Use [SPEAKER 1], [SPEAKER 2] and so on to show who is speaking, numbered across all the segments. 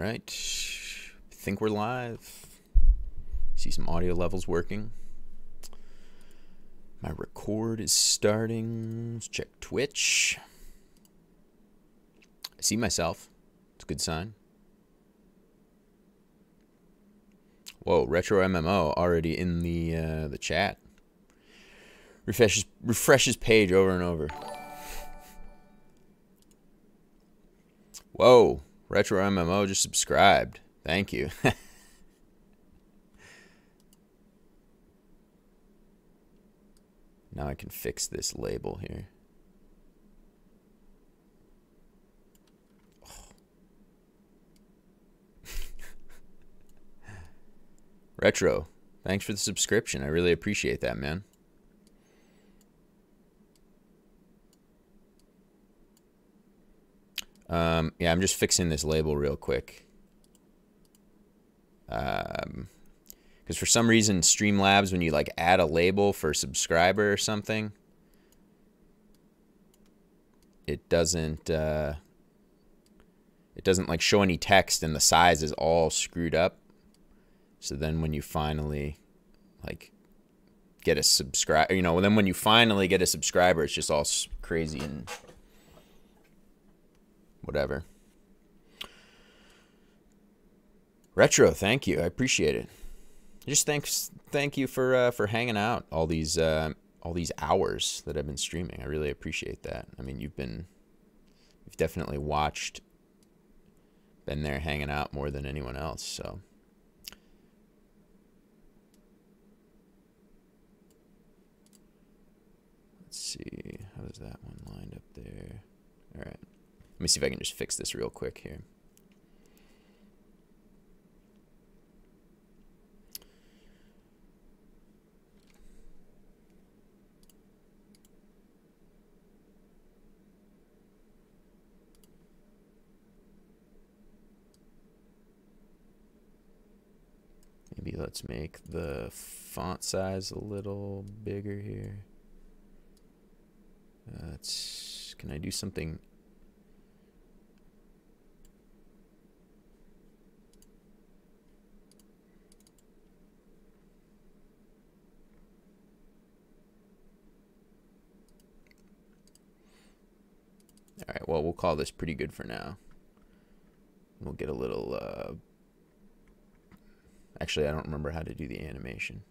[SPEAKER 1] right. Think we're live. See some audio levels working. My record is starting. Let's check Twitch. I see myself. It's a good sign. Whoa, Retro MMO already in the chat. Refreshes page over and over. Whoa, Retro MMO just subscribed. Thank you. Now I can fix this label here. Oh. Retro, thanks for the subscription. I really appreciate that, man. Yeah, I'm just fixing this label real quick. Because for some reason, Streamlabs, when you like add a label for a subscriber or something, it doesn't like show any text, and the size is all screwed up. So then when you finally like get a subscriber, then when you finally get a subscriber, it's just all crazy and whatever. Retro, thank you. I appreciate it. Just thank you for hanging out all these hours that I've been streaming. I really appreciate that. I mean, you've definitely been there hanging out more than anyone else. So let's see, how is that one lined up there? All right, let me see if I can just fix this real quick here. Maybe let's make the font size a little bigger here. Can I do something? All right, well, we'll call this pretty good for now. We'll get a little, actually, I don't remember how to do the animation.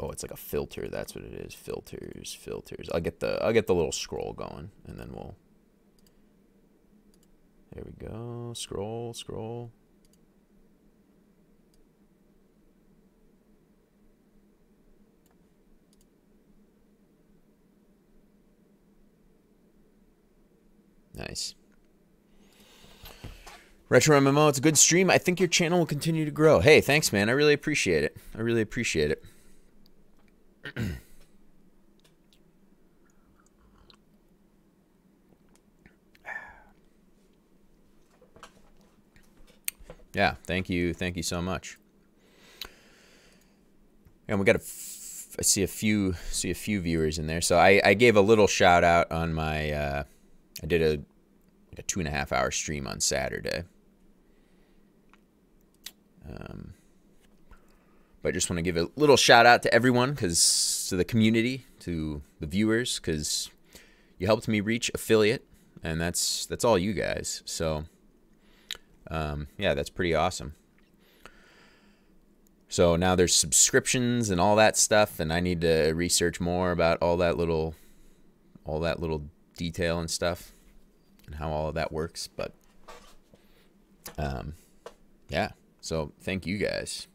[SPEAKER 1] Oh, it's like a filter. That's what it is. Filters. I'll get the little scroll going, and then we'll. There we go. Scroll. Nice. Retro MMO, it's a good stream. I think your channel will continue to grow. Hey, thanks, man. I really appreciate it. Yeah, thank you so much. And we got I see a few viewers in there. So I gave a little shout out on my I did a 2.5 hour stream on Saturday. But I just want to give a little shout out to everyone, to the community, to the viewers, because you helped me reach affiliate, and that's all you guys. So yeah, that's pretty awesome. So now there's subscriptions and all that stuff, and I need to research more about all that little detail and stuff and how all of that works. But yeah, so thank you guys.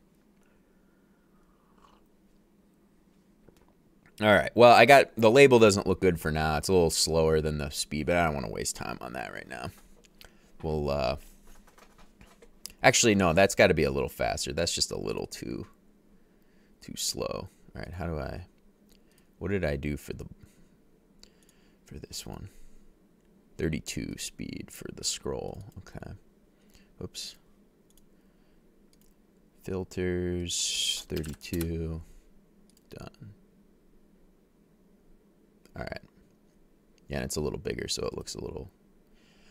[SPEAKER 1] All right, well, I got the label doesn't look good for now. It's a little slower than the speed, but I don't want to waste time on that right now. We'll actually, no, that's got to be a little faster. That's just a little too slow. All right, what did I do for this one? 32 speed for the scroll. Okay. Oops. Filters, 32. Done. All right. Yeah, and it's a little bigger, so it looks a little...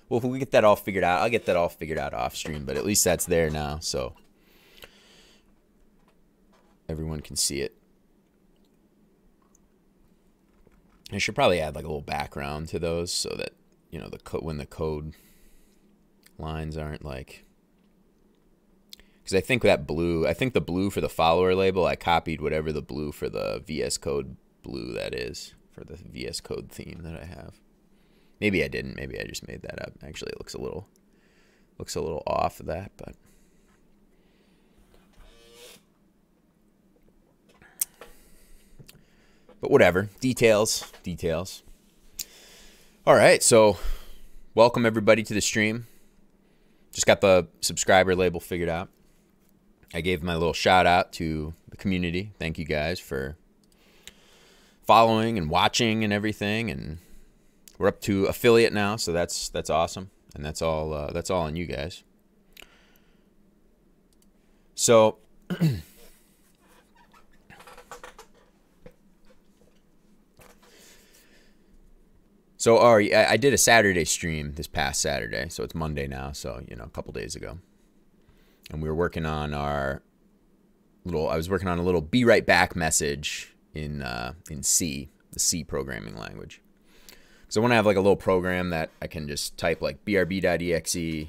[SPEAKER 1] Well, if we get that all figured out, I'll get that all figured out off stream, but at least that's there now, so everyone can see it. I should probably add like a little background to those so that, you know, when the code lines aren't like... Because I think that blue, the blue for the follower label, I copied whatever the blue for the VS Code blue that is, for the VS Code theme that I have. Maybe I didn't. Maybe I just made that up. Actually, it looks a little off of that, but whatever. Details. All right, so welcome everybody to the stream. Just got the subscriber label figured out. I gave my little shout out to the community. Thank you guys for following and watching and everything, and we're up to affiliate now, so that's awesome, and that's all on you guys. So I did a Saturday stream this past Saturday, so it's Monday now, so you know, a couple days ago, and we were working on I was working on a little "be right back" message in C, the C programming language. So I want to have like a little program that I can just type like brb.exe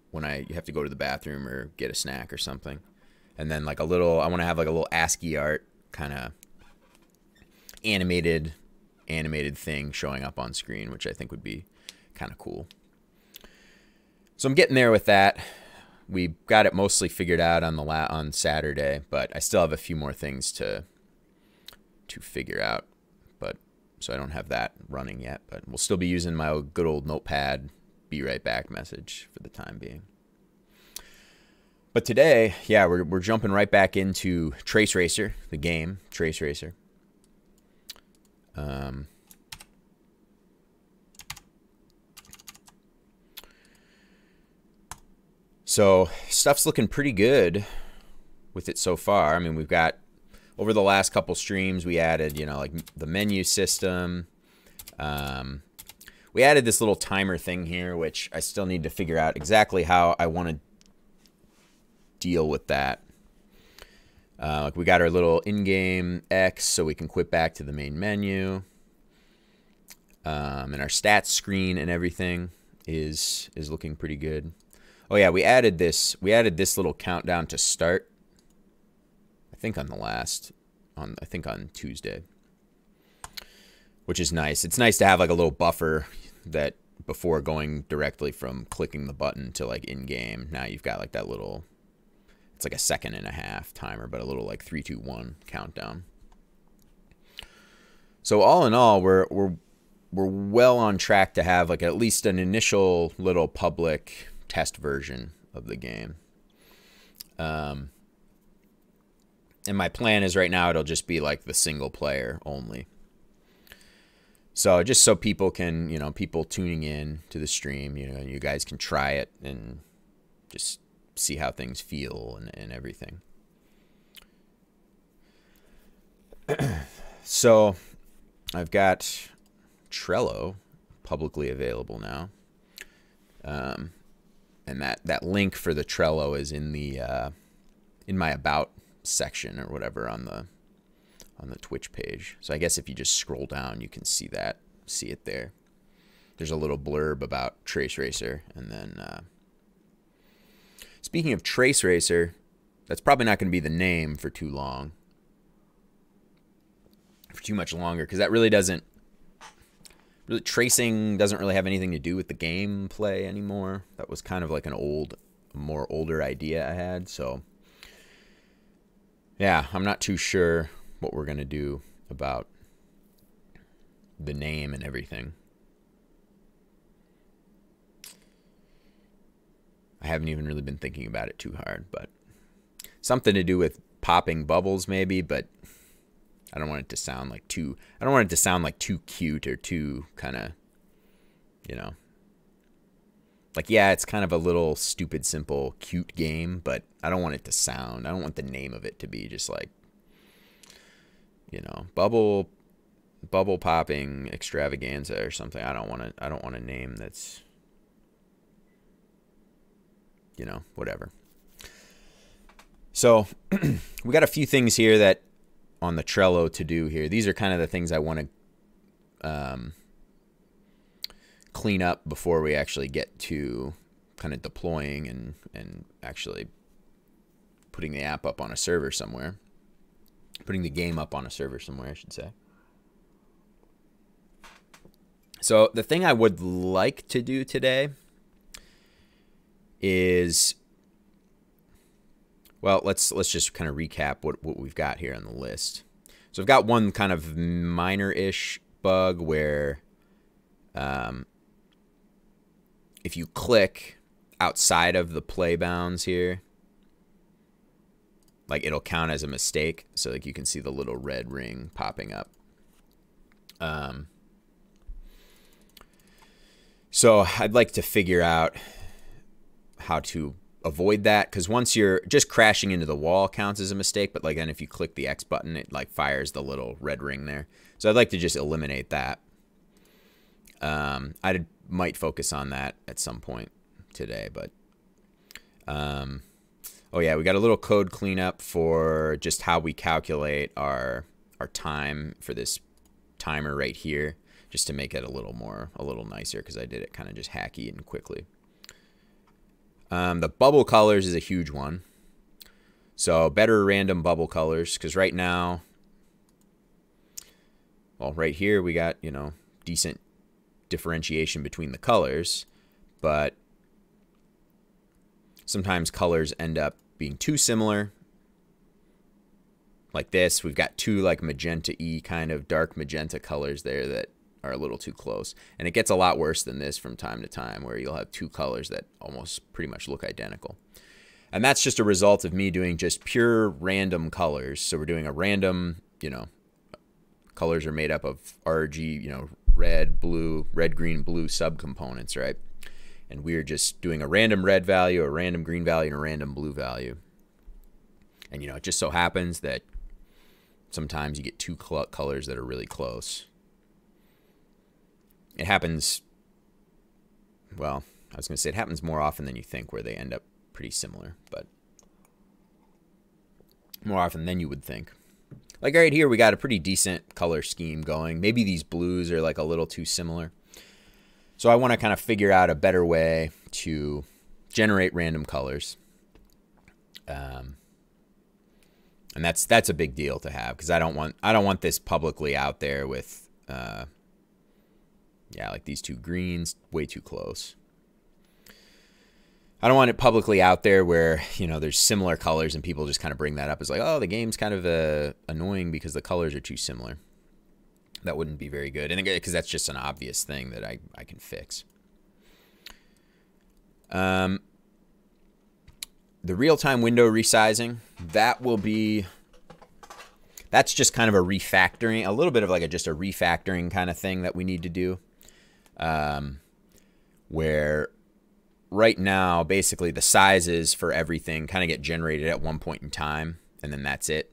[SPEAKER 1] when I have to go to the bathroom or get a snack or something. And then like I want to have like a little ASCII art kind of animated thing showing up on screen, which I think would be kind of cool. So I'm getting there with that. We got it mostly figured out on Saturday, but I still have a few more things to figure out. So I don't have that running yet, but we'll still be using my good old Notepad "be right back" message for the time being. But today, yeah, we're jumping right back into TraceRacer, the game TraceRacer. So stuff's looking pretty good with it so far. I mean, we've got, over the last couple streams, we added, you know, like the menu system. We added this little timer thing here, which I still need to figure out exactly how I want to deal with that. Like we got our little in-game X, so we can quit back to the main menu. And our stats screen and everything is looking pretty good. Oh yeah, we added this little countdown to start. I think on Tuesday, which is nice. It's nice to have like a little buffer that before going directly from clicking the button to like in game. Now you've got like that little, it's like a 1.5 second timer, but a little like 3, 2, 1 countdown. So all in all, we're well on track to have like at least an initial little public test version of the game. And my plan is right now it'll just be like the single player only. So just so people can, you know, people tuning in to the stream, you know, you guys can try it and just see how things feel and everything. So I've got Trello publicly available now. And that link for the Trello is in the in my about section or whatever on the Twitch page. So I guess if you just scroll down, you can see it there. There's a little blurb about TraceRacer, and then speaking of TraceRacer, that's probably not going to be the name for too much longer, because that really tracing doesn't really have anything to do with the gameplay anymore. That was kind of like an more older idea I had. So yeah, I'm not too sure what we're going to do about the name and everything. I haven't even really been thinking about it too hard, but something to do with popping bubbles maybe, but I don't want it to sound like too cute or too kind of, you know, like, yeah, it's kind of a little stupid, simple, cute game, but I don't want the name of it to be just like, you know, bubble bubble popping extravaganza or something. I don't want a name that's, you know, whatever. So we got a few things here that on the Trello to do here. These are kind of the things I want to clean up before we actually get to kind of deploying and actually putting the app up on a server somewhere. Putting the game up on a server somewhere, I should say. So the thing I would like to do today is, well, let's just kind of recap what we've got here on the list. So I've got one kind of minor-ish bug where if you click outside of the play bounds here, like it'll count as a mistake. So like you can see the little red ring popping up. So I'd like to figure out how to avoid that, because once you're just crashing into the wall counts as a mistake, but like then if you click the X button, it like fires the little red ring there. So I'd like to just eliminate that. I might focus on that at some point today, but oh yeah, we got a little code cleanup for just how we calculate our time for this timer right here, just to make it a little nicer, because I did it kind of just hacky and quickly. The bubble colors is a huge one. So better random bubble colors, because right now, well, right here we got, you know, decent differentiation between the colors, but sometimes colors end up being too similar. Like this, we've got two like magenta-y kind of dark magenta colors there that are a little too close. And it gets a lot worse than this from time to time, where you'll have two colors that almost pretty much look identical. And that's just a result of me doing just pure random colors. So we're doing a random, you know, colors are made up of RG, you know, red, green, blue subcomponents, right? And we're just doing a random red value, a random green value, and a random blue value. And, you know, it just so happens that sometimes you get two colors that are really close. It happens, well, I was going to say it happens more often than you think, where they end up pretty similar, but more often than you would think. Like right here, we got a pretty decent color scheme going. Maybe these blues are like a little too similar. So I want to kind of figure out a better way to generate random colors. And that's a big deal to have, because I don't want this publicly out there with yeah, like these two greens way too close. I don't want it publicly out there where, you know, there's similar colors and people just kind of bring that up as like, oh, the game's kind of annoying because the colors are too similar. That wouldn't be very good, and because that's just an obvious thing that I can fix. The real-time window resizing, that's just kind of a refactoring, a little bit of like just a refactoring kind of thing that we need to do. Where right now, basically the sizes for everything kind of get generated at one point in time, and then that's it.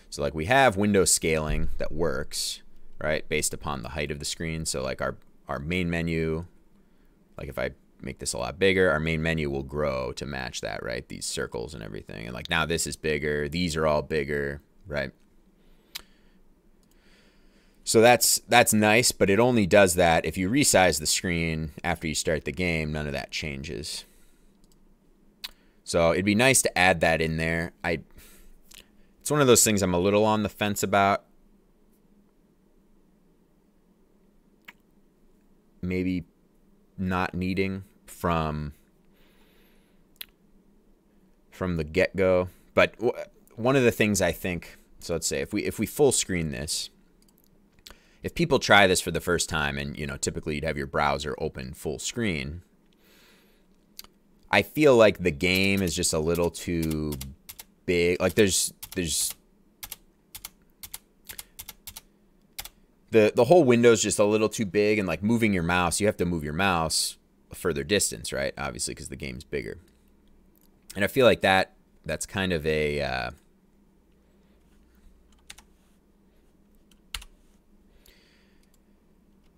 [SPEAKER 1] So like we have window scaling that works, right, based upon the height of the screen. So like our main menu, like if I make this a lot bigger, our main menu will grow to match that, right? These circles and everything. And like now this is bigger, these are all bigger, right? So that's nice, but it only does that if you resize the screen after you start the game. None of that changes. So it'd be nice to add that in there. It's one of those things I'm a little on the fence about. Maybe not needing from the get-go. But one of the things I think, so let's say if we full screen this, if people try this for the first time, and you know, typically you'd have your browser open full screen, I feel like the game is just a little too big. Like there's the whole window's just a little too big, and like moving your mouse, you have to move your mouse a further distance, right? Obviously, because the game's bigger. And I feel like that's kind of a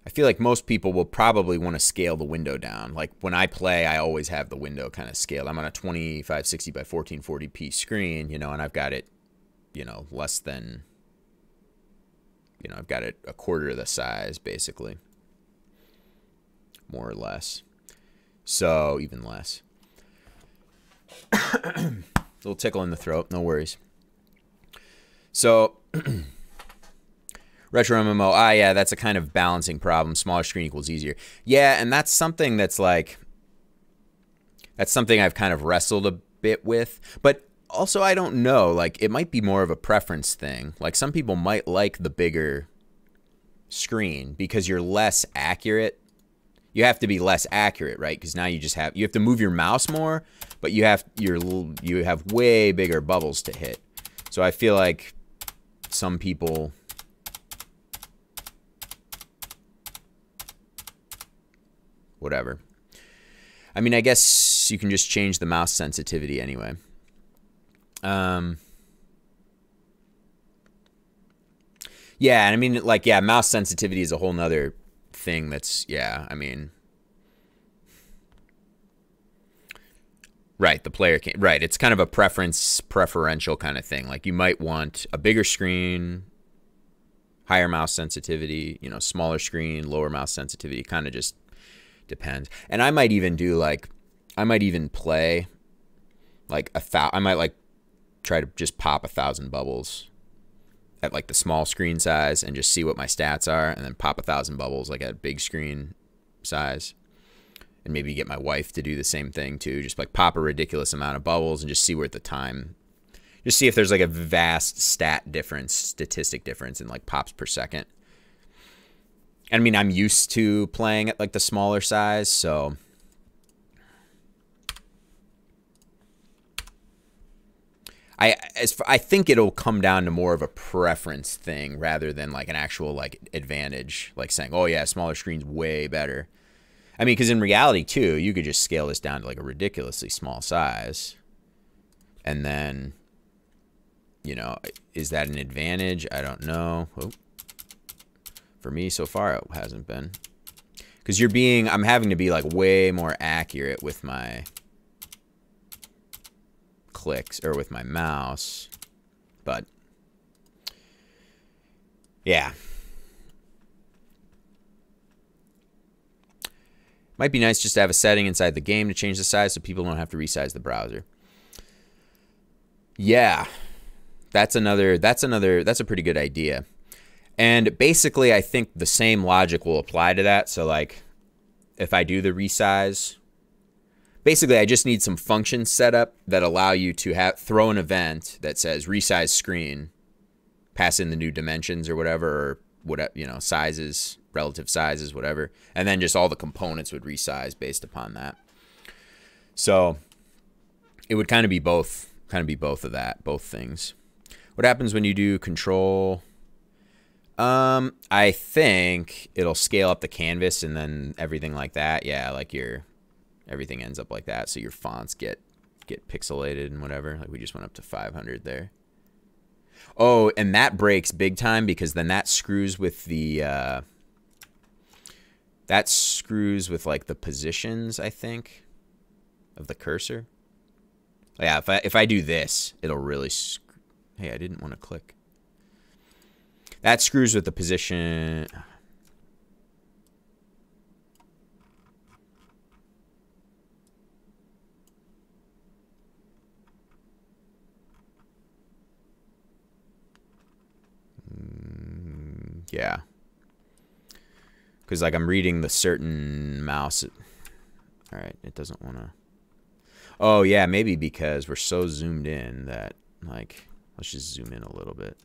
[SPEAKER 1] I feel like most people will probably want to scale the window down. Like when I play, I always have the window kind of scaled. I'm on a 2560 by 1440p screen, you know, and I've got it, you know, less than, you know, I've got it a quarter of the size, basically. More or less. So, even less. Little tickle in the throat, no worries. So, retro MMO, yeah, that's a kind of balancing problem. Smaller screen equals easier. Yeah, and that's something that's like, that's something I've kind of wrestled a bit with. But also, I don't know, like, it might be more of a preference thing. Like, some people might like the bigger screen because you're less accurate. You have to be less accurate, right? Because now you have to move your mouse more, but you have way bigger bubbles to hit. So I feel like some people, whatever. I mean, I guess you can just change the mouse sensitivity anyway. Yeah, and I mean, like, yeah, mouse sensitivity is a whole nother thing that's, yeah, I mean, right, the player can't, right, it's kind of a preferential kind of thing. Like, you might want a bigger screen, higher mouse sensitivity, you know, smaller screen, lower mouse sensitivity, kind of just depends. And I might even do, like, I might even play, like, I might, like, try to just pop 1,000 bubbles at like the small screen size and just see what my stats are, and then pop 1,000 bubbles like at big screen size, and maybe get my wife to do the same thing too. Just like pop a ridiculous amount of bubbles and just see where at the time, just see if there's like a vast statistic difference in like pops per second. And I mean, I'm used to playing at like the smaller size, so I think it'll come down to more of a preference thing rather than like an actual like advantage, like saying, oh yeah, smaller screen's way better. I mean, because in reality too, you could just scale this down to like a ridiculously small size, and then, you know, is that an advantage? I don't know. Oh. For me so far, it hasn't been, because I'm having to be like way more accurate with my clicks or with my mouse, but yeah, might be nice just to have a setting inside the game to change the size so people don't have to resize the browser. Yeah, that's a pretty good idea. And basically I think the same logic will apply to that. So like if I do the resize, basically, I just need some functions set up that allow you to throw an event that says resize screen, pass in the new dimensions or whatever, you know, sizes, relative sizes, whatever, and then just all the components would resize based upon that. So it would kind of be both of that, both things. What happens when you do control? I think it'll scale up the canvas and then everything like that. Yeah, like everything ends up like that, so your fonts get pixelated and whatever. Like we just went up to 500 there. Oh, and that breaks big time because then that screws with the like the positions, I think, of the cursor. Yeah, if I do this, it'll really hey, I didn't want to click. That screws with the position. Yeah, because like I'm reading the certain mouse. All right, it doesn't want to. Oh yeah, maybe because we're so zoomed in that, like, let's just zoom in a little bit.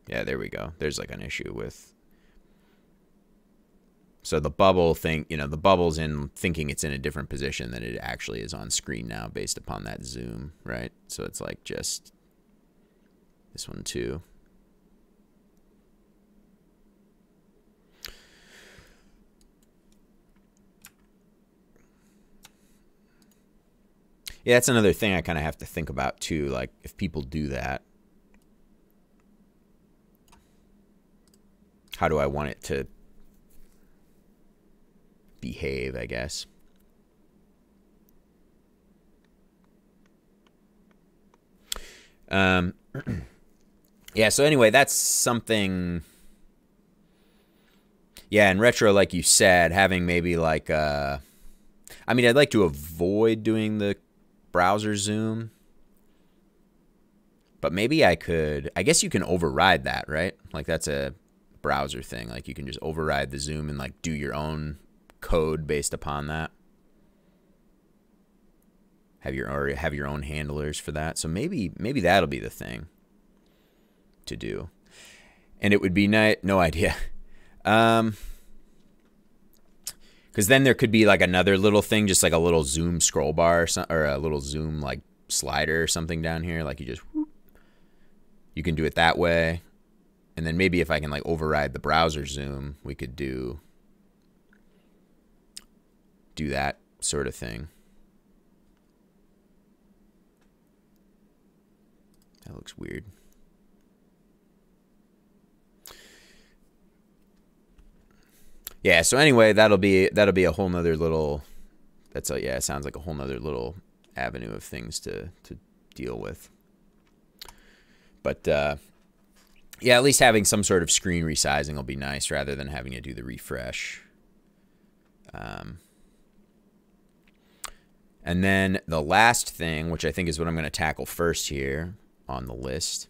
[SPEAKER 1] Yeah, there we go. There's like an issue with. So the bubble thing, you know, the bubble's in thinking it's in a different position than it actually is on screen now based upon that zoom, right? So it's like just this one too. Yeah, that's another thing I kind of have to think about too. Like if people do that, how do I want it to behave, I guess. Yeah, so anyway, that's something. Yeah, in retro, like you said, having maybe like I mean, I'd like to avoid doing the browser zoom, but maybe I could. I guess you can override that, right? Like that's a browser thing. Like you can just override the zoom and like do your own code based upon that. Have your own handlers for that. So maybe that'll be the thing to do. And it would be nice. No idea. Because then there could be like another little thing, just like a little zoom scroll bar or a little zoom like slider or something down here. Like you just, whoop. You can do it that way. And then maybe if I can like override the browser zoom, we could do that sort of thing. That looks weird. Yeah, so anyway, that'll be a whole nother little, yeah, it sounds like a whole nother little avenue of things to deal with. But yeah, at least having some sort of screen resizing will be nice rather than having to do the refresh. And then the last thing, which I think is what I'm going to tackle first here on the list,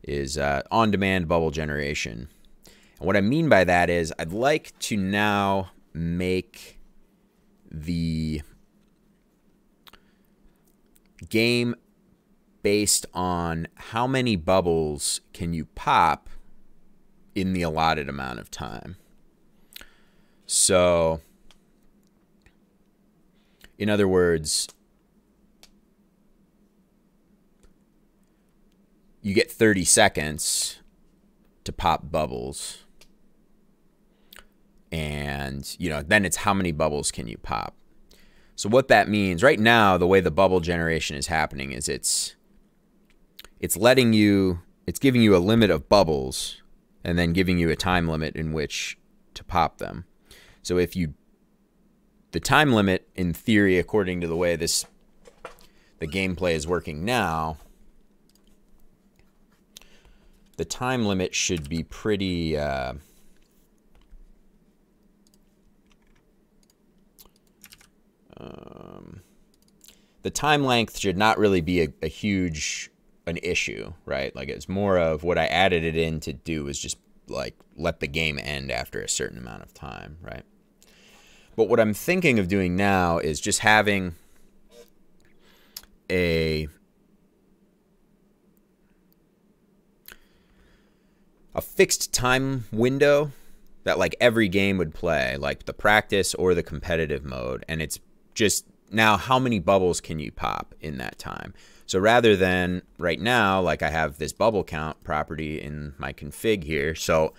[SPEAKER 1] is on-demand bubble generation. And what I mean by that is I'd like to now make the game based on how many bubbles can you pop in the allotted amount of time. So, in other words, you get 30 seconds to pop bubbles. And, you know, then it's how many bubbles can you pop. So what that means, right now, the way the bubble generation is happening is it's giving you a limit of bubbles and then giving you a time limit in which to pop them. So the time limit, in theory, according to the way the gameplay is working now, the time limit should be pretty the time length should not really be an issue, right? Like it's more of what I added it in to do is just like let the game end after a certain amount of time, right? But what I'm thinking of doing now is just having a fixed time window that like every game would play, like the practice or the competitive mode, and it's just now how many bubbles can you pop in that time. So rather than right now, like I have this bubble count property in my config here, so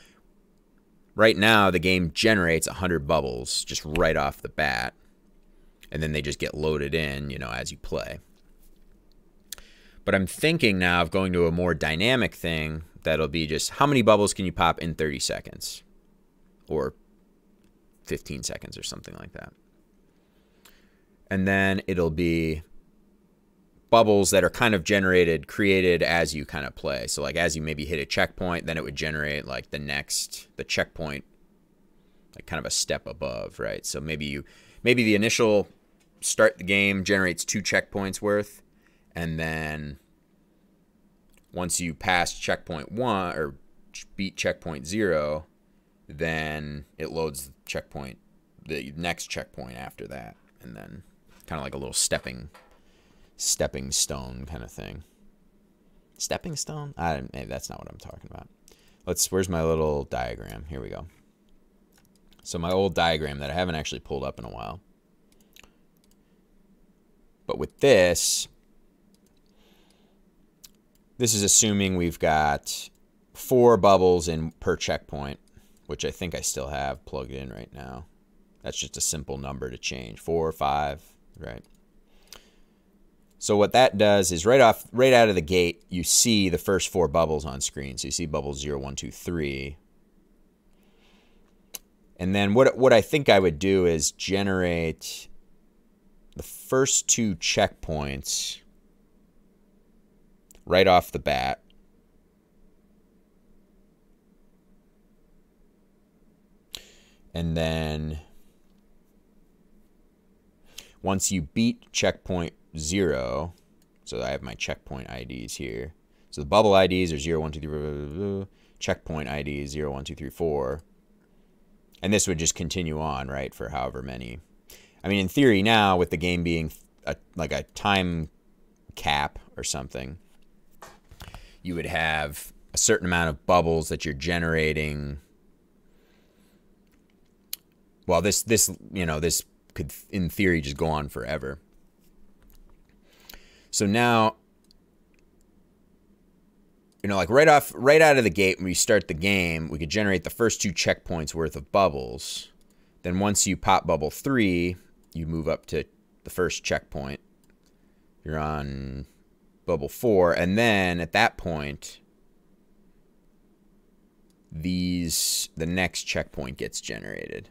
[SPEAKER 1] right now the game generates 100 bubbles just right off the bat, and then they just get loaded in, you know, as you play. But I'm thinking now of going to a more dynamic thing that'll be just how many bubbles can you pop in 30 seconds or 15 seconds or something like that. And then it'll be bubbles that are kind of created as you kind of play. So like as you maybe hit a checkpoint, then it would generate like the checkpoint, like kind of a step above, right? So maybe the initial start the game generates 2 checkpoints worth, and then once you pass checkpoint 1 or beat checkpoint 0, then it loads the next checkpoint after that, and then kind of like a little stepping stone kind of thing. Stepping stone? Maybe that's not what I'm talking about. Where's my little diagram? Here we go. So my old diagram that I haven't actually pulled up in a while. But with this is assuming we've got 4 bubbles in per checkpoint, which I think I still have plugged in right now. That's just a simple number to change. 4 or 5, right? So what that does is right out of the gate, you see the first 4 bubbles on screen. So you see bubbles 0, 1, 2, 3. And then what I think I would do is generate the first 2 checkpoints right off the bat. And then once you beat checkpoint 0, so I have my checkpoint IDs here. So the bubble IDs are 0, 1, 2, 3, blah, blah, blah, checkpoint IDs 0, 1, 2, 3, 4. And this would just continue on, right, for however many. I mean, in theory now, with the game being like a time cap or something, you would have a certain amount of bubbles that you're generating. Well, this could, in theory, just go on forever. So now, like right out of the gate when we start the game, we could generate the first 2 checkpoints worth of bubbles. Then once you pop bubble 3, you move up to the first checkpoint. You're on bubble 4, and then at that point, the next checkpoint gets generated.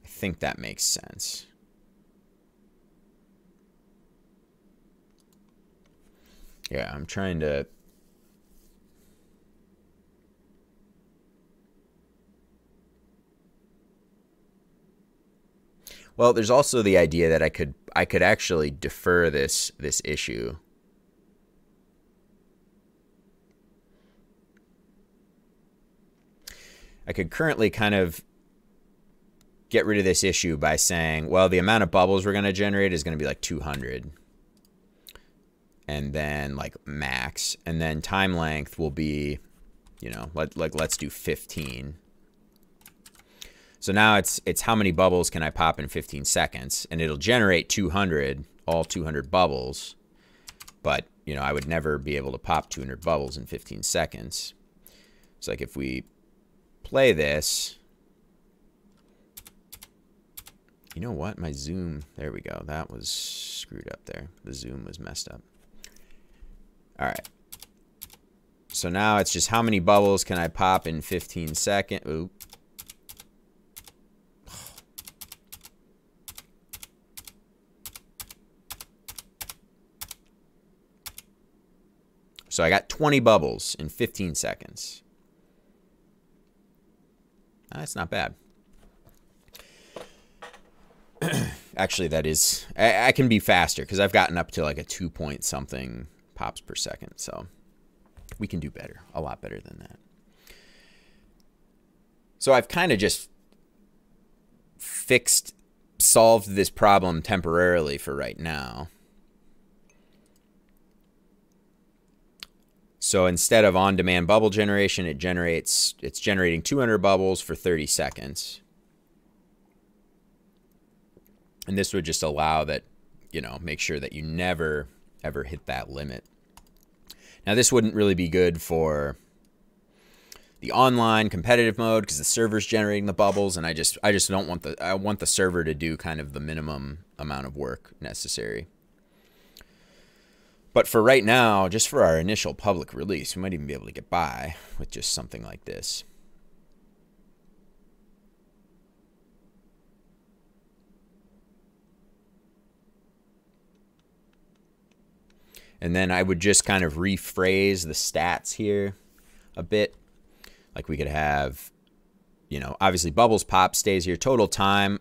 [SPEAKER 1] I think that makes sense. Yeah, I'm trying to... Well, there's also the idea that I could actually defer this issue. I could currently kind of get rid of this issue by saying, well, the amount of bubbles we're going to generate is going to be like 200. And then like max, and then time length will be, let's do 15. So now it's how many bubbles can I pop in 15 seconds, and it'll generate 200, all 200 bubbles. But, I would never be able to pop 200 bubbles in 15 seconds. So like if we play this, you know what? My zoom, there we go. That was screwed up there. The zoom was messed up. All right. So now it's just how many bubbles can I pop in 15 seconds? Oop. So I got 20 bubbles in 15 seconds. That's not bad. Actually, that is... I can be faster because I've gotten up to like a 2-point-something pops per second. So we can do better. A lot better than that. So I've kind of just solved this problem temporarily for right now. So instead of on-demand bubble generation, it's generating 200 bubbles for 30 seconds. And this would just allow that, make sure that you never, ever hit that limit. Now, this wouldn't really be good for the online competitive mode because the server's generating the bubbles, and I just don't want I want the server to do kind of the minimum amount of work necessary. But for right now, just for our initial public release, we might even be able to get by with just something like this. And then I would just kind of rephrase the stats here a bit. Like we could have, obviously bubbles pop stays here. Total time,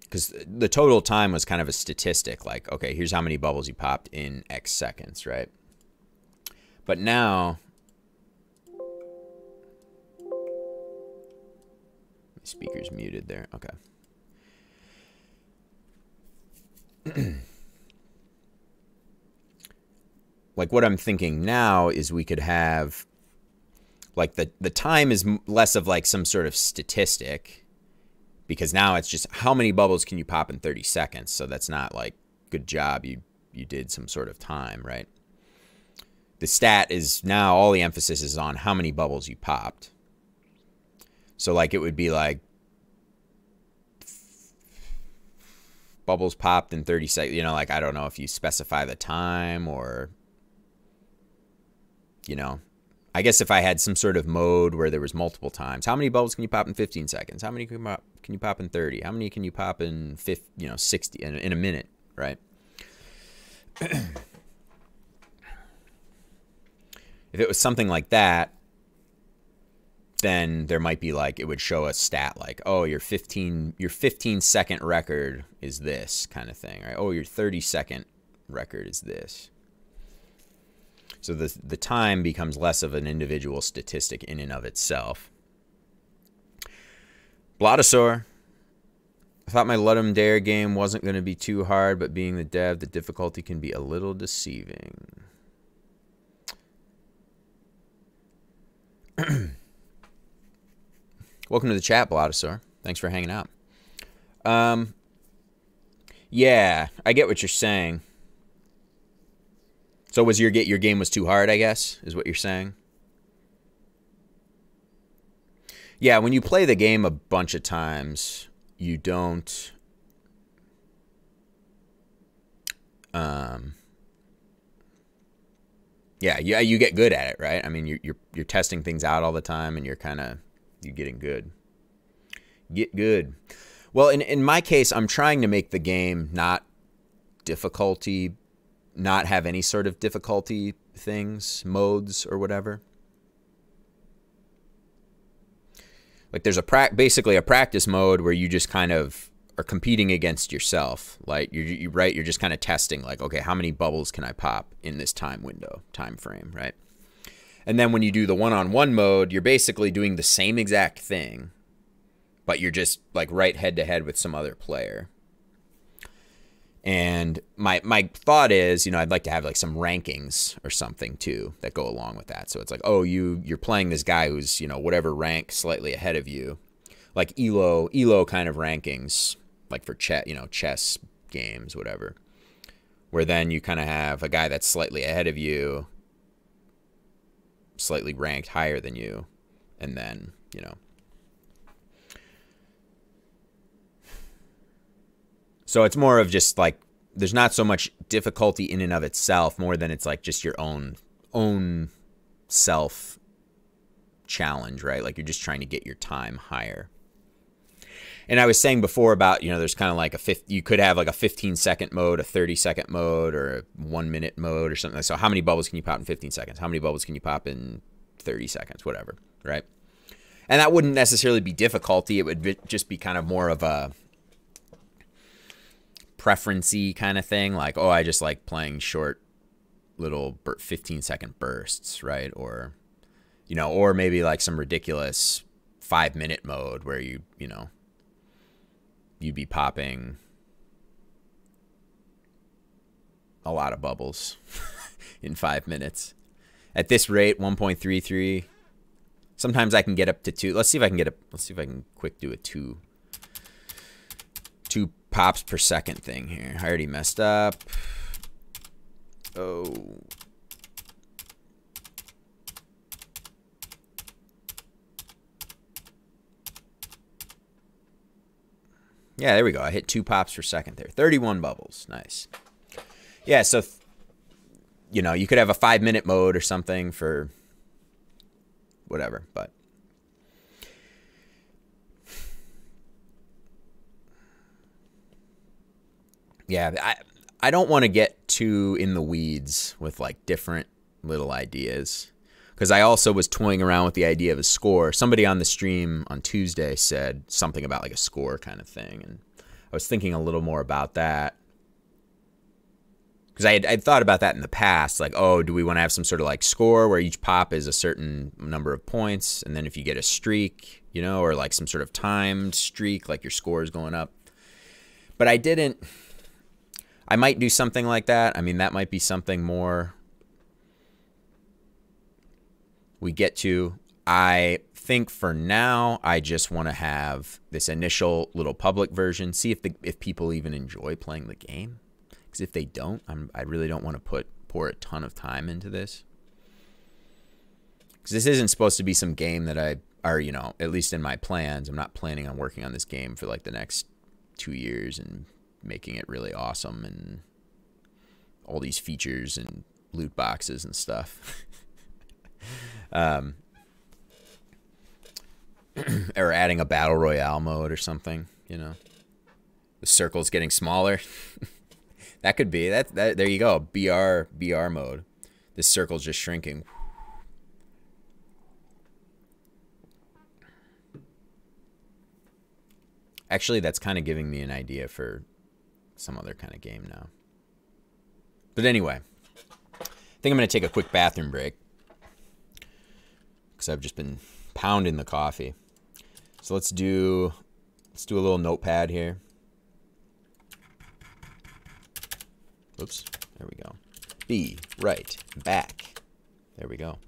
[SPEAKER 1] because the total time was kind of a statistic. Like, okay, here's how many bubbles you popped in X seconds, right? But now, my speaker's muted there. Okay. Like what I'm thinking now is we could have, like the time is less of like some sort of statistic, because now it's just how many bubbles can you pop in 30 seconds. So that's not like, good job, you did some sort of time, right? The stat is now all the emphasis is on how many bubbles you popped. So like it would be like bubbles popped in 30 seconds, like I don't know if you specify the time or, I guess if I had some sort of mode where there was multiple times, how many bubbles can you pop in 15 seconds? How many can you pop in 30? How many can you pop in 50, 60 in a minute, right? If it was something like that, then there might be like, it would show a stat like, oh, your 15 second record is this kind of thing, right? Oh, your 30-second record is this. So the time becomes less of an individual statistic in and of itself. Blotosaur. I thought my Ludum Dare game wasn't going to be too hard, but being the dev, the difficulty can be a little deceiving. Welcome to the chat, Blotosaur. Thanks for hanging out. Yeah, I get what you're saying. So was your game was too hard, I guess, is what you're saying? Yeah, when you play the game a bunch of times, you don't yeah, you get good at it, right? I mean, you're testing things out all the time, and you're getting good. Get good. Well, in my case, I'm trying to make the game not have any sort of difficulty things, modes or whatever. Like there's basically a practice mode where you just kind of are competing against yourself. Like you're just kind of testing like, okay, how many bubbles can I pop in this time frame, right? And then when you do the one-on-one mode, you're basically doing the same exact thing, but you're just like right head to head with some other player. And my thought is, I'd like to have like some rankings or something too that go along with that. So it's like, oh, you're playing this guy who's, whatever rank slightly ahead of you, like ELO kind of rankings, like for chess games, whatever, where then you kind of have a guy that's slightly ahead of you, slightly ranked higher than you, and then, So it's more of just like, there's not so much difficulty in and of itself, more than it's like just your own self challenge, right? Like you're just trying to get your time higher. And I was saying before about, there's kind of like you could have like a 15-second mode, a 30-second mode, or a 1-minute mode or something. So how many bubbles can you pop in 15 seconds? How many bubbles can you pop in 30 seconds? Whatever, right? And that wouldn't necessarily be difficulty. It would just be kind of more of a preference-y kind of thing, like, oh, I just like playing short little 15-second bursts, right? Or or maybe like some ridiculous 5-minute mode where you'd be popping a lot of bubbles in 5 minutes. At this rate, 1.33. Sometimes I can get up to 2. Let's see if I can quick do a 2 pops per second thing here. I already messed up. Oh. Yeah, there we go. I hit 2 pops per second there. 31 bubbles. Nice. Yeah, so, you could have a 5-minute mode or something for whatever, but. Yeah, I don't want to get too in the weeds with like different little ideas, because I also was toying around with the idea of a score. Somebody on the stream on Tuesday said something about like a score kind of thing, and I was thinking a little more about that, because I'd thought about that in the past, like, oh, do we want to have some sort of like score where each pop is a certain number of points, and then if you get a streak, or like some sort of timed streak, like your score is going up. But I didn't. I might do something like that. I mean, that might be something more we get to. I think for now, I just want to have this initial little public version, see if people even enjoy playing the game. Because if they don't, I really don't want to pour a ton of time into this. Because this isn't supposed to be some game that at least in my plans, I'm not planning on working on this game for like the next 2 years and making it really awesome and all these features and loot boxes and stuff. Or adding a battle royale mode or something, you know. The circle's getting smaller. That could be that. There you go. BR mode. This circle's just shrinking. Actually, that's kind of giving me an idea for some other kind of game now. But anyway, I think I'm going to take a quick bathroom break because I've just been pounding the coffee. So let's do a little notepad here. Oops, there we go. Be right back. There we go.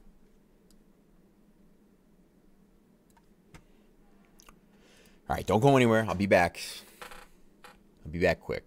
[SPEAKER 1] All right, don't go anywhere. I'll be back. I'll be back quick.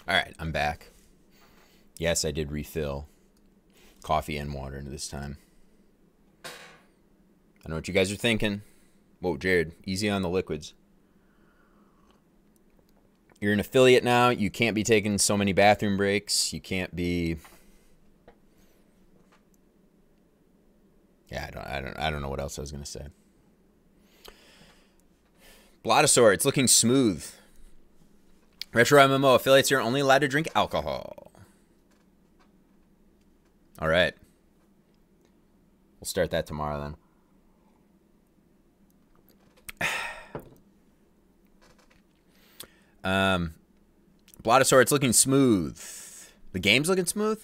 [SPEAKER 1] All right, I'm back. Yes, I did refill coffee and water this time. I know what you guys are thinking. Whoa, Jared, easy on the liquids. You're an affiliate now. You can't be taking so many bathroom breaks. You can't be... Yeah, I don't know what else I was going to say. Blotosaur, it's looking smooth. Retro MMO affiliates are only allowed to drink alcohol. All right. We'll start that tomorrow then. Blotosaur, it's looking smooth. The game's looking smooth?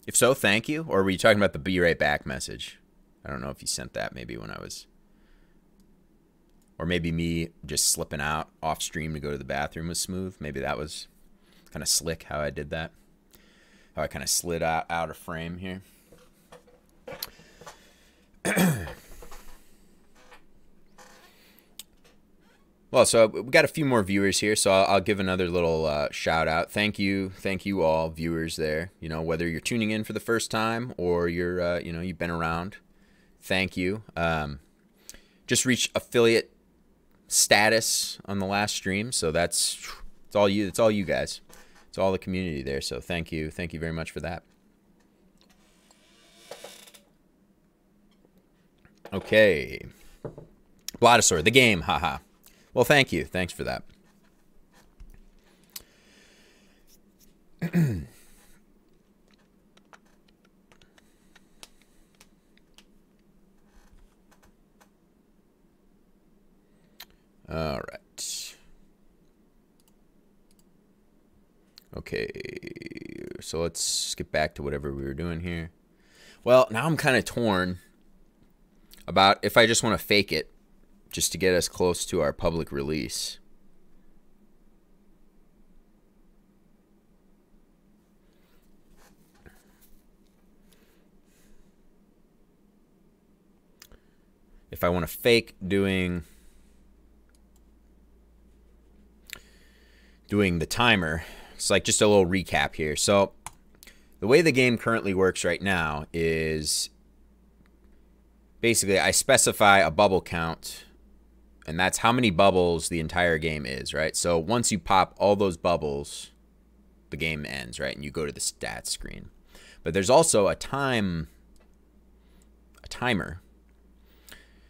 [SPEAKER 1] If so, thank you. Or were you talking about the be right back message? I don't know if you sent that maybe when I was... Or maybe me just slipping out off stream to go to the bathroom was smooth. Maybe that was kind of slick how I did that. How I kind of slid out of frame here. Well, so we got a few more viewers here, so I'll give another little shout out. Thank you all viewers there. You know, whether you're tuning in for the first time or you're, you know, you've been around. Thank you. Just reached affiliate status on the last stream, so it's all you. It's all you guys. It's all the community there. So thank you very much for that. Okay, Blotosaur, the game, haha. Well, thank you. Thanks for that. All right. Okay, so let's get back to whatever we were doing here. Well, now I'm kind of torn about if I just want to fake it just to get us close to our public release. If I want to fake doing the timer, it's like just a little recap here. So the way the game currently works right now is basically I specify a bubble count, and that's how many bubbles the entire game is, right? So once you pop all those bubbles, the game ends, right? And you go to the stats screen. But there's also a timer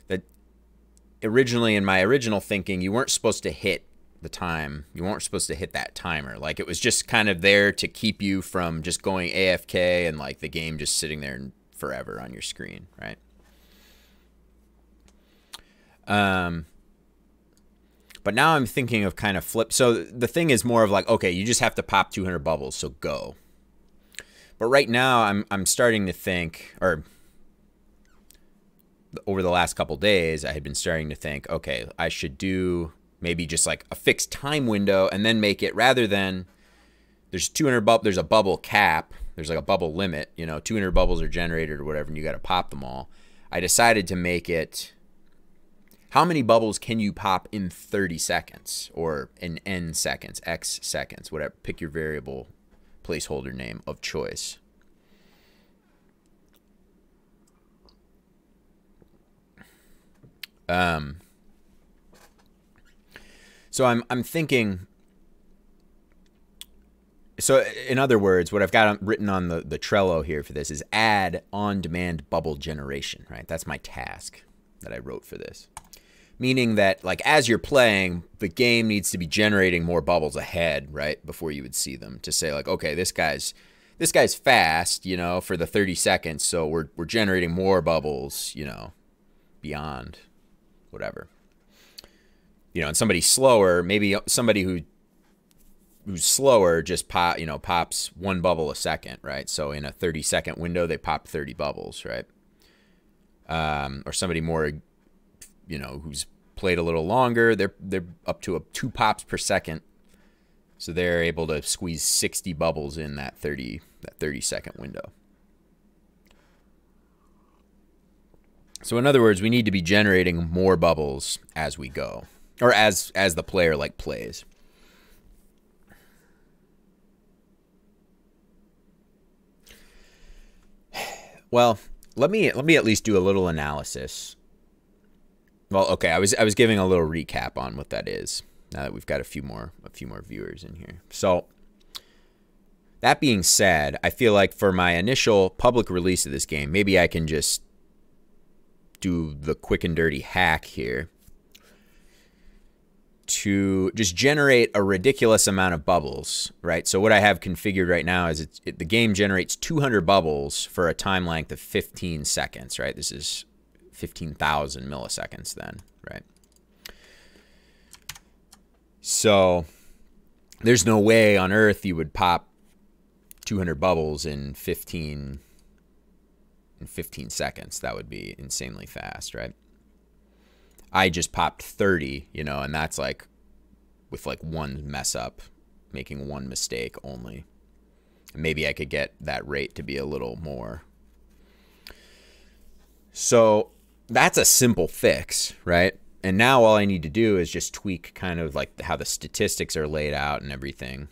[SPEAKER 1] that originally, in my original thinking, you weren't supposed to hit the time. You weren't supposed to hit that timer. Like, it was just kind of there to keep you from just going AFK and like the game just sitting there forever on your screen, right? But now I'm thinking of kind of flip. So the thing is more of like, okay, you just have to pop 200 bubbles, so go. But right now I'm starting to think, or over the last couple days, I had been starting to think, okay, I should do maybe just like a fixed time window, and then make it, rather than there's 200 there's a bubble cap, there's like a bubble limit, you know, 200 bubbles are generated or whatever, and you got to pop them all. I decided to make it, how many bubbles can you pop in 30 seconds, or in n seconds, x seconds, whatever, pick your variable placeholder name of choice. So I'm thinking, so in other words, what I've got written on the Trello here for this is add on-demand bubble generation, right? That's my task that I wrote for this. Meaning that, like, as you're playing, the game needs to be generating more bubbles ahead, right, before you would see them, to say like, okay, this guy's fast, you know, for the 30 seconds, so we're generating more bubbles, you know, beyond whatever. You know, and somebody slower, maybe somebody who's slower just pops one bubble a second, right? So in a 30-second window, they pop 30 bubbles, right? Or somebody more, you know, who's played a little longer, they're up to 2 pops per second, so they're able to squeeze 60 bubbles in that 30-second window. So in other words, we need to be generating more bubbles as we go, or as the player like plays. Well, let me at least do a little analysis. Well, okay, I was giving a little recap on what that is, now that we've got a few more viewers in here. So that being said, I feel like for my initial public release of this game, maybe I can just do the quick and dirty hack here to just generate a ridiculous amount of bubbles, right? So what I have configured right now is the game generates 200 bubbles for a time length of 15 seconds, right? This is 15,000 milliseconds then, right? So there's no way on earth you would pop 200 bubbles in 15 seconds. That would be insanely fast, right? I just popped 30, you know, and that's like with like one mess up, making one mistake only. Maybe I could get that rate to be a little more. So that's a simple fix, right? And now all I need to do is just tweak kind of like how the statistics are laid out and everything.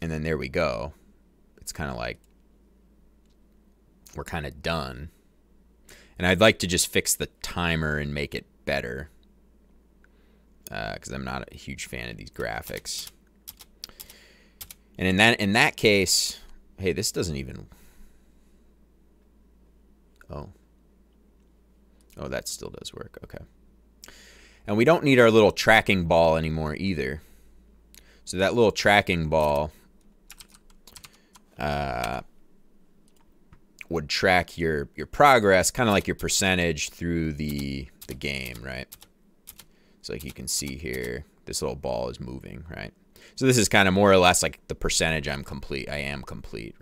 [SPEAKER 1] And then there we go. It's kind of like we're kind of done. And I'd like to just fix the timer and make it better, because I'm not a huge fan of these graphics. And in that case, hey, this doesn't even. Oh, that still does work. Okay. And we don't need our little tracking ball anymore either. So that little tracking ball would track your progress, kind of like your percentage through the game, right? So like you can see here, this little ball is moving, right? So this is kind of more or less like the percentage I am complete,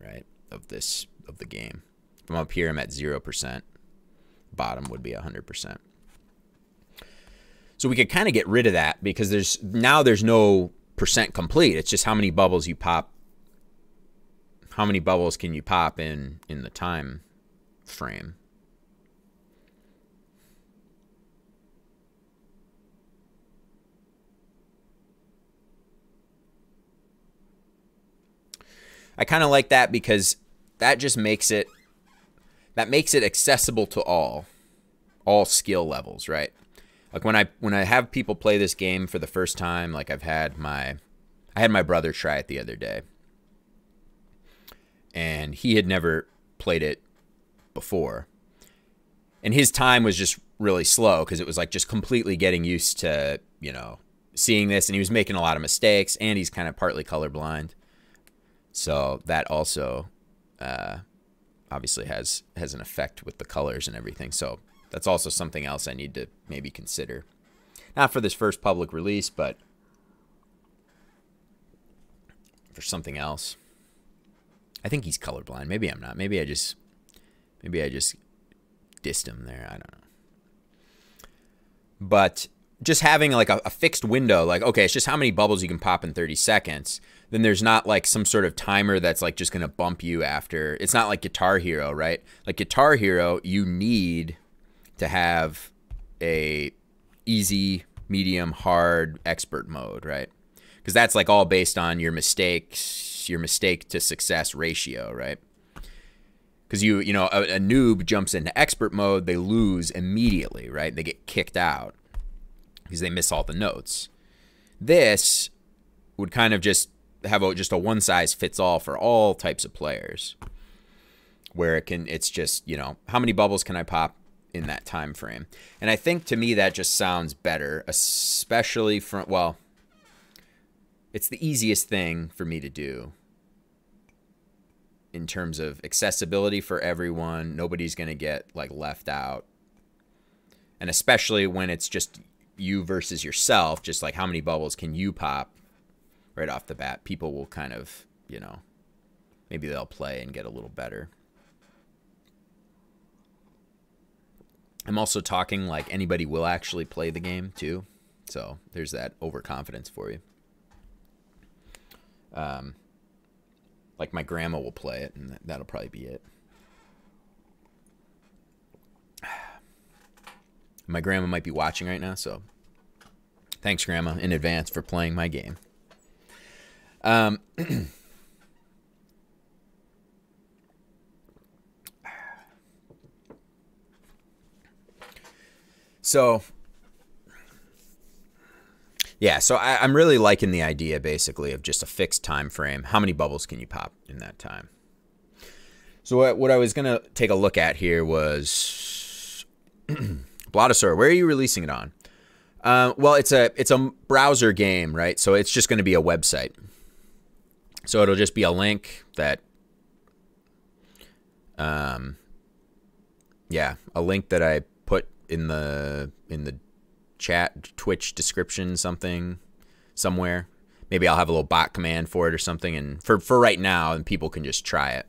[SPEAKER 1] right, of the game. If I'm up here, I'm at 0%. Bottom would be 100%. So we could kind of get rid of that because there's no percent complete. It's just how many bubbles you pop. How many bubbles can you pop in the time frame? I kind of like that because that just makes it accessible to all skill levels, right? Like when I have people play this game for the first time, like I had my brother try it the other day. And he had never played it before. And his time was just really slow because it was like just completely getting used to, you know, seeing this, and he was making a lot of mistakes, and he's kind of partly colorblind. So that also obviously has an effect with the colors and everything. So that's also something else I need to maybe consider. Not for this first public release, but for something else. I think he's colorblind. Maybe I'm not. Maybe I just dissed him there. I don't know. But just having like a fixed window, like, okay, it's just how many bubbles you can pop in 30 seconds. Then there's not like some sort of timer that's like just going to bump you after. It's not like Guitar Hero, right? Like Guitar Hero, you need to have a easy, medium, hard, expert mode, right? Because that's like all based on your mistakes, your mistake to success ratio, right? Because you know, a noob jumps into expert mode, they lose immediately, right? They get kicked out because they miss all the notes. This would kind of just have just a one size fits all for all types of players, where it's just, you know, how many bubbles can I pop in that time frame? And I think to me that just sounds better, especially from, well, it's the easiest thing for me to do in terms of accessibility for everyone. Nobody's going to get like left out. And especially when it's just you versus yourself, just like how many bubbles can you pop right off the bat, people will kind of, you know, maybe they'll play and get a little better. I'm also talking like anybody will actually play the game too. So there's that overconfidence for you. Like my grandma will play it, and that'll probably be it. My grandma might be watching right now, so thanks, Grandma, in advance for playing my game. So, yeah, so I'm really liking the idea, basically, of just a fixed time frame. How many bubbles can you pop in that time? So what I was going to take a look at here was Blotosaur. Where are you releasing it on? Well, it's a browser game, right? So it's just going to be a website. So it'll just be a link that, yeah, a link that I put in the chat, Twitch description, somewhere. Maybe I'll have a little bot command for it or something, and for right now, and people can just try it.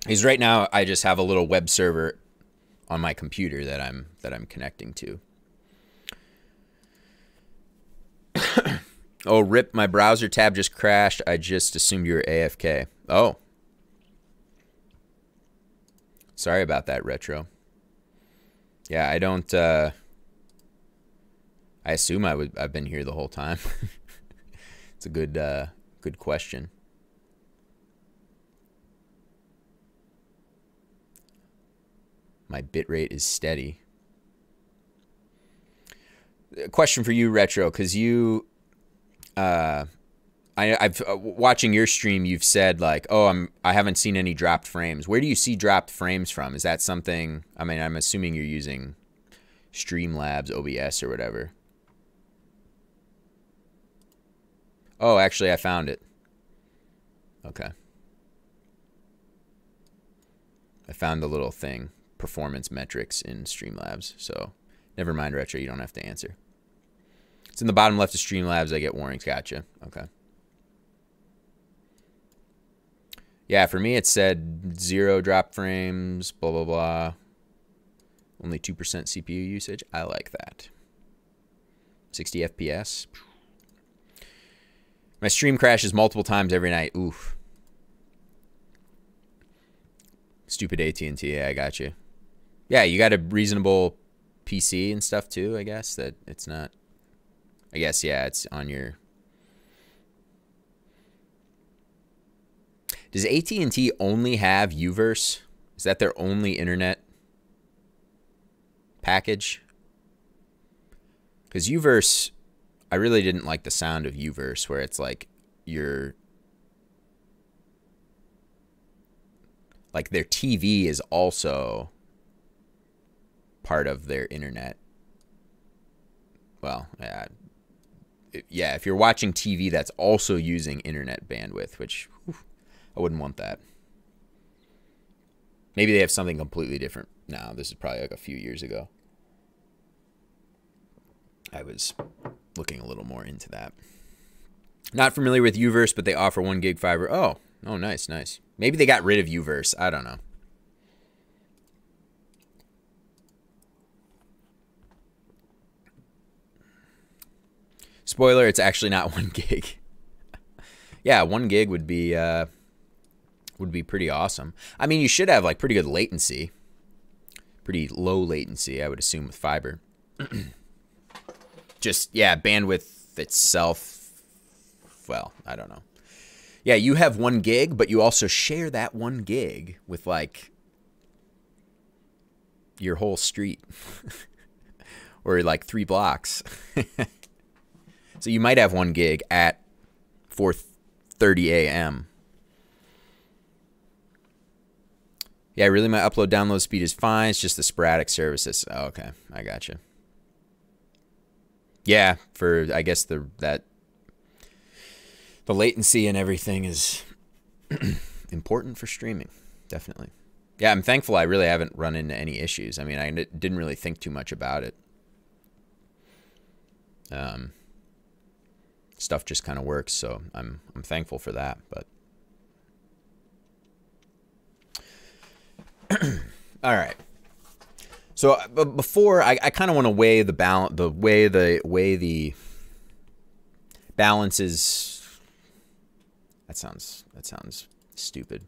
[SPEAKER 1] Because right now I just have a little web server on my computer that I'm connecting to. Oh, rip, my browser tab just crashed. I just assumed you were AFK. Oh. Sorry about that, Retro. Yeah, I don't, I assume I've been here the whole time. It's a good question. My bitrate is steady. A question for you, Retro, because you, I've watching your stream, you've said like, oh, I haven't seen any dropped frames. Where do you see dropped frames from? Is that something? I mean, I'm assuming you're using Streamlabs, OBS, or whatever. Oh, actually, I found it. Okay. I found a little thing, performance metrics in Streamlabs. So never mind, Retro, you don't have to answer. It's in the bottom left of Streamlabs. I get warnings. Gotcha. Okay. Yeah, for me it said 0 drop frames, blah, blah, blah. Only 2% CPU usage. I like that. 60 FPS. My stream crashes multiple times every night. Oof. Stupid AT&T. Yeah, I got you. Yeah, you got a reasonable PC and stuff too, I guess. That it's not... I guess, yeah, it's on your... Does AT&T only have Uverse? Is that their only internet package? Because Uverse, I really didn't like the sound of Uverse, where it's like your... Like their TV is also part of their internet. Well, yeah, if you're watching TV, that's also using internet bandwidth, which I wouldn't want that. Maybe they have something completely different now. This is probably like a few years ago. I was looking a little more into that. Not familiar with Uverse, but they offer 1 gig fiber. Oh, nice, nice. Maybe they got rid of Uverse. I don't know. Spoiler, it's actually not 1 gig. Yeah, 1 gig would be pretty awesome. I mean, you should have like pretty good latency. Pretty low latency, I would assume, with fiber. Just, yeah, bandwidth itself, well, I don't know. Yeah, you have 1 gig, but you also share that 1 gig with like your whole street or like 3 blocks. So you might have 1 gig at 4:30 a.m. Yeah, really, my upload download speed is fine. It's just the sporadic services. Oh, okay, I got you. Yeah, for I guess the latency and everything is important for streaming, definitely. Yeah, I'm thankful I really haven't run into any issues. I mean, I didn't really think too much about it. Stuff just kind of works, so I'm thankful for that. But all right. So before I kind of want to weigh the balance, weigh the balances. That sounds stupid.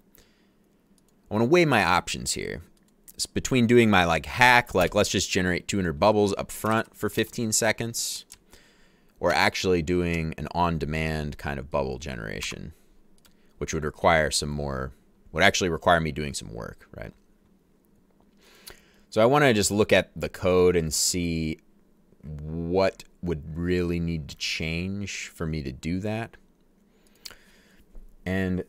[SPEAKER 1] I want to weigh my options here. It's between doing my like hack, like let's just generate 200 bubbles up front for 15 seconds, or actually doing an on-demand kind of bubble generation, which would require would actually require me doing some work, right? So I want to just look at the code and see what would really need to change for me to do that. And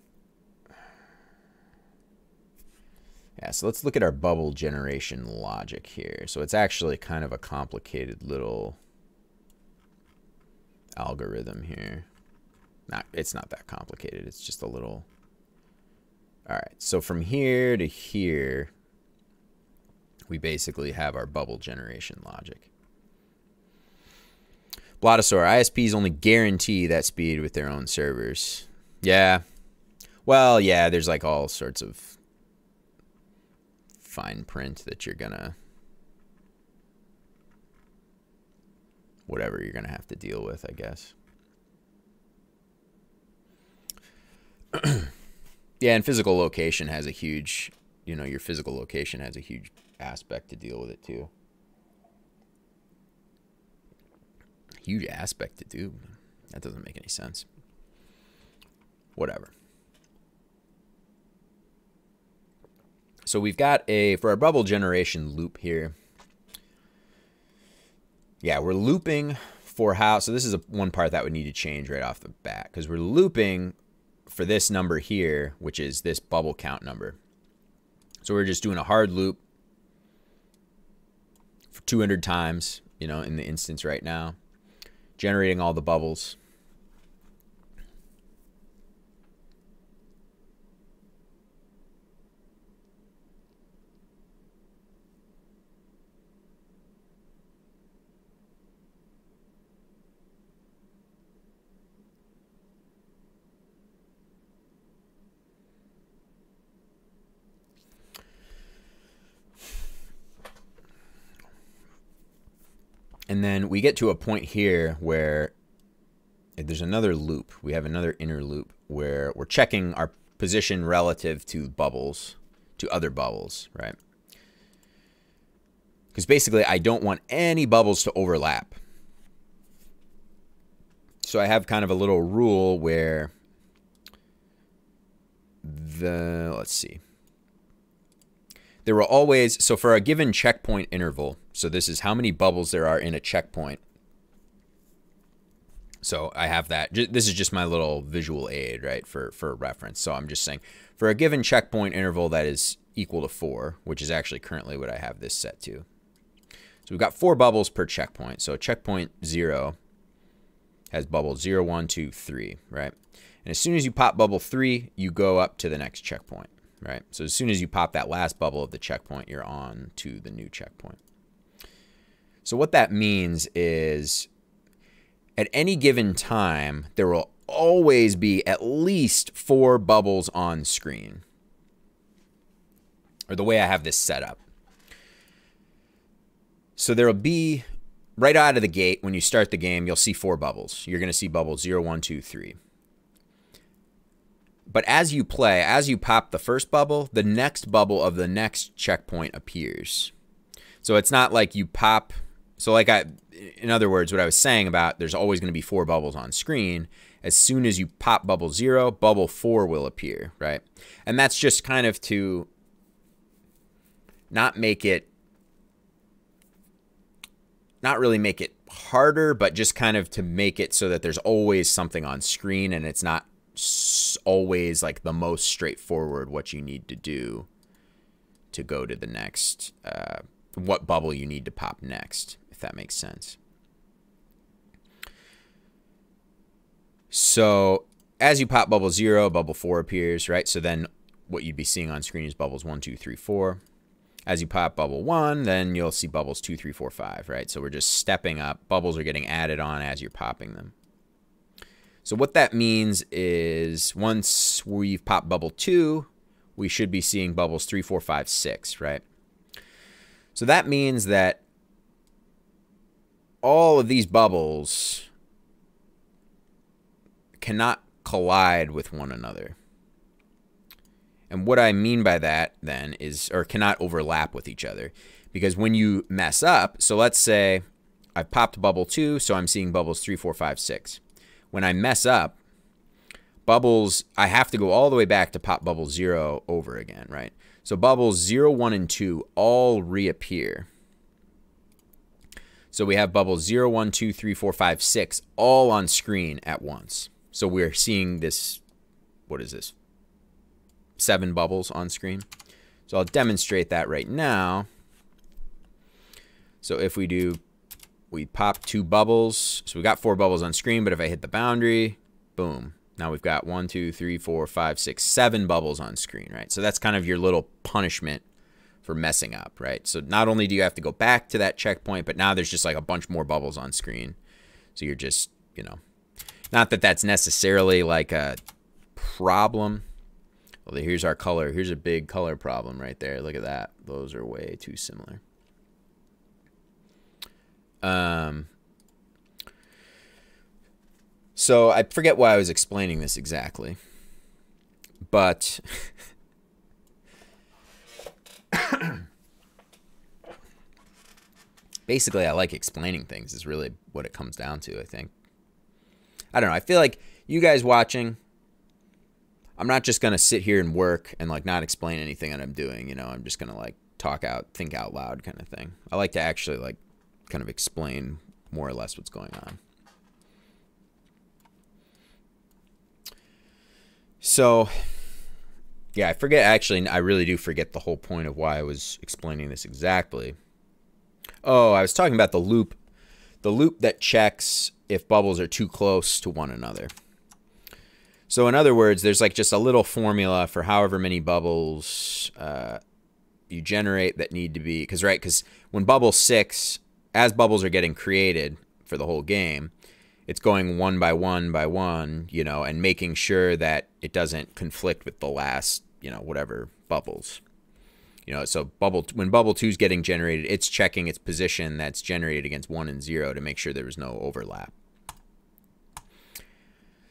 [SPEAKER 1] yeah, so let's look at our bubble generation logic here. So it's actually kind of a complicated little algorithm here. It's not that complicated. It's just a little. All right. So from here to here, we basically have our bubble generation logic. Blotosaur, ISPs only guarantee that speed with their own servers. Yeah. Well, yeah, there's like all sorts of fine print that you're gonna, whatever you're gonna have to deal with, I guess. Yeah, and physical location has a huge, your physical location has a huge aspect to deal with it too. Huge aspect to do. That doesn't make any sense. Whatever. So we've got for our bubble generation loop here. Yeah, we're looping for how, so this is one part that would need to change right off the bat, because we're looping for this number here, which is this bubble count number. So we're just doing a hard loop for 200 times, in the instance right now, generating all the bubbles. And then we get to a point here where there's another loop. We have another inner loop where we're checking our position relative to bubbles, to other bubbles, right? Because basically I don't want any bubbles to overlap. So I have kind of a little rule where let's see. There will always, so for a given checkpoint interval, so this is how many bubbles there are in a checkpoint. So I have that. This is just my little visual aid, right, for reference. So I'm just saying for a given checkpoint interval that is equal to 4, which is actually currently what I have this set to. So we've got 4 bubbles per checkpoint. So checkpoint 0 has bubbles 0, 1, 2, 3, right? And as soon as you pop bubble 3, you go up to the next checkpoint, right? So as soon as you pop that last bubble of the checkpoint, you're on to the new checkpoint. So what that means is at any given time, there will always be at least 4 bubbles on screen, or the way I have this set up. So there will be, right out of the gate, when you start the game, you'll see 4 bubbles. You're going to see bubbles 0, 1, 2, 3. But as you play, as you pop the first bubble, the next bubble of the next checkpoint appears. So it's not like you pop, so like in other words, what I was saying about there's always going to be 4 bubbles on screen. As soon as you pop bubble 0, bubble 4 will appear, right? And that's just kind of to not really make it harder, but just kind of to make it so that there's always something on screen and it's not always like the most straightforward what you need to do to go to the next, what bubble you need to pop next, if that makes sense. So as you pop bubble 0, bubble 4 appears, right? So then what you'd be seeing on screen is bubbles 1, 2, 3, 4. As you pop bubble 1, then you'll see bubbles 2, 3, 4, 5, right? So we're just stepping up. Bubbles are getting added on as you're popping them. So what that means is once we've popped bubble 2, we should be seeing bubbles 3, 4, 5, 6, right? So that means that all of these bubbles cannot collide with one another. And what I mean by that then is, or cannot overlap with each other. Because when you mess up, so let's say I've popped bubble 2, so I'm seeing bubbles 3, 4, 5, 6. When I mess up, bubbles, I have to go all the way back to pop bubble 0 over again, right? So bubbles 0, 1, and 2 all reappear. So we have bubbles 0, 1, 2, 3, 4, 5, 6 all on screen at once. So we're seeing this, what is this? 7 bubbles on screen. So I'll demonstrate that right now. So if we pop 2 bubbles. So we got 4 bubbles on screen, but if I hit the boundary, boom. Now we've got 1, 2, 3, 4, 5, 6, 7 bubbles on screen, right? So that's kind of your little punishment for messing up, right? So not only do you have to go back to that checkpoint, but now there's just like a bunch more bubbles on screen. So you're just, you know, not that that's necessarily like a problem. Well, here's our color. Here's a big color problem right there. Look at that. Those are way too similar. So I forget why I was explaining this exactly, but basically I like explaining things is really what it comes down to, I think. I don't know. I feel like you guys watching, I'm not just going to sit here and work and like not explain anything that I'm doing, you know, I'm just going to like talk out, think out loud kind of thing. I like to actually like kind of explain more or less what's going on. So, yeah, I forget, actually, I really do forget the whole point of why I was explaining this exactly. Oh, I was talking about the loop that checks if bubbles are too close to one another. So in other words, there's like just a little formula for however many bubbles you generate that need to be, because when bubble 6, as bubbles are getting created for the whole game, it's going one by one, you know, and making sure that it doesn't conflict with the last, you know, whatever bubbles. You know, so when bubble 2 is getting generated, it's checking its position that's generated against 1 and 0 to make sure there was no overlap.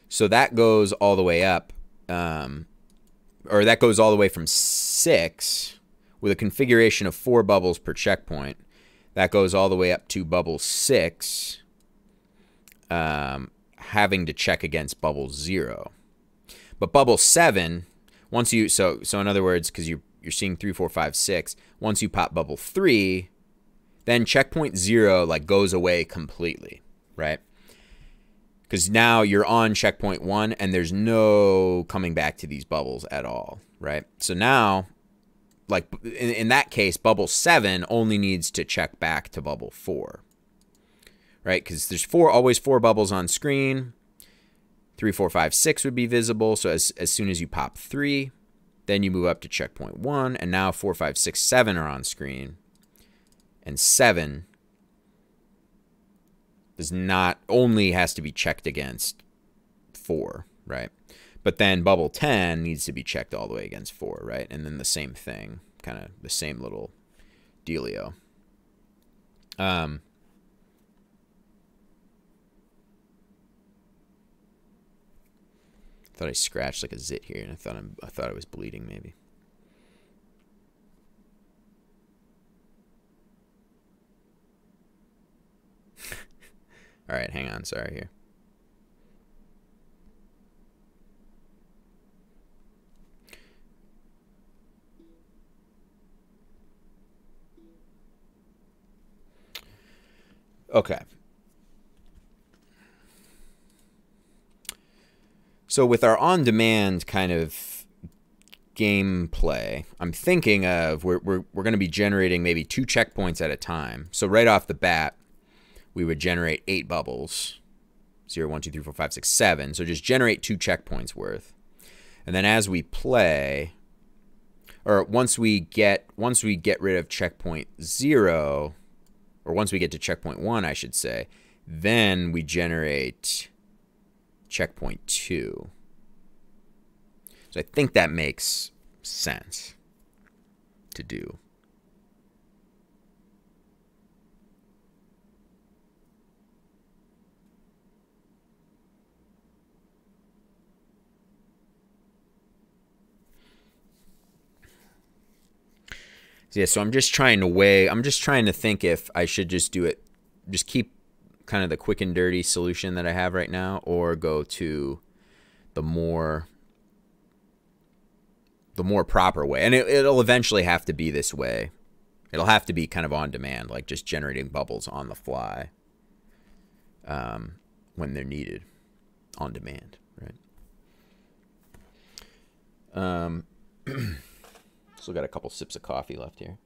[SPEAKER 1] So that goes all the way up, or that goes all the way from 6 with a configuration of 4 bubbles per checkpoint. That goes all the way up to bubble 6, having to check against bubble 0. But bubble 7, once you, so in other words, because you're seeing 3, 4, 5, 6, once you pop bubble 3, then checkpoint 0 like goes away completely, right? Because now you're on checkpoint 1 and there's no coming back to these bubbles at all, right? So now, like in that case, bubble 7 only needs to check back to bubble 4, right? Because there's always 4 bubbles on screen. 3, 4, 5, 6 would be visible. So as soon as you pop 3, then you move up to checkpoint 1, and now 4, 5, 6, 7 are on screen, and 7 does not, only has to be checked against 4, right? But then bubble 10 needs to be checked all the way against 4, right? And then the same thing, kind of the same little dealio. Thought I scratched like a zit here, and I thought I was bleeding maybe. All right, hang on, sorry here. Okay. So with our on-demand kind of gameplay, I'm thinking of we're going to be generating maybe 2 checkpoints at a time. So right off the bat, we would generate 8 bubbles. 0, 1, 2, 3, 4, 5, 6, 7. So just generate 2 checkpoints worth. And then as we play, or once we get rid of checkpoint 0, or once we get to checkpoint 1, I should say, then we generate checkpoint 2. So I think that makes sense to do. Yeah, so I'm just trying to think if I should just do it, just keep kind of the quick and dirty solution that I have right now, or go to the more proper way. And it'll eventually have to be this way. It'll have to be kind of on demand, like just generating bubbles on the fly when they're needed on demand, right? Still got a couple sips of coffee left here.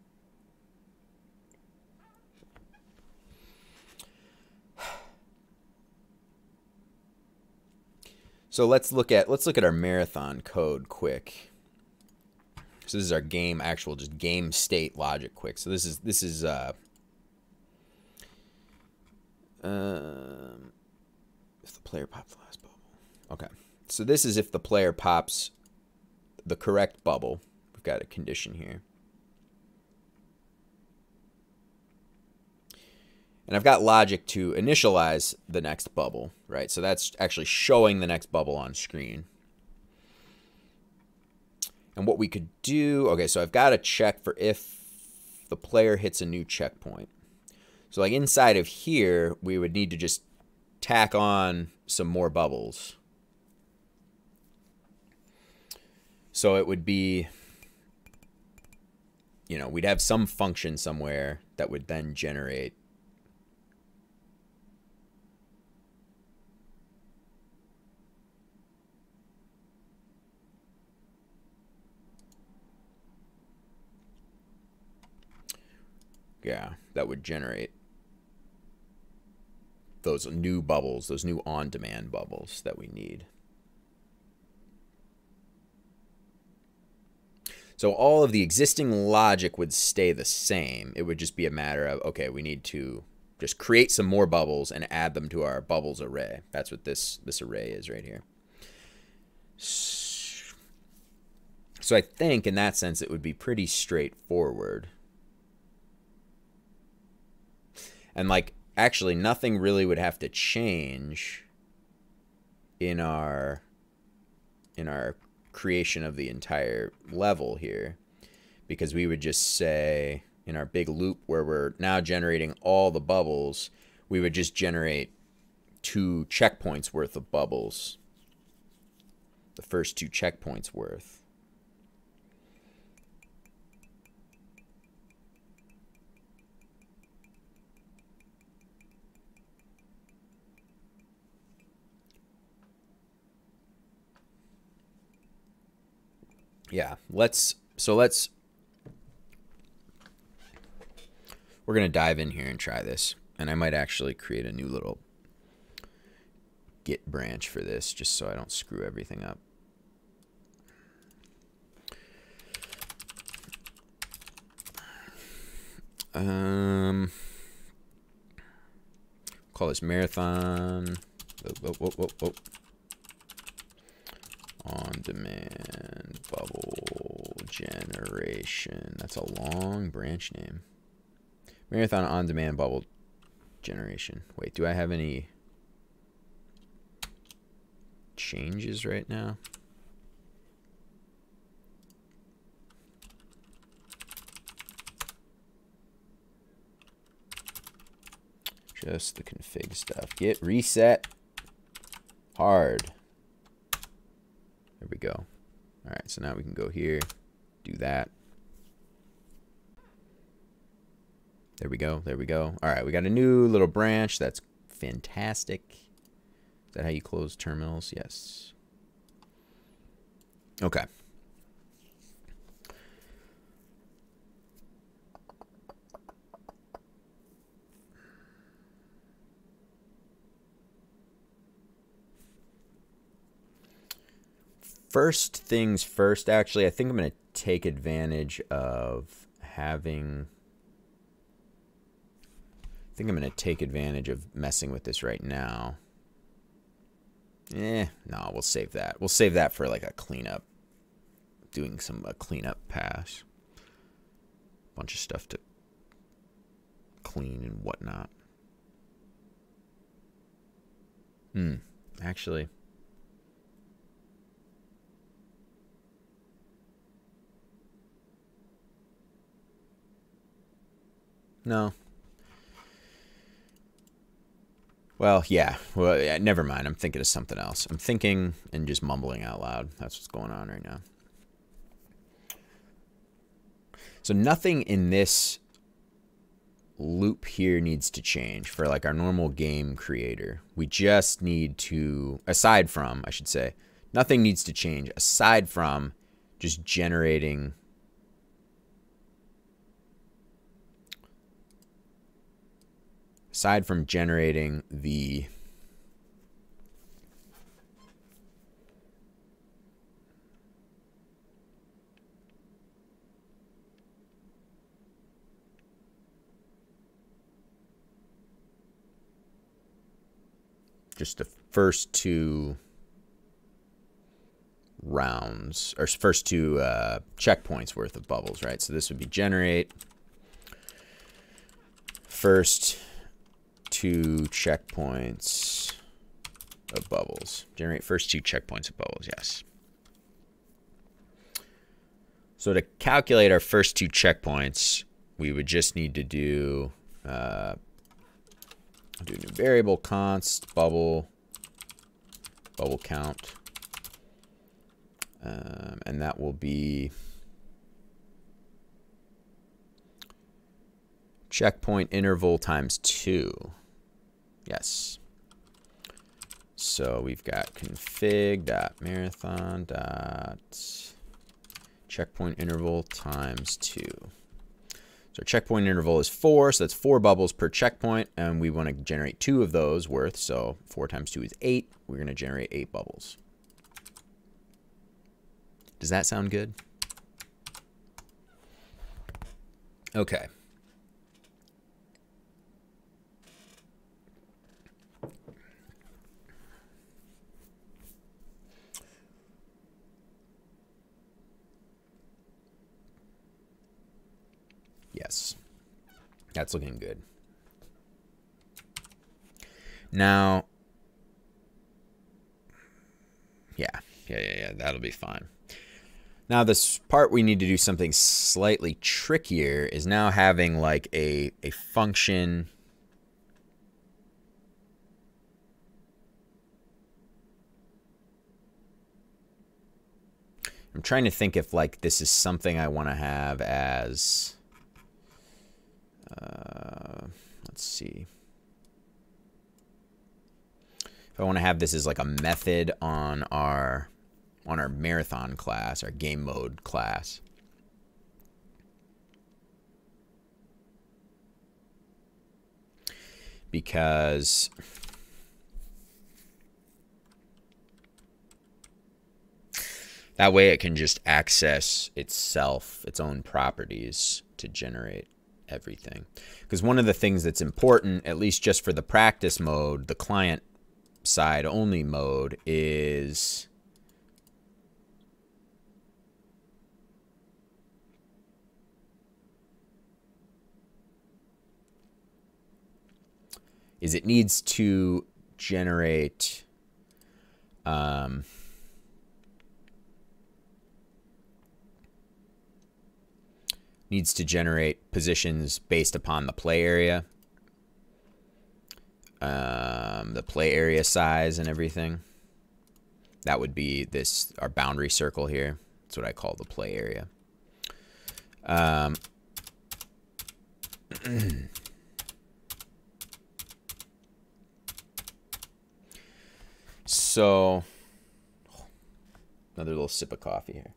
[SPEAKER 1] So let's look at our marathon code quick. So this is our actual just game state logic quick. So this is if the player pops the last bubble. Okay. So this is if the player pops the correct bubble. We've got a condition here. And I've got logic to initialize the next bubble, right? So that's actually showing the next bubble on screen. And what we could do, okay, so I've got to check for if the player hits a new checkpoint. So like inside of here, we would need to just tack on some more bubbles. So it would be, you know, we'd have some function somewhere that would then generate that would generate those new bubbles, those new on-demand bubbles that we need. So all of the existing logic would stay the same. It would just be a matter of, okay, we need to just create some more bubbles and add them to our bubbles array. That's what this array is right here. So I think in that sense it would be pretty straightforward. And like actually nothing really would have to change in our creation of the entire level here, because we would just say in our big loop where we're now generating all the bubbles, we would just generate 2 checkpoints worth of bubbles. The first 2 checkpoints worth. Yeah, we're going to dive in here and try this. And I might actually create a new little Git branch for this just so I don't screw everything up. Call this marathon. On demand bubble generation. That's a long branch name. Marathon on demand bubble generation. Wait, do I have any changes right now? Just the config stuff. Git reset hard. There we go. All right, so now we can go here, do that. There we go. There we go. All right, we got a new little branch. That's fantastic. Is that how you close terminals? Yes. Okay. First things first, actually, I think I'm going to take advantage of having... I think I'm going to take advantage of messing with this right now. No, we'll save that. We'll save that for like a cleanup. Doing a cleanup pass. Bunch of stuff to clean and whatnot. Actually... No. Well, yeah. Well, yeah, never mind. I'm thinking of something else. I'm thinking and just mumbling out loud. That's what's going on right now. So nothing in this loop here needs to change for like our normal game creator. We just need to, aside from, I should say, nothing needs to change aside from just generating the first 2 rounds, or first 2 checkpoints worth of bubbles, right? So this would be generate first 2 checkpoints of bubbles. Generate first 2 checkpoints of bubbles, yes. So to calculate our first 2 checkpoints, we would just need to do a new variable const bubble count, and that will be checkpoint interval times 2. Yes. So we've got config.marathon.checkpoint interval times 2. So our checkpoint interval is 4, so that's 4 bubbles per checkpoint, and we want to generate 2 of those worth, so 4 times 2 is 8. We're going to generate 8 bubbles. Does that sound good? Okay. Yes. That's looking good. Now, yeah, that'll be fine. Now, this part we need to do something slightly trickier is now having like a function. I'm trying to think if like this is something I want to have as, let's see. If I want to have this as like a method on our marathon class, our game mode class. Because that way it can just access itself, its own properties to generate everything. Because one of the things that's important, at least just for the practice mode, the client side only mode, is it needs to generate positions based upon the play area, the play area size and everything. That would be this, our boundary circle here. That's what I call the play area. So, another little sip of coffee here.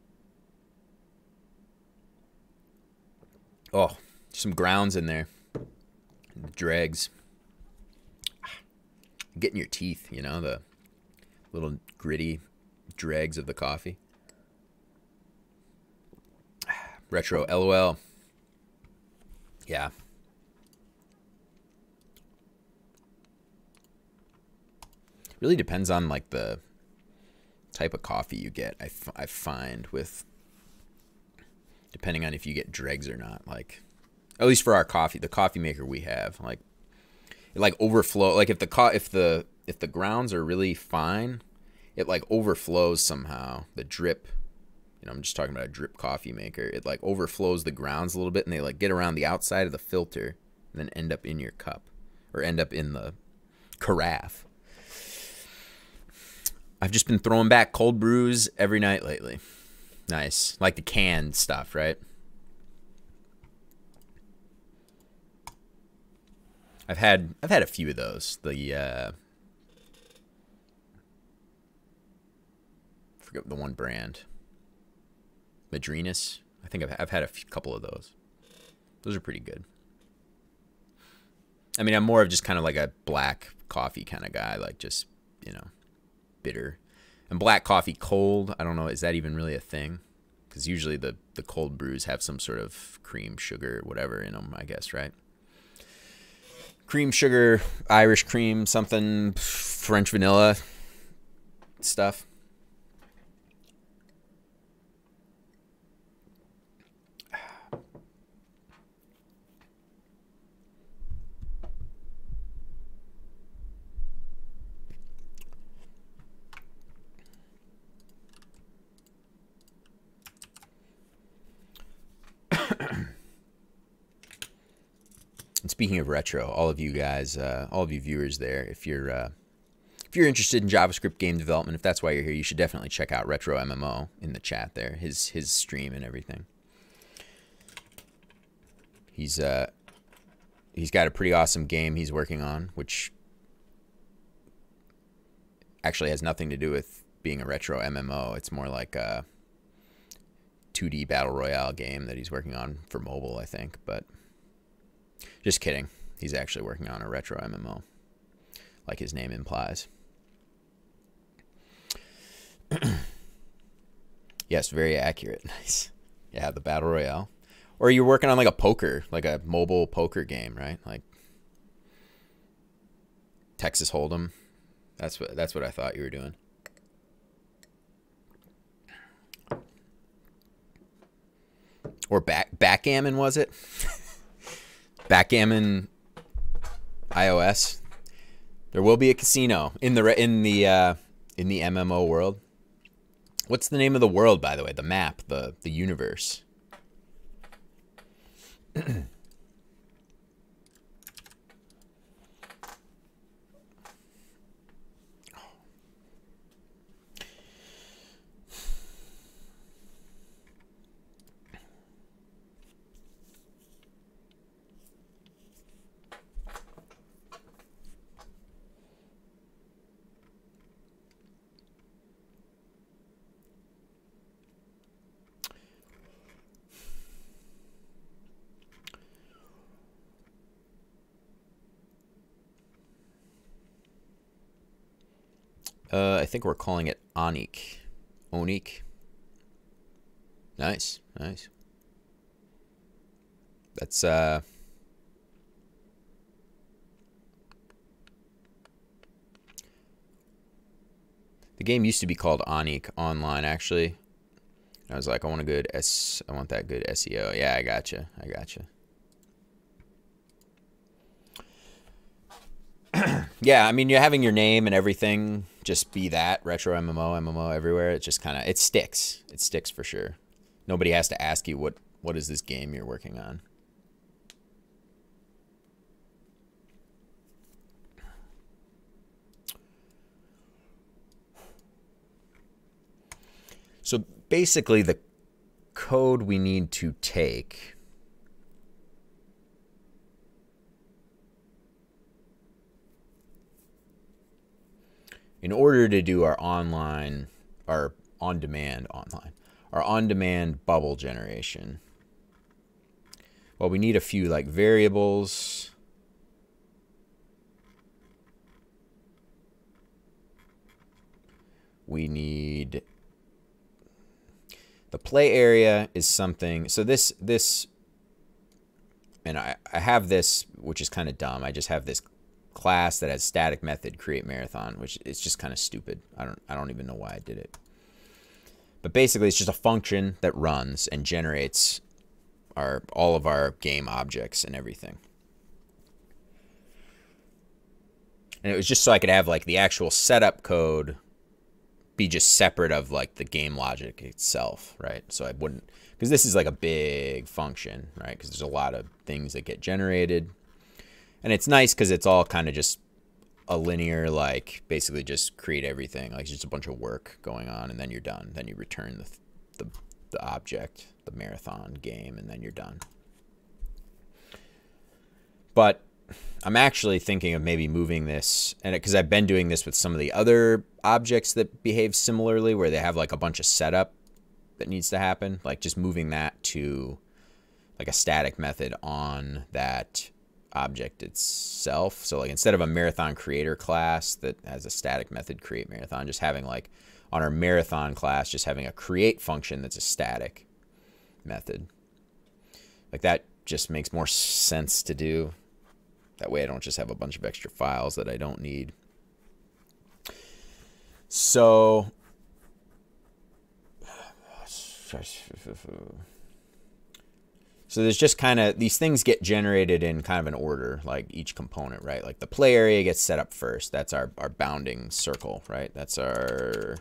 [SPEAKER 1] Oh, some grounds in there. Dregs. Get in your teeth, you know, the little gritty dregs of the coffee. Retro, LOL. Yeah. Really depends on like the type of coffee you get. I find with, depending on if you get dregs or not, like at least for our coffee, the coffee maker we have, like it like overflow. Like if the grounds are really fine, it like overflows somehow. The drip, you know, I'm just talking about a drip coffee maker. It like overflows the grounds a little bit, and they like get around the outside of the filter, and then end up in your cup or end up in the carafe. I've just been throwing back cold brews every night lately. Nice. Like the canned stuff, right? I've had a few of those. The forget the one brand. Madrinas. I think I've had a couple of those. Those are pretty good. I mean, I'm more of just kind of like a black coffee kind of guy, like just, you know, bitter. And black coffee cold, I don't know, is that even really a thing? Because usually the cold brews have some sort of cream, sugar, whatever in them, I guess, right? Cream, sugar, Irish cream, something, French vanilla stuff. And speaking of retro, all of you guys, all of you viewers there, if you're interested in JavaScript game development, if that's why you're here, you should definitely check out Retro MMO in the chat there, his stream and everything. He's got a pretty awesome game he's working on, which actually has nothing to do with being a retro MMO. It's more like a 2D battle royale game that he's working on for mobile, I think, but just kidding. He's actually working on a retro MMO, like his name implies. Yes, very accurate. Nice. Yeah, the battle royale. Or you're working on like a poker, like a mobile poker game, right? Like Texas Hold'em. That's what I thought you were doing. Or backgammon, was it? Backgammon iOS. There will be a casino in the MMO world. What's the name of the world, by the way? The map, the universe. I think we're calling it Onik. Onik. Nice, nice. That's the game used to be called Onik Online, actually. I was like, I want that good SEO. Yeah, I gotcha. I gotcha. Yeah, I mean, you're having your name and everything just be that retro MMO everywhere. It just kind of, it sticks. It sticks for sure. Nobody has to ask you what is this game you're working on. So basically, the code we need to take in order to do our on-demand bubble generation. Well, we need a few like variables. We need the play area is something. So this and I have this, which is kind of dumb. I just have this class that has static method create marathon, which is just kind of stupid. I don't even know why I did it. But basically, it's just a function that runs and generates all of our game objects and everything. And it was just so I could have like the actual setup code be just separate of like the game logic itself, right? So I wouldn't, because this is like a big function, right? Because there's a lot of things that get generated. And it's nice because it's all kind of just a linear, like basically just create everything. Like it's just a bunch of work going on and then you're done. Then you return the object, the marathon game, and then you're done. But I'm actually thinking of maybe moving this, and because I've been doing this with some of the other objects that behave similarly, where they have like a bunch of setup that needs to happen, like just moving that to like a static method on that object itself. So like instead of a marathon creator class that has a static method create marathon, just having like on our marathon class, just having a create function that's a static method. Like that just makes more sense to do. That way I don't just have a bunch of extra files that I don't need. So there's just kind of, these things get generated in kind of an order, like each component, right? Like the play area gets set up first. That's our bounding circle, right? That's that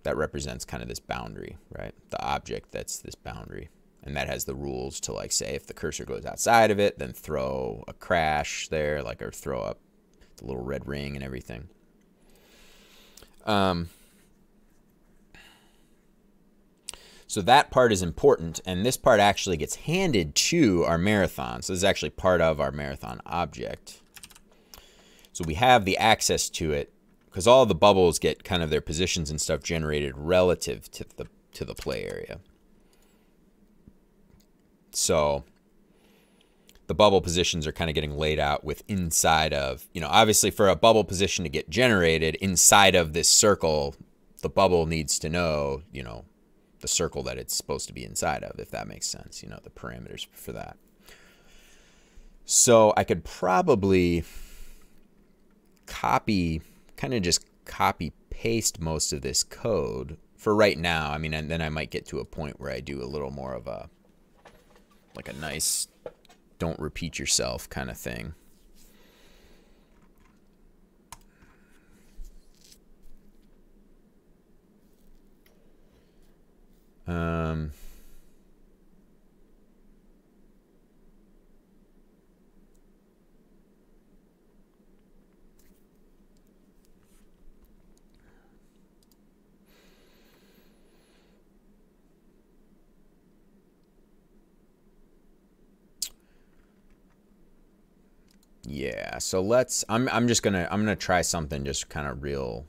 [SPEAKER 1] represents kind of this boundary, right? The object that's this boundary. And that has the rules to like say if the cursor goes outside of it, then throw a crash there, like, or throw up the little red ring and everything. So that part is important, and this part actually gets handed to our marathon. So this is actually part of our marathon object. So we have the access to it because all the bubbles get kind of their positions and stuff generated relative to the play area. So the bubble positions are kind of getting laid out with inside of, you know, obviously for a bubble position to get generated inside of this circle, the bubble needs to know, you know, the circle that it's supposed to be inside of, if that makes sense, you know, the parameters for that. So I could probably copy paste most of this code for right now. I mean, and then I might get to a point where I do a little more of a like a nice don't repeat yourself kind of thing. Yeah, so let's, I'm gonna try something just kind of real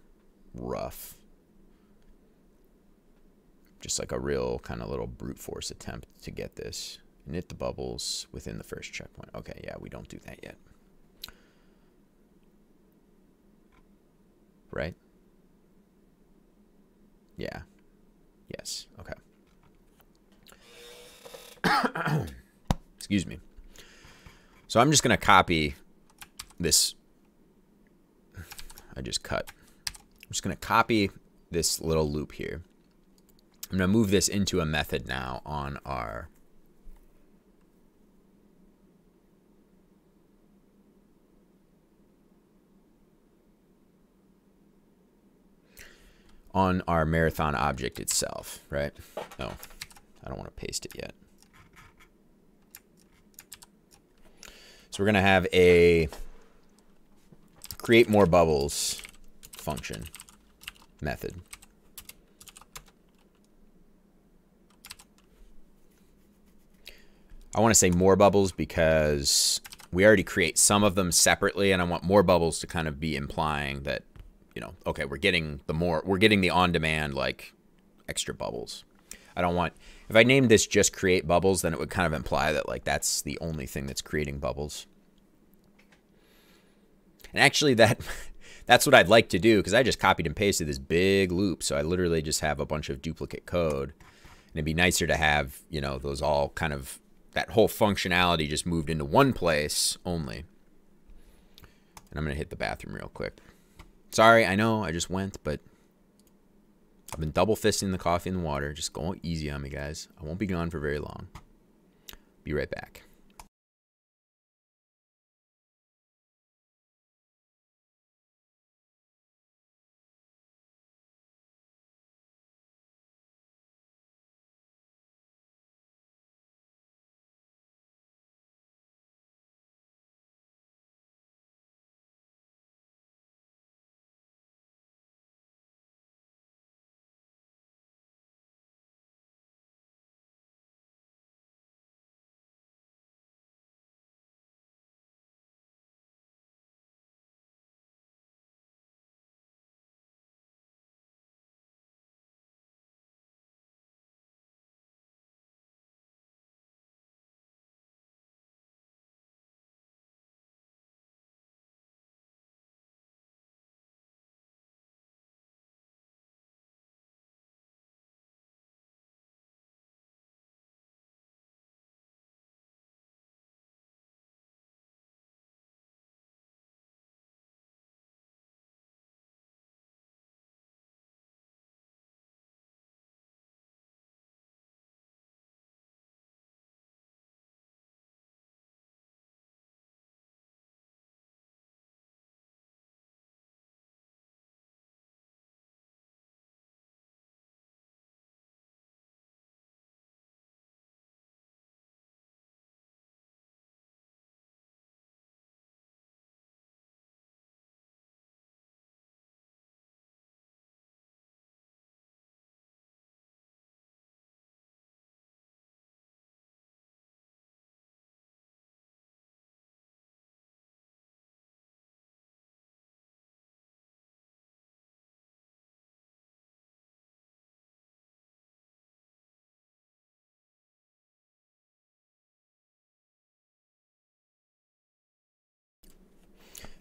[SPEAKER 1] rough. Just like a real kind of little brute force attempt to get this. Knit the bubbles within the first checkpoint. Okay, yeah, we don't do that yet. Right? Yeah. Yes. Okay. Excuse me. So I'm just going to copy this. I just cut. I'm just going to copy this little loop here. I'm going to move this into a method now on our marathon object itself, right? No, I don't want to paste it yet. So we're going to have a create more bubbles function method. I want to say more bubbles because we already create some of them separately, and I want more bubbles to kind of be implying that, you know, okay, we're getting the on-demand, like, extra bubbles. I don't want, if I named this just create bubbles, then it would kind of imply that, like, that's the only thing that's creating bubbles. And actually that's what I'd like to do, because I just copied and pasted this big loop, so I literally just have a bunch of duplicate code. And it'd be nicer to have, you know, those all kind of, that whole functionality just moved into one place only. And I'm going to hit the bathroom real quick. Sorry, I know I just went, but I've been double fisting the coffee and the water. Just go easy on me, guys. I won't be gone for very long. Be right back.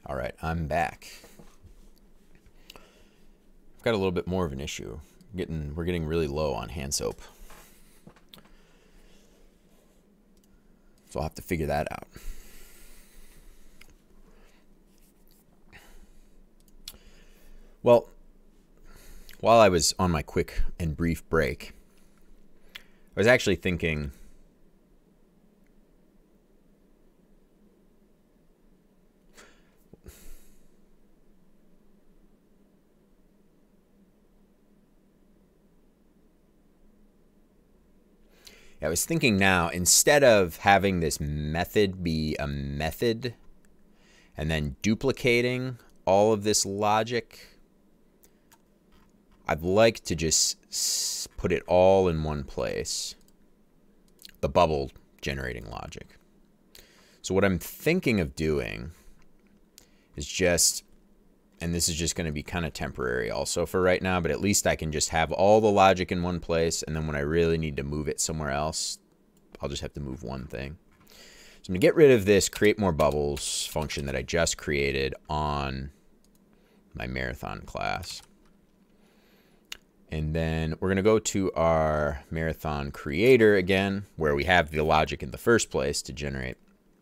[SPEAKER 1] All right, I'm back. I've got a little bit more of an issue. We're getting really low on hand soap. So I'll have to figure that out. Well, while I was on my quick and brief break, I was actually thinking I was thinking now, instead of having this method be a method and then duplicating all of this logic, I'd like to just put it all in one place, the bubble generating logic. So what I'm thinking of doing is just, and this is just going to be kind of temporary also for right now, but at least I can just have all the logic in one place, and then when I really need to move it somewhere else, I'll just have to move one thing. So I'm going to get rid of this create more bubbles function that I just created on my marathon class. And then we're going to go to our marathon creator again, where we have the logic in the first place to generate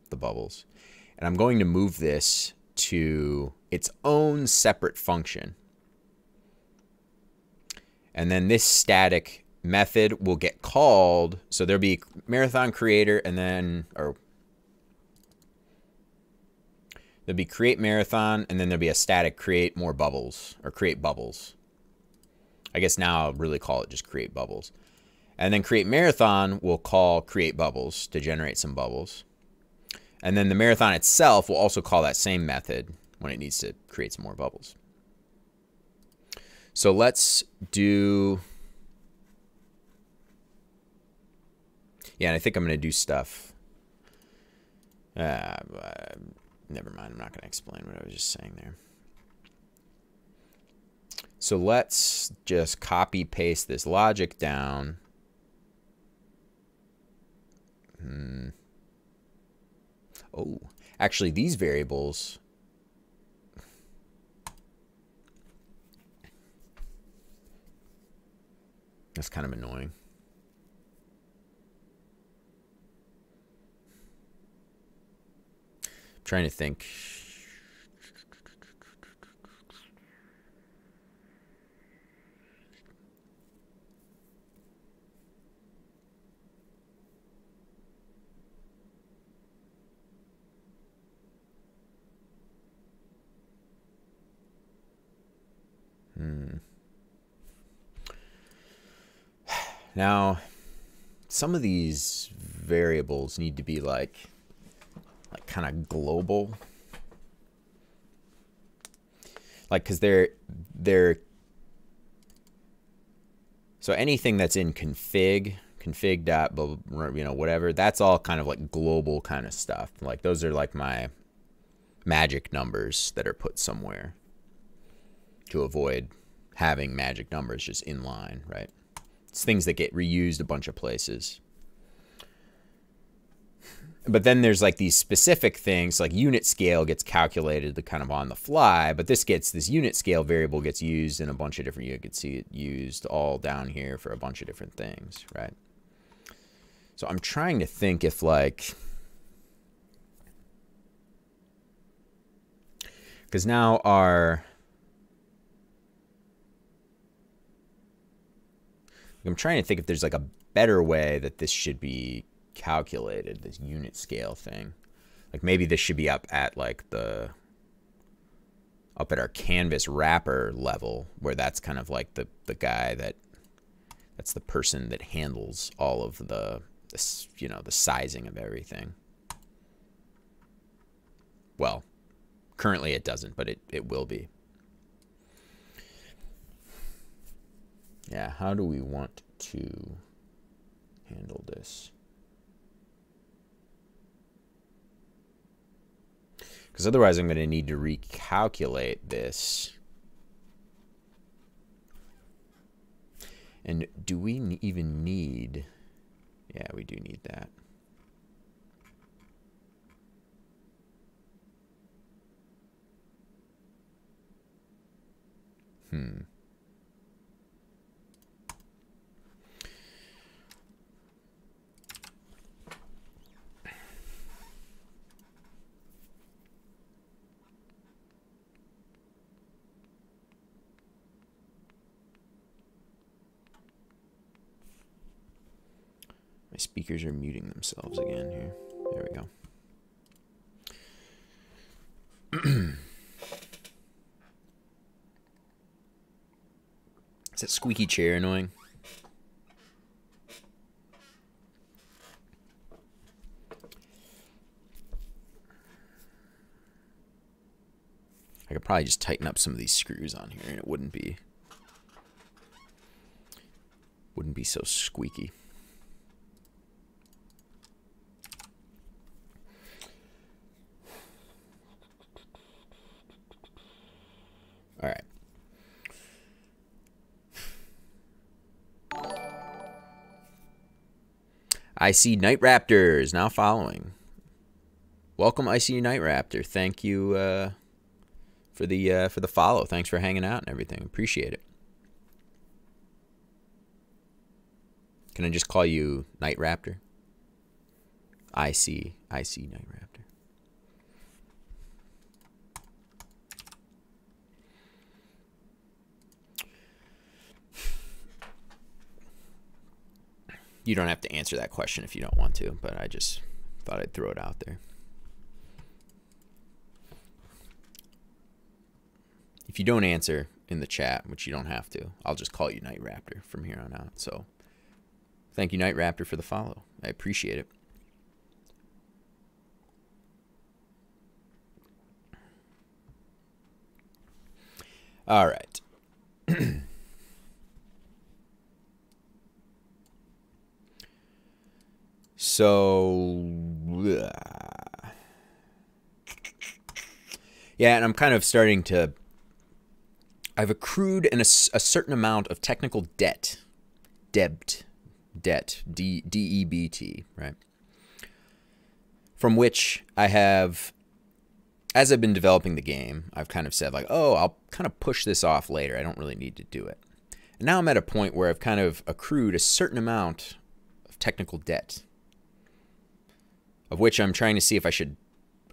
[SPEAKER 1] the bubbles. And I'm going to move this to its own separate function. And then this static method will get called. So there'll be marathon creator and then, or there'll be create marathon, and then there'll be a static create more bubbles or create bubbles. I guess now I'll really call it just create bubbles. And then create marathon will call create bubbles to generate some bubbles. And then the marathon itself will also call that same method when it needs to create some more bubbles. So let's do, yeah, and I think I'm going to do stuff. Never mind, I'm not going to explain what I was just saying there. So let's just copy paste this logic down. Oh, actually these variables, that's kind of annoying. I'm trying to think. Now, some of these variables need to be like kind of global, like because they're so anything that's in config dot whatever, that's all kind of like global kind of stuff. Like those are like my magic numbers that are put somewhere to avoid having magic numbers just inline, right? It's things that get reused a bunch of places. But then there's like these specific things, like unit scale gets calculated kind of on the fly, but this unit scale variable gets used in a bunch of different, you can see it used all down here for a bunch of different things, right? So I'm trying to think if like, because now I'm trying to think if there's like a better way that this should be calculated, this unit scale thing. Like maybe this should be up at like up at our canvas wrapper level, where that's kind of like the guy that's the person that handles all of the sizing of everything. Well, currently it doesn't, but it will be. Yeah, how do we want to handle this? Because otherwise I'm going to need to recalculate this. And do we even need... Yeah, we do need that. My speakers are muting themselves again here. There we go. Is that squeaky chair annoying? I could probably just tighten up some of these screws on here and it wouldn't be so squeaky. All right. I see Night Raptor is now following. Welcome, I see Night Raptor. Thank you for the follow. Thanks for hanging out and everything. Appreciate it. Can I just call you Night Raptor? I see Night Raptor. You don't have to answer that question if you don't want to, but I just thought I'd throw it out there. If you don't answer in the chat, which you don't have to, I'll just call you Night Raptor from here on out. So thank you, Night Raptor, for the follow. I appreciate it. All right. So, yeah, and I'm kind of starting to, I've accrued a certain amount of technical debt, D-E-B-T, right? From which I have, as I've been developing the game, I've kind of said like, oh, I'll kind of push this off later. I don't really need to do it. And now I'm at a point where I've kind of accrued a certain amount of technical debt, of which I'm trying to see if I should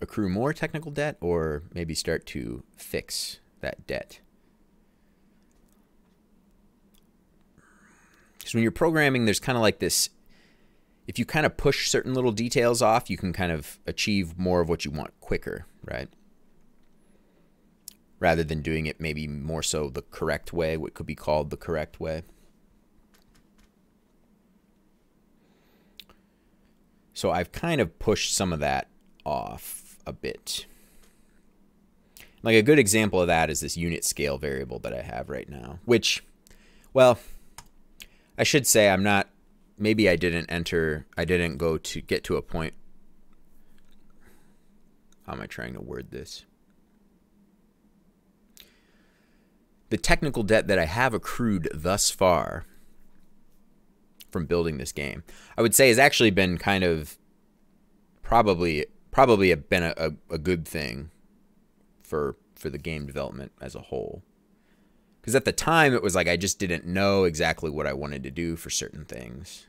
[SPEAKER 1] accrue more technical debt or maybe start to fix that debt. Because when you're programming, there's kind of like this, if you kind of push certain little details off, you can kind of achieve more of what you want quicker, right? Rather than doing it maybe more so the correct way, what could be called the correct way. So I've kind of pushed some of that off a bit. Like a good example of that is this unit scale variable that I have right now, which, well, I should say I'm not, maybe I didn't go to get to a point. How am I trying to word this? The technical debt that I have accrued thus far from building this game, I would say has actually been kind of probably been a good thing for the game development as a whole. Because at the time it was like I just didn't know exactly what I wanted to do for certain things.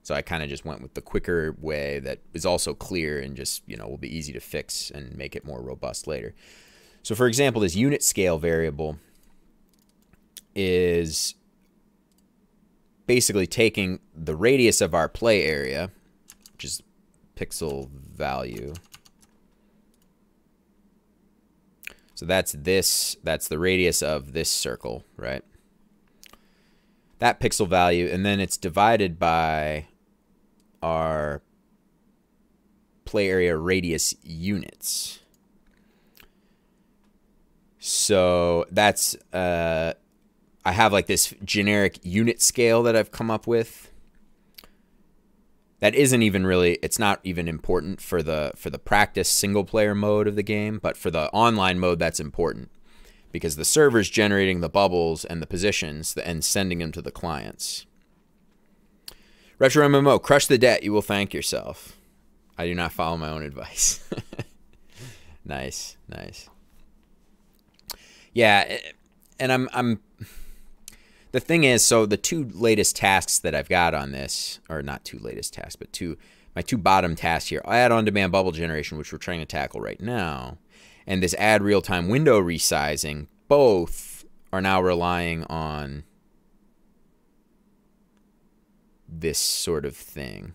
[SPEAKER 1] So I kind of just went with the quicker way that is also clear and just, you know, will be easy to fix and make it more robust later. So for example, this unit scale variable is basically taking the radius of our play area, which is pixel value. So that's the radius of this circle, right? That pixel value, and then it's divided by our play area radius units. So that's, I have like this generic unit scale that I've come up with. That isn't even really, it's not even important for the practice single player mode of the game, but for the online mode that's important because the server's generating the bubbles and the positions and sending them to the clients. Retro MMO, crush the debt, you will thank yourself. I do not follow my own advice. Nice, nice. Yeah, and I'm the thing is, so the two latest tasks that I've got on this, or not two latest tasks, but my two bottom tasks here, add on-demand bubble generation, which we're trying to tackle right now, and this add real-time window resizing, both are now relying on this sort of thing.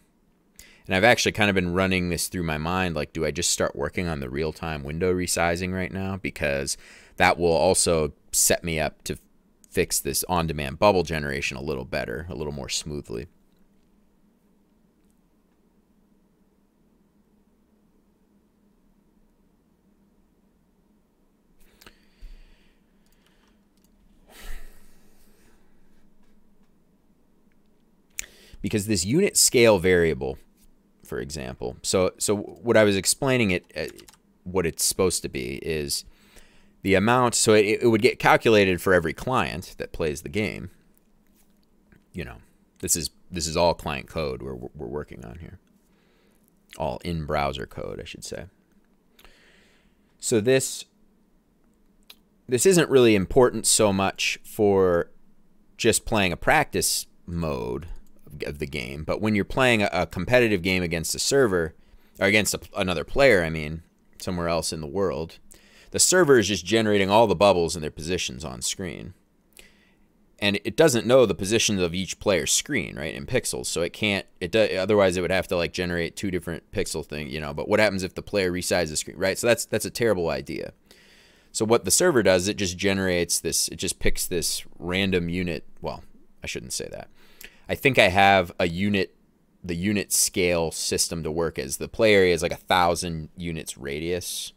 [SPEAKER 1] And I've actually kind of been running this through my mind, like, do I just start working on the real-time window resizing right now? Because that will also set me up to fix this on-demand bubble generation a little better, a little more smoothly. because this unit scale variable, for example, so what I was explaining what it's supposed to be is the amount, so it would get calculated for every client that plays the game. You know, this is all client code we're working on here. All in-browser code, I should say. So this isn't really important so much for just playing a practice mode of the game, but when you're playing a competitive game against a server, or against another player, I mean, somewhere else in the world, the server is just generating all the bubbles and their positions on screen. And it doesn't know the positions of each player's screen, right, in pixels. So it can't, otherwise it would have to like generate two different pixel things, you know, but what happens if the player resizes the screen, right? So that's a terrible idea. So what the server does, it just generates this, it just picks this random unit. Well, I shouldn't say that. I think I have the unit scale system to work as. The play area is like 1,000 units radius,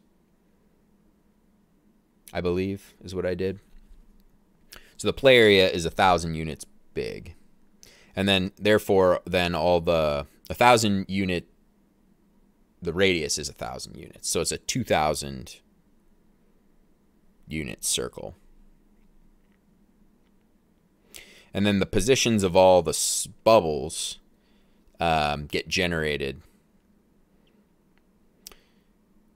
[SPEAKER 1] I believe, is what I did. So the play area is 1,000 units big. And then, therefore, then all the 1,000 unit, the radius is 1,000 units. So it's a 2,000 unit circle. And then the positions of all the bubbles get generated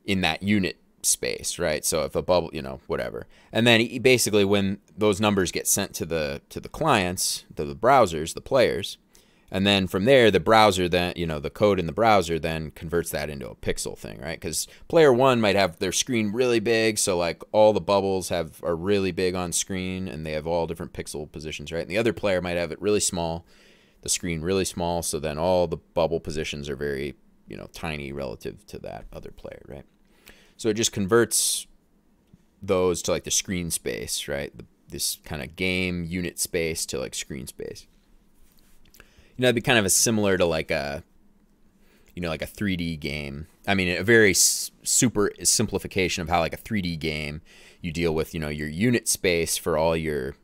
[SPEAKER 1] in that unit space, right? So if a bubble, you know, whatever. And then basically when those numbers get sent to the clients, to the browsers, the players, and then from there, the browser then, you know, the code in the browser then converts that into a pixel thing, right? Because player one might have their screen really big, so like all the bubbles are really big on screen, and they have all different pixel positions, right? And the other player might have it really small, the screen really small, so then all the bubble positions are very, you know, tiny relative to that other player, right? So it just converts those to like the screen space, right? This kind of game unit space to like screen space. You know, it'd be kind of similar to like a, you know, like a 3D game. I mean, a very super simplification of how like a 3D game you deal with, you know, your unit space for all your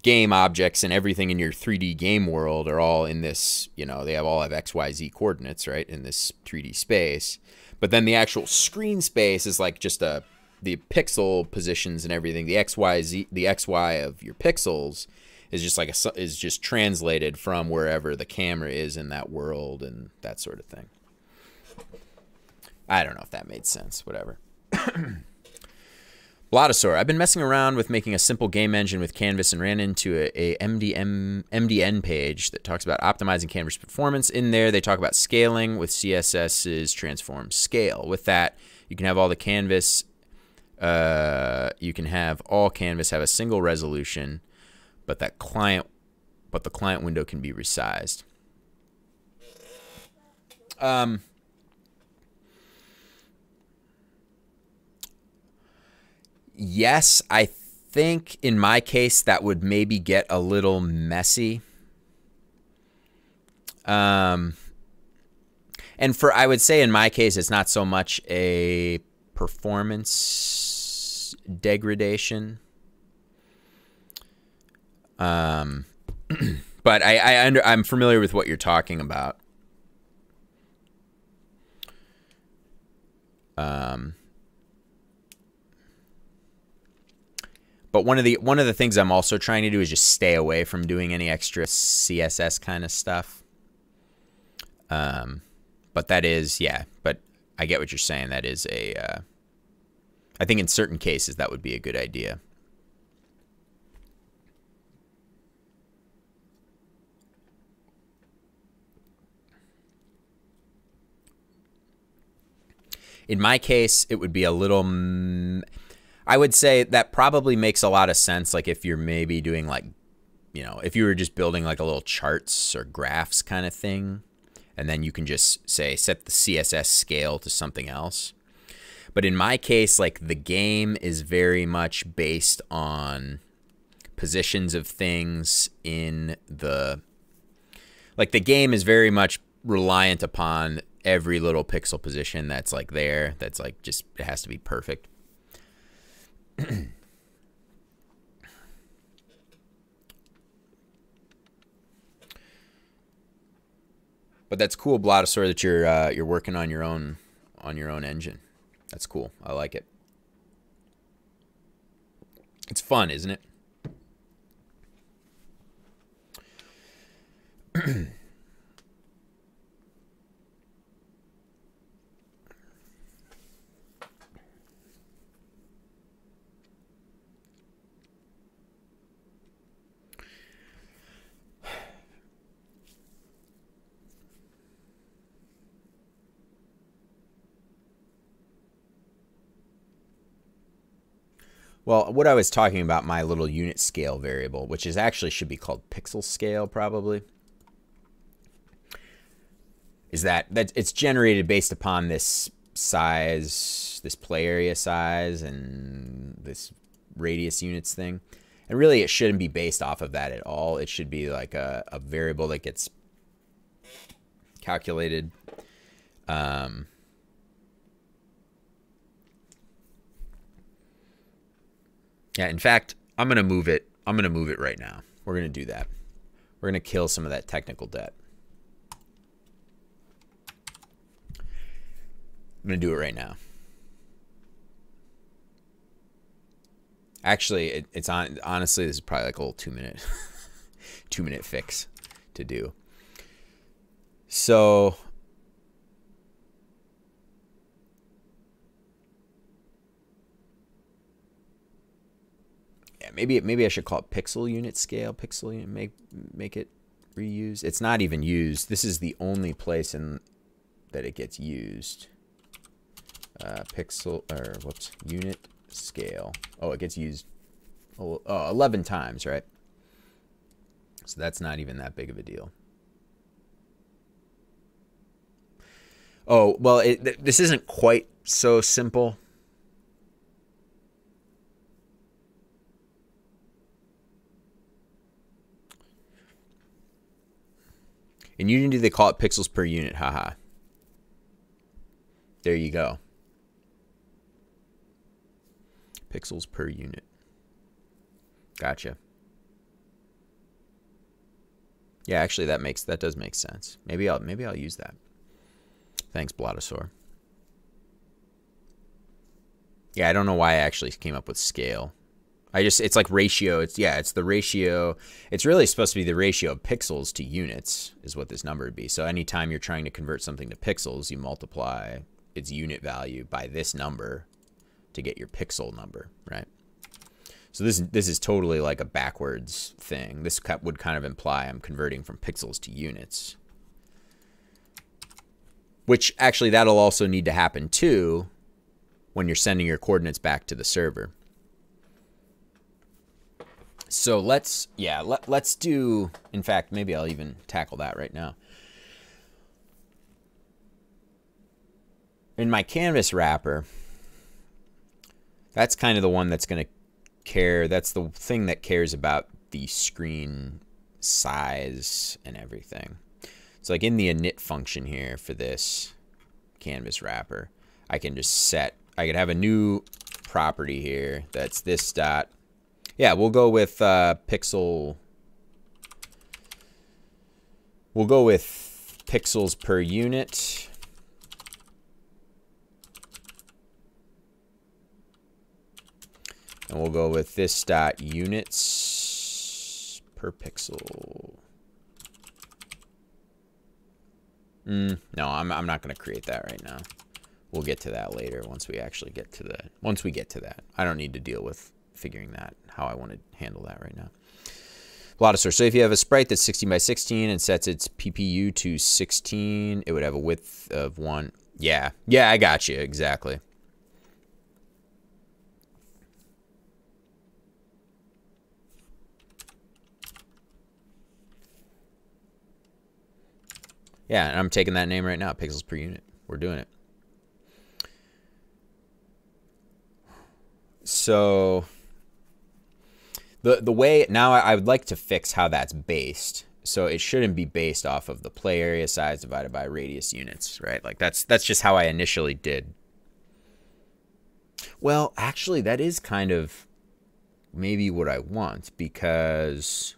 [SPEAKER 1] game objects and everything in your 3D game world are all in this, you know, they all have XYZ coordinates, right, in this 3D space. But then the actual screen space is like just the pixel positions and everything. The XY of your pixels is just like is just translated from wherever the camera is in that world and that sort of thing. I don't know if that made sense. Whatever. Blotosaur. I've been messing around with making a simple game engine with Canvas and ran into a MDN page that talks about optimizing Canvas performance. In there, they talk about scaling with CSS's transform scale. With that, you can have all the Canvas. You can have all Canvas have a single resolution, but the client window can be resized. Yes, I think in my case that would maybe get a little messy. And I would say in my case, it's not so much a performance degradation. But I'm familiar with what you're talking about. But one of the things I'm also trying to do is just stay away from doing any extra CSS kind of stuff. But that is, yeah, but I get what you're saying. That is I think in certain cases that would be a good idea. In my case, it would be a little, I would say that probably makes a lot of sense. Like if you're maybe doing like, you know, if you were just building like a little charts or graphs kind of thing, and then you can just say, set the CSS scale to something else. But in my case, like the game is very much based on positions of things in the, like the game is very much reliant upon every little pixel position that's like there, that's like just, it has to be perfect. But that's cool, Blotosaur, that you're working on your own engine. That's cool. I like it. It's fun, isn't it? Well, what I was talking about, my little unit scale variable, which is actually should be called pixel scale probably, is that it's generated based upon this size, this play area size, and this radius units thing. And really, it shouldn't be based off of that at all. It should be like a variable that gets calculated. Yeah, in fact, I'm going to move it. I'm going to move it right now. We're going to do that. We're going to kill some of that technical debt. I'm going to do it right now. Actually, it's on. Honestly, this is probably like a little 2-minute fix to do. So yeah, maybe I should call it pixel unit scale. Pixel unit, make it reuse. It's not even used. This is the only place in that it gets used. Pixel, or whoops, unit scale. Oh, it gets used 11 times, right? So that's not even that big of a deal. Oh, well, this isn't quite so simple. In Unity, they call it pixels per unit, haha. There you go. Pixels per unit. Gotcha. Yeah, actually, that does make sense. Maybe I'll use that. Thanks, Blotosaur. Yeah, I don't know why I actually came up with scale. It's like ratio. It's the ratio. It's really supposed to be the ratio of pixels to units is what this number would be. So anytime you're trying to convert something to pixels, you multiply its unit value by this number to get your pixel number, right? So this is totally like a backwards thing. This would kind of imply I'm converting from pixels to units. Which actually that'll also need to happen too when you're sending your coordinates back to the server. So let's do, in fact, maybe I'll even tackle that right now. In my canvas wrapper, that's kind of the one that's going to care. That's the thing that cares about the screen size and everything. So like in the init function here for this canvas wrapper, I can just set, I could have a new property here that's this dot. Yeah, we'll go with pixel. We'll go with pixels per unit. And we'll go with this dot units per pixel. No, I'm not going to create that right now. We'll get to that later once we actually get to that. Once we get to that, I don't need to deal with figuring that, how I want to handle that right now. Blotosaur. So if you have a sprite that's 16 by 16 and sets its PPU to 16, it would have a width of 1. Yeah, I got you, exactly. Yeah, and I'm taking that name right now, pixels per unit. We're doing it. So the way now I would like to fix how that's based. So it shouldn't be based off of the play area size divided by radius units, right? Like that's just how I initially did. Well, actually, that is kind of maybe what I want, because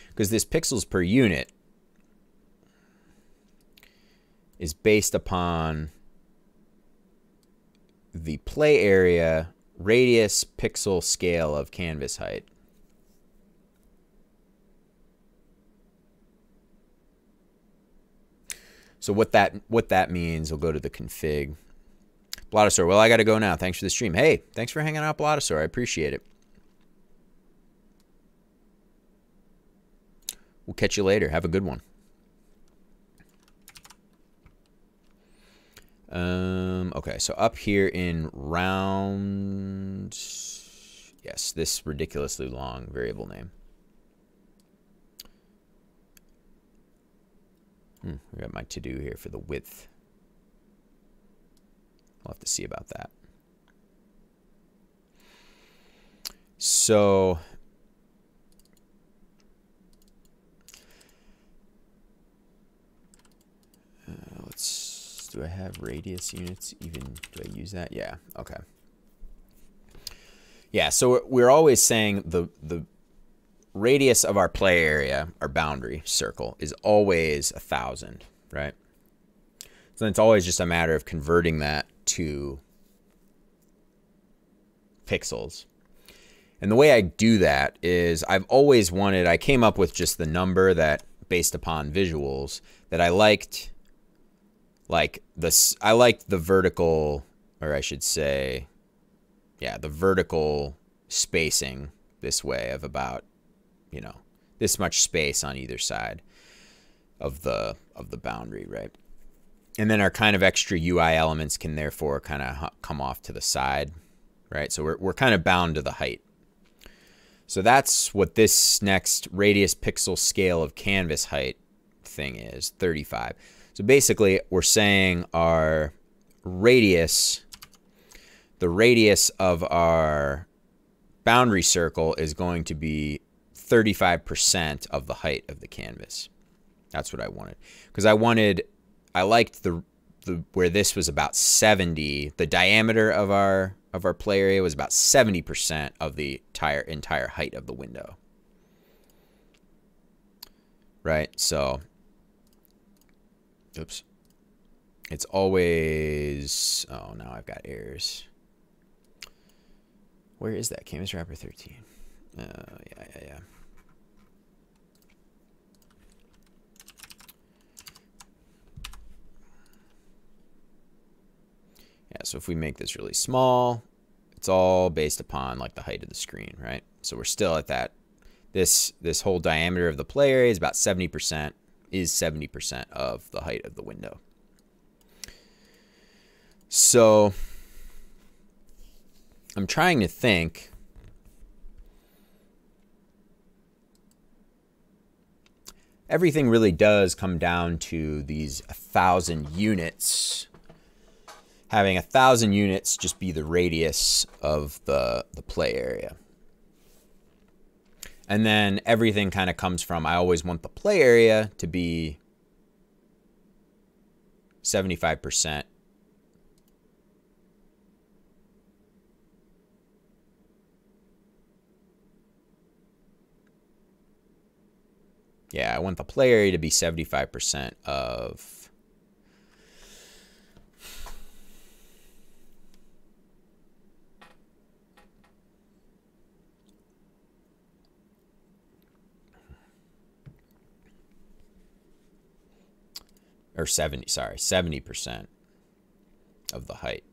[SPEAKER 1] Because this pixels per unit is based upon the play area, radius, pixel scale of canvas height. So what that means, we'll go to the config. Blottosaur, well, I got to go now. Thanks for the stream. Hey, thanks for hanging out, Blottosaur. I appreciate it. We'll catch you later. Have a good one. Okay, so up here in round, yes, this ridiculously long variable name. I got my to-do here for the width. We'll have to see about that. So do I have radius units even? Do I use that? Yeah, okay. Yeah, so we're always saying the radius of our play area, our boundary circle, is always 1,000, right? So it's always just a matter of converting that to pixels. And the way I do that is I've always wanted, I came up with just the number that, based upon visuals, that I liked. Like this, I liked the vertical, or I should say, yeah, the vertical spacing this way of about, you know, this much space on either side of the boundary, right? And then our kind of extra UI elements can therefore kind of come off to the side, right? So we're kind of bound to the height. So that's what this next radius pixel scale of canvas height thing is, 35. So basically, we're saying our radius, the radius of our boundary circle is going to be 35% of the height of the canvas. That's what I wanted. Because I liked the where this was about 70, the diameter of our play area was about 70% of the entire height of the window. Right? So oops. It's always, oh, now I've got errors. Where is that? Canvas wrapper 13. Yeah. Yeah, so if we make this really small, it's all based upon like the height of the screen, right? So we're still at that. This whole diameter of the play area is about 70%. Is 70% of the height of the window. So I'm trying to think. Everything really does come down to these 1,000 units. Having 1,000 units just be the radius of the play area. And then everything kind of comes from, I always want the play area to be 75%. Yeah, I want the play area to be 75% of or 70% of the height,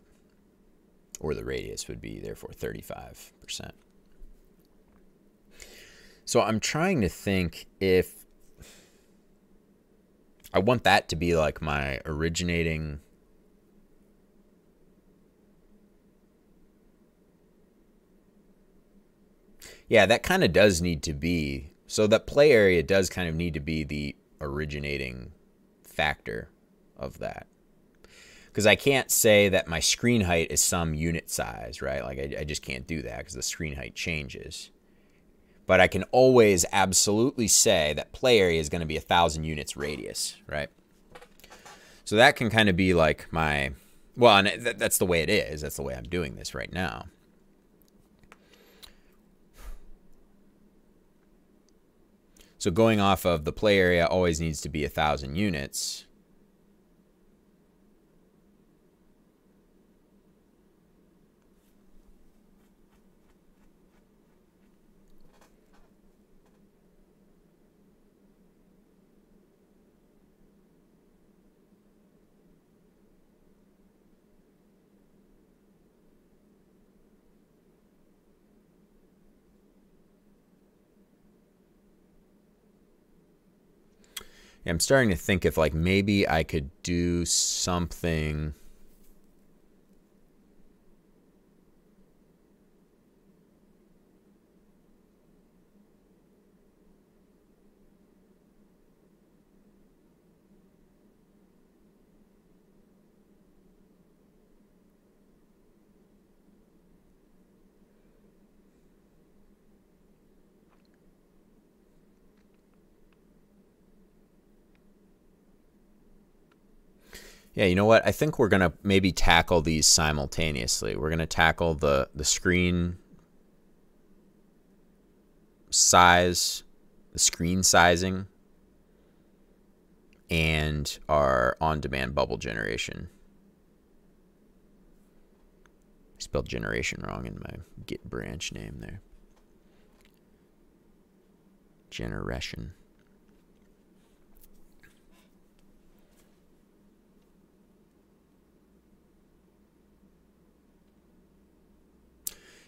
[SPEAKER 1] or the radius would be therefore 35%. So I'm trying to think if I want that to be like my originating. Yeah, that kind of does need to be, so that play area does kind of need to be the originating factor of that. Because I can't say that my screen height is some unit size, right? Like I just can't do that because the screen height changes. But I can always absolutely say that play area is going to be 1,000 units radius, right? So that can kind of be like my, well, and that's the way it is. That's the way I'm doing this right now. So going off of the play area always needs to be 1,000 units. I'm starting to think if like maybe I could do something. Yeah, you know what? I think we're going to maybe tackle these simultaneously. We're going to tackle the screen size, the screen sizing, and our on-demand bubble generation. I spelled generation wrong in my Git branch name there. Generation.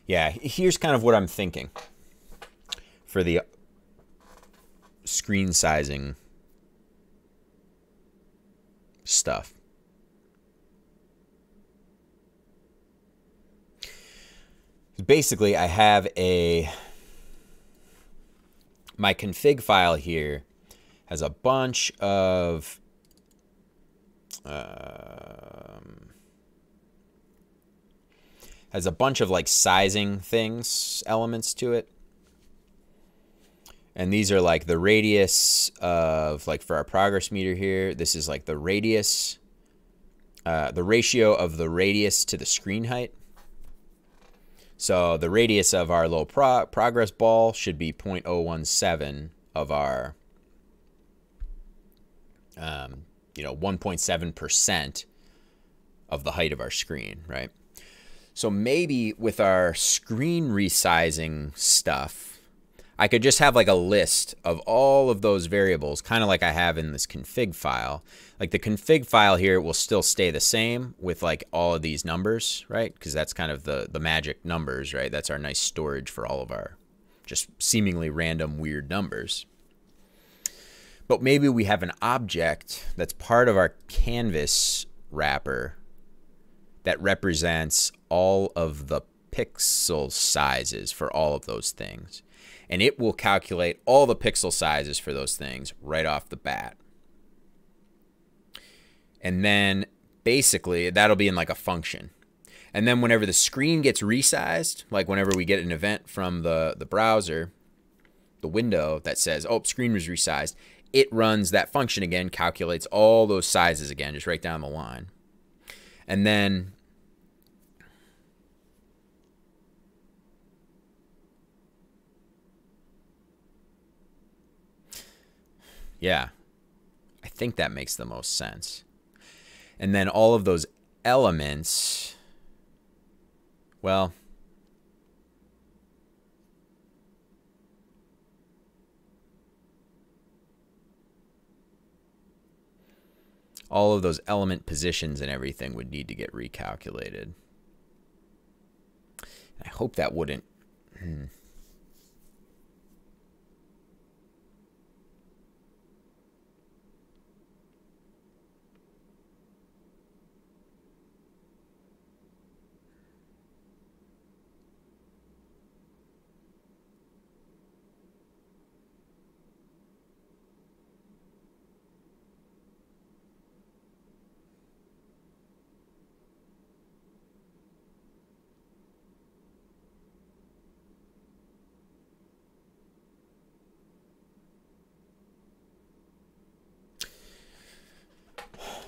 [SPEAKER 1] Yeah, here's kind of what I'm thinking for the screen sizing stuff. Basically, I have my config file here has a bunch of like sizing things, elements to it. And these are like the radius of, like for our progress meter here, this is like the radius, the ratio of the radius to the screen height. So the radius of our little progress ball should be 0.017 of our, 1.7% of the height of our screen, right? So maybe with our screen resizing stuff, I could just have like a list of all of those variables, kind of like I have in this config file. Like the config file here will still stay the same with like all of these numbers, right? Because that's kind of the magic numbers, right? That's our nice storage for all of our just seemingly random weird numbers. But maybe we have an object that's part of our canvas wrapper that represents all of the pixel sizes for all of those things. And it will calculate all the pixel sizes for those things right off the bat. And then basically that'll be in like a function. And then whenever the screen gets resized, like whenever we get an event from the browser, the window that says, oh, screen was resized, it runs that function again, calculates all those sizes again, just right down the line. And then yeah, I think that makes the most sense. And then all of those elements, well, all of those element positions and everything would need to get recalculated. I hope that wouldn't.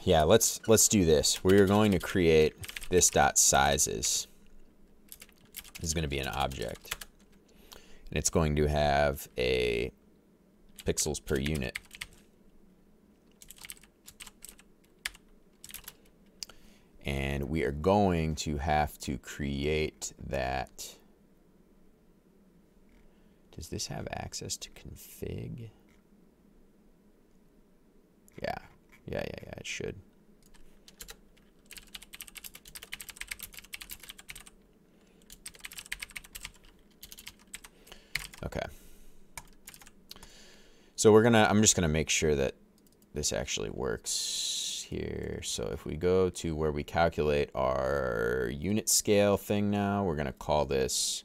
[SPEAKER 1] Yeah, let's do this. We're going to create this dot sizes. This is going to be an object. And it's going to have a pixels per unit. And we are going to have to create that. Does this have access to config? Yeah, it should. Okay. So I'm just gonna make sure that this actually works here. So if we go to where we calculate our unit scale thing now, we're gonna call this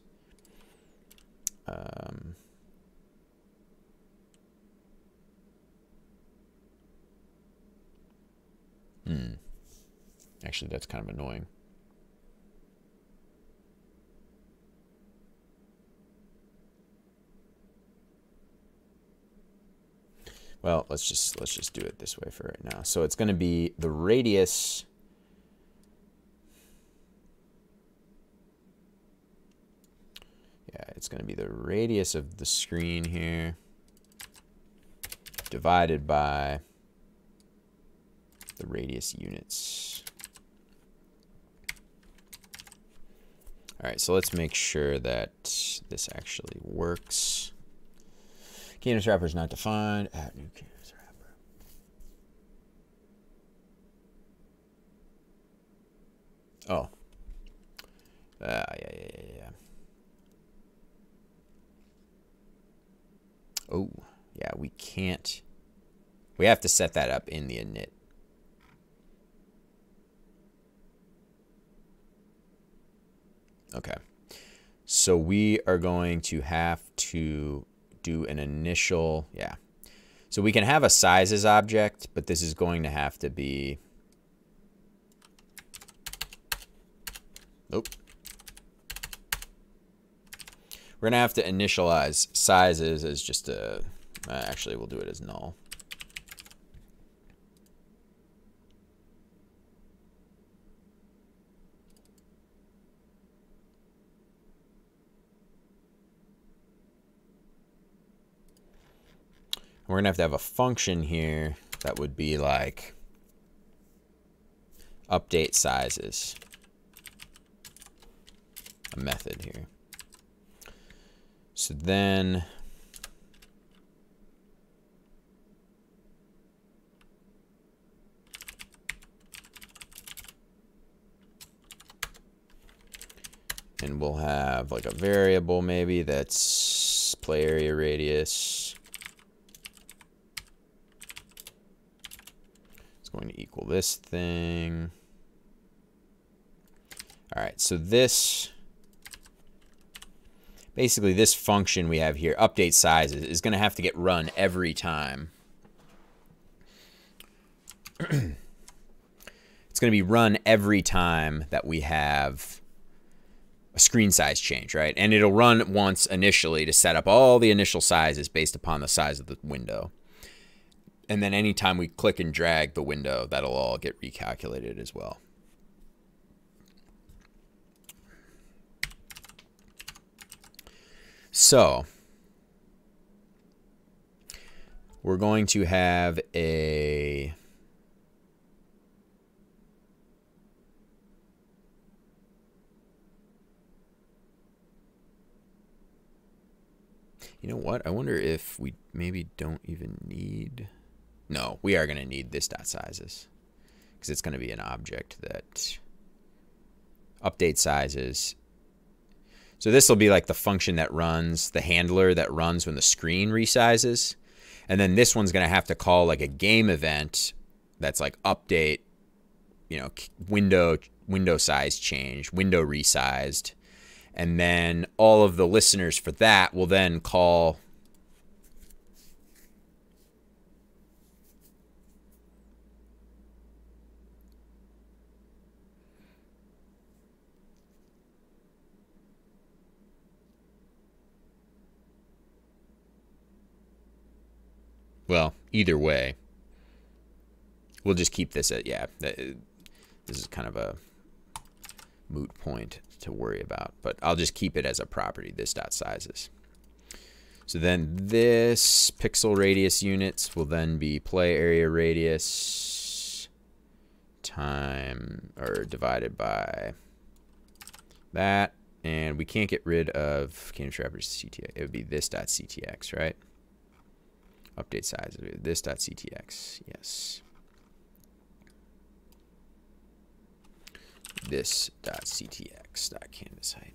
[SPEAKER 1] actually, that's kind of annoying. Well, let's just do it this way for right now. So it's going to be the radius. Yeah, it's going to be the radius of the screen here divided by the radius units. All right, so let's make sure that this actually works. Canvas wrapper is not defined. Add new canvas wrapper. Oh. Yeah. Oh, yeah, we can't. We have to set that up in the init. Okay. So we are going to have to do an initial, yeah. So we can have a sizes object, but this is going to have to be, nope. We're going to have to initialize sizes as just a, actually we'll do it as null. We're going to have a function here that would be like update sizes, a method here. So then and we'll have like a variable maybe that's play area radius. It's going to equal this thing. All right, so this, basically this function we have here, update sizes, is going to have to get run every time. It's going to be run every time that we have a screen size change, right? And it'll run once initially to set up all the initial sizes based upon the size of the window. And then anytime we click and drag the window, that'll all get recalculated as well. So we're going to have a you know what? I wonder if we maybe don't even need, no, we are going to need this dot sizes because it's going to be an object that update sizes. So this will be like the function that runs, the handler that runs when the screen resizes. And then this one's going to have to call like a game event that's like update, you know, window size change, window resized. And then all of the listeners for that will then call well, either way, we'll just keep this at, yeah, this is kind of a moot point to worry about, but I'll just keep it as a property, this dot sizes. So then this pixel radius units will then be play area radius time, or divided by that. And we can't get rid of canvas wrappers CTX. It would be this dot CTX, right? Update size of this dot CTX. Yes. This dot CTX dot canvas height.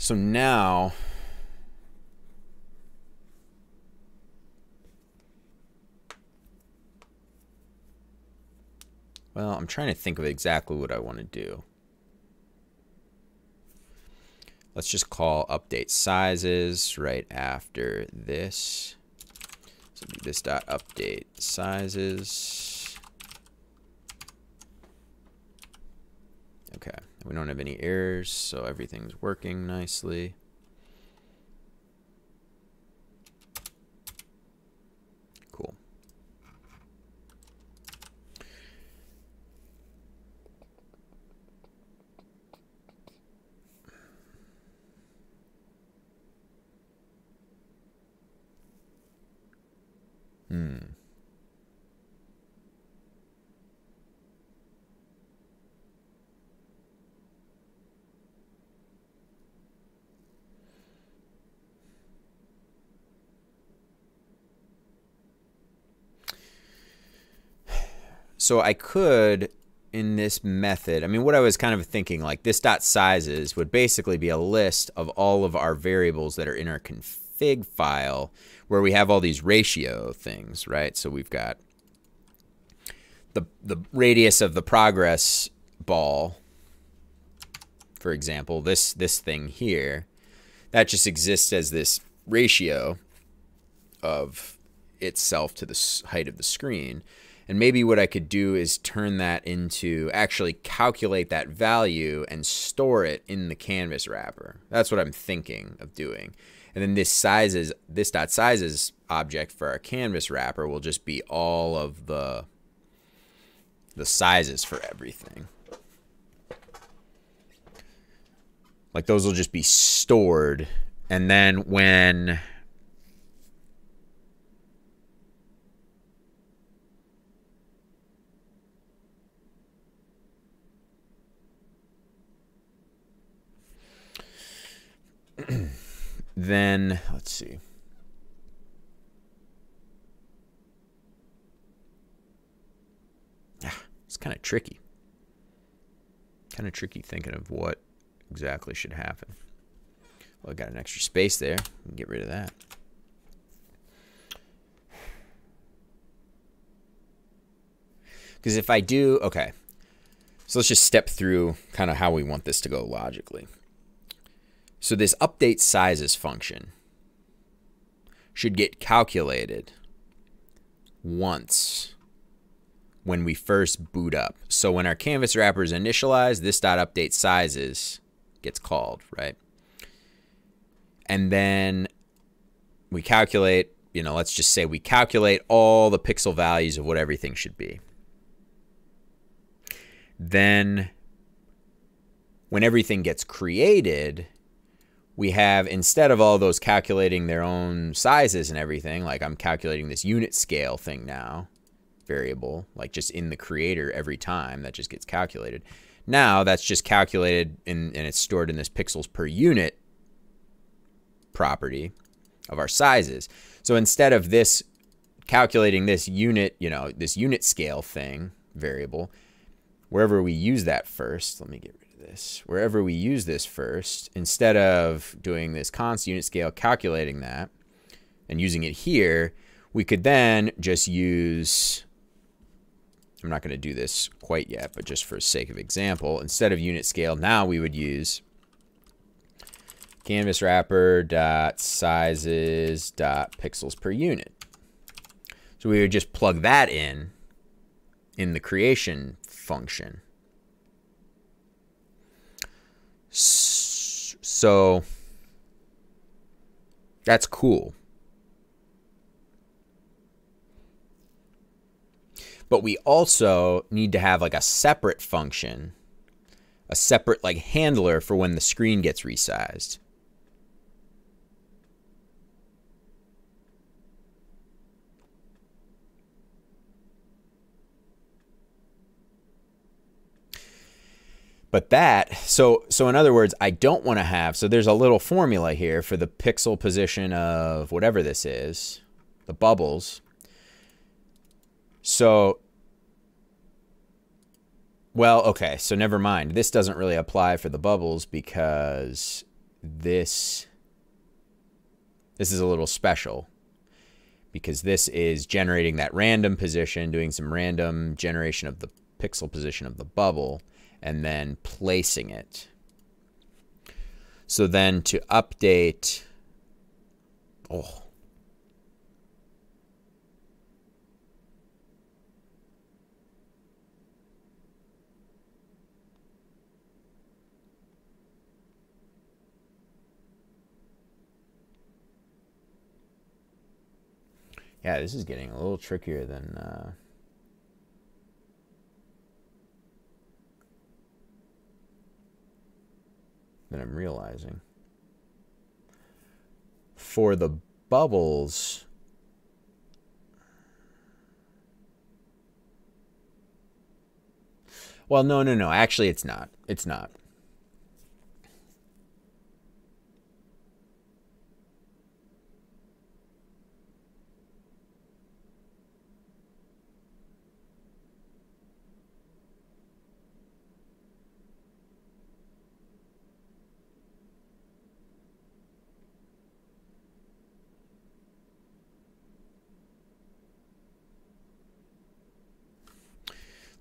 [SPEAKER 1] So now well, I'm trying to think of exactly what I want to do. Let's just call update sizes right after this. So it'll be this dot update sizes. Okay, we don't have any errors, so everything's working nicely. Cool. So I could, in this method, I mean, what I was kind of thinking, like this dot sizes would basically be a list of all of our variables that are in our config file where we have all these ratio things, right? So we've got the radius of the progress ball, for example, this thing here, that just exists as this ratio of itself to the height of the screen. And maybe what I could do is turn that into, actually calculate that value and store it in the canvas wrapper. That's what I'm thinking of doing. And then this dot sizes object for our canvas wrapper will just be all of the sizes for everything. Like those will just be stored. And then when then, let's see. It's kind of tricky. Kind of tricky thinking of what exactly should happen. Well, I got an extra space there. We can get rid of that. Because if I do, okay. So let's just step through kind of how we want this to go logically. So this update sizes function should get calculated once when we first boot up. So when our canvas wrapper is initialized, this dot update sizes gets called, right? And then we calculate, you know, let's just say we calculate all the pixel values of what everything should be. Then when everything gets created, we have, instead of all those calculating their own sizes and everything, like I'm calculating this unit scale thing now, variable, like just in the creator every time, that just gets calculated. Now that's just calculated and it's stored in this pixels per unit property of our sizes. So instead of this calculating this unit, you know, this unit scale thing variable, wherever we use that first, let me get rid of this. Wherever we use this first, instead of doing this const unit scale, calculating that and using it here, we could then just use, I'm not going to do this quite yet, but just for sake of example, instead of unit scale, now we would use canvas wrapper dot sizes dot pixels per unit. So we would just plug that in the creation function. So that's cool. But we also need to have like a separate function a separate like handler for when the screen gets resized. But that, so in other words, I don't want to have, so there's a little formula here for the pixel position of whatever this is, the bubbles. So, well, okay, so never mind. This doesn't really apply for the bubbles because this is a little special. Because this is generating that random position, doing some random generation of the pixel position of the bubble, and then placing it. So then to update, oh. Yeah, this is getting a little trickier than I'm realizing. For the bubbles, well, no. Actually, it's not. It's not.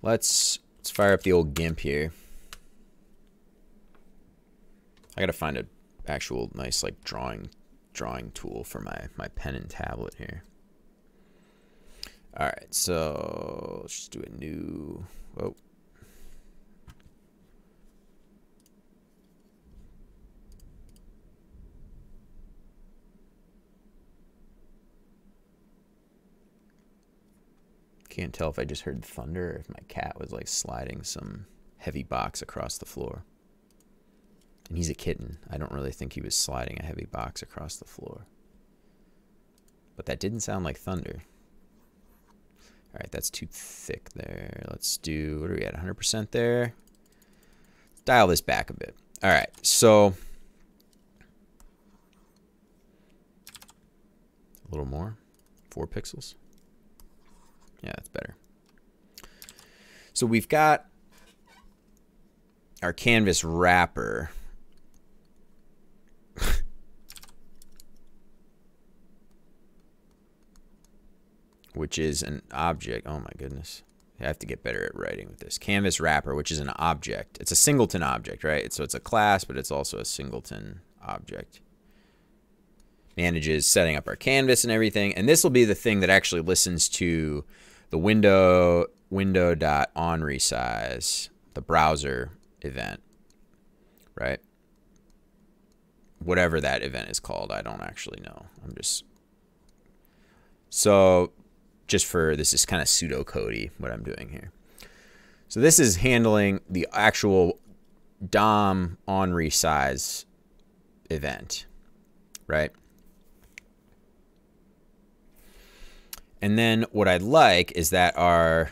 [SPEAKER 1] Let's fire up the old GIMP here. I gotta find an actual nice like drawing tool for my pen and tablet here. All right, so let's just do a new. Whoa. Can't tell if I just heard thunder or if my cat was like sliding some heavy box across the floor. And he's a kitten. I don't really think he was sliding a heavy box across the floor. But that didn't sound like thunder. All right, that's too thick there. Let's do, what are we at, 100% there? Let's dial this back a bit. All right, so a little more, 4 pixels. Yeah, that's better. So we've got our canvas wrapper. Which is an object. Oh my goodness. I have to get better at writing with this. Canvas wrapper, which is an object. It's a singleton object, right? So it's a class, but it's also a singleton object. Manages setting up our canvas and everything. And this will be the thing that actually listens to the window.onResize, the browser event, right? Whatever that event is called, I don't actually know. I'm just... So just for, this is kind of pseudocodey what I'm doing here. So this is handling the actual DOM on resize event, right? And then what I'd like is that our,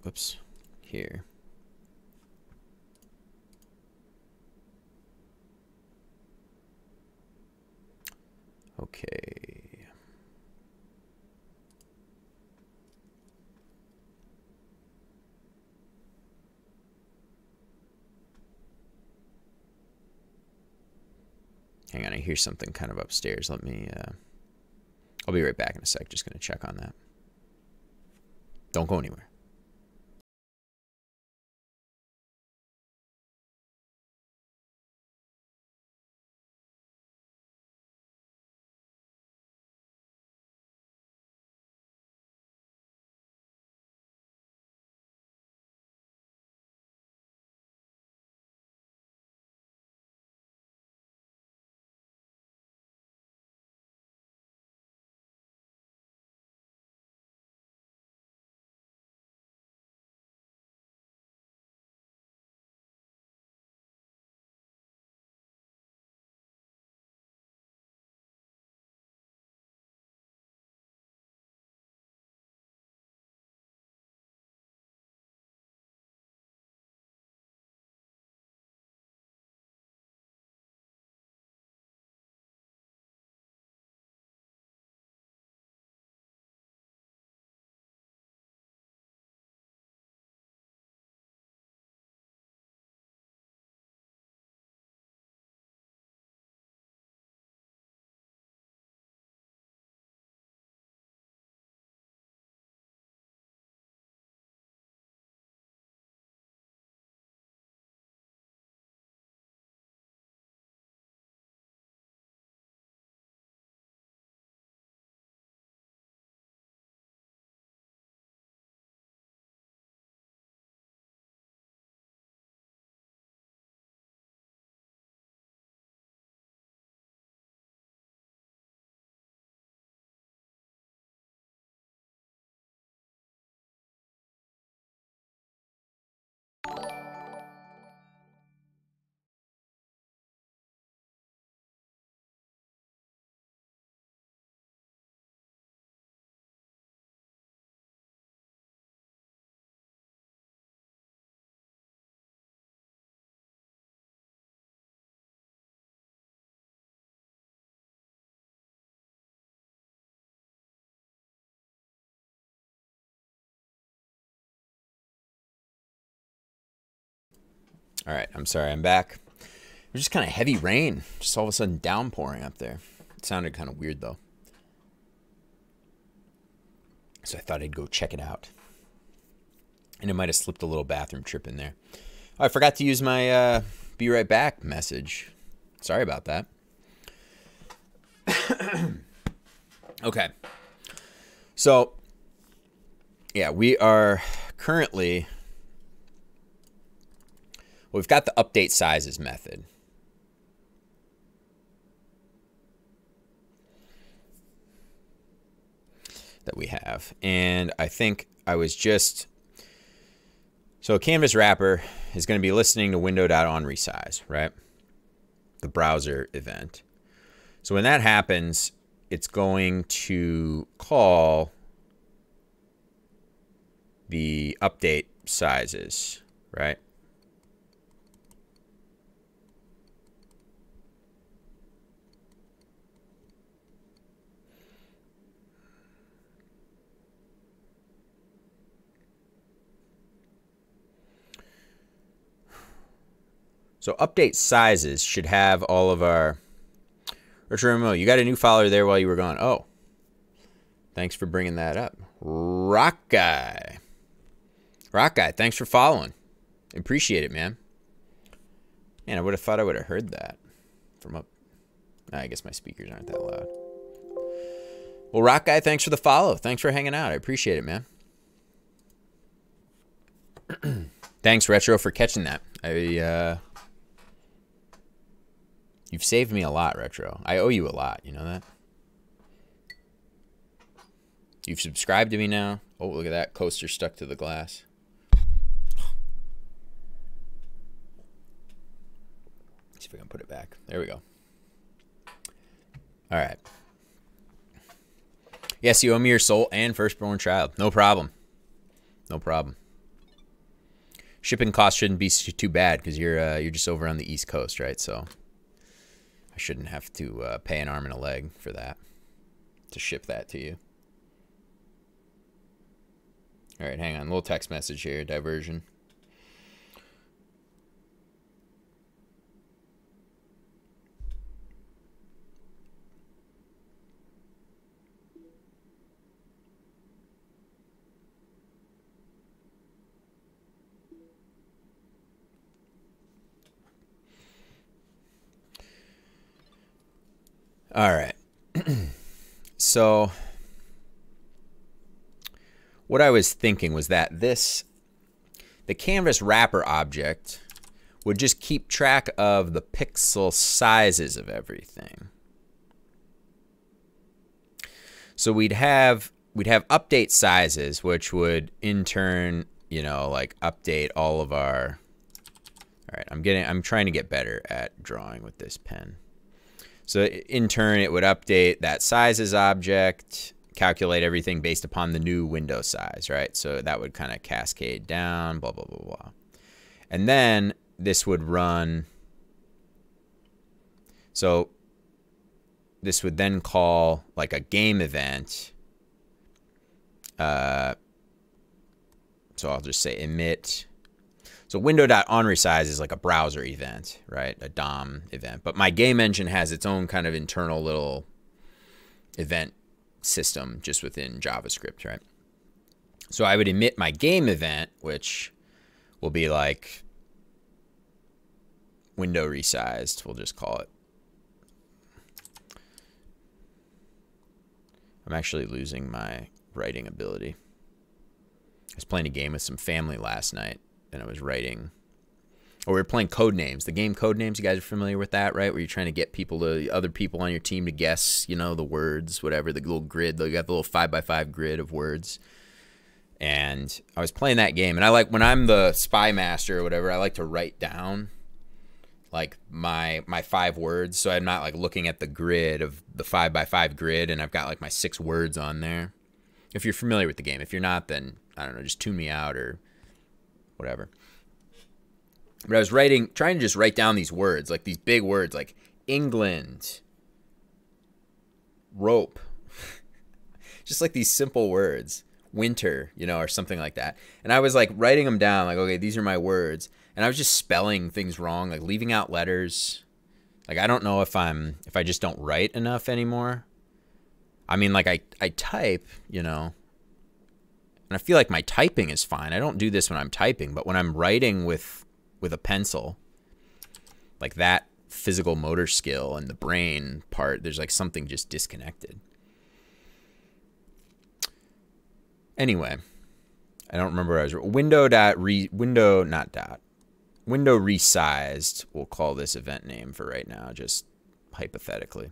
[SPEAKER 1] whoops, here. Okay. Hang on, I hear something kind of upstairs. Let me, I'll be right back in a sec. Just going to check on that. Don't go anywhere. All right, I'm sorry, I'm back. It was just kind of heavy rain, just all of a sudden downpouring up there. It sounded kind of weird though. So I thought I'd go check it out. And it might have slipped a little bathroom trip in there. Oh, I forgot to use my be right back message. Sorry about that. Okay. So, yeah, we are currently... Well, we've got the update sizes method. That we have. And I think I was just... So a canvas wrapper is going to be listening to window.onResize, right? The browser event. So when that happens, it's going to call the update sizes, right? So update sizes should have all of our... Richard, you got a new follower there while you were gone. Oh, thanks for bringing that up. Rock Guy, thanks for following. Appreciate it, man. Man, I would have thought I would have heard that from up... I guess my speakers aren't that loud. Well, Rock Guy, thanks for the follow. Thanks for hanging out. I appreciate it, man. Thanks, Retro, for catching that. You've saved me a lot, Retro. I owe you a lot. You know that? You've subscribed to me now. Oh, look at that. Coaster stuck to the glass. Let's see if I can put it back. There we go. All right. Yes, you owe me your soul and firstborn child. No problem. No problem. Shipping costs shouldn't be too bad because you're just over on the East Coast, right? So... I shouldn't have to pay an arm and a leg for that, to ship that to you. All right, hang on. A little text message here, diversion. All right. So what I was thinking was that the canvas wrapper object would just keep track of the pixel sizes of everything. So we'd have update sizes, which would in turn, you know, like update all of our... All right, I'm trying to get better at drawing with this pen. So in turn, it would update that sizes object, calculate everything based upon the new window size, right? So that would kind of cascade down, blah, blah, blah, blah. And then this would run. So this would then call like a game event. So I'll just say emit. So window.onResize is like a browser event, right? A DOM event. But my game engine has its own kind of internal little event system just within JavaScript, right? So I would emit my game event, which will be like window resized, we'll just call it. I'm actually losing my writing ability. I was playing a game with some family last night. And I was writing, or we were playing Codenames. The game Codenames, you guys are familiar with that, right? Where you're trying to get other people on your team to guess, you know, the words, whatever, the little grid. You got the little 5x5 grid of words. And I was playing that game, and I like, when I'm the spy master or whatever, I like to write down like my 5 words, so I'm not like looking at the grid of the 5x5 grid, and I've got like my 6 words on there. If you're familiar with the game, if you're not, then I don't know, just tune me out or whatever. But I was trying to just write down these words, like these big words, like England, rope, just like these simple words, winter, you know, or something like that. And I was like writing them down, like, okay, these are my words. and I was just spelling things wrong, like leaving out letters. Like, I don't know if I just don't write enough anymore. I mean, like, I type, you know, and I feel like my typing is fine. I don't do this when I'm typing, but when I'm writing with a pencil, like that physical motor skill and the brain part, there's like something just disconnected. Anyway, I don't remember what I was window resized. We'll call this event name for right now, just hypothetically.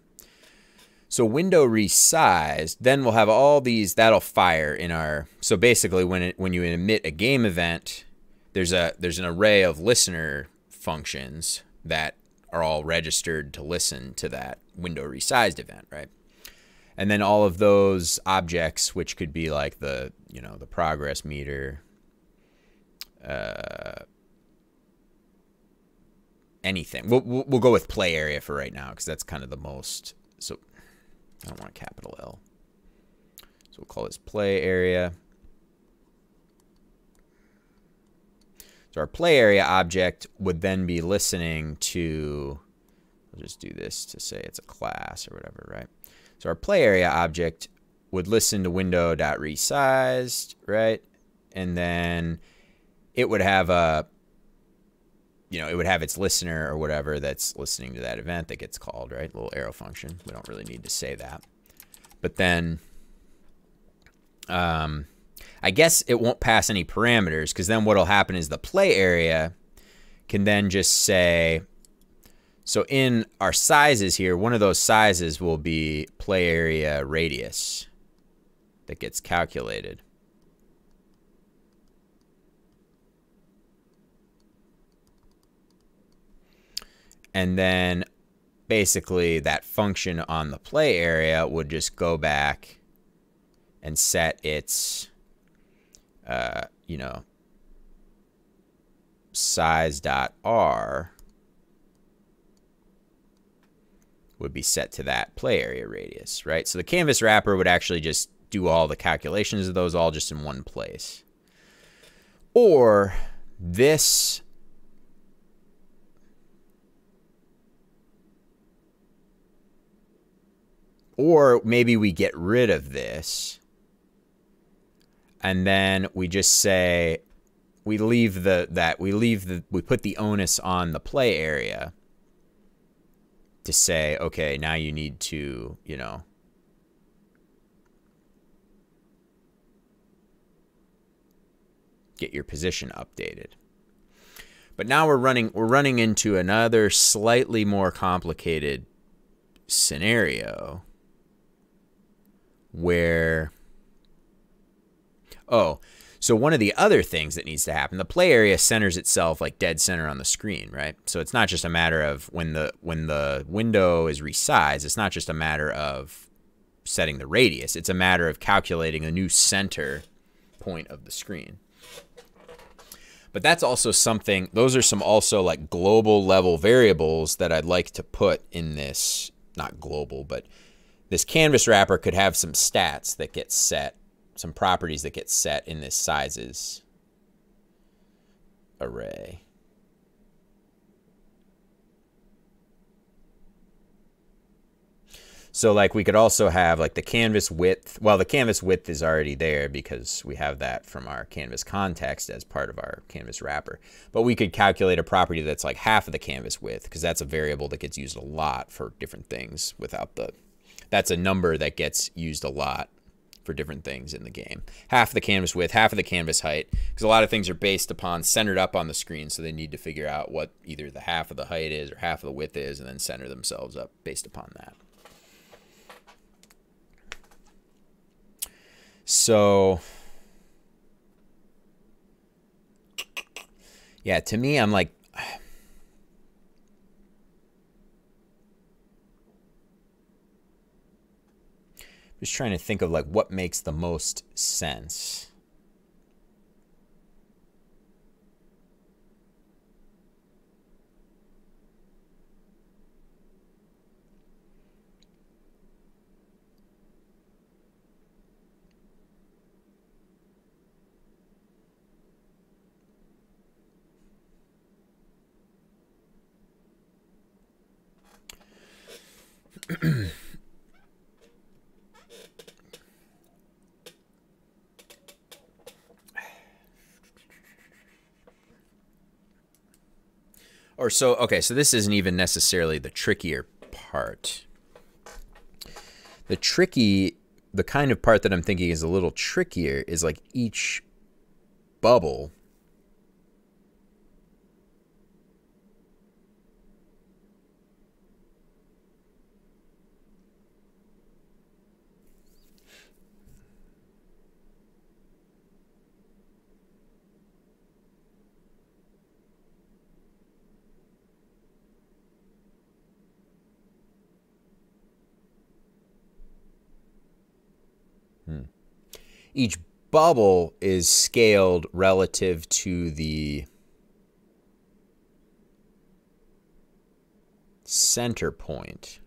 [SPEAKER 1] So window resized, then we'll have all these that'll fire in our. So basically, when you emit a game event, there's an array of listener functions that are all registered to listen to that window resized event, right? And then all of those objects, which could be like the progress meter, anything. We'll go with play area for right now because that's kind of the most. So I don't want a capital L. So we'll call this play area. So our play area object would then be listening to, I'll just do this to say it's a class or whatever, right? So our play area object would listen to window.resized, right? And then it would have a, it would have its listener or whatever that's listening to that event that gets called, right? Little arrow function. We don't really need to say that. But then I guess it won't pass any parameters because then what'll happen is the play area can then just say, so in our sizes here, one of those sizes will be play area radius that gets calculated. And then basically that function on the play area would just go back and set its, size.r would be set to that play area radius, right? So the canvas wrapper would actually just do all the calculations of those all just in one place. Or this, or maybe we get rid of this and then we just say we put the onus on the play area to say, okay, now you need to, get your position updated. But now we're running into another slightly more complicated scenario where, so one of the other things that needs to happen, the play area centers itself like dead center on the screen, right? So it's not just a matter of when the window is resized, it's not just a matter of setting the radius, it's a matter of calculating a new center point of the screen. But that's also something, those are some also like global level variables that I'd like to put in this, not global, but this canvas wrapper could have some stats that get set, some properties that get set in this sizes array. So like we could also have like the canvas width. Well, the canvas width is already there because we have that from our canvas context as part of our canvas wrapper. But we could calculate a property that's like half of the canvas width because that's a variable that gets used a lot for different things without the, that's a number that gets used a lot for different things in the game. Half the canvas width, half of the canvas height, because a lot of things are based upon centered up on the screen, so they need to figure out what either the half of the height is or half of the width is and then center themselves up based upon that. So yeah, to me, I'm like, just trying to think of like what makes the most sense. Or so, okay, so this isn't even necessarily the trickier part. The kind of part that I'm thinking is a little trickier is like each bubble each bubble is scaled relative to the center point.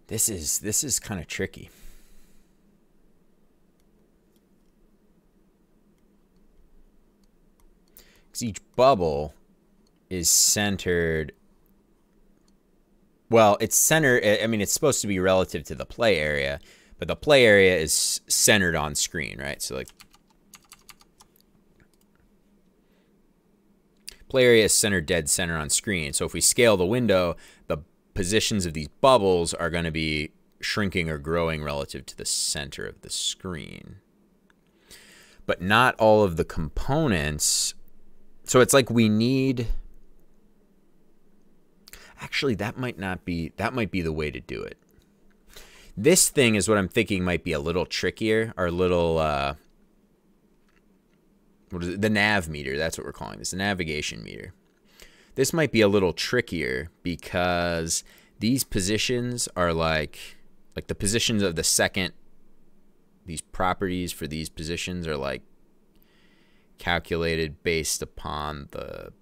[SPEAKER 1] This is kind of tricky. Because each bubble is centered. Well, it's centered. I mean, it's supposed to be relative to the play area, but the play area is centered on screen, right? So like, play area is centered dead center on screen. So if we scale the window, the positions of these bubbles are going to be shrinking or growing relative to the center of the screen. But not all of the components. So it's like we need. Actually, that might be the way to do it. This thing is what I'm thinking might be a little trickier, or a little, what is it? The nav meter, that's what we're calling this, the navigation meter. This might be a little trickier because these positions are like the positions of the second, these properties for these positions are like calculated based upon the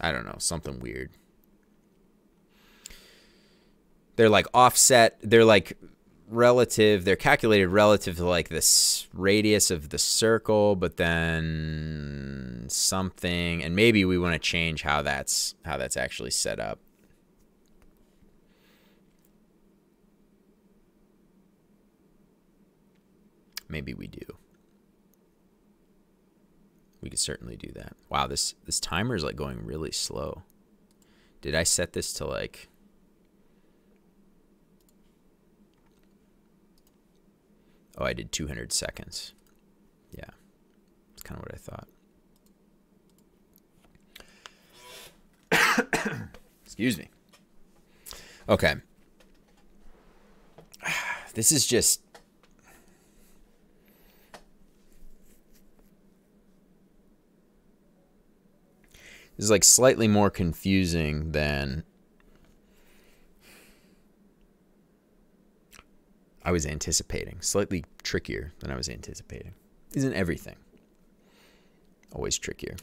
[SPEAKER 1] I don't know, something weird. They're like offset, they're like relative, they're calculated relative to like this radius of the circle, but then something, and maybe we want to change how that's actually set up. Maybe we do. We could certainly do that. Wow, this timer is like going really slow. Did I set this to like... Oh, I did 200 seconds. Yeah, that's kind of what I thought. Excuse me. Okay. This is just... This is like slightly more confusing than I was anticipating. Slightly trickier than I was anticipating. Isn't everything always trickier?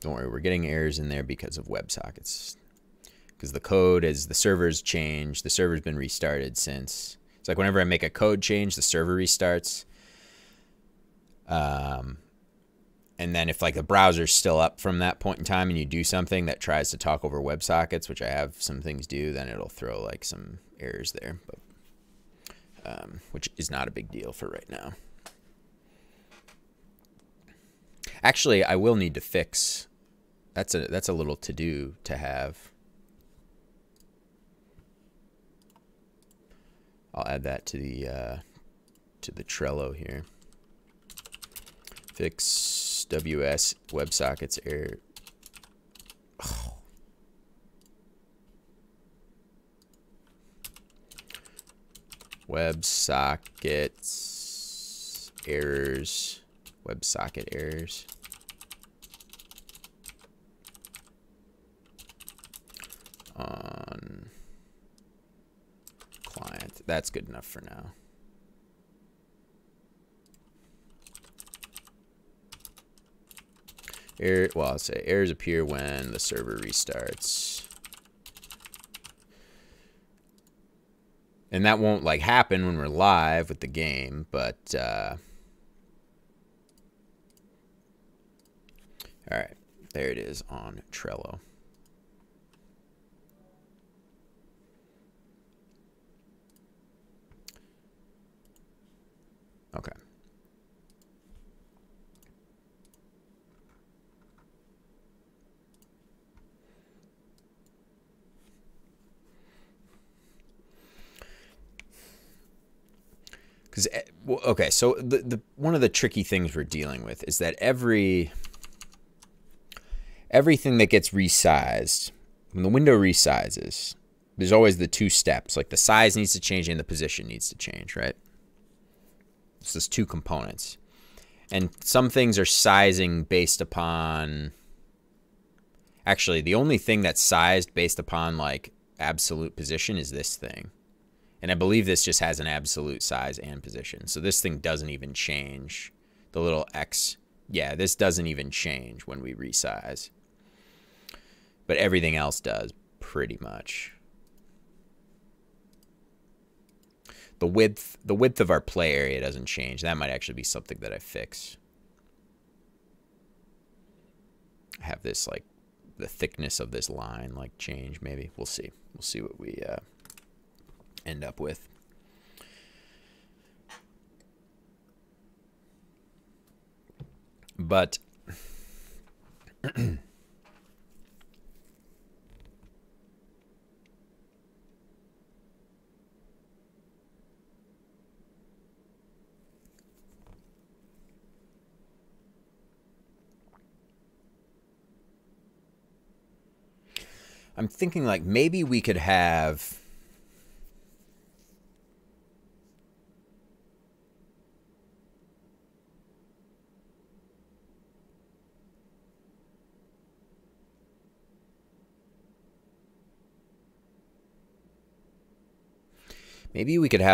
[SPEAKER 1] Don't worry, we're getting errors in there because of WebSockets. Because the code, as the server's changed, the server's been restarted since. It's like whenever I make a code change, the server restarts. And then if like the browser's still up from that point in time and you do something that tries to talk over WebSockets, which I have some things do, then it'll throw like some errors there, but which is not a big deal for right now. Actually, I will need to fix. That's a little to-do to have. I'll add that to the Trello here. Fix WS WebSockets error. Oh. WebSockets errors. WebSocket errors. On client. That's good enough for now. Well, I'll say errors appear when the server restarts. And that won't like happen when we're live with the game, but all right, there it is on Trello. Okay. Because okay, so the one of the tricky things we're dealing with is that everything that gets resized, when the window resizes, there's always the two steps, like the size needs to change and the position needs to change, right? So there's two components. And some things are sizing based upon, actually the only thing that's sized based upon like absolute position is this thing. And I believe this just has an absolute size and position. So this thing doesn't even change. The little X, yeah, this doesn't even change when we resize. But everything else does, pretty much. The width of our play area doesn't change. That might actually be something that I fix. I have this, like, the thickness of this line, like, change, maybe. We'll see. We'll see what we end up with. But I'm thinking like maybe we could have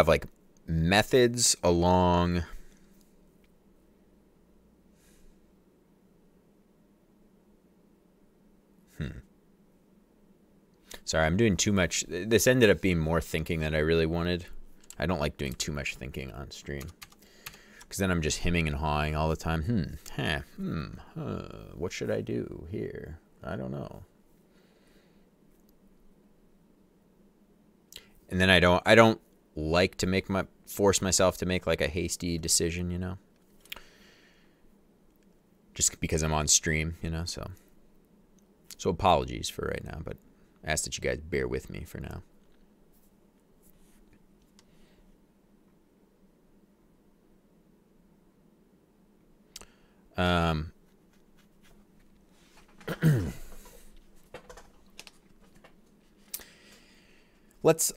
[SPEAKER 1] like methods along Sorry, I'm doing too much. This ended up being more thinking than I really wanted. I don't like doing too much thinking on stream, because then I'm just hemming and hawing all the time. What should I do here? I don't know. And then I don't like to force myself to make like a hasty decision, you know, just because I'm on stream, you know. So apologies for right now, but I ask that you guys bear with me for now.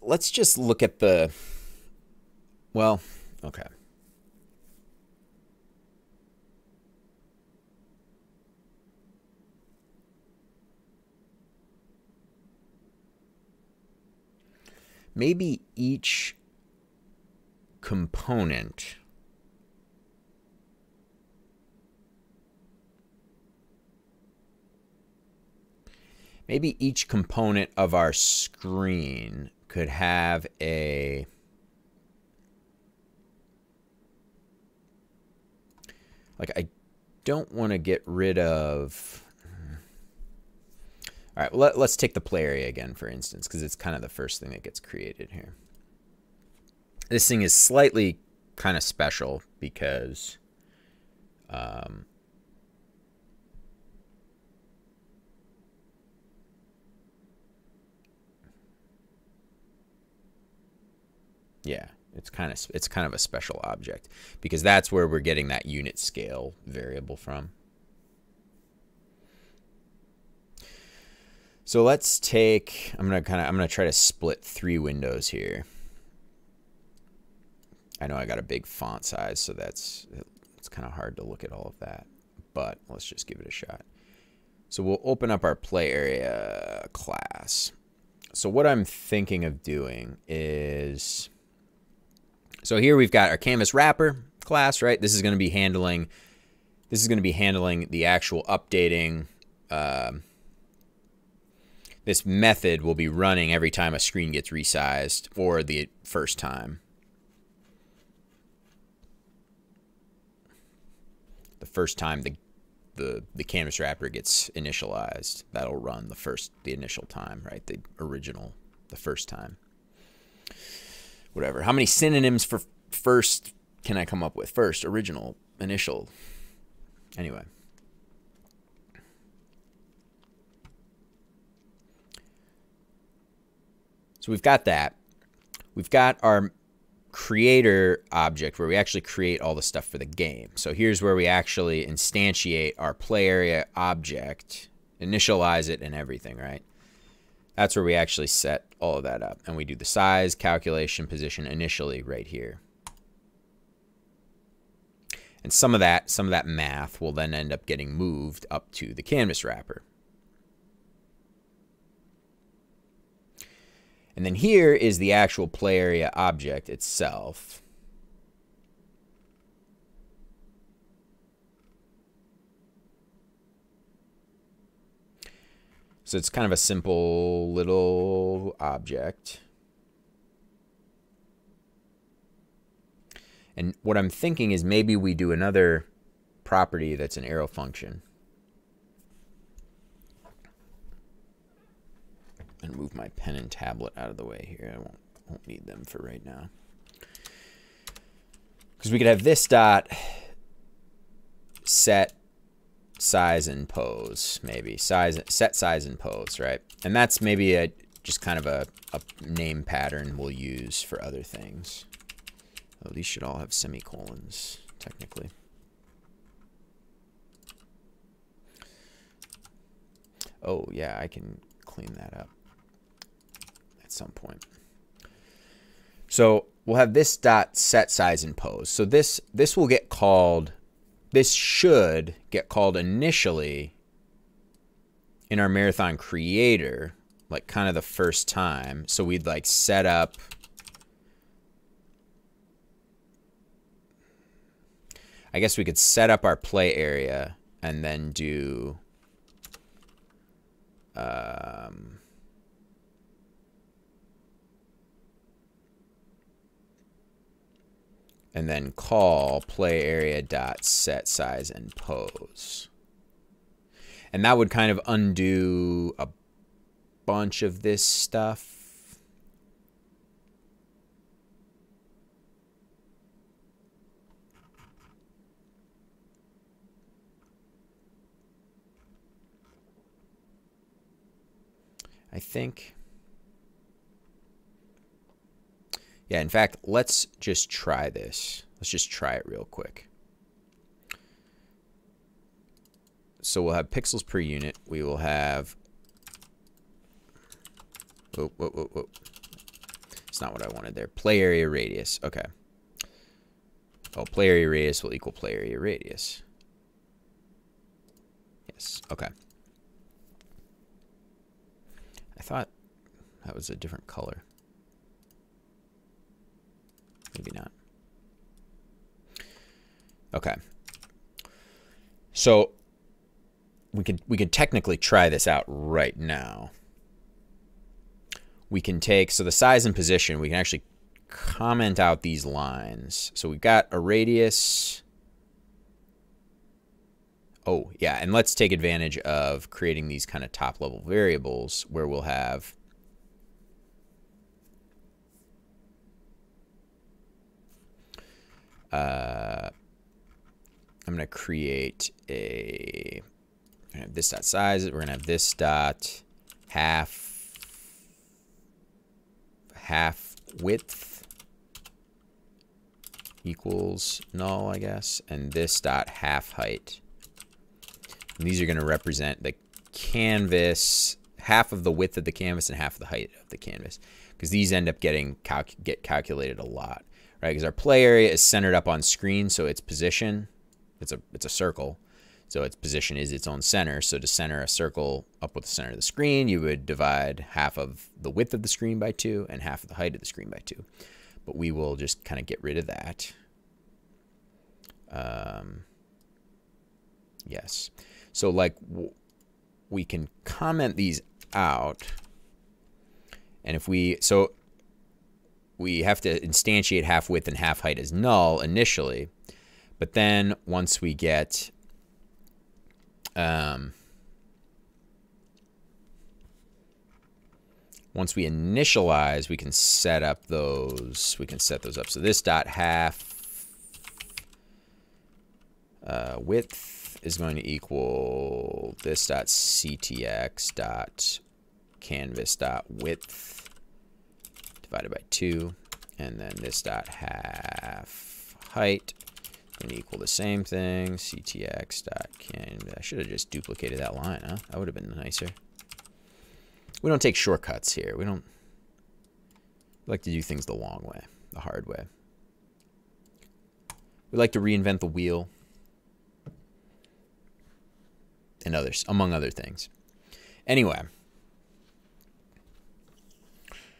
[SPEAKER 1] Let's just look at the, well, okay. Maybe each component of our screen could have a I don't want to get rid of. All right, well, let's take the play area again, for instance, because it's kind of the first thing that gets created here. This thing is slightly kind of special because yeah, it's kind of a special object because that's where we're getting that unit scale variable from. So let's take, I'm gonna try to split 3 windows here. I know I got a big font size, so it's kind of hard to look at all of that, but let's just give it a shot. So we'll open up our play area class. So what I'm thinking of doing is, so here we've got our canvas wrapper class, right? This is going to be handling the actual updating. This method will be running every time a screen gets resized or the first time. The first time the canvas wrapper gets initialized, that'll run the initial time, right? The first time. Whatever. How many synonyms for first can I come up with? First, original, initial. Anyway. So we've got that. We've got our creator object where we actually create all the stuff for the game. So here's where we actually instantiate our play area object, initialize it and everything, right? That's where we actually set all of that up. And we do the size, calculation, position initially right here. And some of that math will then end up getting moved up to the canvas wrapper. And then here is the actual play area object itself. So it's kind of a simple little object. And what I'm thinking is maybe we do another property that's an arrow function. And move my pen and tablet out of the way here. I won't need them for right now. Because we could have this dot set size and pose, maybe set size and pose, right? And that's maybe just kind of a name pattern we'll use for other things. Oh, these should all have semicolons, technically. Oh yeah, I can clean that up at some point. So we'll have this dot set size and pose. So this will get called, this should get called initially in our marathon creator, like kind of the first time. So we'd like set up, I guess we could set up our play area and then do and then call play area dot set size and pose. And that would kind of undo a bunch of this stuff. I think. Yeah, in fact, let's just try this. Let's just try it real quick. So we'll have pixels per unit. We will have, whoa. It's not what I wanted there. Play area radius. Okay. Oh, play area radius will equal play area radius. Yes. Okay. I thought that was a different color. Maybe not. Okay. So we could technically try this out right now. We can take, so the size and position, we can actually comment out these lines. So we've got a radius. Oh, yeah, and let's take advantage of creating these kind of top-level variables where we'll have I'm going to create a, we're going to have this dot size, we're going to have this dot half width equals null, I guess, and this dot half height. And these are going to represent the canvas, half of the width of the canvas and half of the height of the canvas, because these end up get calculated a lot. right? Because our play area is centered up on screen, so its position, it's a circle, so its position is its own center. So to center a circle up with the center of the screen, you would divide half of the width of the screen by 2 and half of the height of the screen by 2. But we will just kind of get rid of that. Yes. So like we can comment these out. And if we, so we have to instantiate half width and half height as null initially. But then once we get, once we initialize, we can set up those, we can set those up. So this dot half width is going to equal this dot ctx dot canvas dot width divided by 2, and then this dot half height is going to equal the same thing, ctx dot canvas. I should have just duplicated that line, huh? That would have been nicer. We don't take shortcuts here. We like to do things the long way, the hard way. We like to reinvent the wheel. And others, among other things. Anyway.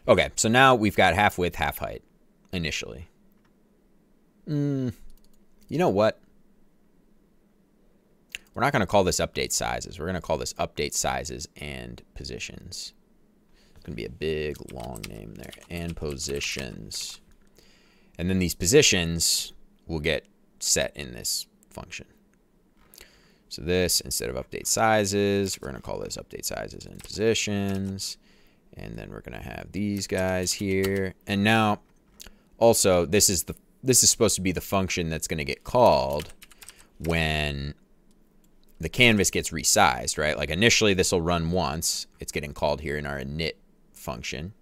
[SPEAKER 1] Okay, so now we've got half width, half height, initially. You know what? We're not going to call this update sizes. We're going to call this update sizes and positions. It's going to be a big, long name there. And positions. And then these positions will get set in this function. So this, instead of update sizes, we're going to call this update sizes and positions. And then we're going to have these guys here. And now, also, this is supposed to be the function that's going to get called when the canvas gets resized, right? Like initially, this will run once. It's getting called here in our init function.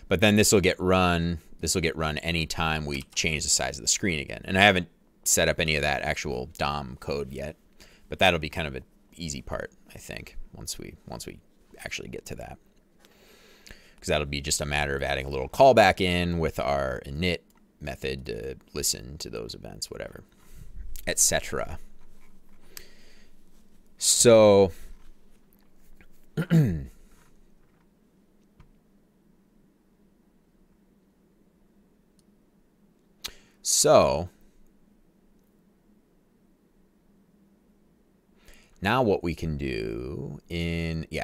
[SPEAKER 1] But then this will get run. This will get run anytime we change the size of the screen again. And I haven't set up any of that actual DOM code yet. But that'll be kind of an easy part, I think, once we actually get to that. Because that'll be just a matter of adding a little callback in with our init method to listen to those events, whatever, etc. So now what we can do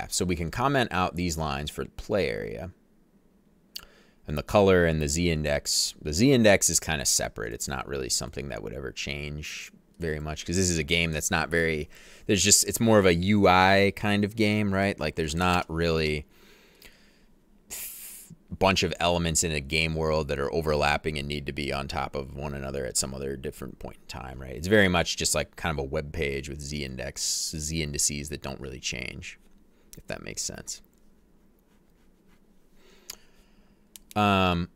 [SPEAKER 1] so we can comment out these lines for the play area. And the color and the z-index. The z-index is kind of separate. It's not really something that would ever change very much because this is a game that's not very, it's more of a UI kind of game, right? Like there's not really a bunch of elements in a game world that are overlapping and need to be on top of one another at some other different point in time, right? It's very much just like kind of a web page with z-indices that don't really change, if that makes sense. So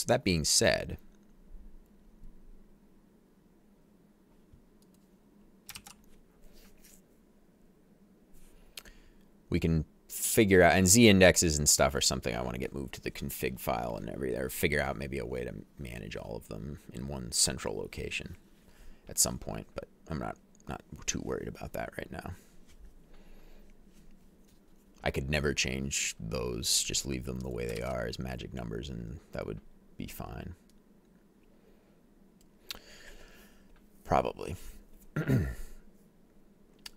[SPEAKER 1] that being said, we can figure out, and z-indexes and stuff are something I want to get moved to the config file and everything, or figure out maybe a way to manage all of them in one central location at some point, but I'm not too worried about that right now. I could never change those, just leave them the way they are as magic numbers, and that would be fine. Probably.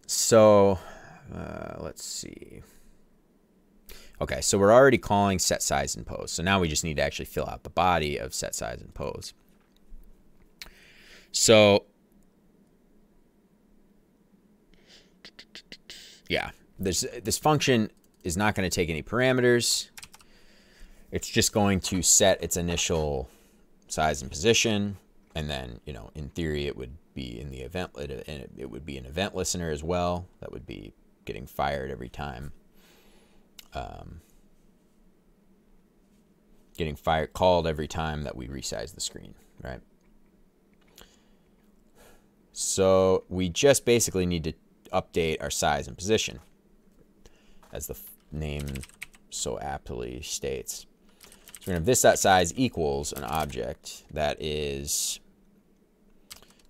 [SPEAKER 1] So, let's see. Okay, so we're already calling set size and pose. So now we just need to actually fill out the body of set size and pose. So, yeah. This function is not going to take any parameters. It's just going to set its initial size and position, and then, you know, in theory, it would be in the event, it would be an event listener as well. That would be getting fired every time, called every time that we resize the screen, right? So we just basically need to update our size and position as name so aptly states. So we're going to have this.size equals an object that is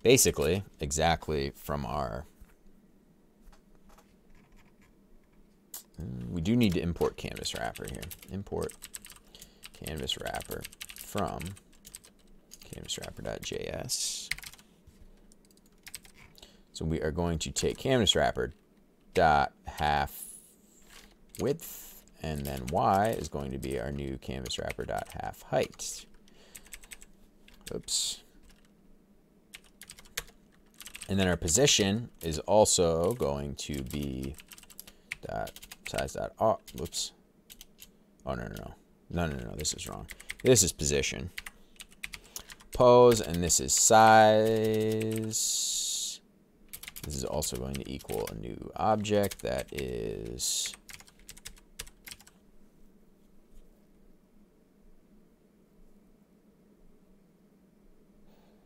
[SPEAKER 1] basically exactly from our, we do need to import canvas wrapper here. Import canvas wrapper from canvas wrapper.js. So we are going to take canvas wrapper dot half width, and then y is going to be our new canvas wrapper dot half height. Oops. And then our position is also going to be dot size dot whoops. Oh no, this is wrong. This is position. Pose, and this is size. This is also going to equal a new object that is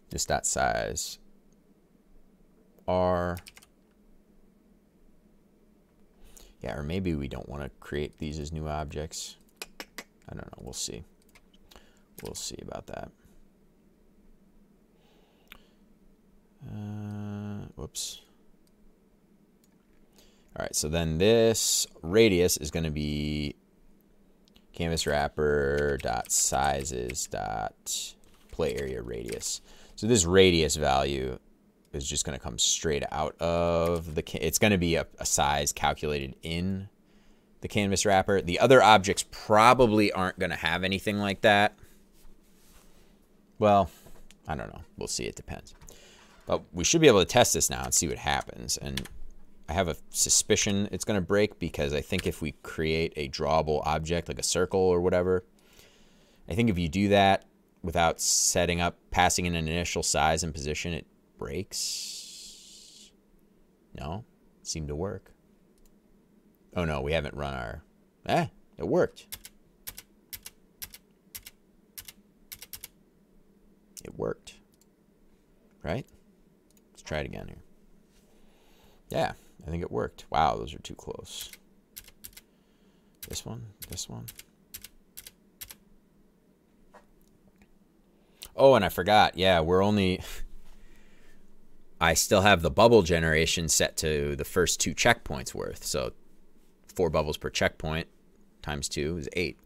[SPEAKER 1] this dot size r. Yeah, or maybe we don't want to create these as new objects. I don't know. We'll see. We'll see about that. Whoops. All right, so then this radius is going to be canvas wrapper dot sizes dot play area radius. So this radius value is just going to come straight out of the, it's going to be a size calculated in the canvas wrapper. The other objects probably aren't going to have anything like that. Well, I don't know. We'll see. It depends. But we should be able to test this now and see what happens. And I have a suspicion it's going to break, because I think if we create a drawable object like a circle or whatever, I think if you do that without setting up, passing in an initial size and position, it breaks. No, it seemed to work. Oh no, we haven't run our, it worked. It worked, right? Let's try it again here. Yeah, I think it worked. Wow, those are too close. This one, this one. Oh, and I forgot. Yeah, we're only, I still have the bubble generation set to the first 2 checkpoints worth. So 4 bubbles per checkpoint times 2 is 8.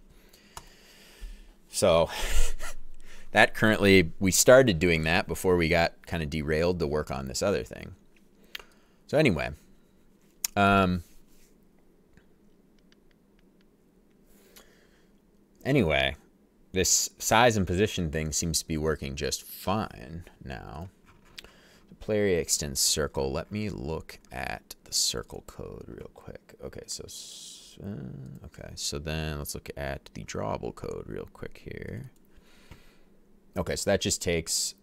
[SPEAKER 1] So that currently, we started doing that before we got kind of derailed to work on this other thing. So anyway, this size and position thing seems to be working just fine now. The play area extends circle. Let me look at the circle code real quick. Okay, so then let's look at the drawable code real quick here. Okay, so that just takes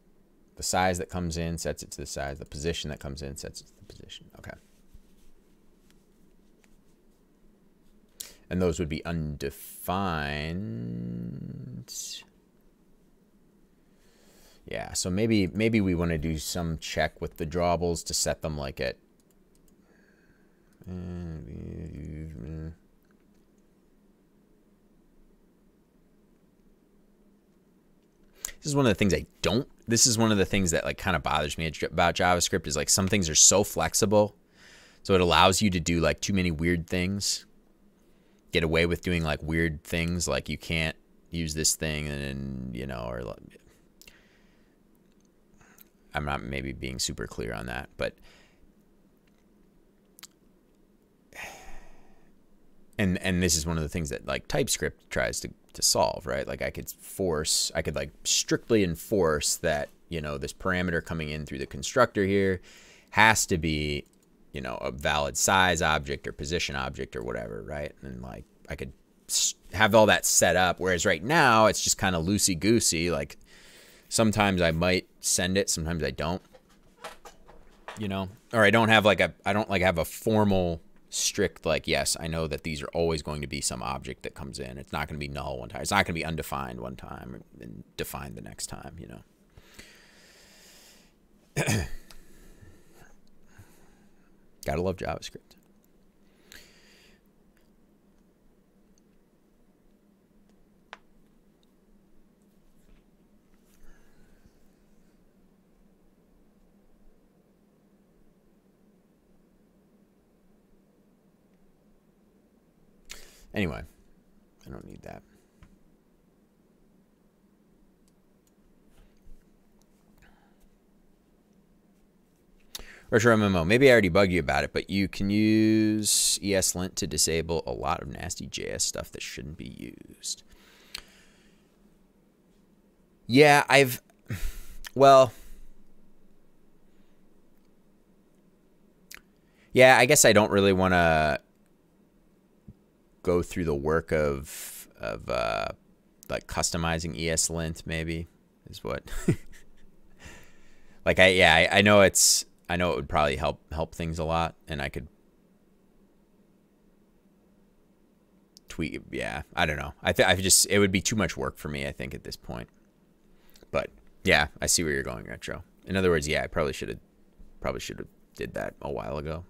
[SPEAKER 1] the size that comes in, sets it to the size, the position that comes in, sets it to the position. Okay. And those would be undefined. Yeah, so maybe we want to do some check with the drawables to set them like at this is one of the things this is one of the things that like kind of bothers me about JavaScript, is like some things are so flexible. So it allows you to do like too many weird things. Get away with doing like weird things, like you can't use this thing and, you know, or I'm not maybe being super clear on that, but and this is one of the things that like TypeScript tries to solve, right? Like I could like strictly enforce that, you know, this parameter coming in through the constructor here has to be, you know, a valid size object or position object or whatever, right? And like I could have all that set up, whereas right now it's just kind of loosey-goosey. Like sometimes I might send it, sometimes I don't, you know, or I don't have like have a formal strict, like, yes, I know that these are always going to be some object that comes in. It's not going to be null one time. It's not going to be undefined one time and defined the next time, you know. Gotta love JavaScript. Anyway, I don't need that. Retro MMO, maybe I already bugged you about it, but you can use ESLint to disable a lot of nasty JS stuff that shouldn't be used. Yeah, well, yeah, I guess I don't really want to go through the work of like customizing ESLint, maybe, is what. Like, I know I know it would probably help things a lot, and I could tweak. Yeah, I don't know. It would be too much work for me, I think, at this point. But yeah, I see where you're going, Retro. In other words, yeah, I probably should have did that a while ago.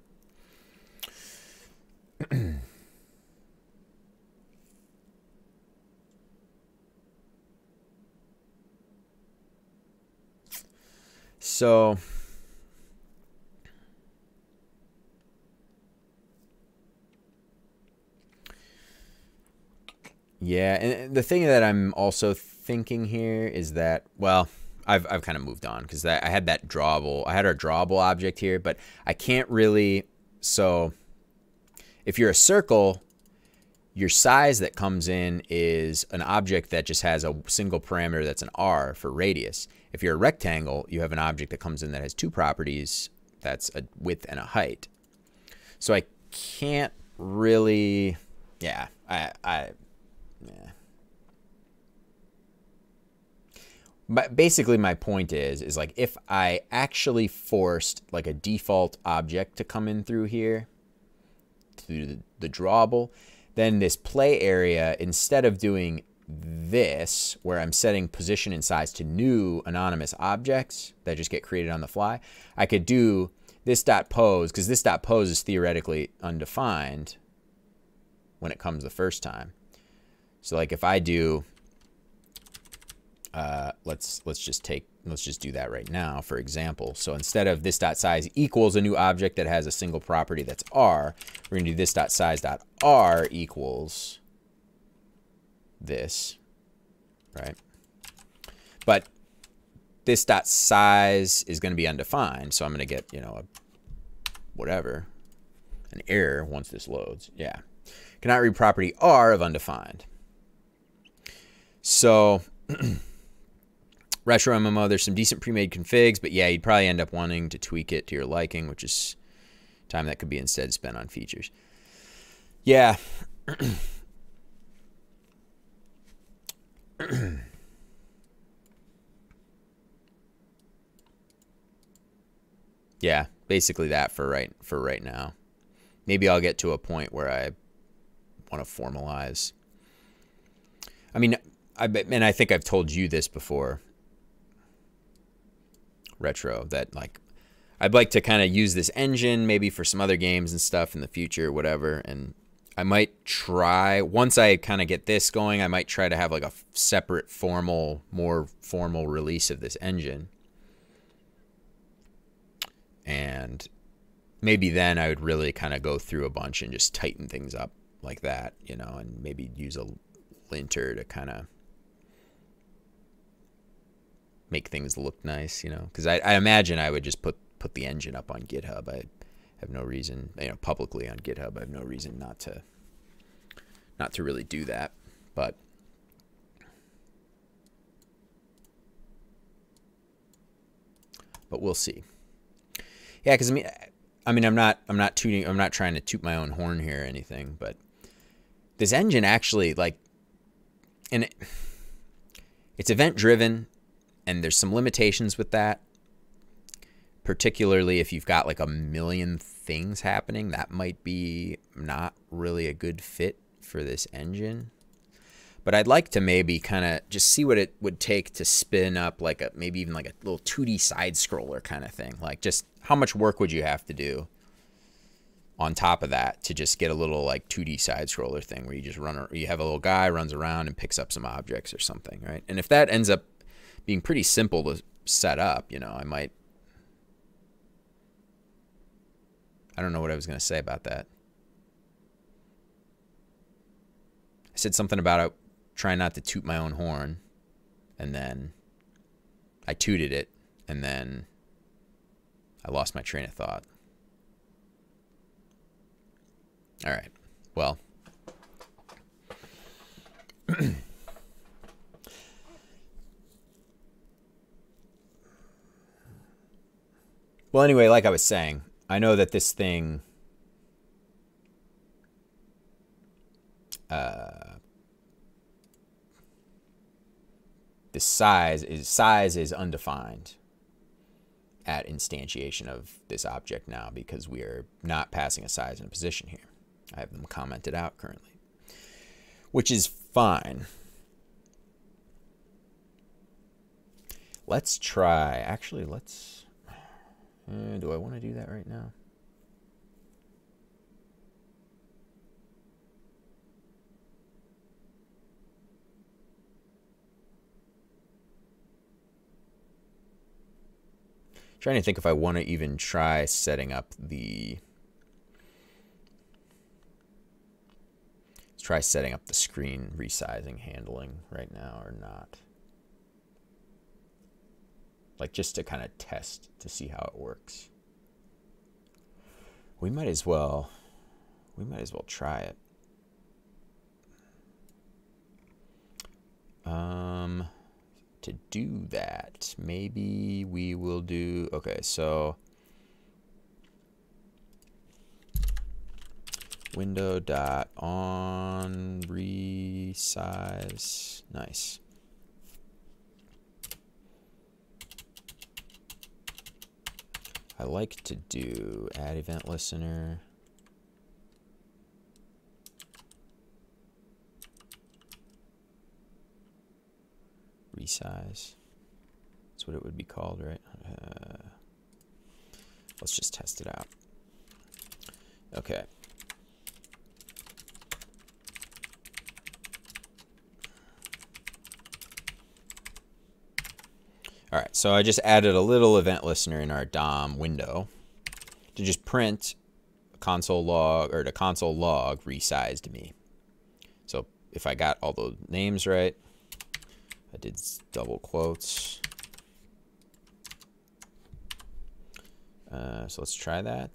[SPEAKER 1] So yeah, and the thing that I'm also thinking here is that, well, I've kind of moved on because I had that drawable. I had our drawable object here, but I can't really. So if you're a circle, your size that comes in is an object that just has a single parameter that's an R for radius. If you're a rectangle, you have an object that comes in that has two properties, that's a width and a height. So I can't really, yeah, yeah. But basically my point is like if I actually forced like a default object to come in through here, through the drawable, then this play area, instead of doing this, where I'm setting position and size to new anonymous objects that just get created on the fly, I could do this dot pose, because this dot pose is theoretically undefined when it comes the first time. So like if I do, let's just do that right now, for example. So instead of this dot size equals a new object that has a single property that's R, we're gonna do this dot size dot R equals this, right? But this dot size is gonna be undefined, so I'm gonna get, you know, an error once this loads. Yeah, cannot read property R of undefined. So Retro MMO, there's some decent pre-made configs, but yeah, you'd probably end up wanting to tweak it to your liking, which is time that could be instead spent on features. Yeah. Yeah, basically that for right now. Maybe I'll get to a point where I want to formalize. I mean, and I think I've told you this before, Retro, that like I'd like to kind of use this engine maybe for some other games and stuff in the future, whatever. And I might try, once I kind of get this going, I might try to have like a separate more formal release of this engine. And maybe then I would really kind of go through a bunch and just tighten things up like that, you know, and maybe use a linter to kind of make things look nice, you know, because I imagine I would just put the engine up on GitHub. I have no reason, you know, publicly on GitHub. I have no reason not to really do that, but we'll see. Yeah, because I mean, I'm not trying to toot my own horn here or anything, but this engine actually, like, and it's event driven, and there's some limitations with that. Particularly if you've got like a million things happening, that might be not really a good fit for this engine. But I'd like to maybe kind of just see what it would take to spin up like maybe even like a little 2D side scroller kind of thing. Like just how much work would you have to do on top of that to just get a little like 2D side scroller thing where you just you have a little guy runs around and picks up some objects or something, right? And if that ends up being pretty simple to set up, you know, I don't know what I was going to say about that. said something about trying not to toot my own horn, and then I tooted it, and then I lost my train of thought. All right. Well, well, anyway, like I was saying, I know that this thing this size is undefined at instantiation of this object now, because we are not passing a size and a position here. I have them commented out currently, which is fine. Let's try, actually, let's, do I want to do that right now? Trying to think if I want to even try setting up the, let's try setting up the screen resizing handling right now or not. Like just to kind of test to see how it works. We might as well try it. To do that, maybe we will do, okay, so window.on resize, nice. I like to do add event listener. Resize. That's what it would be called, right? Let's just test it out. Okay. All right, so I just added a little event listener in our DOM window to just print a console log, or the console log resized me. So if I got all those names right, I did double quotes. So let's try that.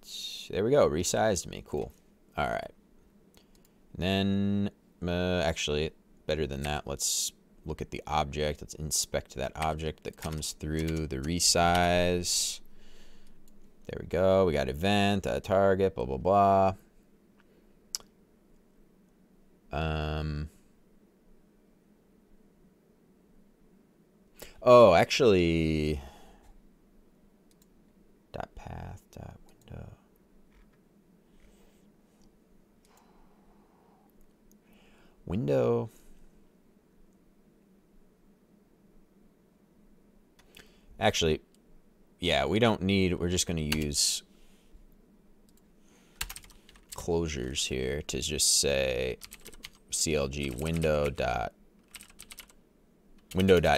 [SPEAKER 1] There we go, resized me, cool. All right. And then, actually, better than that, let's look at the object. Let's inspect that object that comes through the resize. There we go, we got event, target, blah, blah, blah. Oh, actually, dot path, dot window. Window. Actually, yeah, we don't need, we're just going to use closures here to just say CLG window dot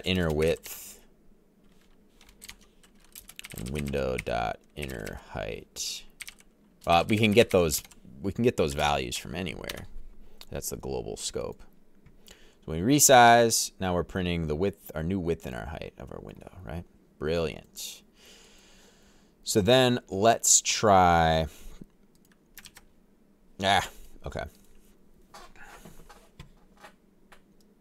[SPEAKER 1] inner width and window dot inner height. We can get those values from anywhere. That's the global scope. So when we resize, now we're printing the width, our new width and our height of our window, right? Brilliant. So then let's try, okay.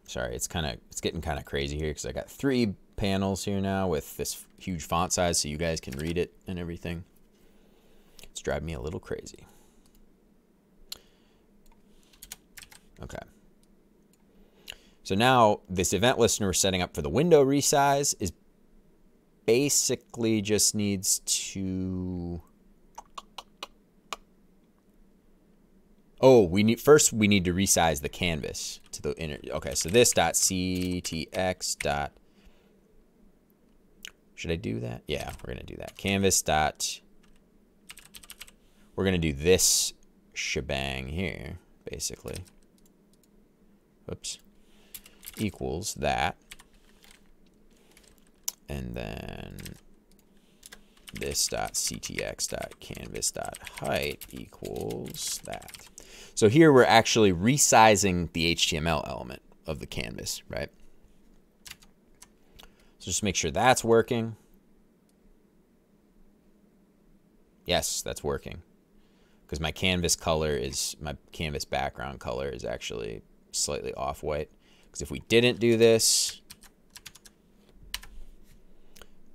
[SPEAKER 1] Sorry, it's getting kind of crazy here because I got 3 panels here now with this huge font size so you guys can read it and everything. It's driving me a little crazy. Okay. So now this event listener we're setting up for the window resize is basically just needs to, oh, we need to resize the canvas to the inner. Okay, so this dot ctx dot, should I do that? Yeah, we're gonna do that. Canvas dot, we're gonna do this shebang here, basically. Whoops. Equals that. And then this.ctx.canvas.height equals that. So here we're actually resizing the HTML element of the canvas, right? So just make sure that's working. Yes, that's working. Because my canvas background color is actually slightly off-white. Because if we didn't do this,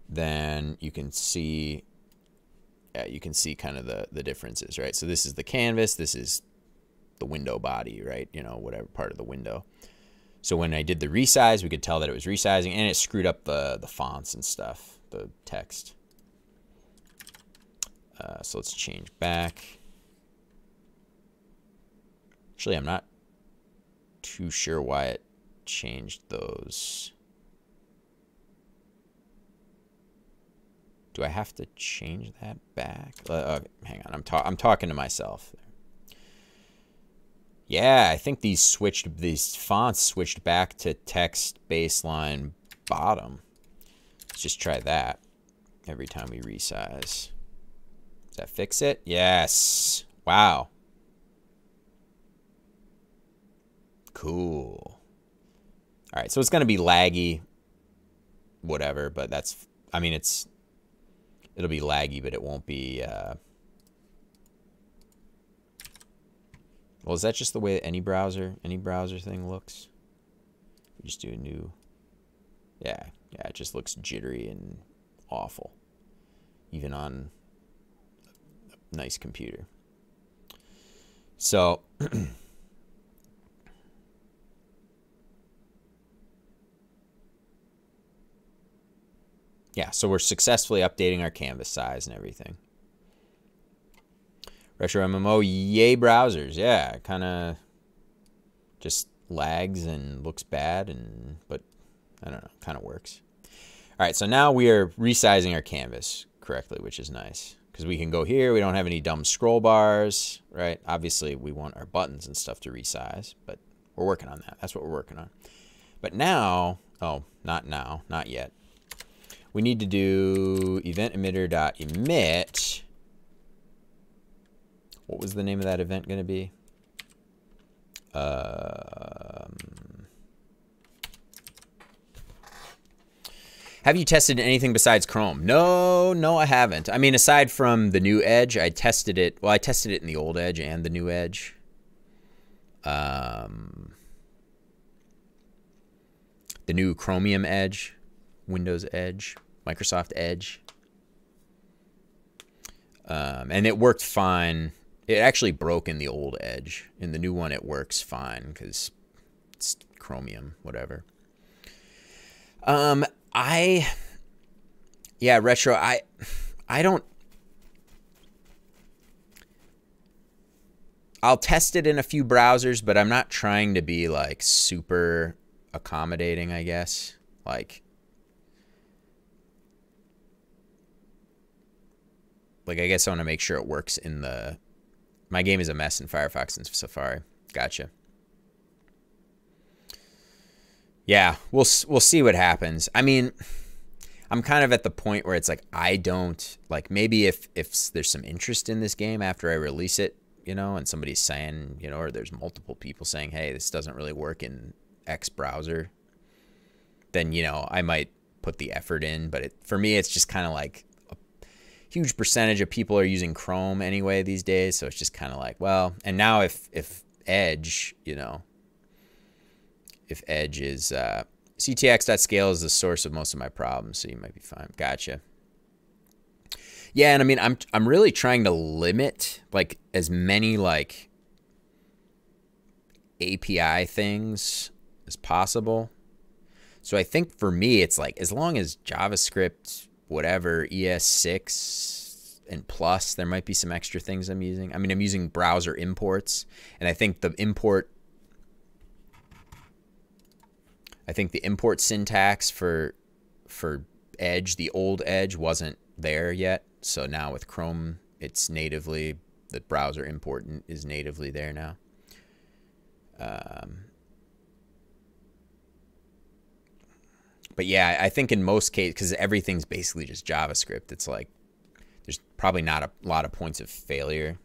[SPEAKER 1] then you can see, kind of the differences, right? So this is the canvas, this is the window body, right? You know, whatever part of the window. So when I did the resize, we could tell that it was resizing, and it screwed up the fonts and stuff, the text. So let's change back. Actually, I'm not too sure why it changed those. Do I have to change that back? Hang on, I'm talking to myself. Yeah, I think these fonts switched back to text baseline bottom. Let's just try that every time we resize. Does that fix it? Yes. Wow. Cool. All right, so it's going to be laggy, whatever, but that's, I mean, it'll be laggy, but it won't be, well, is that just the way any browser thing looks? We just do a new, yeah, it just looks jittery and awful, even on a nice computer. So, yeah, so we're successfully updating our canvas size and everything. Retro MMO, yay browsers. Yeah, kind of just lags and looks bad, but I don't know, kind of works. All right, so now we are resizing our canvas correctly, which is nice because we can go here. We don't have any dumb scroll bars, right? Obviously, we want our buttons and stuff to resize, but we're working on that. That's what we're working on. But now, oh, not now, not yet. We need to do event emitter.emit. What was the name of that event going to be? Have you tested anything besides Chrome? No, I haven't. I mean, aside from the new Edge, I tested it. Well, I tested it in the old Edge and the new Edge. The new Chromium Edge, Windows Edge, Microsoft Edge. And it worked fine. It actually broke in the old Edge. In the new one, it works fine because it's Chromium, whatever. Yeah, Retro, I don't, I'll test it in a few browsers, but I'm not trying to be like super accommodating, I guess. Like I guess I want to make sure it works in my game is a mess in Firefox and Safari. Gotcha. Yeah, we'll see what happens. I mean, I'm kind of at the point where it's like I don't like, maybe if there's some interest in this game after I release it, you know, and somebody's saying, you know, or there's multiple people saying, hey, this doesn't really work in X browser, then, you know, I might put the effort in. But for me, it's just kind of like a huge percentage of people are using Chrome anyway these days. So it's just kind of like, well, and now if Edge, you know, if Edge is ctx.scale is the source of most of my problems, so you might be fine. Gotcha. Yeah, and I mean, I'm really trying to limit like as many like API things as possible. So I think for me, it's like as long as JavaScript, whatever, ES6 and plus, there might be some extra things I'm using. I mean, I'm using browser imports, and I think the import syntax for Edge, the old Edge, wasn't there yet. So now with Chrome, it's natively, the browser import is natively there now. But yeah, I think in most cases, because everything's basically just JavaScript, it's like There's probably not a lot of points of failure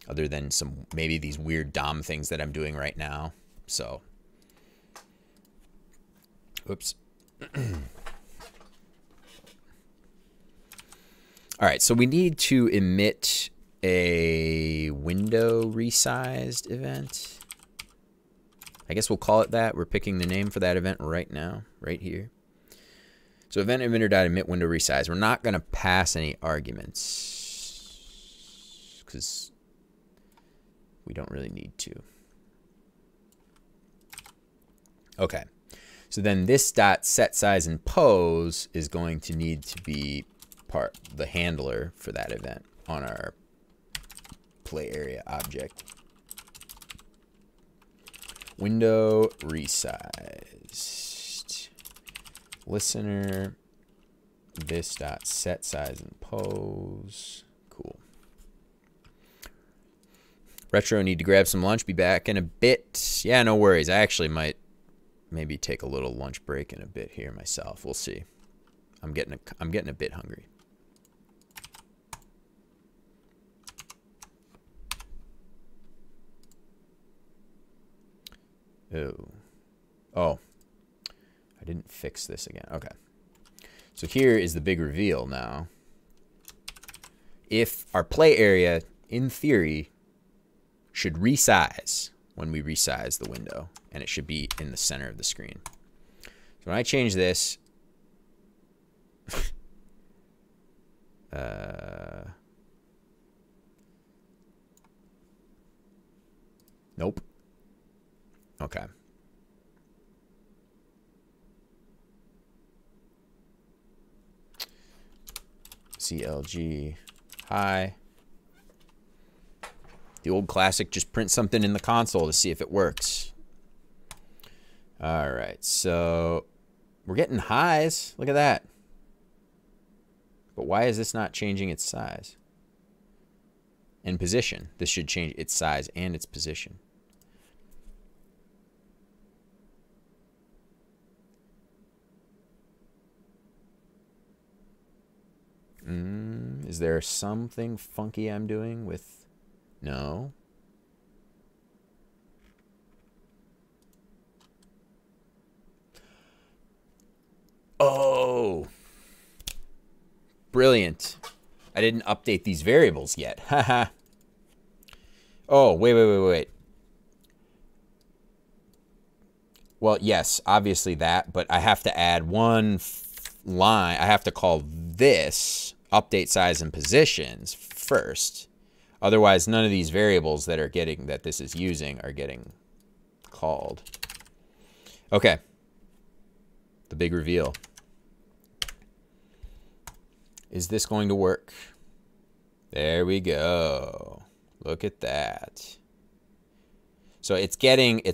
[SPEAKER 1] other than some, maybe these weird DOM things that I'm doing right now. So, oops. All right, so we need to emit a window resized event. I guess we'll call it that. We're picking the name for that event right now, right here. So event emitter.emit window resize. We're not going to pass any arguments because we don't really need to. Okay. So then this dot set size and pose is going to need to be the handler for that event on our play area object. Window resized. Listener this dot set size and pose. Cool. Retro, need to grab some lunch. Be back in a bit. Yeah, no worries. I actually might maybe take a little lunch break in a bit here myself. We'll see. I'm getting a bit hungry. Oh, I didn't fix this again. Okay. So here is the big reveal now. If our play area, in theory, should resize when we resize the window, and it should be in the center of the screen. So when I change this, nope. Okay. CLG hi. The old classic, just print something in the console to see if it works. All right, so we're getting highs. Look at that. But why is this not changing its size and position? This should change its size and its position. Is there something funky I'm doing with... No. Oh. Brilliant. I didn't update these variables yet. Haha. Oh, wait. Well, yes, obviously that, but I have to add one line. I have to call this update size and positions first. Otherwise, none of these variables that are getting, that this is using, are getting called. Okay. The big reveal. Is this going to work? There we go. Look at that. So it's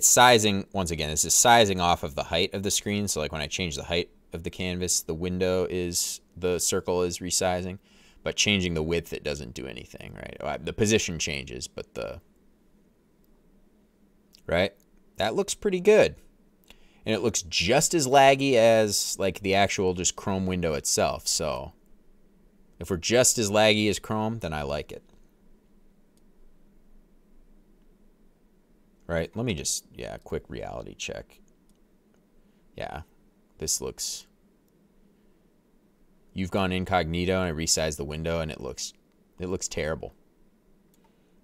[SPEAKER 1] sizing, once again, this is sizing off of the height of the screen. So like when I change the height of the canvas, the circle is resizing. But changing the width, it doesn't do anything, right? The position changes, but right? That looks pretty good. And it looks just as laggy as like the actual just Chrome window itself. So if we're just as laggy as Chrome, then I like it. Right? Let me just, quick reality check. Yeah, this looks... You've gone incognito and I resized the window and it looks terrible.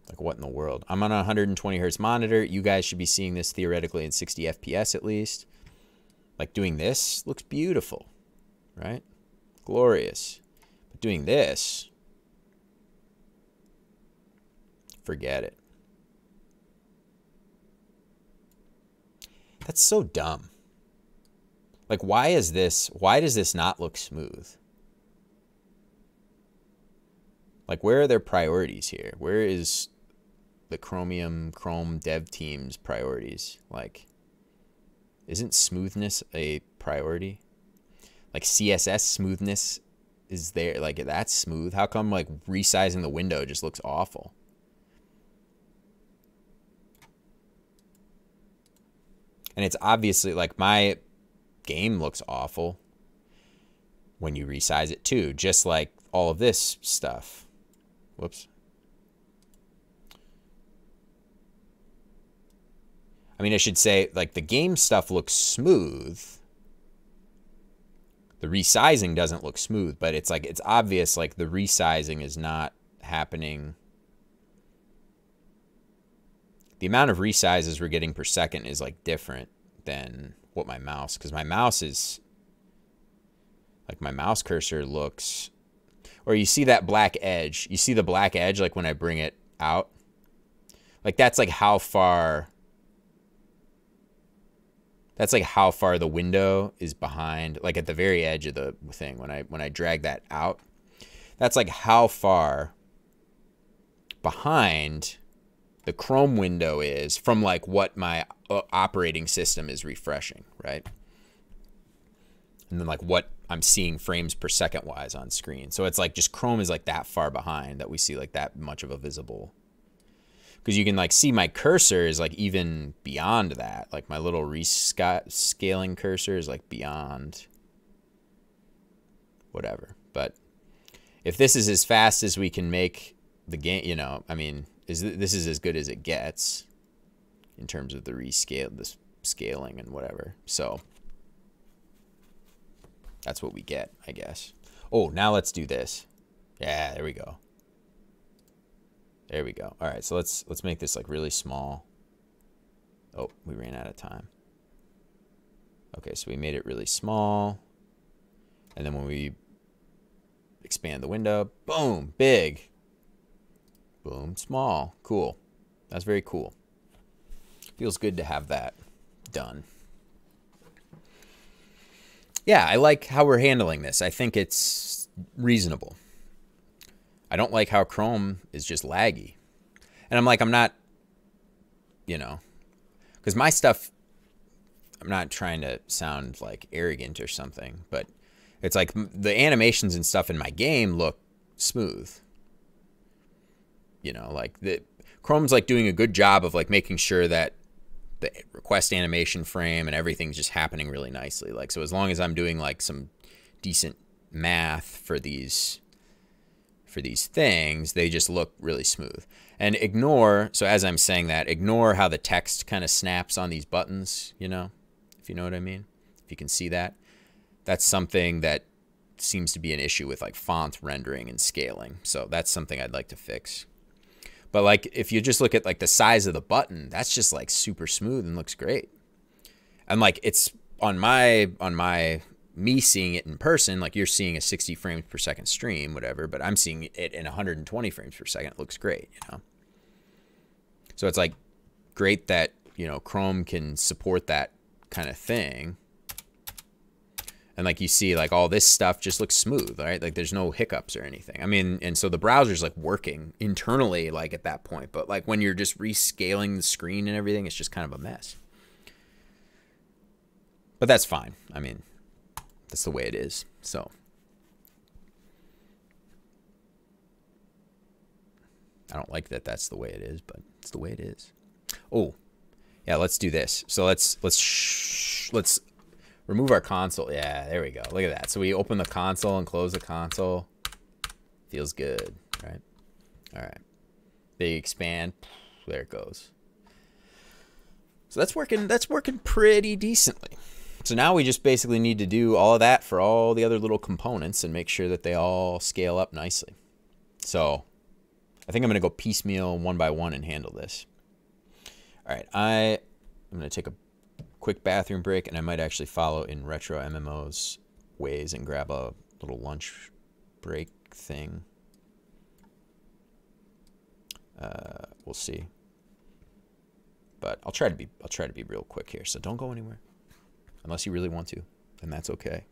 [SPEAKER 1] Like what in the world? I'm on a 120 hertz monitor. You guys should be seeing this theoretically in 60 FPS at least. Like doing this looks beautiful, right? Glorious. But doing this, forget it. That's so dumb. Like why does this not look smooth? Like, where are their priorities here? Where is the Chrome dev team's priorities? Like, isn't smoothness a priority? Like, CSS smoothness is there. Like, that's smooth. How come, like, resizing the window just looks awful? And it's obviously, like, my game looks awful when you resize it, too. Just like all of this stuff. Whoops. I mean, I should say, like, the game stuff looks smooth. The resizing doesn't look smooth, but it's like, it's obvious, like, the resizing is not happening. The amount of resizes we're getting per second is, like, different than what my mouse, because my mouse is, like, my mouse cursor looks, or you see that black edge. You see the black edge, like, when I bring it out? Like, that's, like, how far... That's like how far the window is behind, like at the very edge of the thing. When I drag that out, that's like how far behind the Chrome window is from like what my operating system is refreshing, right? And then like what I'm seeing frames per second wise on screen. So it's like just Chrome is like that far behind that we see like that much of a visible. Because you can like see my cursor is like even beyond that. Like my little rescaling cursor is like beyond whatever. But if this is as fast as we can make the game, you know, I mean, this is as good as it gets in terms of the this scaling and whatever. So that's what we get, I guess. Oh, now let's do this. Yeah, there we go. There we go. All right, so let's make this like really small. Oh, we ran out of time. Okay, so we made it really small. And then when we expand the window, boom, big. Boom, small. Cool. That's very cool. Feels good to have that done. Yeah, I like how we're handling this. I think it's reasonable. I don't like how Chrome is just laggy. And I'm like, I'm not, you know, because my stuff, I'm not trying to sound like arrogant or something, but it's like the animations and stuff in my game look smooth. You know, like Chrome's like doing a good job of like making sure that the request animation frame and everything's just happening really nicely. Like, so as long as I'm doing like some decent math for these things, they just look really smooth. And ignore, so as I'm saying that, ignore how the text kind of snaps on these buttons, you know, if you know what I mean, if you can see that. That's something that seems to be an issue with like font rendering and scaling. So that's something I'd like to fix. But like if you just look at like the size of the button, that's just like super smooth and looks great. And like it's on me seeing it in person, like you're seeing a 60 frames per second stream, whatever, but I'm seeing it in 120 frames per second. It looks great, you know? So it's like great that, you know, Chrome can support that kind of thing. And like you see, like all this stuff just looks smooth, right? Like there's no hiccups or anything. I mean, and so the browser's like working internally, like at that point. But like when you're just rescaling the screen and everything, it's just kind of a mess. But that's fine. I mean, that's the way it is. So I don't like that that's the way it is, but it's the way it is. Oh, yeah, let's do this. So let's remove our console. Yeah, there we go. Look at that. So we open the console and close the console. Feels good, right? All right. Big expand. There it goes. So that's working pretty decently. So now we just basically need to do all of that for all the other little components and make sure that they all scale up nicely. So I think I'm going to go piecemeal one by one and handle this. All right, I'm going to take a quick bathroom break, and I might actually follow in Retro MMO's ways and grab a little lunch break thing. We'll see. But I'll try to be real quick here, so don't go anywhere. Unless you really want to, then that's okay.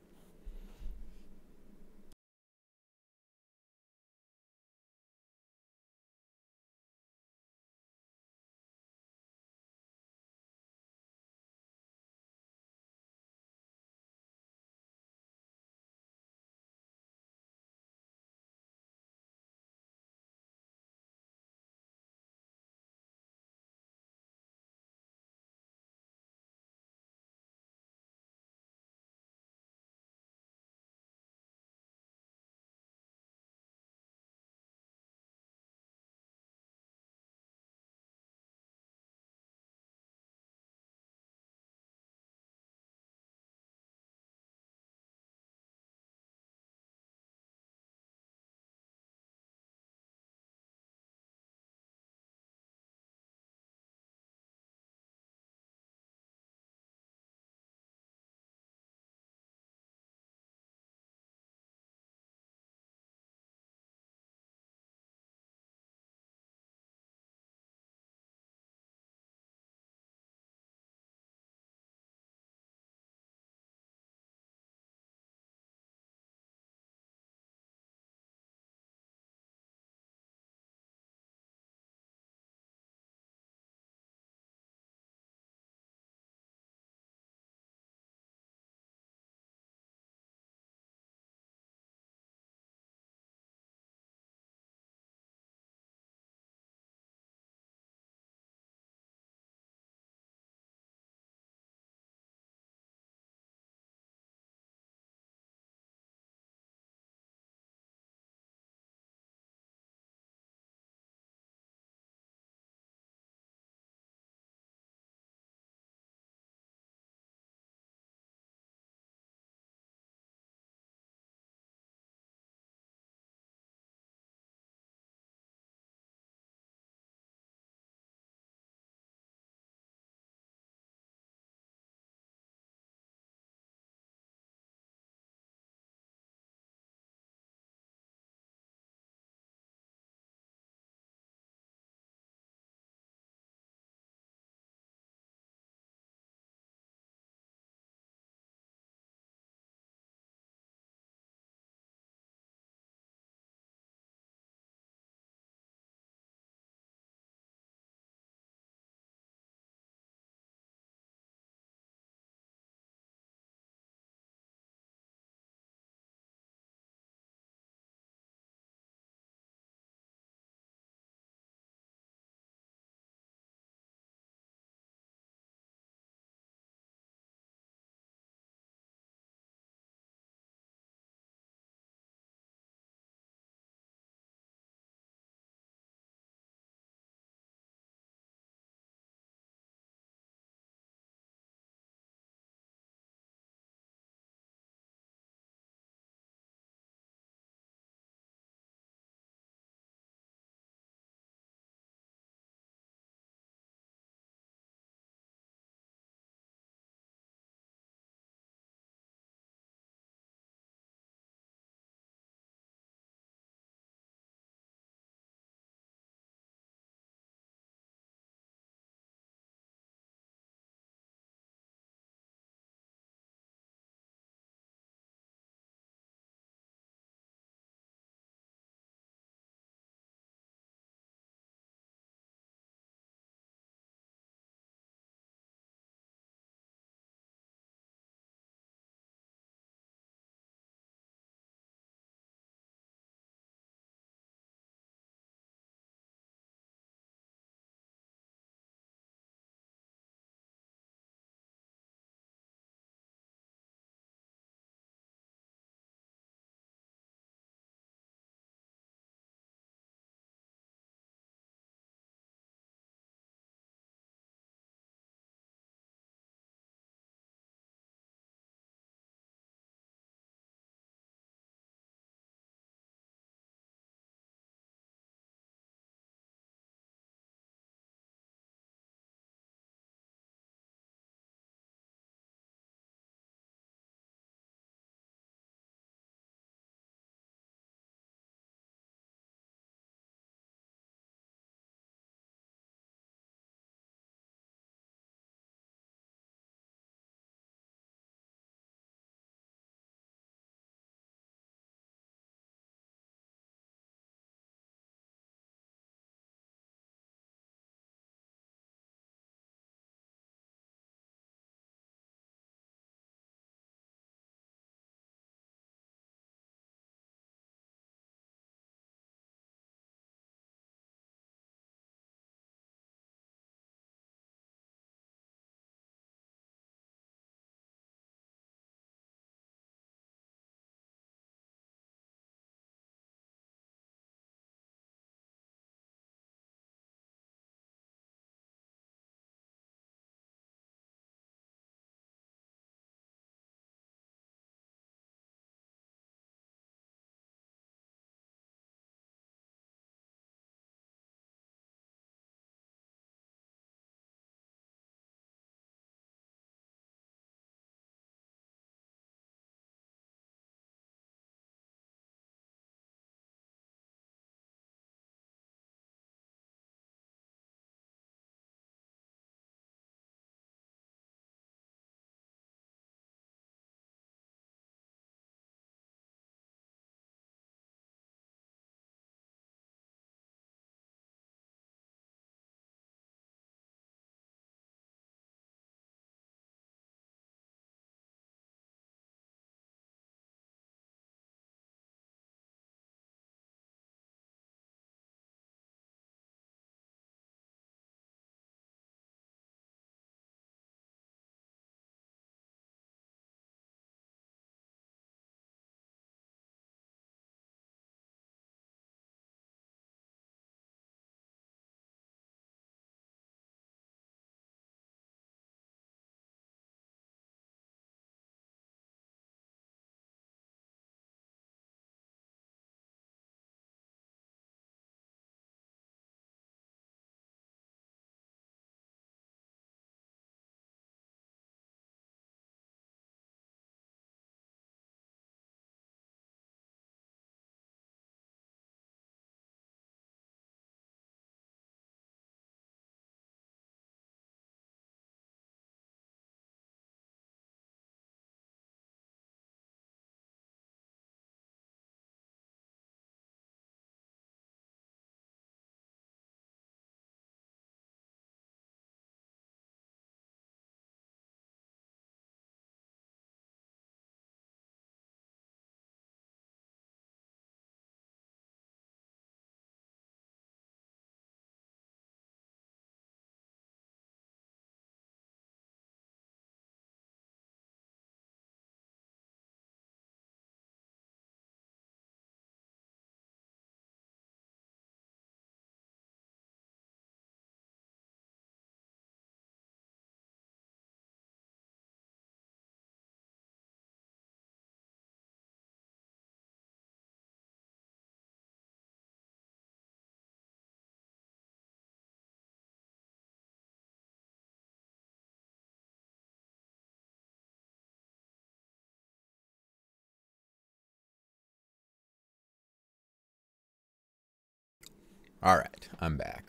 [SPEAKER 1] All right, I'm back.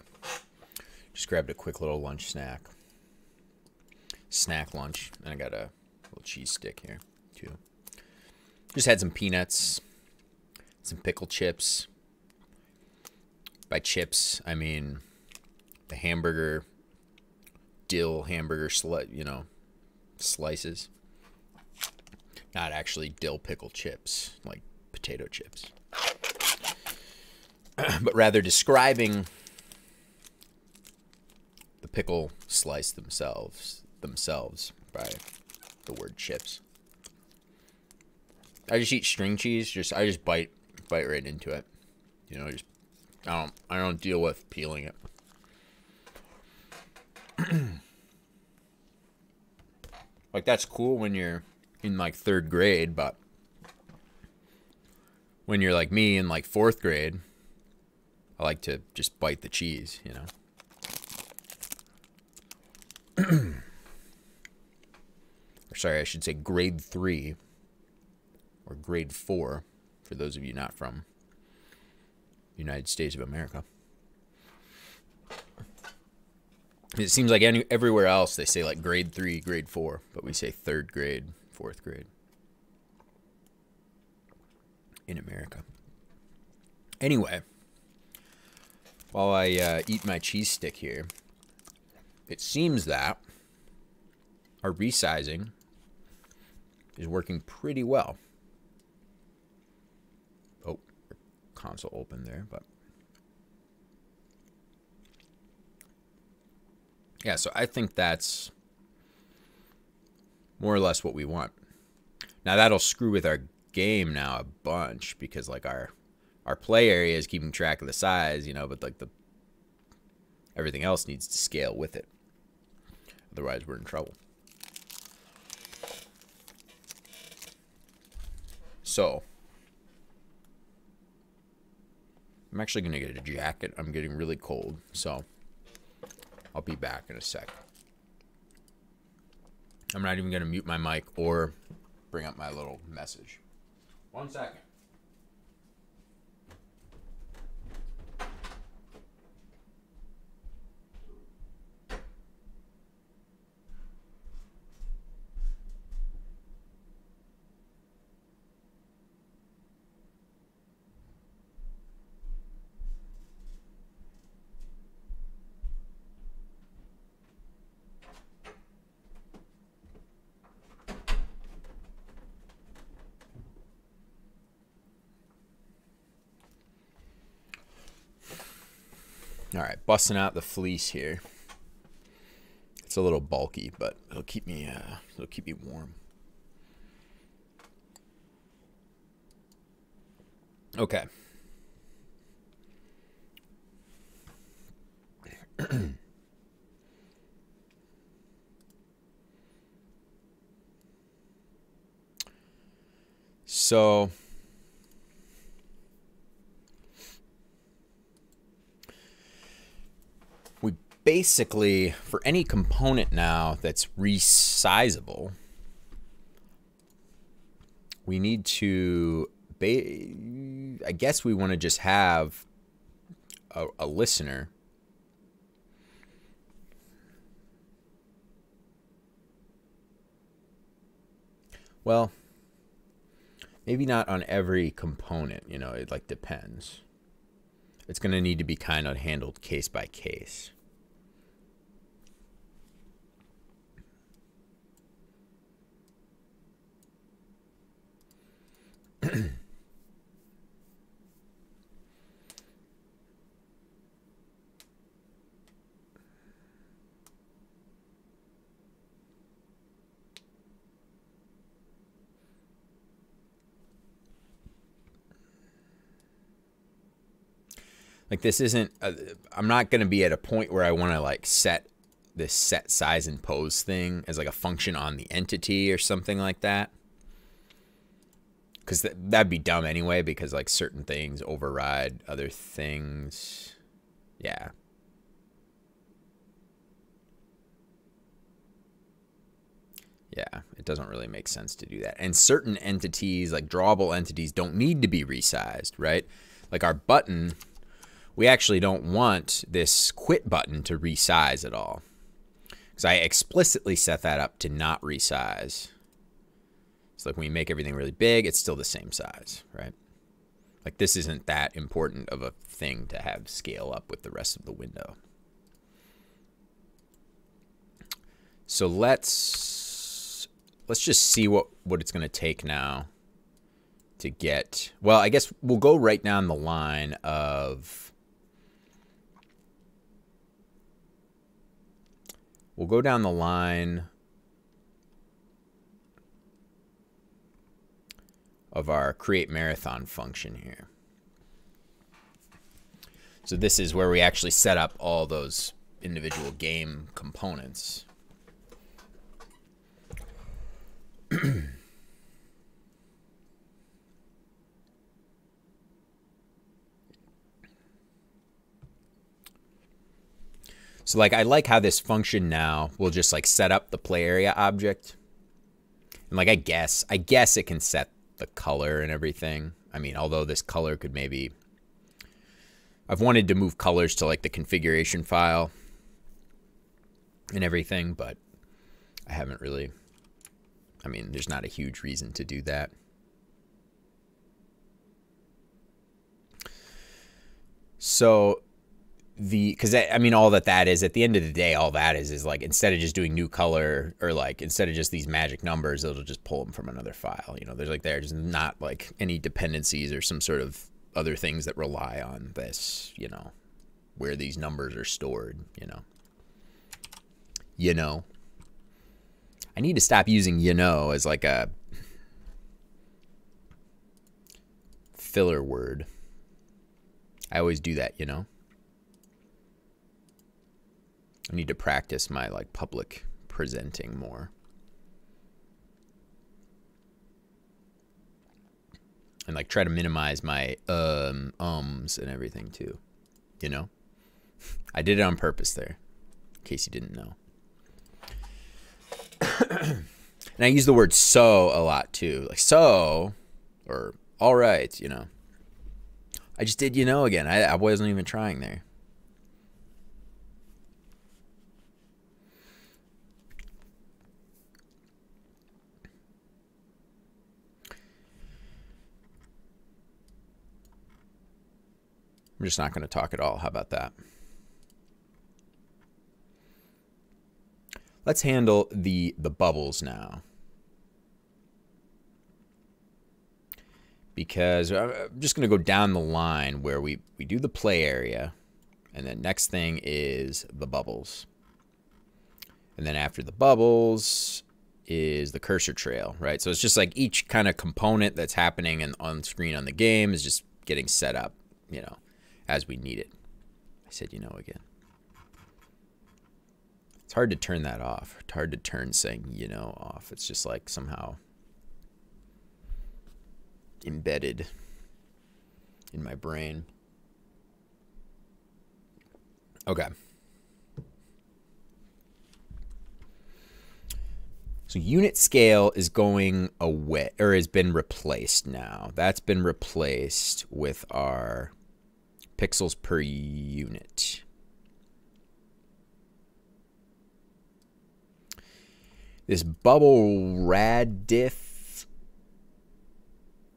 [SPEAKER 1] Just grabbed a quick little lunch snack lunch, and I got a little cheese stick here too. Just had some peanuts, some pickle chips. By chips, I mean the hamburger, dill hamburger, slices. Not actually dill pickle chips, like potato chips. But rather describing the pickle slice themselves by the word chips. I just eat string cheese. I just bite right into it. You know, I don't deal with peeling it. Like, that's cool when you're in like 3rd grade, but when you're like me in like 4th grade, I like to just bite the cheese, you know. Or sorry, I should say grade 3 or grade 4 for those of you not from United States of America. It seems like everywhere else they say like grade 3, grade 4, but we say 3rd grade, 4th grade in America. Anyway, while I eat my cheese stick here, it seems that our resizing is working pretty well. Oh, console open there, but yeah, so I think that's more or less what we want. Now that'll screw with our game now a bunch because like our play area is keeping track of the size, you know, but like everything else needs to scale with it. Otherwise we're in trouble. So I'm actually going to get a jacket. I'm getting really cold, so I'll be back in a sec. I'm not even going to mute my mic or bring up my little message. 1 second. All right, busting out the fleece here. It's a little bulky, but it'll keep me warm. Okay. So we basically, for any component now that's resizable, we need to, I guess we want to just have a listener. Well, maybe not on every component, you know, it like depends. It's going to need to be kind of handled case by case. Like this isn't, I'm not going to be at a point where I want to like set this set size and pose thing as like a function on the entity or something like that. Because that'd be dumb anyway, because like certain things override other things. Yeah. Yeah, it doesn't really make sense to do that. And certain entities, like drawable entities, don't need to be resized, right? Like our button, we actually don't want this quit button to resize at all, because I explicitly set that up to not resize. So like when we make everything really big, it's still the same size, right? Like this isn't that important of a thing to have scale up with the rest of the window. So let's just see what it's going to take now to get, well, I guess we'll go right down the line of, we'll go down the line of our create marathon function here. So this is where we actually set up all those individual game components. So like I like how this function now will just like set up the play area object. And like I guess it can set the color and everything. I mean, although this color could maybe, I've wanted to move colors to like the configuration file and everything, but I haven't really, I mean, there's not a huge reason to do that. So because I mean, all that is, at the end of the day, all that is like, instead of just doing new color, or like instead of just these magic numbers, it'll just pull them from another file. You know, there's not like any dependencies or some sort of other things that rely on this, you know, where these numbers are stored, you know. I need to stop using, you know, as like a filler word. I always do that, you know. I need to practice my like public presenting more. And like try to minimize my ums and everything too. You know? I did it on purpose there, in case you didn't know. And I use the word so a lot too. Like so, or all right, you know. I just did, you know, again. I wasn't even trying there. I'm just not going to talk at all. How about that? Let's handle the bubbles now. Because I'm just going to go down the line where we do the play area. And then next thing is the bubbles. And then after the bubbles is the cursor trail, right? So it's just like each kind of component that's happening on screen on the game is just getting set up, you know, as we need it. I said, you know, again. It's hard to turn that off. It's hard to turn saying, you know, off. It's just like somehow embedded in my brain. Okay. So unit scale is going away, or has been replaced now. That's been replaced with our pixels per unit. This bubble rad diff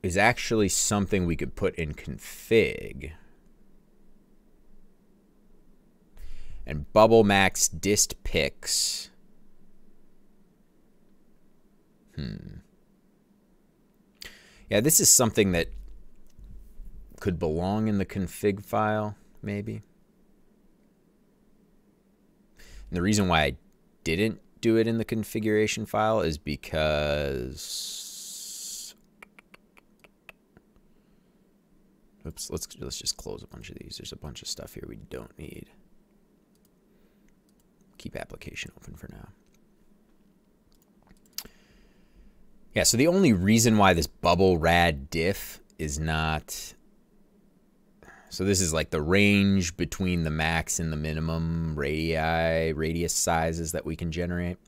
[SPEAKER 1] is actually something we could put in config. And bubble max dist pix. Yeah, this is something that could belong in the config file, maybe. And the reason why I didn't do it in the configuration file is because, oops, let's just close a bunch of these. There's a bunch of stuff here we don't need. Keep application open for now. Yeah, so the only reason why this bubble rad diff is not, so this is like the range between the max and the minimum radius sizes that we can generate.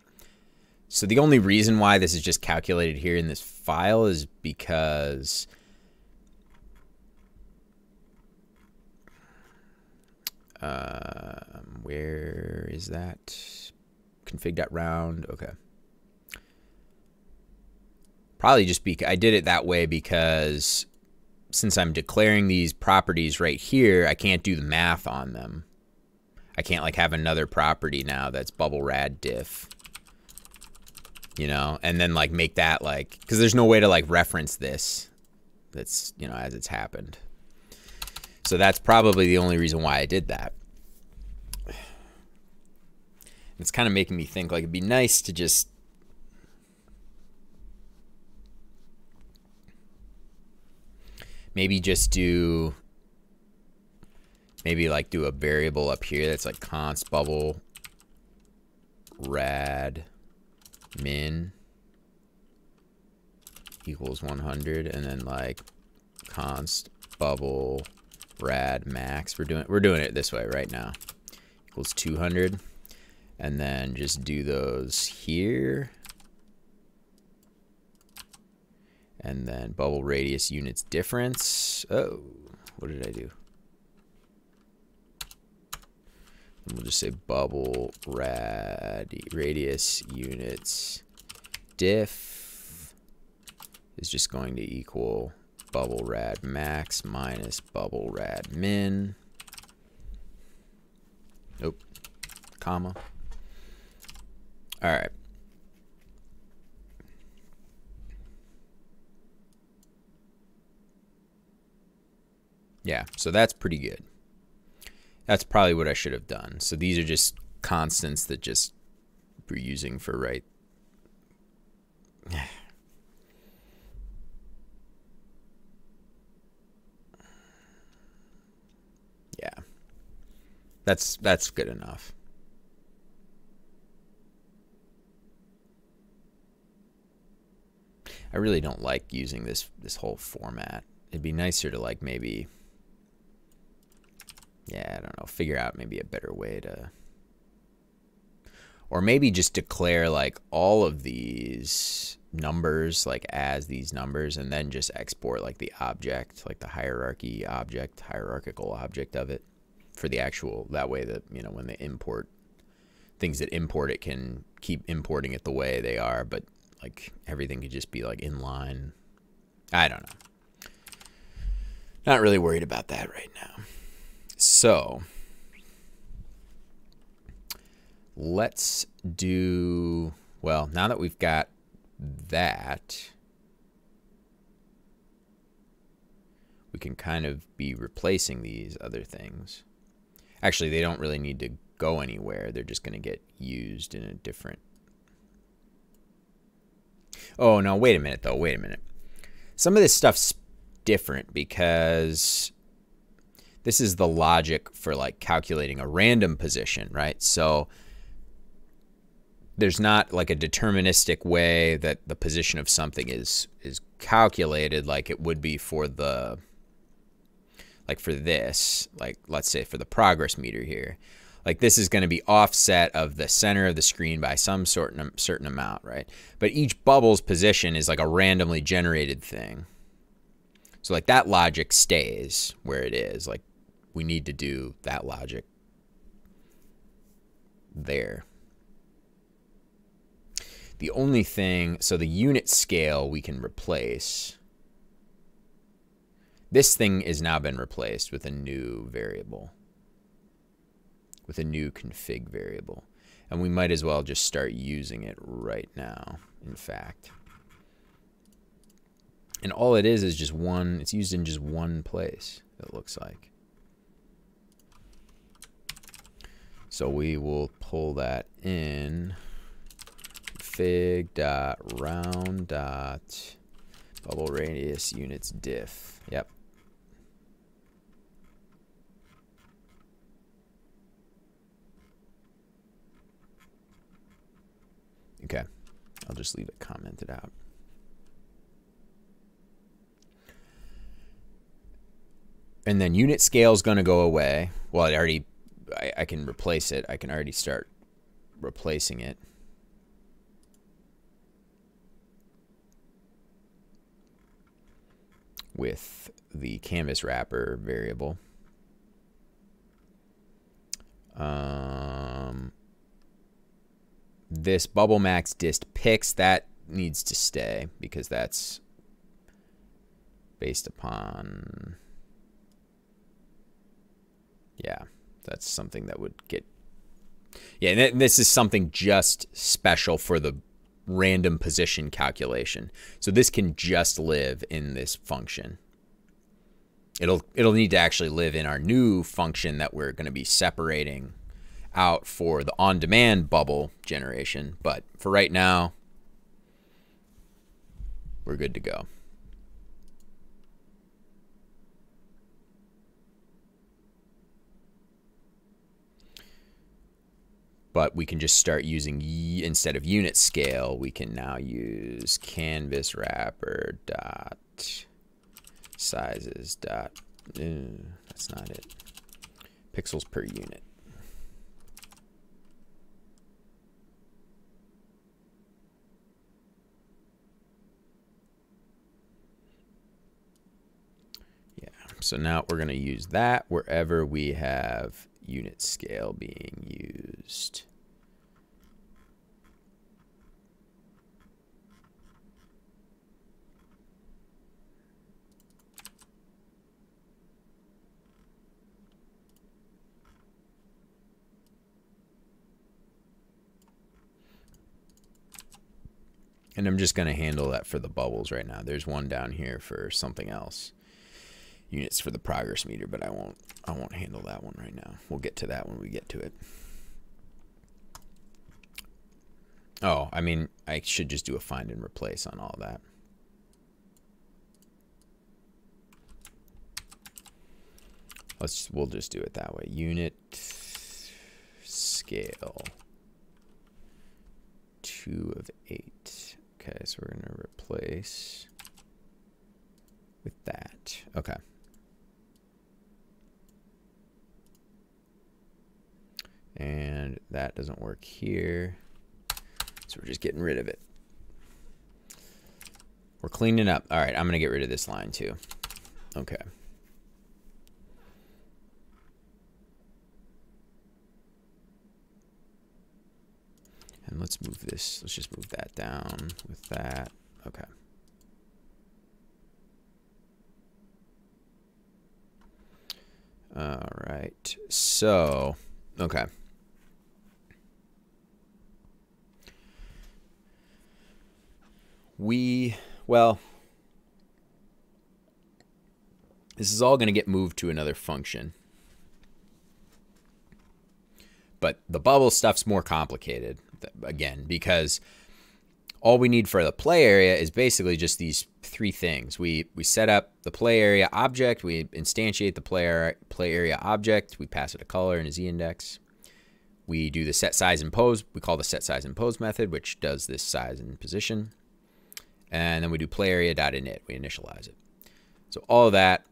[SPEAKER 1] So the only reason why this is just calculated here in this file is because Where is that? Config.round. Okay. Probably just I did it that way because since I'm declaring these properties right here, I can't do the math on them. I can't like have another property now that's bubble rad diff, you know, and then like make that like, because there's no way to like reference this that's, you know, as it's happened. So that's probably the only reason why I did that. It's kind of making me think like it'd be nice to just maybe just do, maybe like do a variable up here that's like const bubble rad min equals 100, and then like const bubble rad max. We're doing it this way right now. Equals 200, and then just do those here. And then bubble radius units difference. Oh, what did I do? And we'll just say bubble radius units diff is just going to equal bubble rad max minus bubble rad min. Nope. Comma. All right. Yeah, so that's pretty good. That's probably what I should have done. So these are just constants that just we're using for right. Yeah. That's good enough. I really don't like using this whole format. It'd be nicer to like maybe, yeah, I don't know, figure out maybe a better way to, or maybe just declare like all of these numbers like as these numbers, and then just export like the object, like the hierarchy object, hierarchical object of it for the actual, that way that, you know, when they import things that import it can keep importing it the way they are, but like everything could just be like inline. I don't know. Not really worried about that right now. So let's do, well, now that we've got that, we can kind of be replacing these other things. Actually, they don't really need to go anywhere. They're just going to get used in a different. Oh, no, wait a minute, though. Wait a minute. Some of this stuff's different because this is the logic for like calculating a random position, right? So there's not like a deterministic way that the position of something is calculated like it would be for the, like for this, like let's say for the progress meter here. Like this is going to be offset of the center of the screen by some certain amount, right? But each bubble's position is like a randomly generated thing. So like that logic stays where it is. Like we need to do that logic there. The only thing, so the unit scale we can replace. This thing has now been replaced with a new variable, with a new config variable. And we might as well just start using it right now, in fact. And all it is just one, it's used in just one place, it looks like. So we will pull that in. Config.round. Bubble radius units diff. Yep. Okay. I'll just leave it commented out. And then unit scale is going to go away. Well, it already, I can replace it. I can already start replacing it. With the canvas wrapper variable. This bubble max dist pix, that needs to stay because that's based upon, yeah, that's something that would get, yeah, and this is something just special for the random position calculation. So this can just live in this function. It'll need to actually live in our new function that we're going to be separating out for the on-demand bubble generation. But for right now, we're good to go. But we can just start using, instead of unit scale, we can now use canvas wrapper dot sizes dot, that's not it, pixels per unit. Yeah, so now we're going to use that wherever we have unit scale being used. And I'm just going to handle that for the bubbles right now. There's one down here for something else. Units for the progress meter, but I won't handle that one right now. We'll get to that when we get to it. Oh, I mean, I should just do a find and replace on all that. We'll just do it that way. Unit scale 2 of 8. Okay, so we're going to replace with that. Okay. And that doesn't work here. So we're just getting rid of it. We're cleaning up. All right, I'm going to get rid of this line too. Okay. And let's move this. Let's just move that down with that. Okay. All right. So, okay. Well, this is all going to get moved to another function. But the bubble stuff's more complicated, again, because all we need for the play area is basically just these 3 things. We set up the play area object, we instantiate the play area object, we pass it a color and a z-index. We do the set size and pose. We call the set size and pose method, which does this size and position. And then we do play area.init. We initialize it. So all of that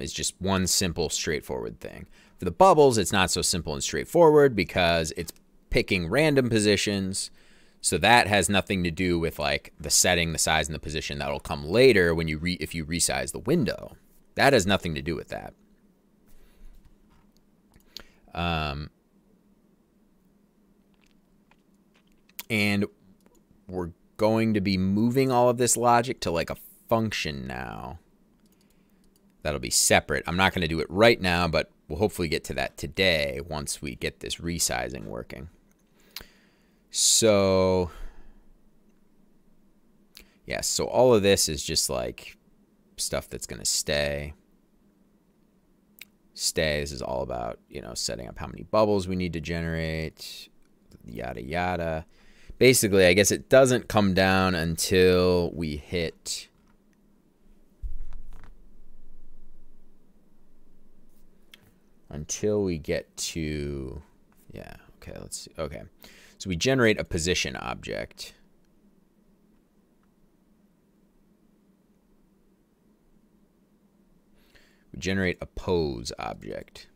[SPEAKER 1] is just one simple, straightforward thing. For the bubbles, it's not so simple and straightforward because it's picking random positions. So that has nothing to do with like the setting, the size, and the position. That'll come later when if you resize the window. That has nothing to do with that. And we're going to be moving all of this logic to like a function now. That'll be separate. I'm not going to do it right now, but we'll hopefully get to that today once we get this resizing working. So, yeah, so all of this is just like stuff that's going to stay. This is all about, you know, setting up how many bubbles we need to generate, yada, yada. Basically, I guess it doesn't come down until we hit get to, yeah, okay, let's see. Okay, so we generate a position object. We generate a pose object.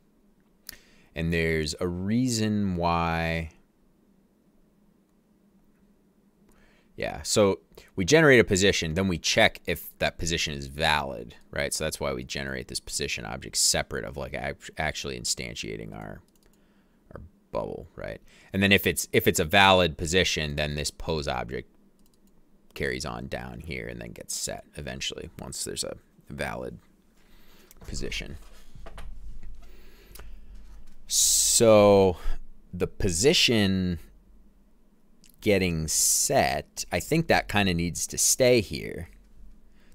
[SPEAKER 1] And there's a reason why Yeah, so we generate a position, then we check if that position is valid, right? So that's why we generate this position object separate of like actually instantiating our bubble, right? And then if it's a valid position, then this pose object carries on down here and then gets set eventually once there's a valid position. So the position getting set, I think that kind of needs to stay here.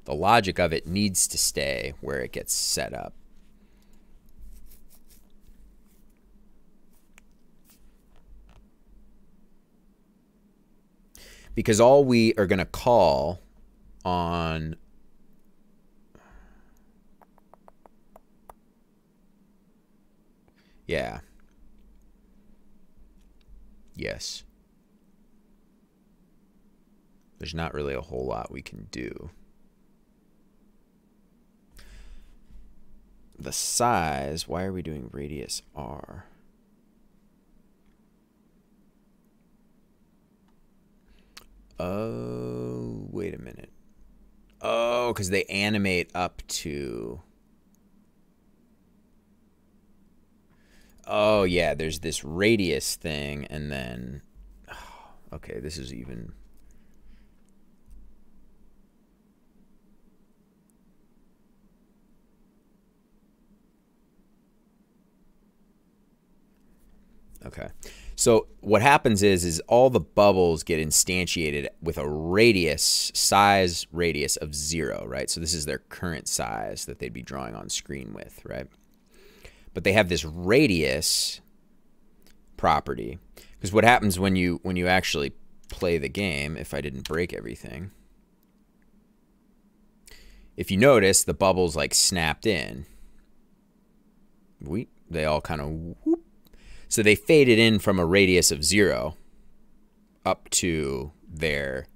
[SPEAKER 1] The logic of it needs to stay where it gets set up. Because all we are going to call on yes. There's not really a whole lot we can do. The size, why are we doing radius R? Oh, wait a minute. Oh, because they animate up to... Oh, yeah, there's this radius thing, and then... Oh, okay, this is even... Okay, so what happens is all the bubbles get instantiated with a radius, size radius of 0, right? So this is their current size that they'd be drawing on screen with, right? But they have this radius property, because what happens when you actually play the game, if I didn't break everything, if you notice, the bubbles like snapped in. They all kind of whoop. So they faded in from a radius of 0 up to their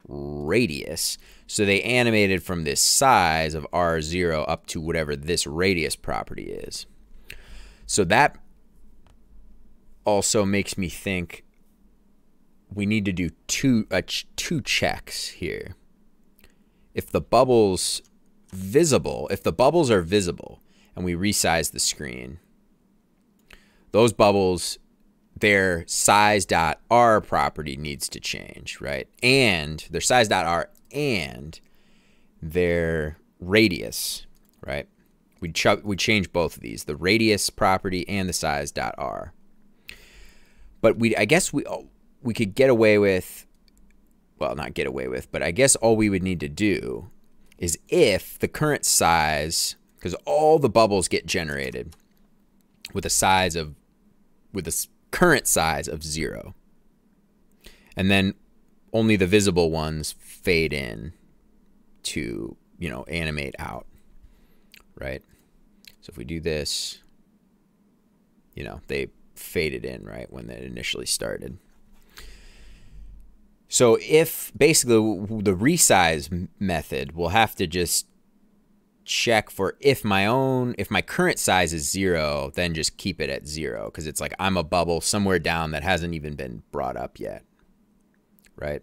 [SPEAKER 1] radius. So they animated from this size of R0 up to whatever this radius property is. So that also makes me think we need to do two checks here. If the bubbles are visible and we resize the screen, those bubbles, their size.r property needs to change, right? And their size.r and their radius, right? We change both of these, the radius property and the size.r. But I guess we could get away with, well, not get away with, but I guess all we would need to do is if the current size, because all the bubbles get generated with a current size of 0. And then only the visible ones fade in to, animate out, right? So if we do this, they faded in, right, when they initially started. So if basically the resize method, we'll have to just check for if my current size is 0, then just keep it at 0, because it's like I'm a bubble somewhere down that hasn't even been brought up yet, right?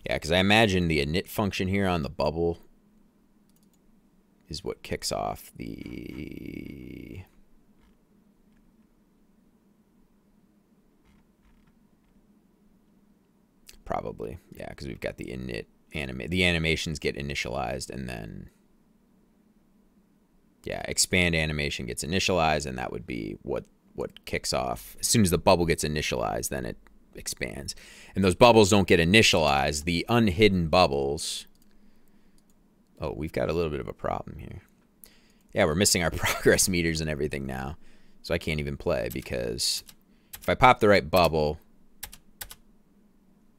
[SPEAKER 1] Yeah, because I imagine the init function here on the bubble is what kicks off the... Probably, yeah, because we've got the init the animations get initialized, and then expand animation gets initialized, and that would be what kicks off. As soon as the bubble gets initialized, then it expands. And those bubbles don't get initialized. The unhidden bubbles. Oh, we've got a little bit of a problem here. Yeah, we're missing our progress meters and everything now. So I can't even play because if I pop the right bubble...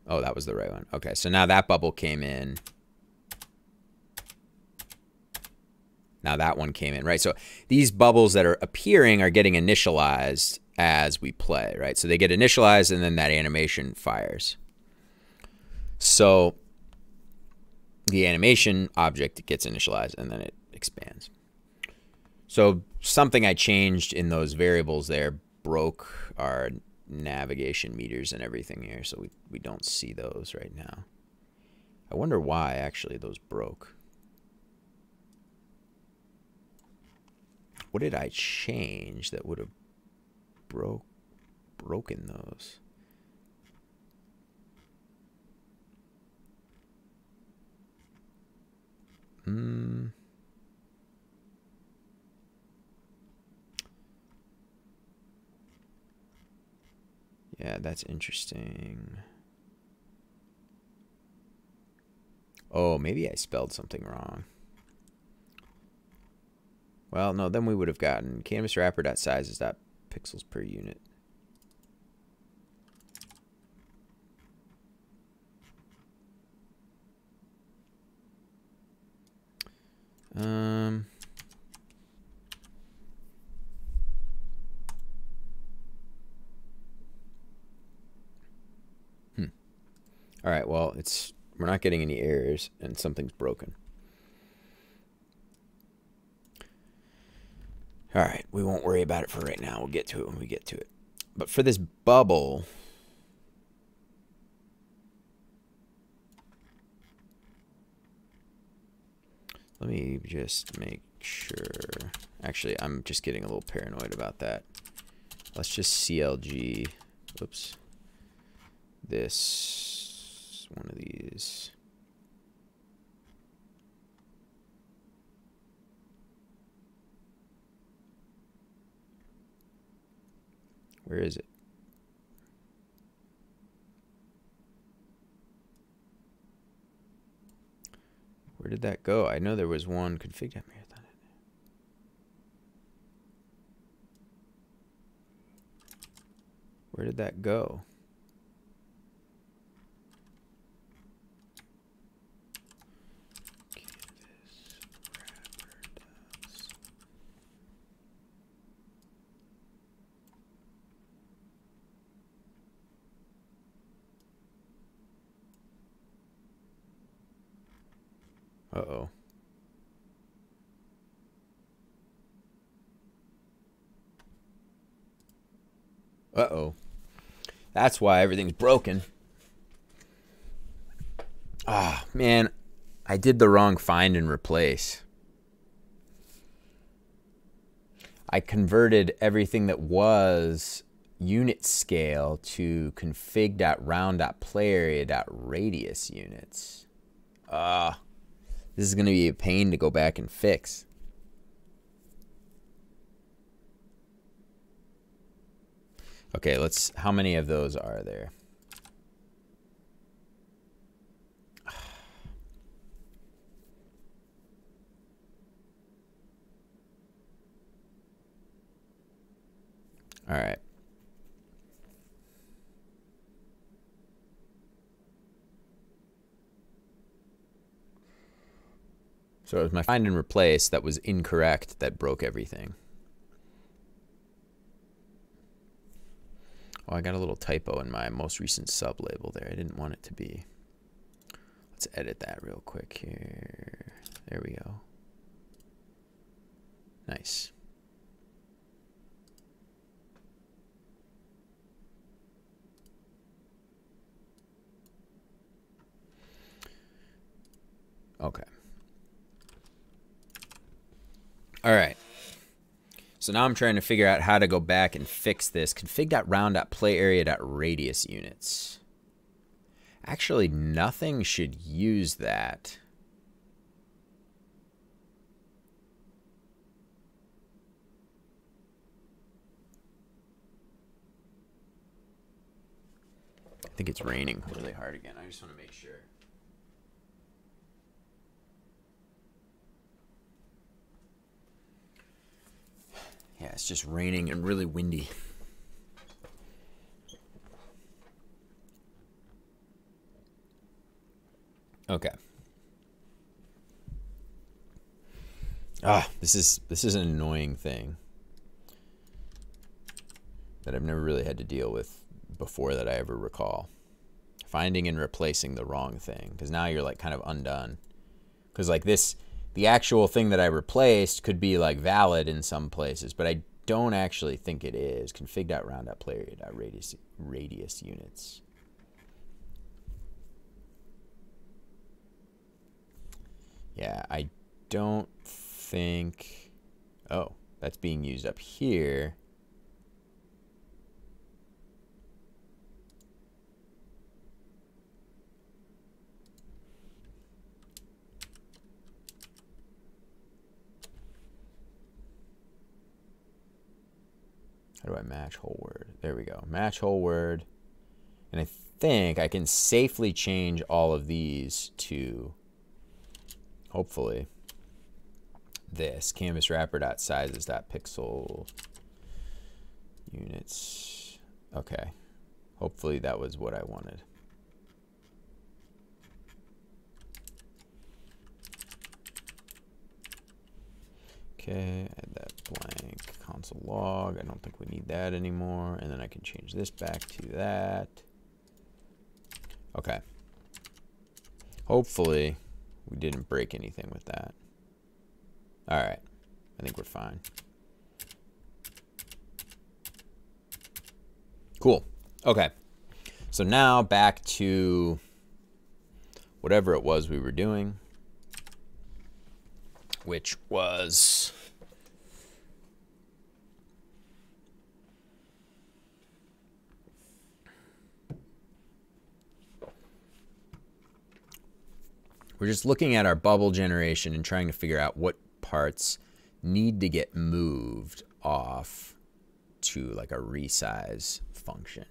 [SPEAKER 1] Oh, that was the right one. Okay, so now that bubble came in. Now that one came in, right? So these bubbles that are appearing are getting initialized as we play, right? So they get initialized and then that animation fires. So the animation object gets initialized and then it expands. So something I changed in those variables there broke our navigation meters and everything here, so we don't see those right now. I wonder why actually those broke. What did I change that would have broken those? Yeah, that's interesting. Oh, maybe I spelled something wrong. Well, no, then we would have gotten canvas wrapper.sizes.pixels per unit. All right, well, we're not getting any errors and something's broken. All right, we won't worry about it for right now. We'll get to it when we get to it. But for this bubble, let me just make sure. Actually, I'm just getting a little paranoid about that. Let's just CLG, oops, this, one of these. Where is it? Where did that go? I know there was one config. Where did that go? Uh-oh. Uh-oh. That's why everything's broken. Ah, man. I did the wrong find and replace. I converted everything that was unit scale to config.round.playArea.radius units. This is going to be a pain to go back and fix. Okay, how many of those are there? All right. So it was my find and replace that was incorrect that broke everything. Oh, I got a little typo in my most recent sub label there. I didn't want it to be. Let's edit that real quick here. There we go. Nice. Okay. All right. So now I'm trying to figure out how to go back and fix this. Config.round.playArea.radius units. Actually, nothing should use that. I think it's raining really hard again. I just want to make sure. Yeah, it's just raining and really windy. Okay. This is an annoying thing that I've never really had to deal with before that I ever recall. Finding and replacing the wrong thing, because now you're like kind of undone. Because like this, the actual thing that I replaced could be like valid in some places, but I don't actually think it is. Config.round.player.radius units. Yeah, I don't think... Oh, that's being used up here. How do I match whole word? There we go. Match whole word. And I think I can safely change all of these to, hopefully, this. Canvas wrapper.sizes.pixel units. Okay. Hopefully that was what I wanted. Okay, add that blank console log. I don't think we need that anymore. And then I can change this back to that. Okay. Hopefully we didn't break anything with that. All right. I think we're fine. Cool. Okay. So now back to whatever it was we were doing, which was we're just looking at our bubble generation and trying to figure out what parts need to get moved off to like a resize function.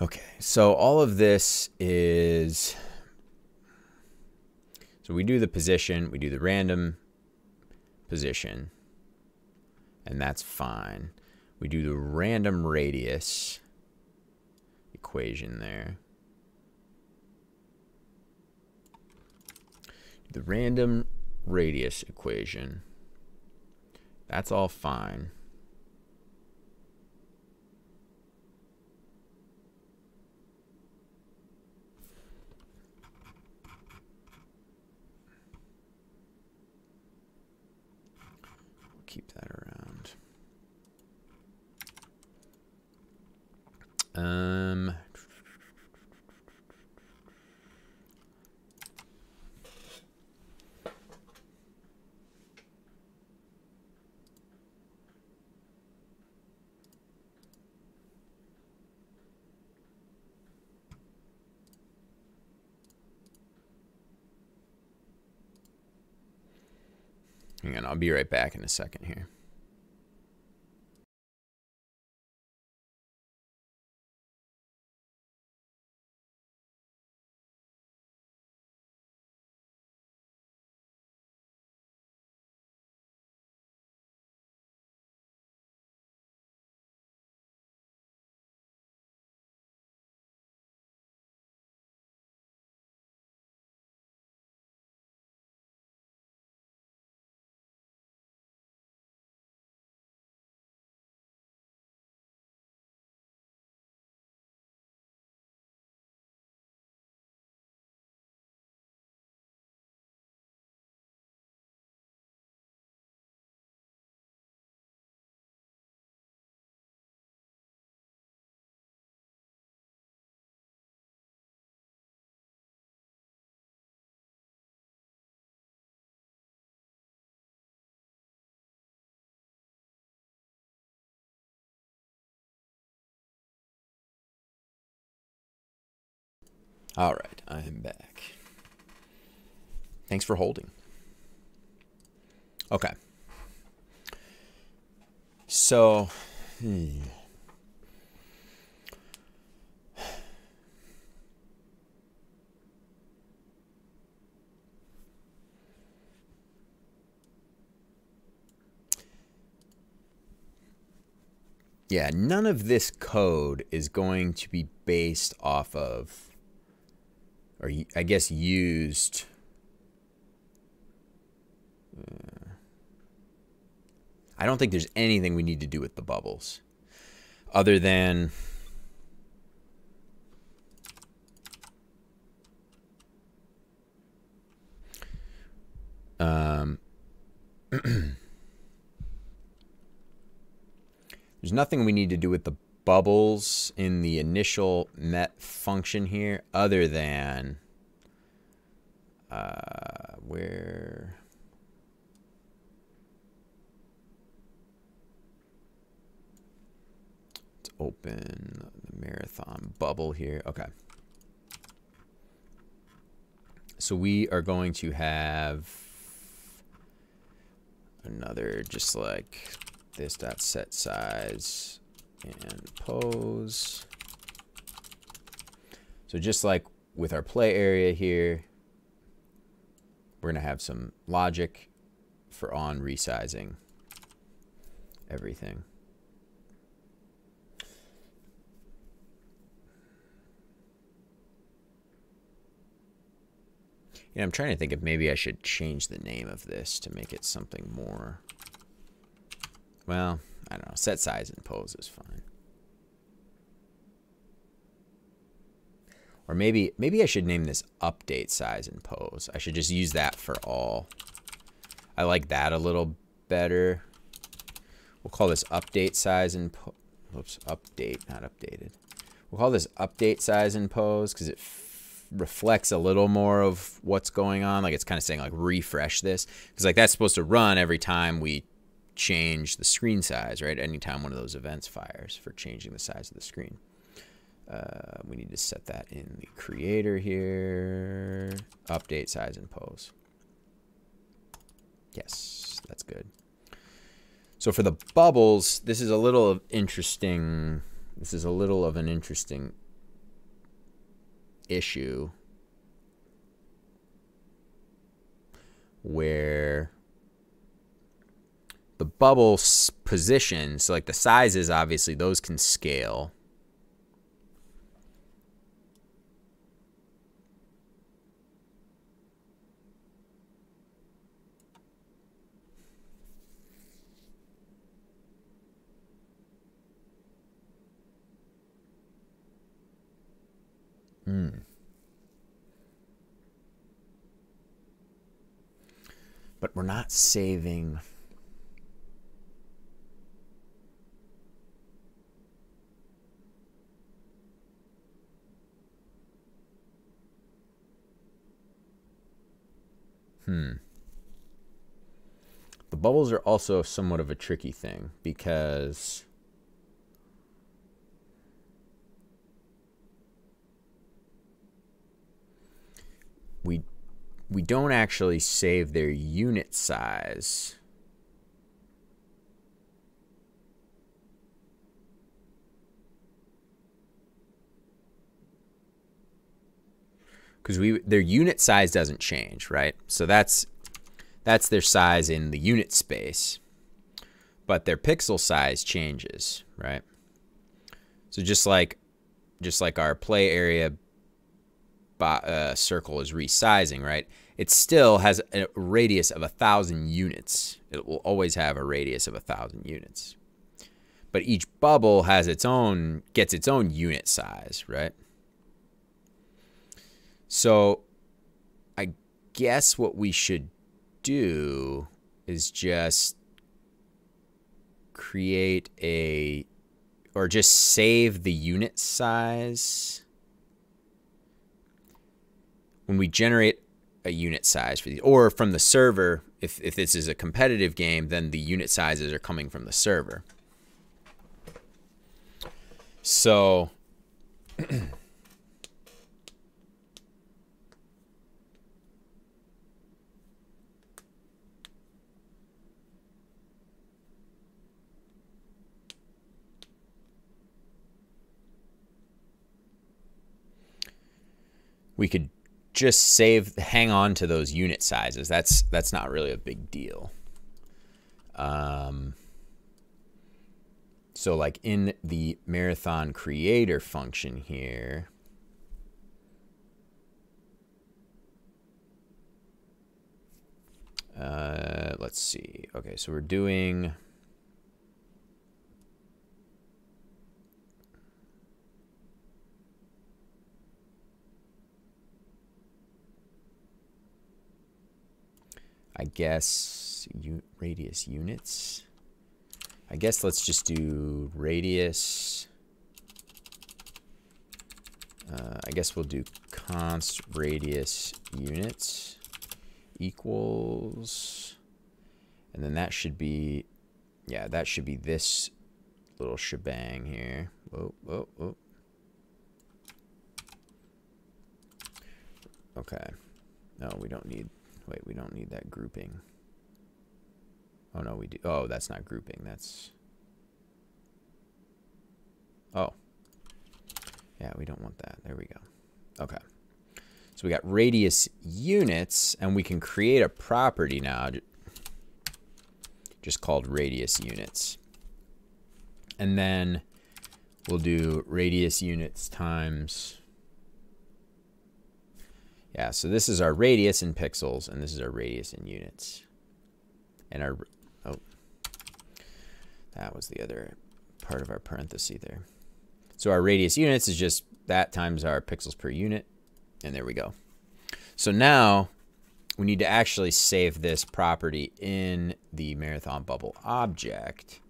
[SPEAKER 1] Okay, so all of this is, so we do the position, we do the random position, and that's fine. We do the random radius equation there. The random radius equation, that's all fine. Keep that around. Hang on, I'll be right back in a second here. All right, I am back. Thanks for holding. Okay. So, Yeah, none of this code is going to be based off of, or I guess used. I don't think there's anything we need to do with the bubbles other than there's nothing we need to do with the bubbles in the initial met function here other than where let's open the marathon bubble here. Okay. So we are going to have another just like this dot set size and pose. So just like with our play area here, we're going to have some logic for on resizing everything. Yeah, I'm trying to think if maybe I should change the name of this to make it something more, well, I don't know, set size and pose is fine. Or maybe I should name this update size and pose. I should just use that for all. I like that a little better. We'll call this update size and pose. Oops, update, not updated. We'll call this update size and pose because it reflects a little more of what's going on. Like it's kind of saying like refresh this, because like that's supposed to run every time we change the screen size, right? Anytime one of those events fires for changing the size of the screen. We need to set that in the creator here. Update size and pose. Yes, that's good. So for the bubbles, this is a little interesting. This is a little of an interesting issue where the bubble positions, so like the sizes, obviously those can scale. But we're not saving. The bubbles are also somewhat of a tricky thing because we don't actually save their unit size. Because their unit size doesn't change, right? So that's their size in the unit space, but their pixel size changes, right? So just like our play area circle is resizing, right? It still has a radius of 1,000 units. It will always have a radius of 1,000 units. But each bubble has gets its own unit size, right? So I guess what we should do is just create or just save the unit size. When we generate a unit size for these, or from the server, if this is a competitive game, then the unit sizes are coming from the server. So we could just hang on to those unit sizes. That's not really a big deal. So like in the marathon creator function here, let's see. Okay, so we're doing, I guess, radius units. I guess let's just do radius. I guess we'll do const radius units equals, and then that should be, yeah, that should be this little shebang here. Whoa, whoa, whoa. Okay. No, we don't need, wait, we don't need that grouping. Oh, no, we do. Oh, that's not grouping. That's, oh. Yeah, we don't want that. There we go. Okay. So we got radius units, and we can create a property now just called radius units. And then we'll do radius units times, yeah, so this is our radius in pixels, and this is our radius in units. And our, oh, that was the other part of our parenthesis there. So our radius units is just that times our pixels per unit, and there we go. So now we need to actually save this property in the marathon bubble object.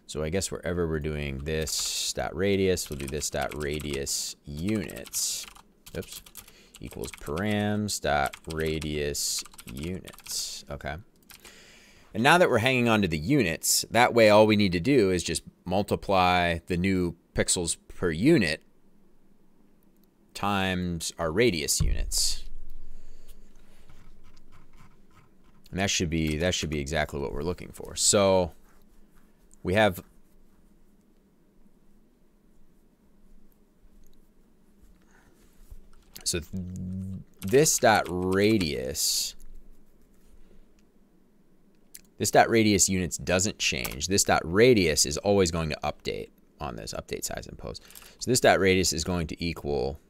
[SPEAKER 1] So I guess wherever we're doing this dot radius, we'll do this dot radius units. Oops. Equals params dot radius units. Okay. And now that we're hanging on to the units, that way all we need to do is just multiply the new pixels per unit times our radius units. And that should be exactly what we're looking for. So we have, so this dot radius units doesn't change. This dot radius is always going to update on this update size and pose. So this dot radius is going to equal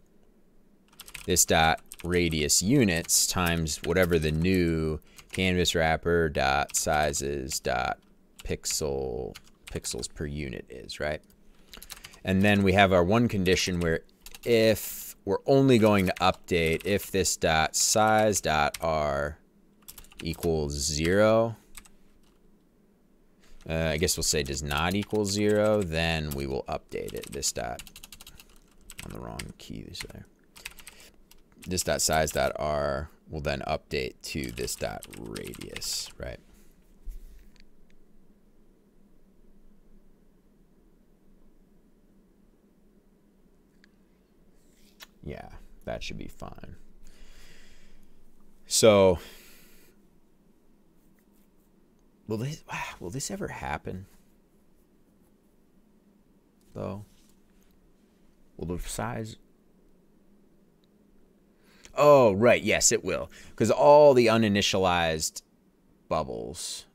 [SPEAKER 1] this dot radius units times whatever the new canvas wrapper dot sizes dot pixels per unit is, right? And then we have our one condition where if we're only going to update if this dot size dot r equals 0, I guess we'll say does not equal 0, then we will update it. This dot, on the wrong keys there. This dot size dot r will then update to this dot radius, right? Yeah, that should be fine. So will this ever happen, though? Will the size... Oh, right. Yes, it will. Because all the uninitialized bubbles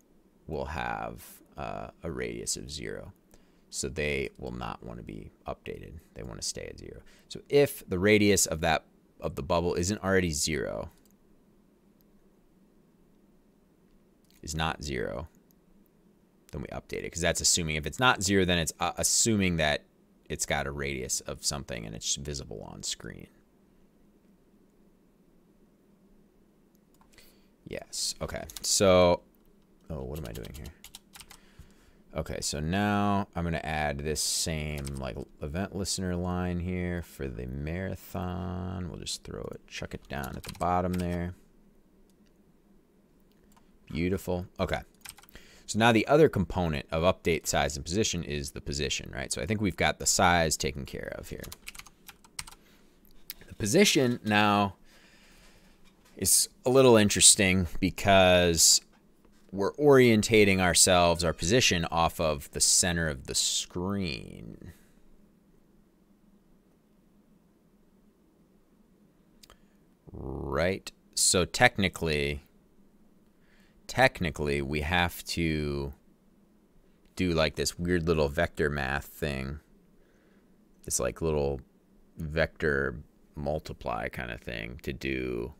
[SPEAKER 1] will have a radius of 0. So they will not want to be updated. They want to stay at 0. So if the radius of the bubble isn't already 0, is not 0, then we update it. Because that's assuming if it's not 0, then it's assuming that it's got a radius of something and it's visible on screen. Yes. Okay. So, oh, what am I doing here? Okay, so now I'm going to add this same like event listener line here for the marathon. We'll just throw it, chuck it down at the bottom there. Beautiful. Okay. So now the other component of update size and position is the position, right? So I think we've got the size taken care of here. The position now is a little interesting because we're orientating ourselves, our position, off of the center of the screen. Right? So technically we have to do like this weird little vector math thing. This like little vector multiply kind of thing to do.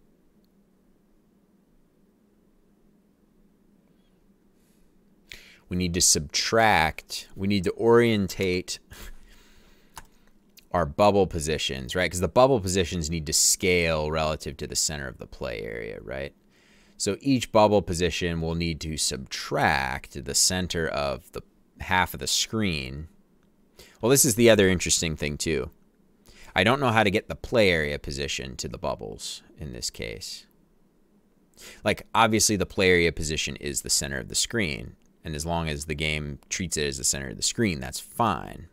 [SPEAKER 1] We need to subtract. We need to orientate our bubble positions, right? Because the bubble positions need to scale relative to the center of the play area, right? So each bubble position will need to subtract the center of the half of the screen. Well, this is the other interesting thing too. I don't know how to get the play area position to the bubbles in this case. Like, obviously the play area position is the center of the screen, and as long as the game treats it as the center of the screen, that's fine.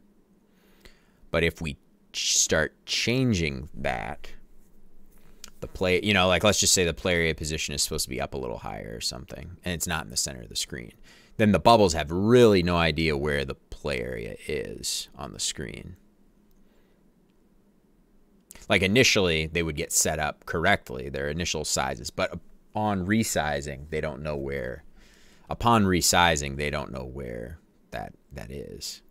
[SPEAKER 1] But if we start changing that, the play, you know, like let's just say the play area position is supposed to be up a little higher or something, and it's not in the center of the screen, then the bubbles have really no idea where the play area is on the screen. Like initially, they would get set up correctly, their initial sizes, but on resizing, they don't know where. Upon resizing, they don't know where that is.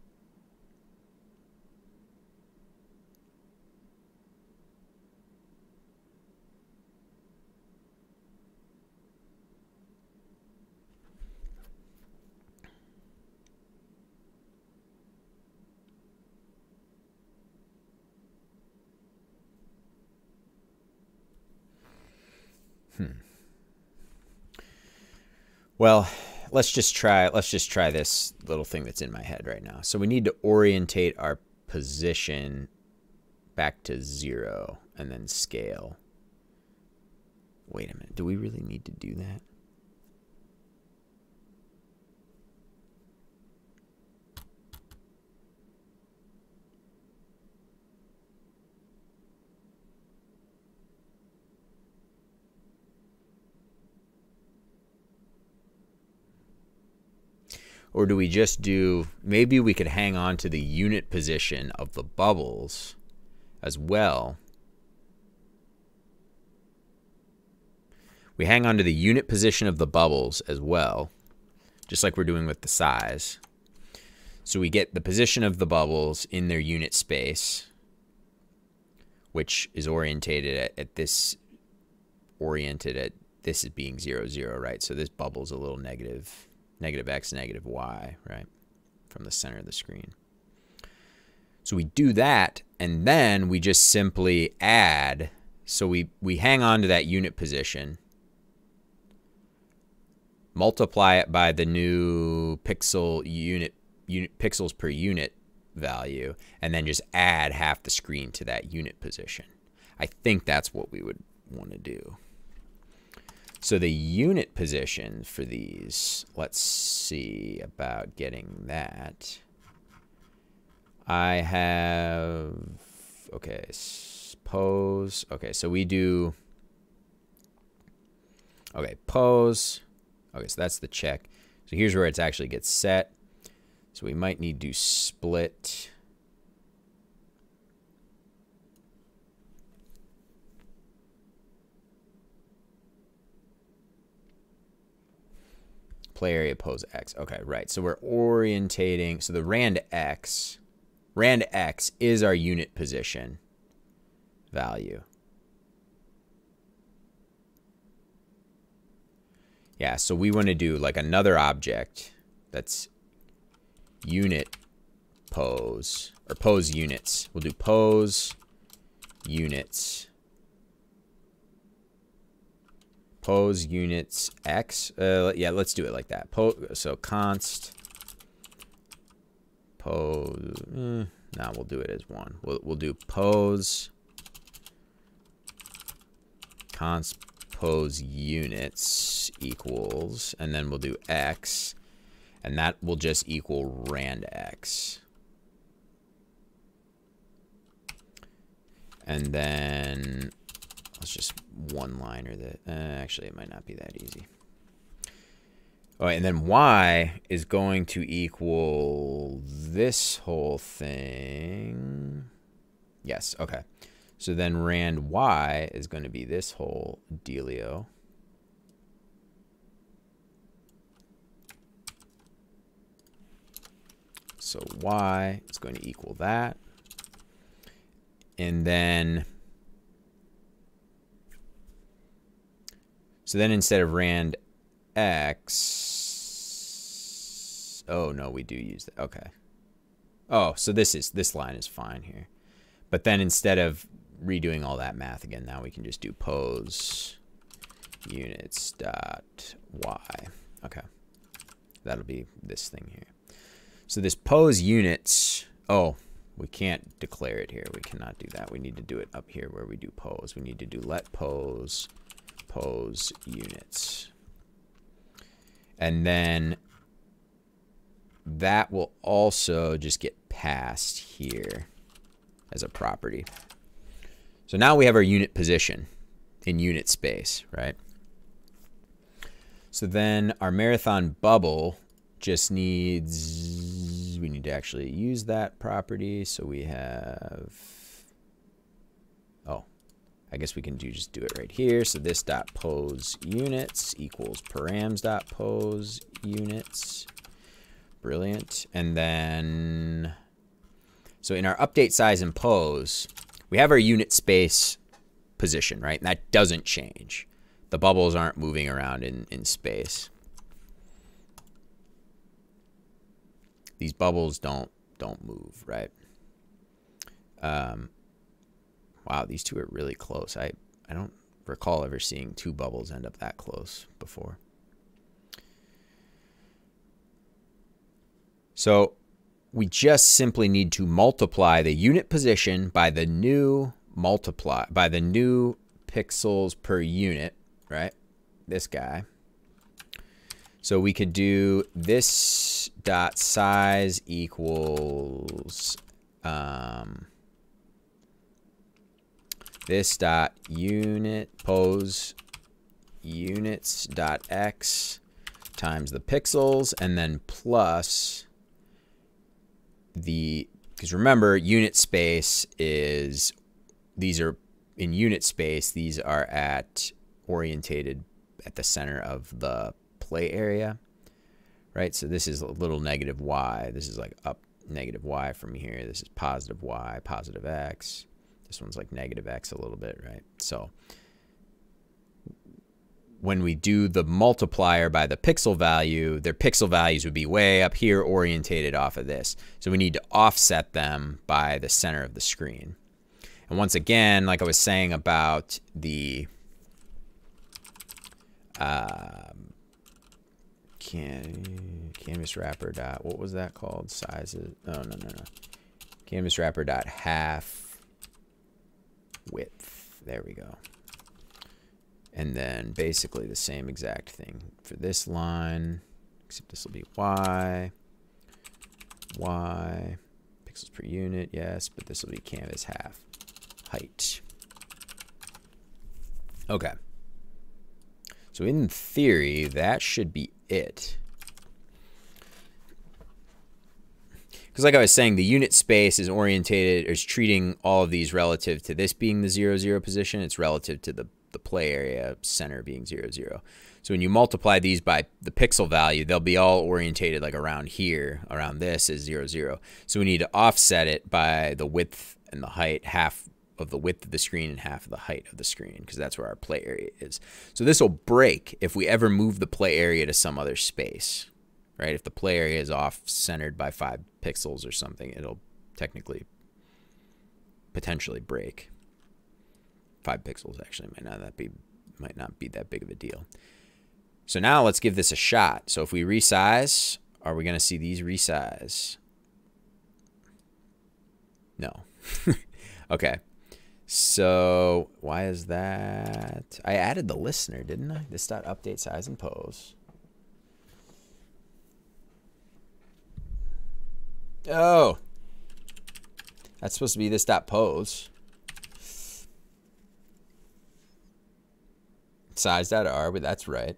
[SPEAKER 1] Well, let's just try this little thing that's in my head right now. So we need to orientate our position back to 0 and then scale. Wait a minute. Do we really need to do that? Or do we just do, maybe we could hang on to the unit position of the bubbles as well. We hang on to the unit position of the bubbles as well, just like we're doing with the size. So we get the position of the bubbles in their unit space, which is orientated at this, this is being 0, 0, right? So this bubble's a little negative x, negative y, right, from the center of the screen. So we do that, and then we just simply add. So we hang on to that unit position, multiply it by the new pixel unit pixels per unit value, and then just add half the screen to that unit position. I think that's what we would want to do. So the unit position for these, let's see about getting that. I have, okay, pose. Okay, so we do, okay, pose. Okay, so that's the check. So here's where it actually gets set. So we might need to split. Play area pose X. Okay, right. So we're orientating. So the rand X is our unit position value. Yeah, so we want to do like another object that's unit pose, or pose units. We'll do pose units. Pose units X. Yeah, let's do it like that. So const pose. Nah, we'll do it as 1. We'll do pose const pose units equals, and then we'll do X, and that will just equal rand X. And then let's just one-liner that. Actually, it might not be that easy. All right, and then Y is going to equal this whole thing. Yes, okay. So then rand Y is going to be this whole dealio. So y is going to equal that. And then, so then instead of rand x, oh no, we do use that. Okay. Oh, so this line is fine here. But then instead of redoing all that math again, now we can just do pose units dot y. Okay. That'll be this thing here. So this pose units, oh, we can't declare it here. We cannot do that. We need to do it up here where we do pose. We need to do let pose units. And then that will also just get passed here as a property. So now we have our unit position in unit space, right? So then our marathon bubble just needs, we need to actually use that property. So we have, oh, I guess we can just do it right here. So this dot pose units equals params dot pose units. Brilliant. And then, so in our update size and pose, we have our unit space position, right? And that doesn't change. The bubbles aren't moving around in space. These bubbles don't move, right? Wow, these two are really close. I don't recall ever seeing two bubbles end up that close before. So we just simply need to multiply the unit position by the new pixels per unit, right? This guy. So we could do this dot size equals this dot unit pose units dot x times the pixels, and then plus the, because remember, unit space is, these are in unit space, these are orientated at the center of the play area, right? So this is a little negative y. This is like up negative y from here. This is positive y, positive x. This one's like negative x a little bit, right? So when we do the multiplier by the pixel value, their pixel values would be way up here orientated off of this. So we need to offset them by the center of the screen. And once again, like I was saying about the canvas wrapper dot, what was that called? Sizes. Oh, no. Canvas wrapper dot half width. There we go. And then basically the same exact thing for this line, except this will be y, pixels per unit, yes, but this will be canvas half height. Okay. So in theory, that should be it. Because like I was saying, the unit space is orientated, or is treating all of these relative to this being the 0, 0 position. It's relative to the play area center being 0, 0. So when you multiply these by the pixel value, they'll be all orientated like around here, around this is 0, 0. So we need to offset it by the width and the height, half of the width of the screen and half of the height of the screen, because that's where our play area is. So this will break if we ever move the play area to some other space, right? If the play area is off centered by 5 pixels or something, it'll technically potentially break. 5 pixels actually might not be that big of a deal. So now let's give this a shot. So if we resize, are we going to see these resize? No. Okay. So why is that? I added the listener, didn't I? This dot update size and pose. Oh, that's supposed to be this dot pose. Size.r, but that's right.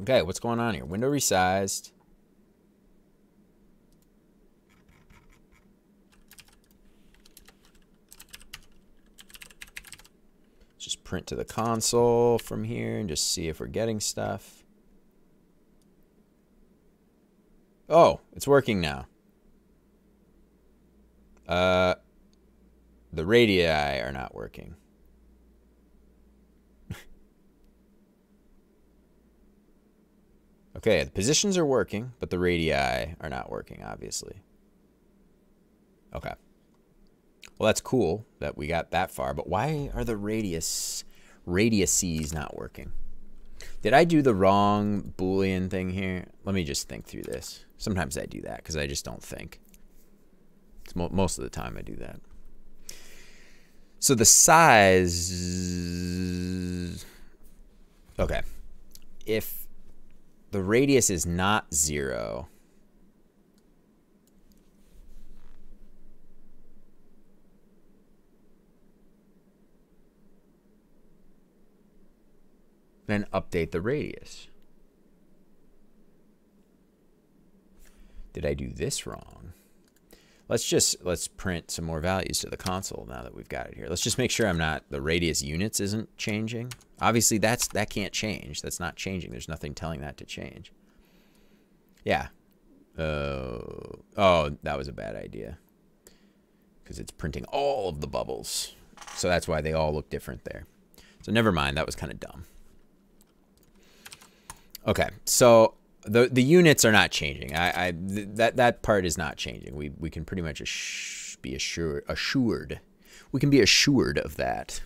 [SPEAKER 1] Okay, what's going on here? Window resized. Just print to the console from here and just see if we're getting stuff. Oh, it's working now. The radii are not working. Okay, the positions are working, but the radii are not working, obviously. Okay. Well, that's cool that we got that far, but why are the radiuses not working? Did I do the wrong Boolean thing here? Let me just think through this. Sometimes I do that because I just don't think. Most of the time I do that. So the size, okay. If the radius is not 0, then update the radius. Did I do this wrong? Let's print some more values to the console now that we've got it here. Let's just make sure the radius units isn't changing. Obviously that can't change. That's not changing. There's nothing telling that to change. Yeah. Oh, that was a bad idea. Because it's printing all of the bubbles. So that's why they all look different there. So never mind, that was kind of dumb. Okay, so the units are not changing. That part is not changing. We can pretty much be assured. We can be assured of that.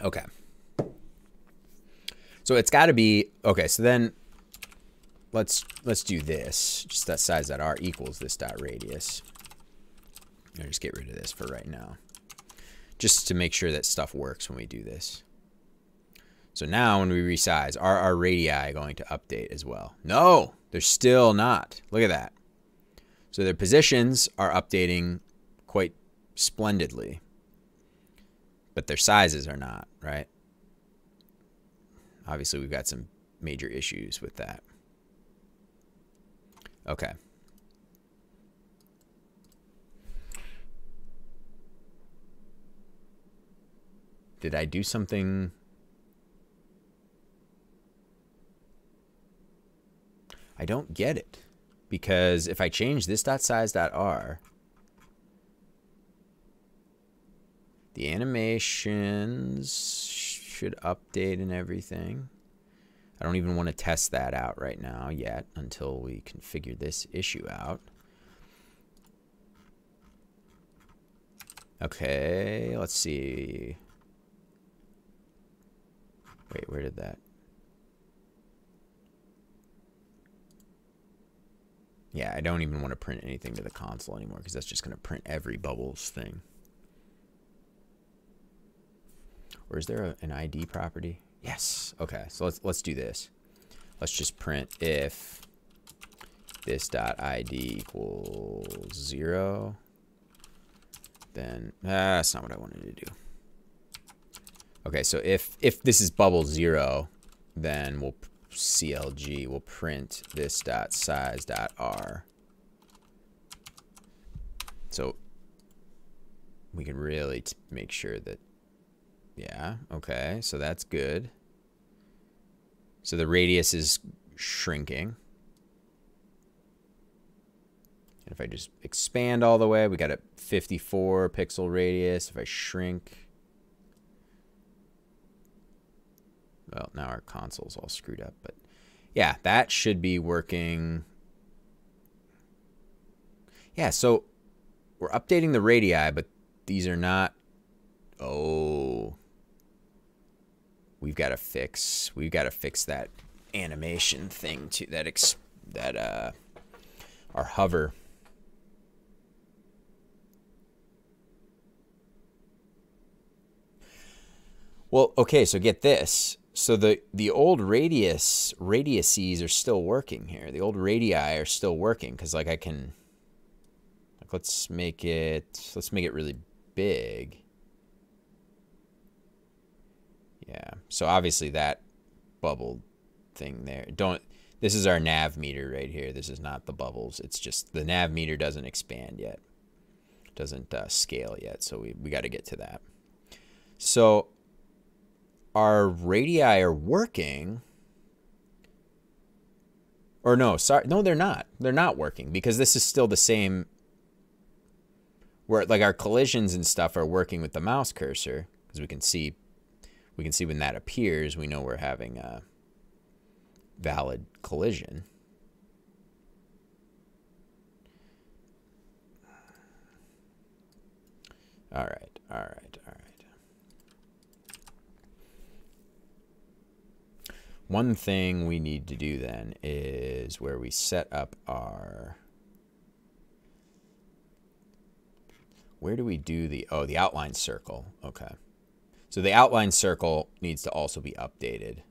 [SPEAKER 1] Okay. So it's got to be okay. So then let's do this. Just that size.r equals this dot radius. I'll just get rid of this for right now, just to make sure that stuff works when we do this. So now when we resize, are our radii going to update as well? No, they're still not. Look at that. So their positions are updating quite splendidly, but their sizes are not, right? Obviously, we've got some major issues with that. Okay. Did I do something? I don't get it, because if I change this dot size dot r, the animations should update and everything. I don't even want to test that out right now yet until we can figure this issue out. Okay, let's see. Wait, where did that? Yeah, I don't even want to print anything to the console anymore because that's just going to print every bubbles thing. Or is there an ID property? Yes. Okay, so let's do this. Let's just print if this dot ID equals 0. Then that's not what I wanted to do. Okay, so if this is bubble 0, then we'll CLG will print this dot size dot r. So we can really make sure that, yeah, okay, so that's good. So the radius is shrinking. And if I just expand all the way, we got a 54 pixel radius. If I shrink, well, now our console's all screwed up, but yeah, that should be working. Yeah, so we're updating the radii, but these are not. Oh, we've got to fix that animation thing too. That our hover. Well, okay, so get this. So the old radiuses are still working here. The old radii are still working because like I can, like let's make it really big. Yeah. So obviously that bubble thing there. This is our nav meter right here. This is not the bubbles. It's just the nav meter doesn't expand yet. It doesn't scale yet. So we got to get to that. So our radii are working, Or no, sorry. No, they're not. They're not working because this is still the same. Where like our collisions and stuff are working with the mouse cursor because we can see when that appears, we know we're having a valid collision. All right, all right, all right. One thing we need to do then is where we set up our, where do we do the, oh, the outline circle. Okay. So the outline circle needs to also be updated.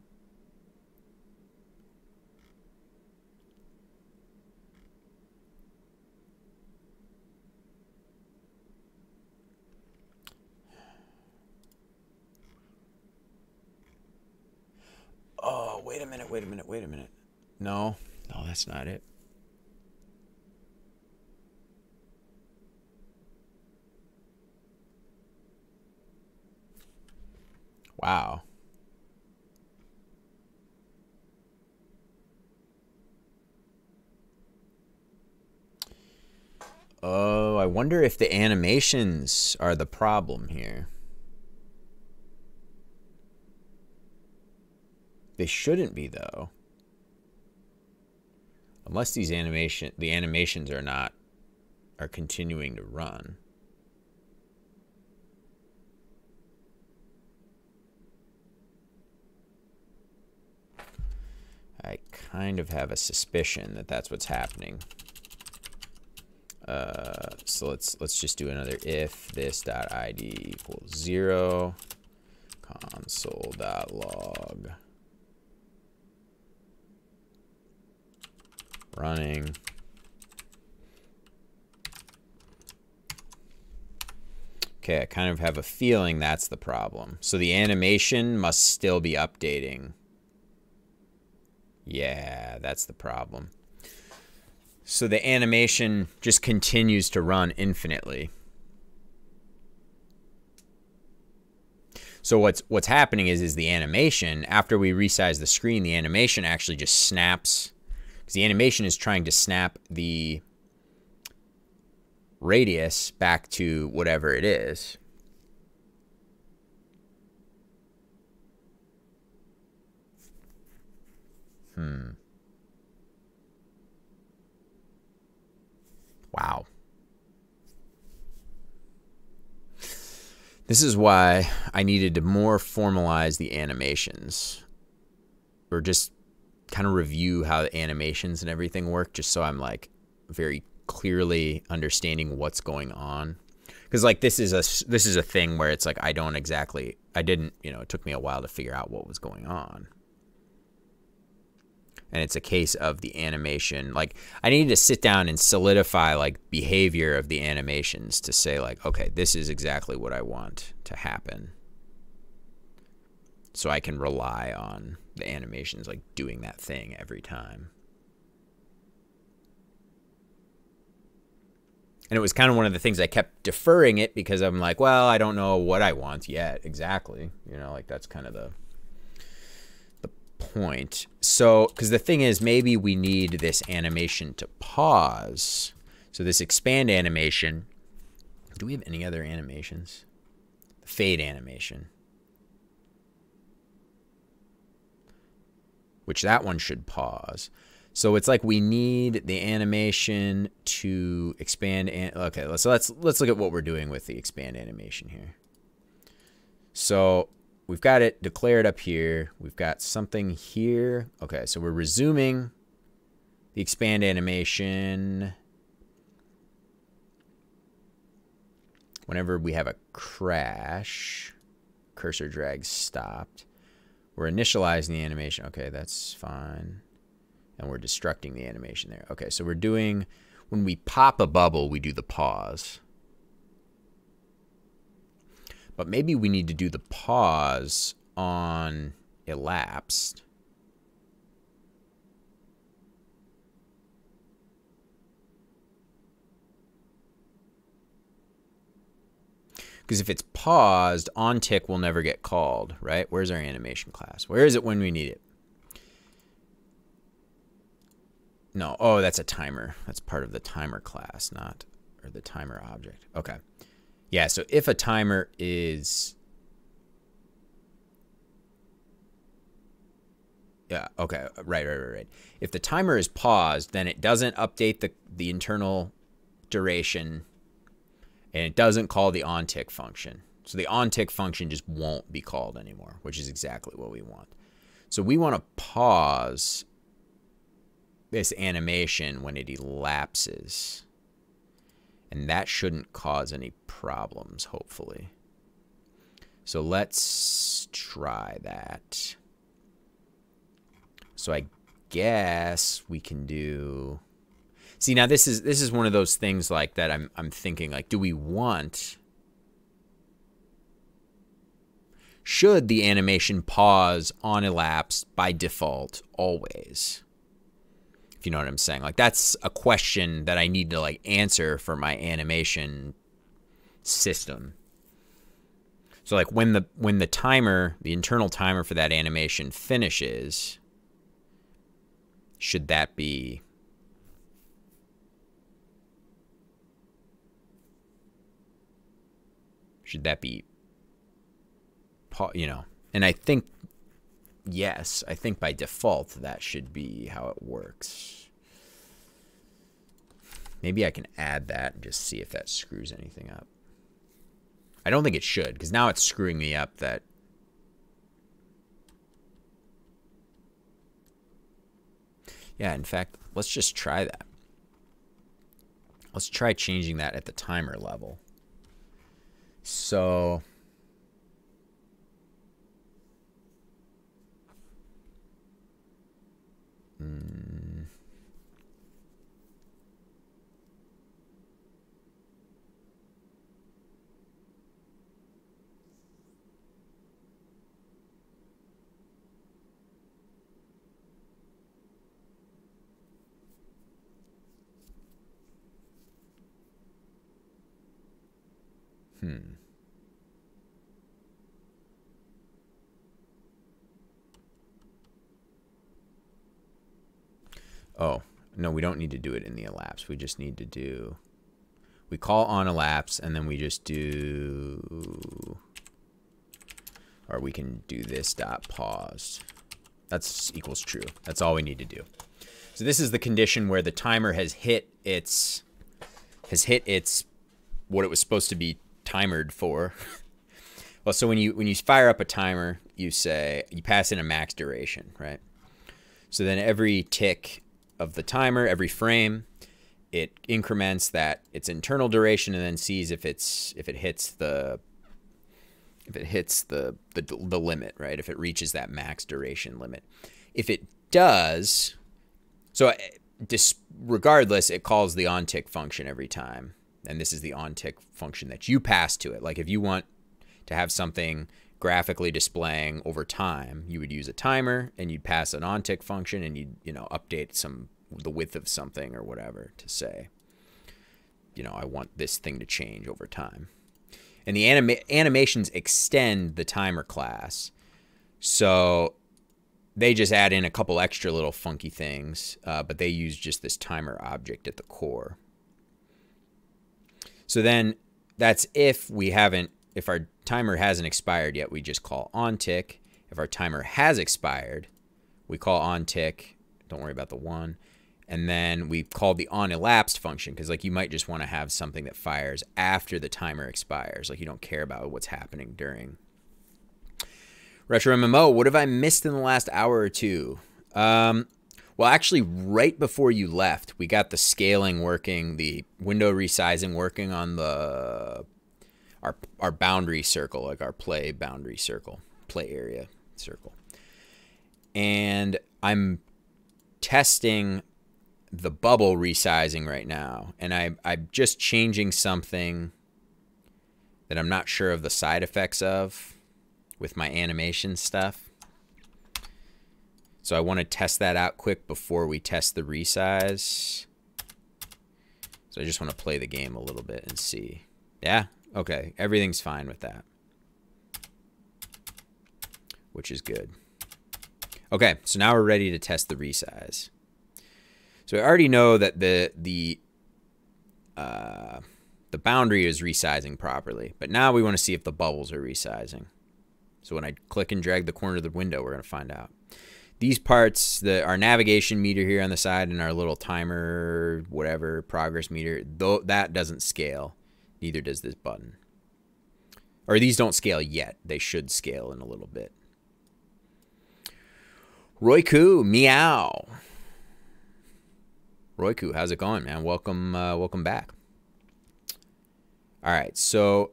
[SPEAKER 1] Oh, wait a minute, wait a minute, wait a minute. No, no, that's not it. Wow. Oh, I wonder if the animations are the problem here. They shouldn't be though. Unless the animations are continuing to run. I kind of have a suspicion that that's what's happening. So let's just do another if this.id equals 0, console.log running. Okay, I kind of have a feeling that's the problem. So the animation must still be updating. Yeah, that's the problem. So the animation just continues to run infinitely. So what's happening is the animation, after we resize the screen, the animation actually just snaps. Because the animation is trying to snap the radius back to whatever it is. Wow. This is why I needed to more formalize the animations, or just kind of review how the animations and everything work, just so I'm like very clearly understanding what's going on. Because like this is a thing where it's like I didn't, you know, it took me a while to figure out what was going on. And it's a case of the animation. Like I needed to sit down and solidify like behavior of the animations to say like, okay, this is exactly what I want to happen. So I can rely on the animations like doing that thing every time. And it was kind of one of the things I kept deferring it because I'm like, well, I don't know what I want yet exactly. You know, like that's kind of the point. So, because the thing is, maybe we need this animation to pause. So this expand animation, do we have any other animations? The fade animation, which that one should pause. So it's like we need the animation to expand. Okay, so let's look at what we're doing with the expand animation here. So we've got it declared up here. We've got something here. Okay, so we're resuming the expand animation whenever we have a crash. Cursor drag stopped. We're initializing the animation. Okay, that's fine. And we're destructing the animation there. Okay, so we're doing, when we pop a bubble, we do the pause. But maybe we need to do the pause on elapsed. Because if it's paused, onTick will never get called, right? Where's our animation class? Where is it when we need it? No, oh, that's a timer. That's part of the timer class, not, or the timer object. Okay. Yeah, so if a timer is, yeah, okay, right. If the timer is paused, then it doesn't update the internal duration, and it doesn't call the onTick function. So the onTick function just won't be called anymore, which is exactly what we want. So we want to pause this animation when it elapses. And that shouldn't cause any problems, hopefully. So let's try that. So I guess we can do... See, now this is one of those things like that I'm thinking, like, do we want... Should the animation pause on elapse by default always? If you know what I'm saying. Like, that's a question that I need to, like, answer for my animation system. So, like, when the timer, the internal timer for that animation finishes, should that be... you know, and I think, yes, I think by default that should be how it works. Maybe I can add that and just see if that screws anything up. I don't think it should, because now it's screwing me up that... Yeah, in fact, let's just try that. Let's try changing that at the timer level. So... Oh, no, we don't need to do it in the elapse. We just need to do... We call on elapse, and then we just do... Or we can do this dot paused. That's equals true. That's all we need to do. So this is the condition where the timer has hit its what it was supposed to be timered for. Well, so when you fire up a timer, you pass in a max duration, right? So then every tick of the timer, every frame, it increments its internal duration and then sees if it hits the limit, right? If it reaches that max duration limit. If it does, so regardless, it calls the onTick function every time. And this is the onTick function that you pass to it. Like if you want to have something graphically displaying over time, you would use a timer and you'd pass an onTick function and you'd, update the width of something or whatever to say, I want this thing to change over time. And the animations extend the timer class. So they just add in a couple extra little funky things, but they use just this timer object at the core. So then that's if our timer hasn't expired yet, we just call onTick. If our timer has expired, we call onTick. Don't worry about the one. And then we call the onElapsed function, because like you might just want to have something that fires after the timer expires. Like you don't care about what's happening during. Retro MMO, what have I missed in the last hour or two? Well, actually, right before you left, we got the scaling working, the window resizing working on our boundary circle, like our play boundary circle, play area circle. And I'm testing the bubble resizing right now, and I'm just changing something that I'm not sure of the side effects of with my animation stuff. So I want to test that out quick before we test the resize. So I just want to play the game a little bit and see. Yeah, okay, everything's fine with that, which is good. Okay, so now we're ready to test the resize. So I already know that the boundary is resizing properly, but now we want to see if the bubbles are resizing. So when I click and drag the corner of the window, we're going to find out. These parts, our navigation meter here on the side and our little timer, whatever, progress meter, though that doesn't scale. Neither does this button. Or these don't scale yet. They should scale in a little bit. Royku, meow. Royku, how's it going, man? Welcome, welcome back. All right, so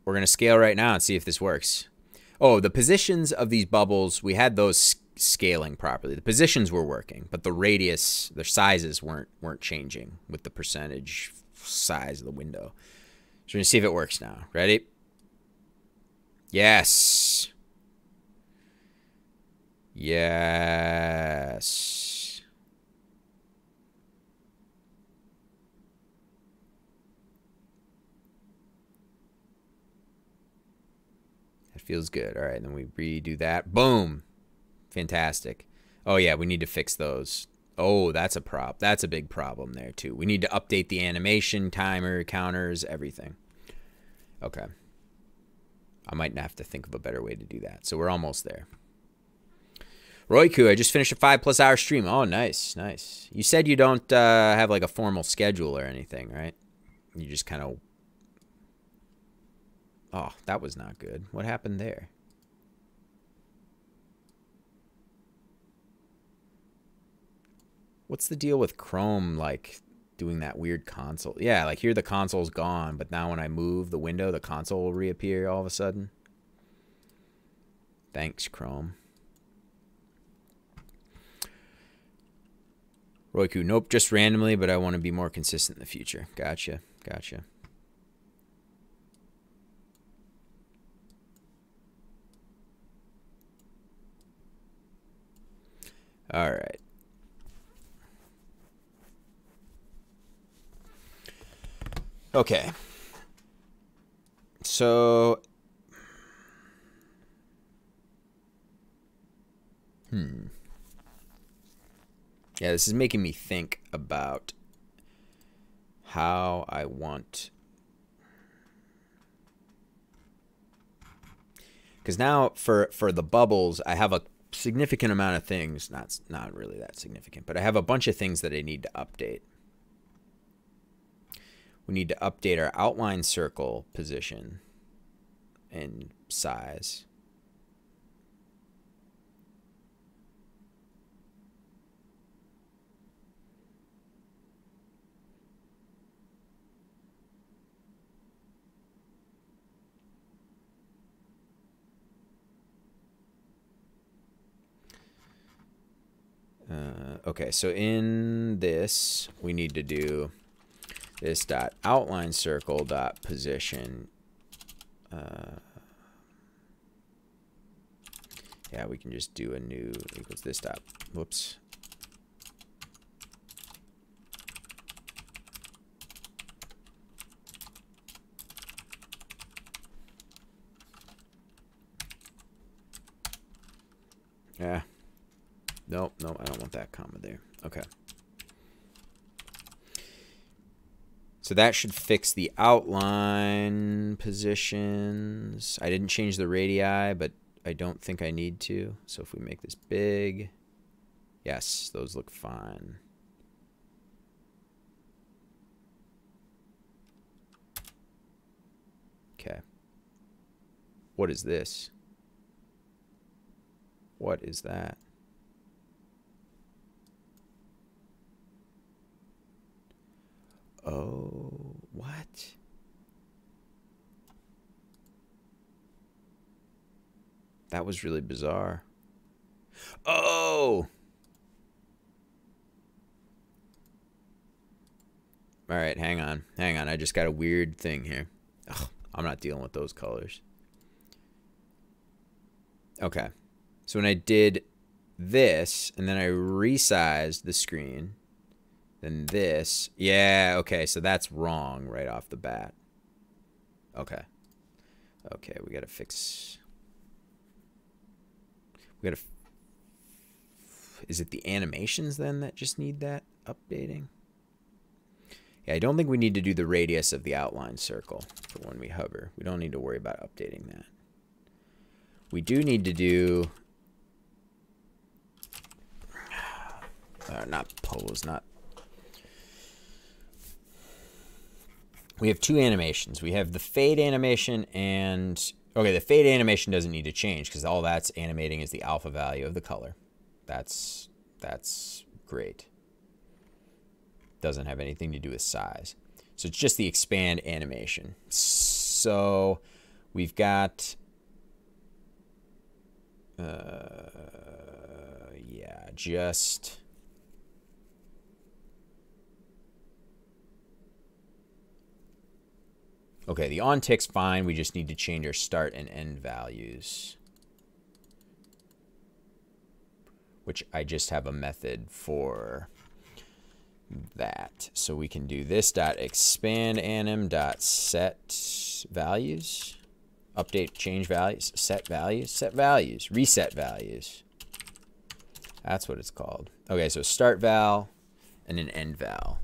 [SPEAKER 1] we're going to scale right now and see if this works. Oh, the positions of these bubbles, we had those scaling properly. The positions were working, but the radius, their sizes weren't changing with the percentage size of the window. So we're going to see if it works now. Ready? Yes. Yes. That feels good. All right, then we redo that. Boom. Fantastic. Oh yeah, we need to fix those. Oh, that's a that's a big problem there too. We need to update the animation, timer, counters, everything. Okay. I might have to think of a better way to do that. So we're almost there. Royku, I just finished a 5+ hour stream. Oh, nice, nice. You said you don't have like a formal schedule or anything, right? You just kind of... Oh, that was not good. What happened there? What's the deal with Chrome, like, doing that weird console? Yeah, like here the console's gone, but now when I move the window, the console will reappear all of a sudden. Thanks, Chrome. Royku, nope, just randomly, but I want to be more consistent in the future. Gotcha, gotcha. All right. Okay. So, yeah, this is making me think about how I want... Because now for the bubbles, I have a significant amount of things. Not really that significant, but I have a bunch of things that I need to update. We need to update our outline circle position and size. Okay, so in this, we need to do this dot outline circle dot position. Yeah, we can just do a new equals this dot. Whoops. Yeah. Nope, no, I don't want that comma there. Okay. So that should fix the outline positions. I didn't change the radii, but I don't think I need to. So if we make this big, yes, those look fine. Okay. What is this? What is that? Oh, what? That was really bizarre. Oh! All right, hang on. Hang on. I just got a weird thing here. Ugh, I'm not dealing with those colors. Okay. So when I did this, and then I resized the screen, then this. Yeah, okay, so that's wrong right off the bat. Okay. Okay, we gotta fix... We gotta... Is it the animations then that just need that updating? Yeah, I don't think we need to do the radius of the outline circle for when we hover. We don't need to worry about updating that. We do need to do, not pose, not. We have two animations. We have the fade animation and, okay, the fade animation doesn't need to change because all that's animating is the alpha value of the color. That's great. Doesn't have anything to do with size. So it's just the expand animation. So we've got, yeah, just, okay, the on tick's fine. We just need to change our start and end values, which I just have a method for that. So we can do this dot expand anim dot set values, update change values, set values, reset values. That's what it's called. Okay, so start val and an end val.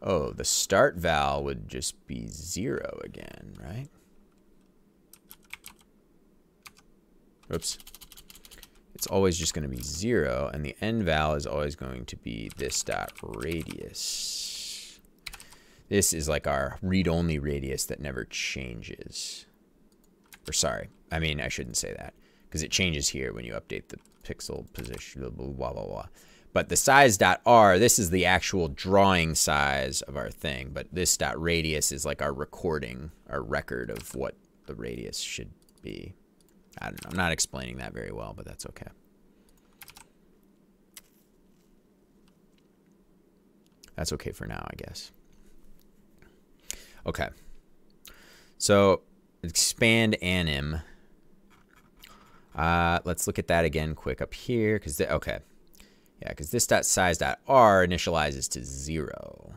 [SPEAKER 1] Oh, the start val would just be 0 again, right? Oops. It's always just going to be 0, and the end val is always going to be this dot radius. This is like our read-only radius that never changes. Or sorry, I mean, I shouldn't say that, because it changes here when you update the pixel position, blah, blah, blah, blah. But the size.r, this is the actual drawing size of our thing, but this dot radius is like our recording, our record of what the radius should be. I don't know, I'm not explaining that very well, but that's okay. That's okay for now, I guess. Okay. So expand anim. Let's look at that again quick up here, because okay. Yeah, because this dot size dot r initializes to 0.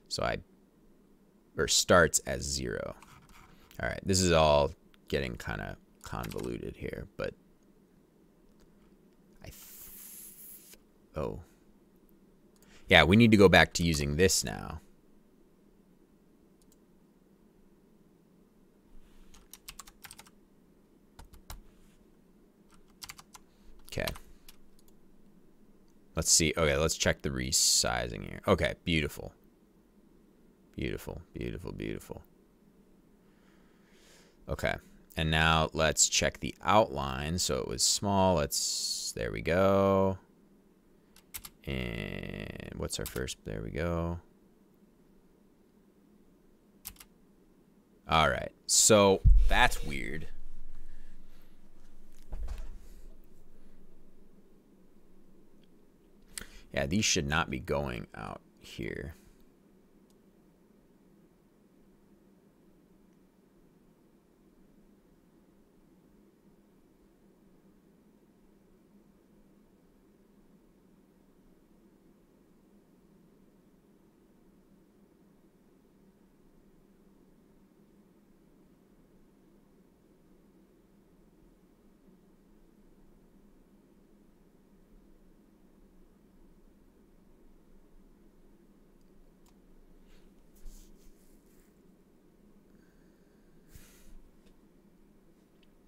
[SPEAKER 1] So or starts as 0. All right, this is all getting kind of convoluted here, but oh. Yeah, we need to go back to using this now. Okay. Let's see. Okay, let's check the resizing here. Okay, beautiful. Beautiful, beautiful, beautiful. Okay, and now let's check the outline. So it was small. There we go. And what's our first? There we go. All right, so that's weird. Yeah, these should not be going out here.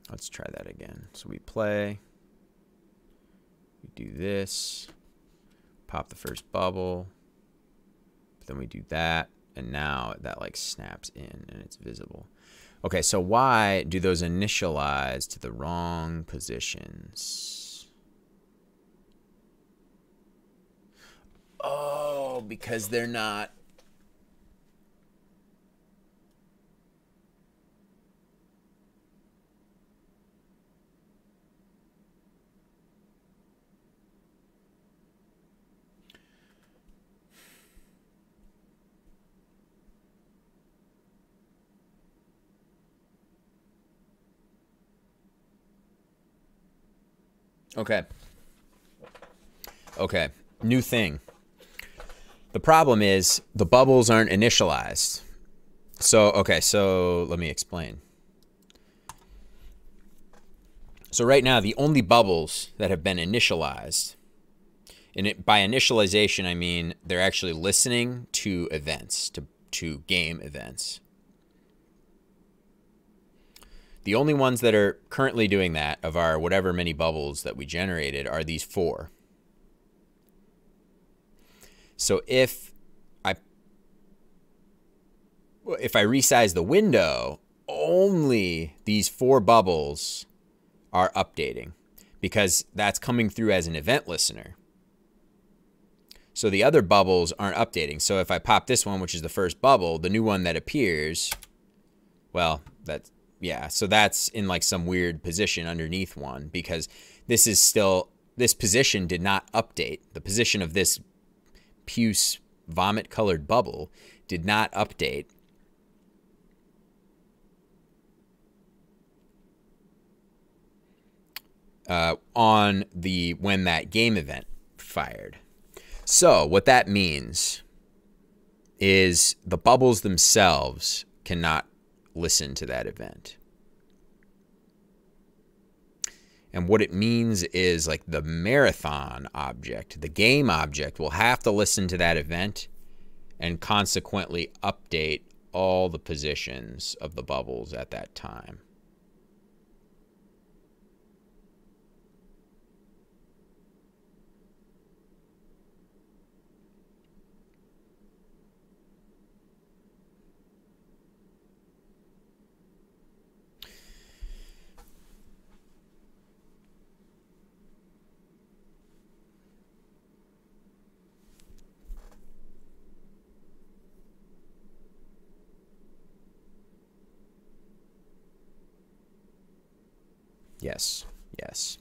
[SPEAKER 1] Let's try that again. So we play, we do this, pop the first bubble, but then we do that, and now that like snaps in and it's visible. Okay, so why do those initialize to the wrong positions? Oh, because they're not. Okay. Okay. New thing. The problem is the bubbles aren't initialized. So, okay, so let me explain. So right now, the only bubbles that have been initialized, and by initialization, I mean they're actually listening to events, to game events. The only ones that are currently doing that of our whatever many bubbles that we generated are these 4. So if I resize the window, only these 4 bubbles are updating because that's coming through as an event listener. So the other bubbles aren't updating. So if I pop this one, which is the first bubble, the new one that appears, well, that's, yeah, so that's in like some weird position underneath one because this is still, this position did not update. The position of this puce vomit colored bubble did not update. On the when that game event fired. So what that means is the bubbles themselves cannot listen to that event. And what it means is like the marathon object, the game object will have to listen to that event and consequently update all the positions of the bubbles at that time. Yes, yes.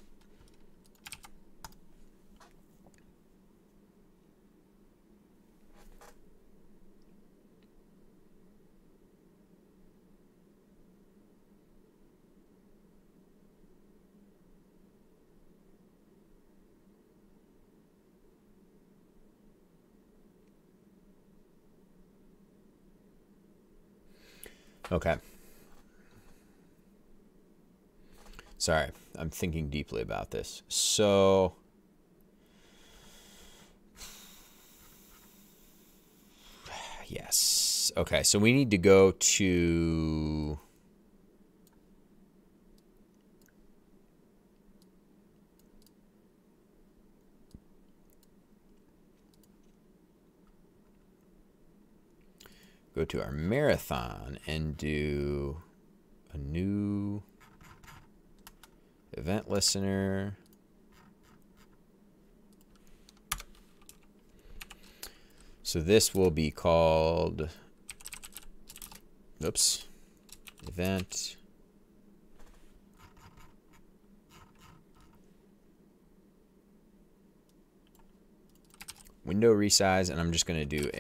[SPEAKER 1] Okay. Sorry, I'm thinking deeply about this. So, yes. Okay, so we need to go to our marathon and do a new event listener. So this will be called, oops, event window resize, and I'm just going to do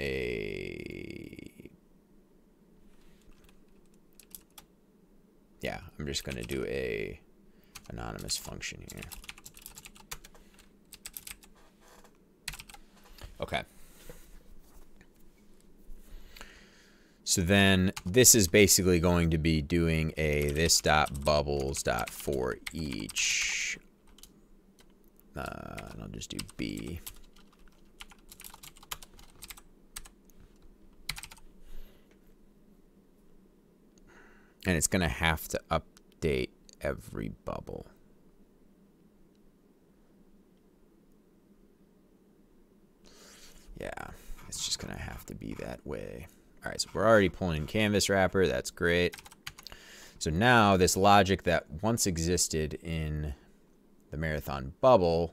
[SPEAKER 1] I'm just going to do a anonymous function here. Okay. So then this is basically going to be doing a this.bubbles.for each. And I'll just do B. And it's going to have to update every bubble. Yeah, it's just going to have to be that way. All right, so we're already pulling in canvas wrapper. That's great. So now this logic that once existed in the marathon bubble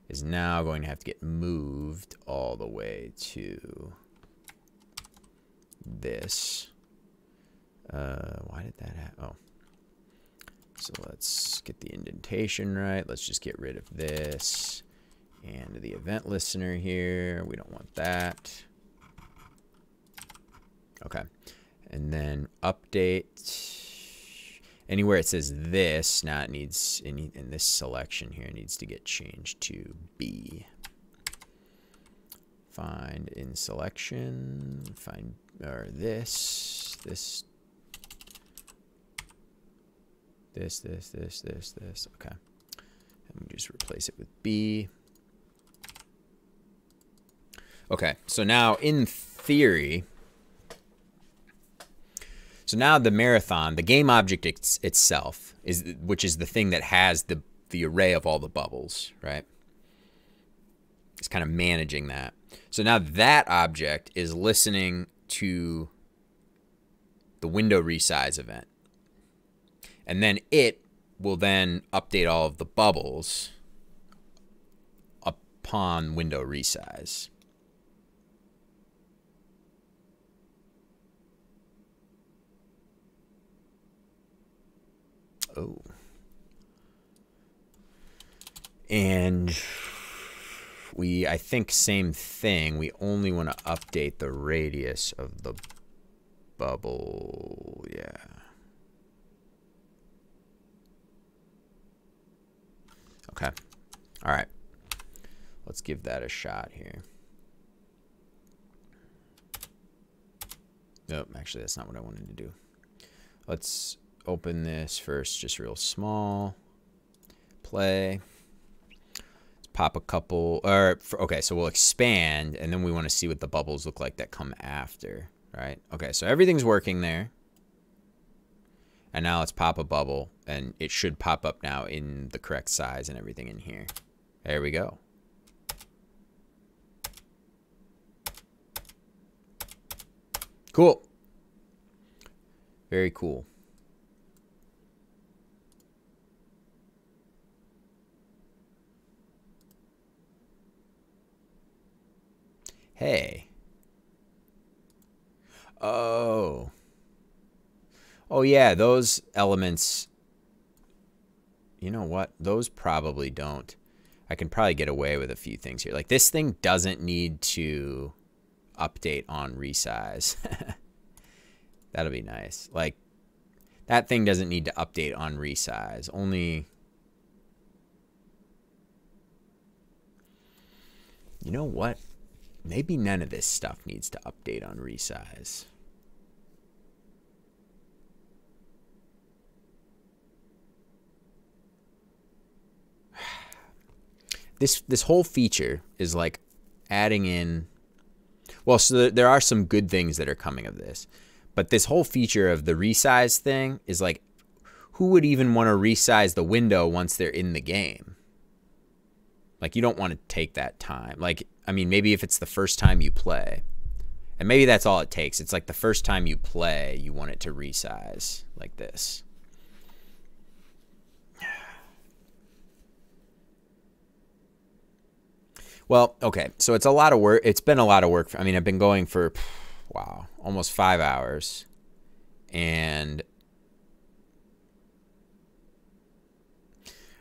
[SPEAKER 1] is now going to have to get moved all the way to this. Why did that happen? Oh. So let's get the indentation right. Let's just get rid of this. And the event listener here. We don't want that. Okay. And then update. Anywhere it says this, now it needs, in this selection here, it needs to get changed to B. Find in selection, find, or this. Okay. And we just replace it with B. Okay, so now in theory, so now the marathon, the game object itself, which is the thing that has the array of all the bubbles, right? It's kind of managing that. So now that object is listening to the window resize event. And then it will then update all of the bubbles upon window resize. Oh. And I think same thing. We only want to update the radius of the bubble. Yeah. Okay. All right. Let's give that a shot here. Nope, actually, that's not what I wanted to do. Let's open this first, just real small. Play. Let's pop a couple. Okay, so we'll expand, and then we want to see what the bubbles look like that come after, right? Okay, so everything's working there. And now let's pop a bubble, and it should pop up now in the correct size and everything in here. There we go. Cool. Very cool. Hey. Oh. Oh, yeah, those elements, you know what? Those probably don't. I can probably get away with a few things here. Like, this thing doesn't need to update on resize. That'll be nice. Like, that thing doesn't need to update on resize. Only, you know what? Maybe none of this stuff needs to update on resize. This whole feature is like adding in, well, so there are some good things that are coming of this, but this whole feature of the resize thing is like, who would even want to resize the window once they're in the game? Like, you don't want to take that time. Like, I mean, maybe if it's the first time you play, and maybe that's all it takes. It's like the first time you play, you want it to resize like this. Well, okay, so it's a lot of work. It's been a lot of work. I mean, I've been going for, wow, almost 5 hours. And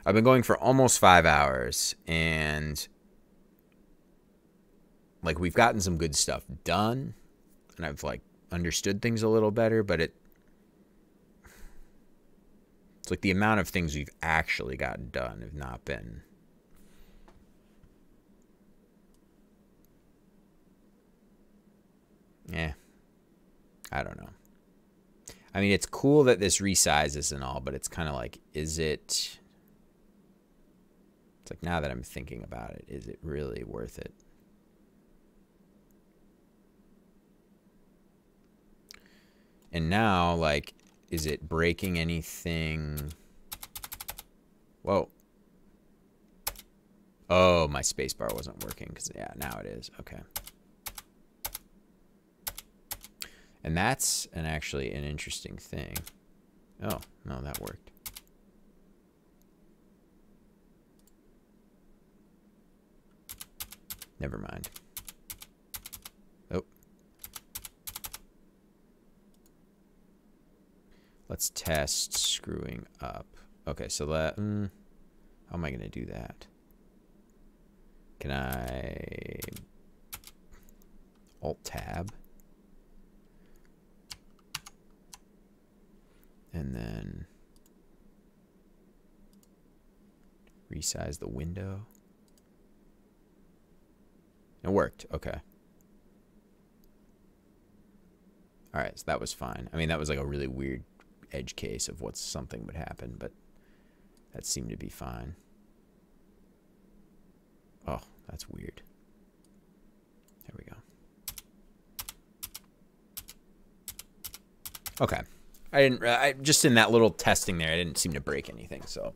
[SPEAKER 1] I've been going for almost 5 hours. And, like, we've gotten some good stuff done. And I've, like, understood things a little better. But it's like the amount of things we've actually gotten done have not been. Yeah, I don't know. I mean, it's cool that this resizes and all, but it's kind of like, is it? It's like, now that I'm thinking about it, is it really worth it? And now, like, is it breaking anything? Whoa. Oh, my spacebar wasn't working because, yeah, now it is. Okay. And that's actually an interesting thing. Oh, no, that worked. Never mind. Oh. Let's test screwing up. Okay, so that, how am I going to do that? Can I Alt-Tab? And then Resize the window. It worked. Okay. All right, so that was fine. I mean, that was like a really weird edge case of what something would happen, but that seemed to be fine. Oh, that's weird. There we go. Okay. I just in that little testing there, I didn't seem to break anything, so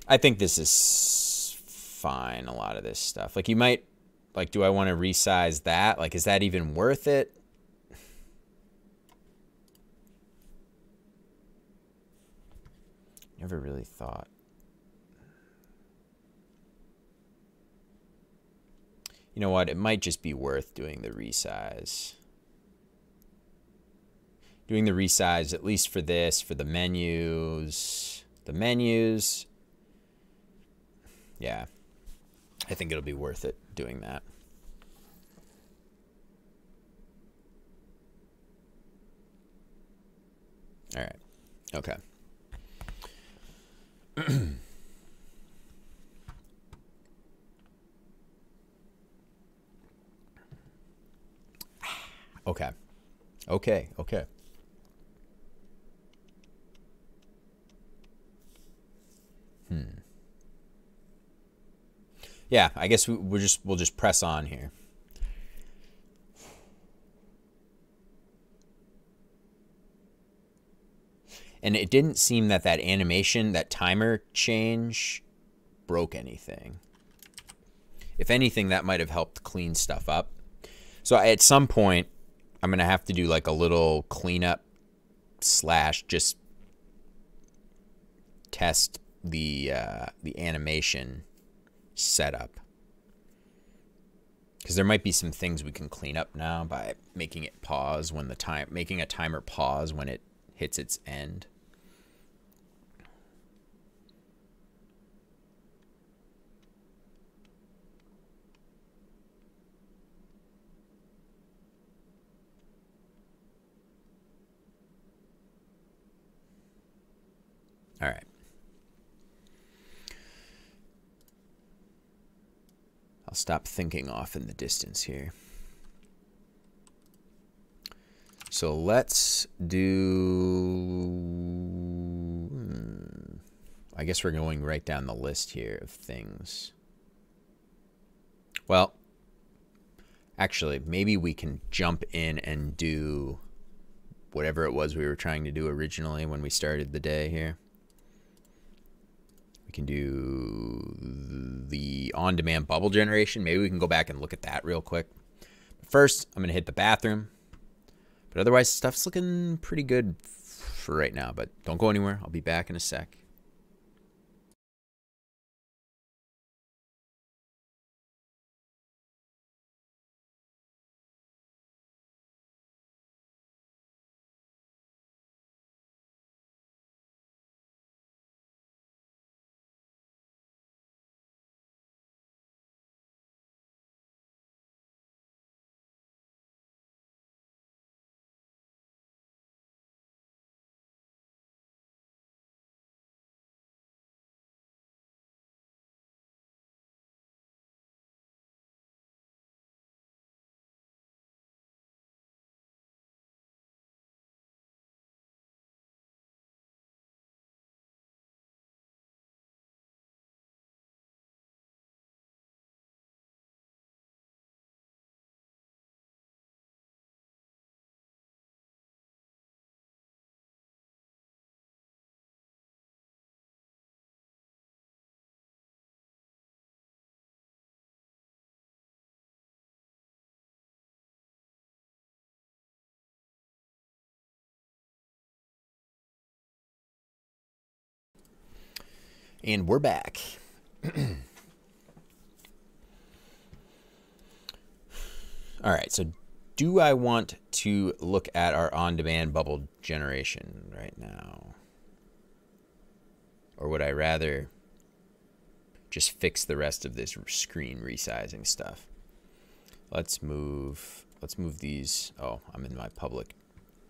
[SPEAKER 1] I think this is fine, a lot of this stuff. Like you might, like, do I want to resize that? Like, is that even worth it? Never really thought. You know what? It might just be worth doing the resize. Doing the resize, at least for this, for the menus. The menus. Yeah. I think it'll be worth it doing that. All right. Okay. Okay. Okay. Okay. Yeah, I guess we'll just press on here. And it didn't seem that that animation, that timer change, broke anything. If anything, that might have helped clean stuff up. So at some point, I'm going to have to do like a little cleanup / just test the animation setup. Because there might be some things we can clean up now by making it pause when making a timer pause when it hits its end. All right. I'll stop thinking off in the distance here. So let's do... I guess we're going right down the list here of things. Well, actually, maybe we can jump in and do whatever it was we were trying to do originally when we started the day here. We can do the on-demand bubble generation. Maybe we can go back and look at that real quick. But first, I'm going to hit the bathroom. But otherwise, stuff's looking pretty good for right now. But don't go anywhere. I'll be back in a sec. And we're back. All right, so do I want to look at our on-demand bubble generation right now? Or would I rather just fix the rest of this screen resizing stuff? Let's move these. Oh, I'm in my public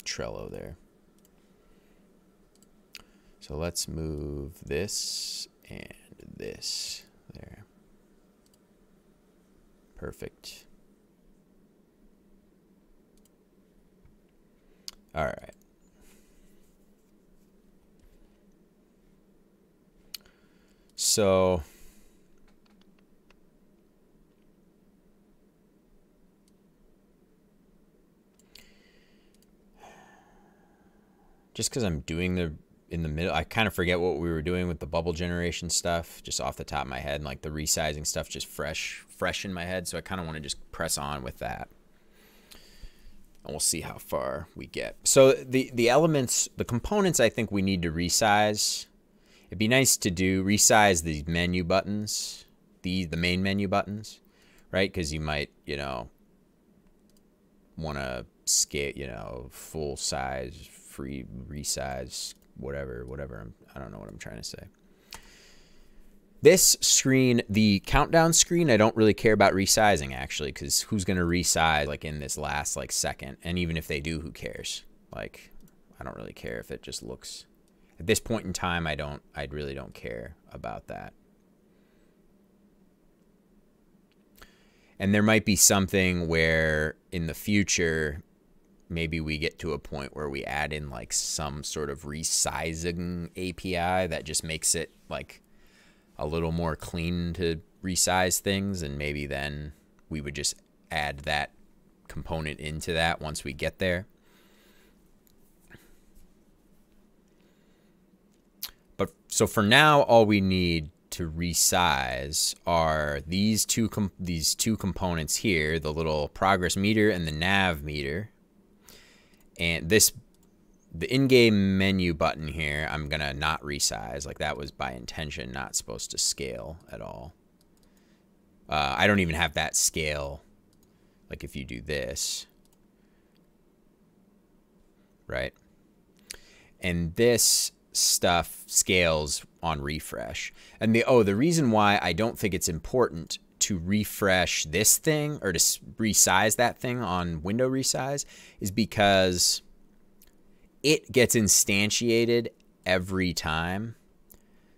[SPEAKER 1] Trello there. So let's move this and this there. Perfect. All right. So just because I'm doing the in the middle, I kind of forget what we were doing with the bubble generation stuff just off the top of my head, and like the resizing stuff just fresh in my head. So I kind of want to just press on with that. And we'll see how far we get. So the elements, the components, I think we need to resize. It'd be nice to do resize these menu buttons, the main menu buttons, right? Because you might, you know, want to scale, you know, full size, free resize, whatever. I don't know what I'm trying to say. This screen, the countdown screen, I don't really care about resizing actually, because who's going to resize like in this last like second? And even if they do, who cares? Like, I don't really care if it just looks, at this point in time, I really don't care about that. And there might be something where in the future, maybe we get to a point where we add in like some sort of resizing API that just makes it like a little more clean to resize things, and maybe then we would just add that component into that once we get there. But so for now, all we need to resize are these two components here, the little progress meter and the nav meter. And this, the in-game menu button here, I'm going to not resize. Like that was by intention, not supposed to scale at all. I don't even have that scale. Like if you do this, right? And this stuff scales on refresh. And the reason why I don't think it's important to refresh this thing or to resize that thing on window resize is because it gets instantiated every time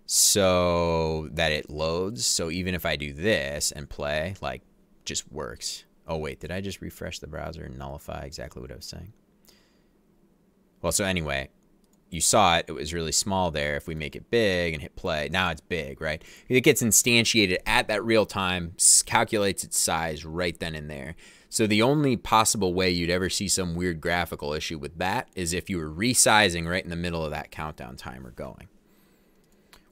[SPEAKER 1] so that it loads. So even if I do this and play, like, just works. Oh wait, did I just refresh the browser and nullify exactly what I was saying? Well, so anyway, you saw it. It was really small there. If we make it big and hit play, now it's big, right? It gets instantiated at that real time, calculates its size right then and there. So the only possible way you'd ever see some weird graphical issue with that is if you were resizing right in the middle of that countdown timer going.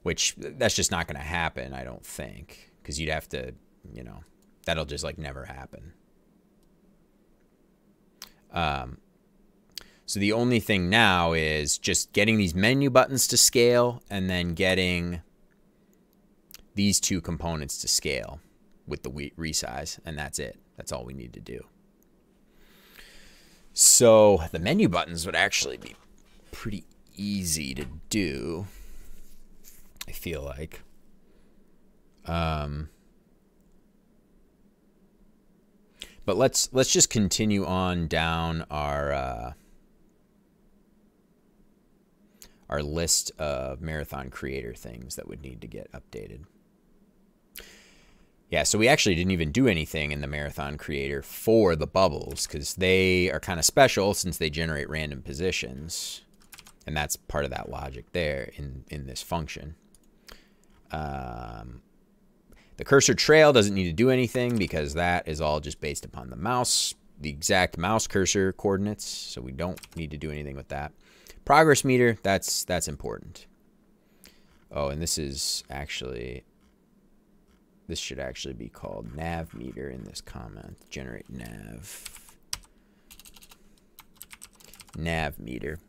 [SPEAKER 1] Which, that's just not going to happen, I don't think. Because you'd have to, you know, that'll just like never happen. So the only thing now is just getting these menu buttons to scale and then getting these two components to scale with the resize, and that's it. That's all we need to do. So the menu buttons would actually be pretty easy to do, I feel like. But let's just continue on down our list of Marathon Creator things that would need to get updated. Yeah, so we actually didn't even do anything in the Marathon Creator for the bubbles because they are kind of special since they generate random positions. And that's part of that logic there in this function. The cursor trail doesn't need to do anything because that is all just based upon the mouse, the exact mouse cursor coordinates. So we don't need to do anything with that. Progress meter, that's important. Oh, and this is actually, this should actually be called nav meter in this comment. Generate nav meter.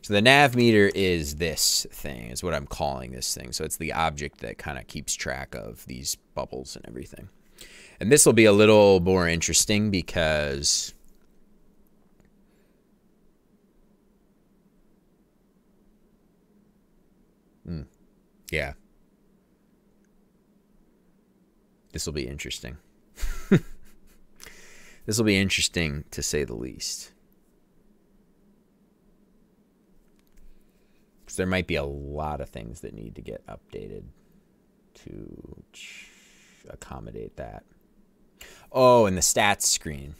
[SPEAKER 1] So the nav meter is this thing, is what I'm calling this thing. So it's the object that kind of keeps track of these bubbles and everything. And this will be a little more interesting because yeah, this will be interesting. This will be interesting to say the least. So there might be a lot of things that need to get updated to accommodate that. Oh, and the stats screen.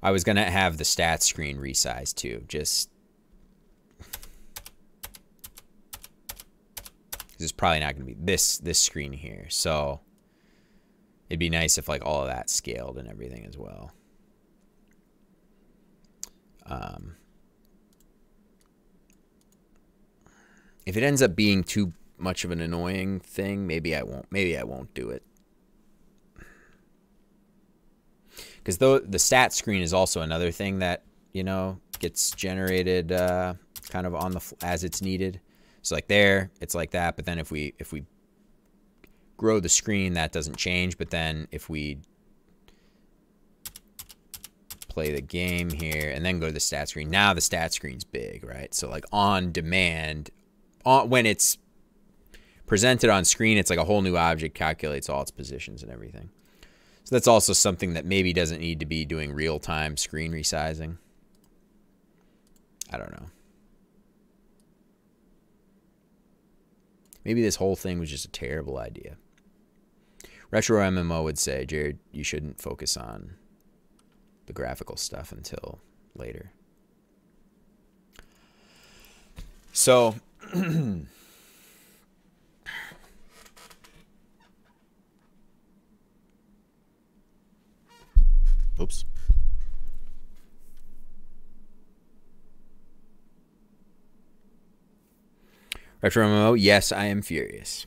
[SPEAKER 1] I was going to have the stats screen resized too. Just this is probably not going to be this screen here. So it'd be nice if like all of that scaled and everything as well. If it ends up being too much of an annoying thing, maybe I won't do it. Because the stat screen is also another thing that, you know, gets generated kind of on the as it's needed. So like there, it's like that. But then if we grow the screen, that doesn't change. But then if we play the game here and then go to the stat screen, now the stat screen's big, right? So like on demand, when it's presented on screen, it's like a whole new object, calculates all its positions and everything. So that's also something that maybe doesn't need to be doing real-time screen resizing. I don't know. Maybe this whole thing was just a terrible idea. Retro MMO would say, Jared, you shouldn't focus on the graphical stuff until later. So oops. Retro MMO, yes, I am furious.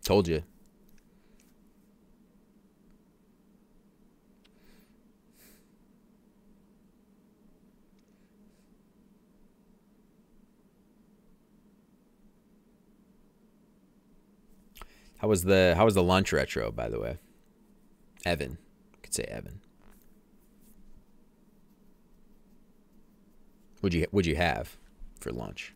[SPEAKER 1] Told you. How was the lunch retro, by the way? Evan. You could say Evan. What'd you have for lunch?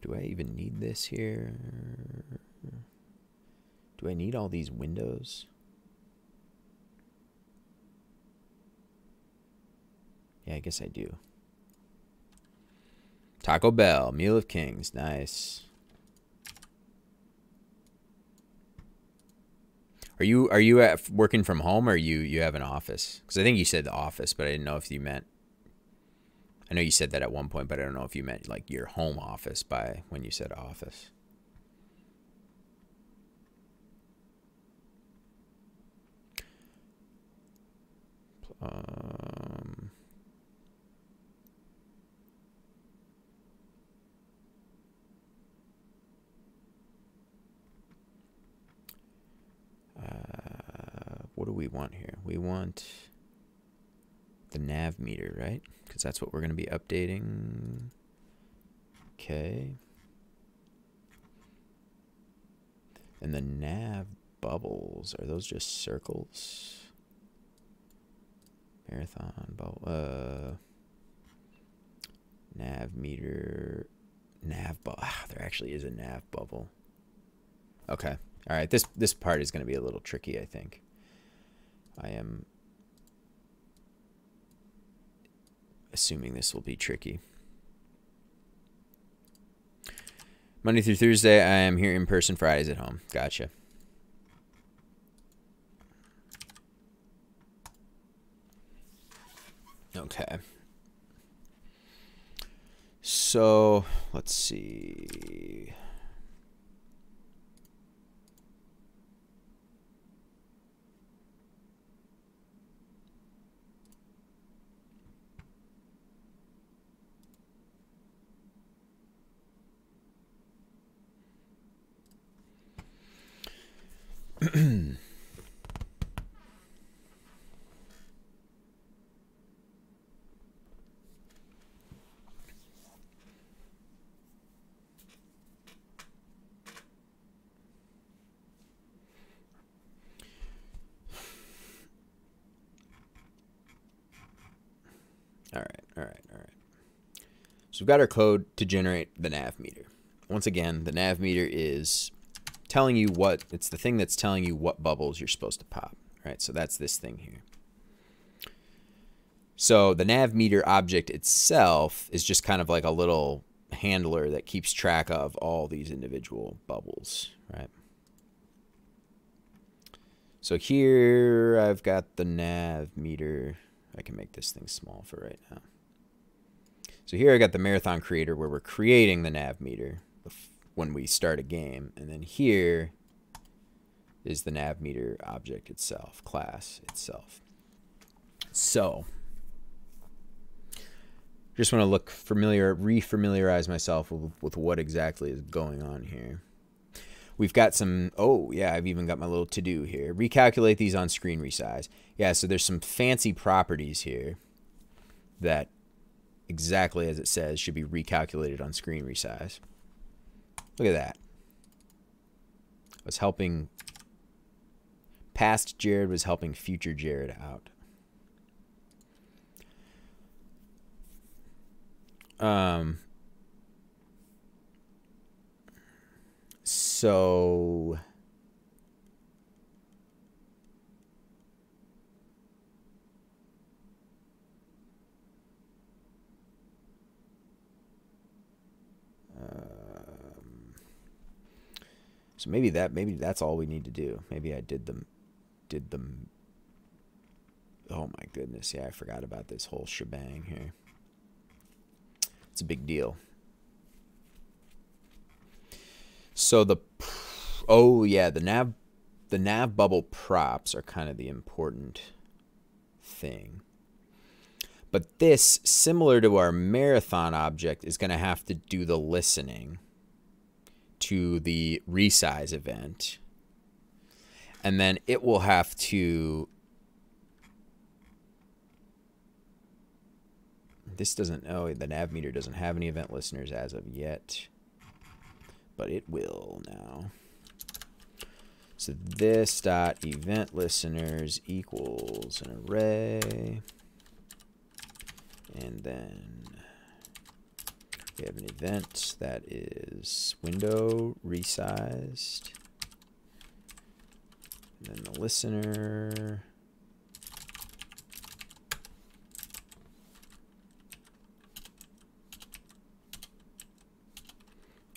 [SPEAKER 1] Do I even need this here? Do I need all these windows? Yeah, I guess I do. Taco Bell, Meal of Kings, nice. Are you working from home, or you have an office? Because I think you said the office, but I didn't know if you meant. I know you said that at one point, but I don't know if you meant like your home office by when you said office. What do we want here? We want the nav meter, right? Because that's what we're going to be updating. Okay. And the nav bubbles, are those just circles? Marathon bubble. Nav meter. Nav bubble. Ah, there actually is a nav bubble. Okay. All right. This part is going to be a little tricky, I think. I am assuming this will be tricky. Monday through Thursday, I am here in person. Fridays at home. Gotcha. Okay. So, let's see. All right. So we've got our code to generate the nav meter. Once again, the nav meter is telling you what, it's the thing that's telling you what bubbles you're supposed to pop, right? So that's this thing here. So the nav meter object itself is just kind of like a little handler that keeps track of all these individual bubbles, right? So here I've got the nav meter. I can make this thing small for right now. So here I got the marathon creator where we're creating the nav meter when we start a game. And then here is the nav meter object itself, class itself. So just want to look familiar, refamiliarize myself with what exactly is going on here. We've got some, oh yeah, I've even got my little to-do here. Recalculate these on screen resize. Yeah, so there's some fancy properties here that exactly as it says should be recalculated on screen resize. Look at that. I was helping, past Jared was helping future Jared out. So so maybe that's all we need to do. Maybe I did them. Oh my goodness. Yeah, I forgot about this whole shebang here. It's a big deal. So oh yeah, the nav bubble props are kind of the important thing. But this, similar to our marathon object, is going to have to do the listening to the resize event. And then it will have to, this doesn't, oh, the nav meter doesn't have any event listeners as of yet. But it will now. So this dot event listeners equals an array. And then we have an event that is window resized. And then the listener.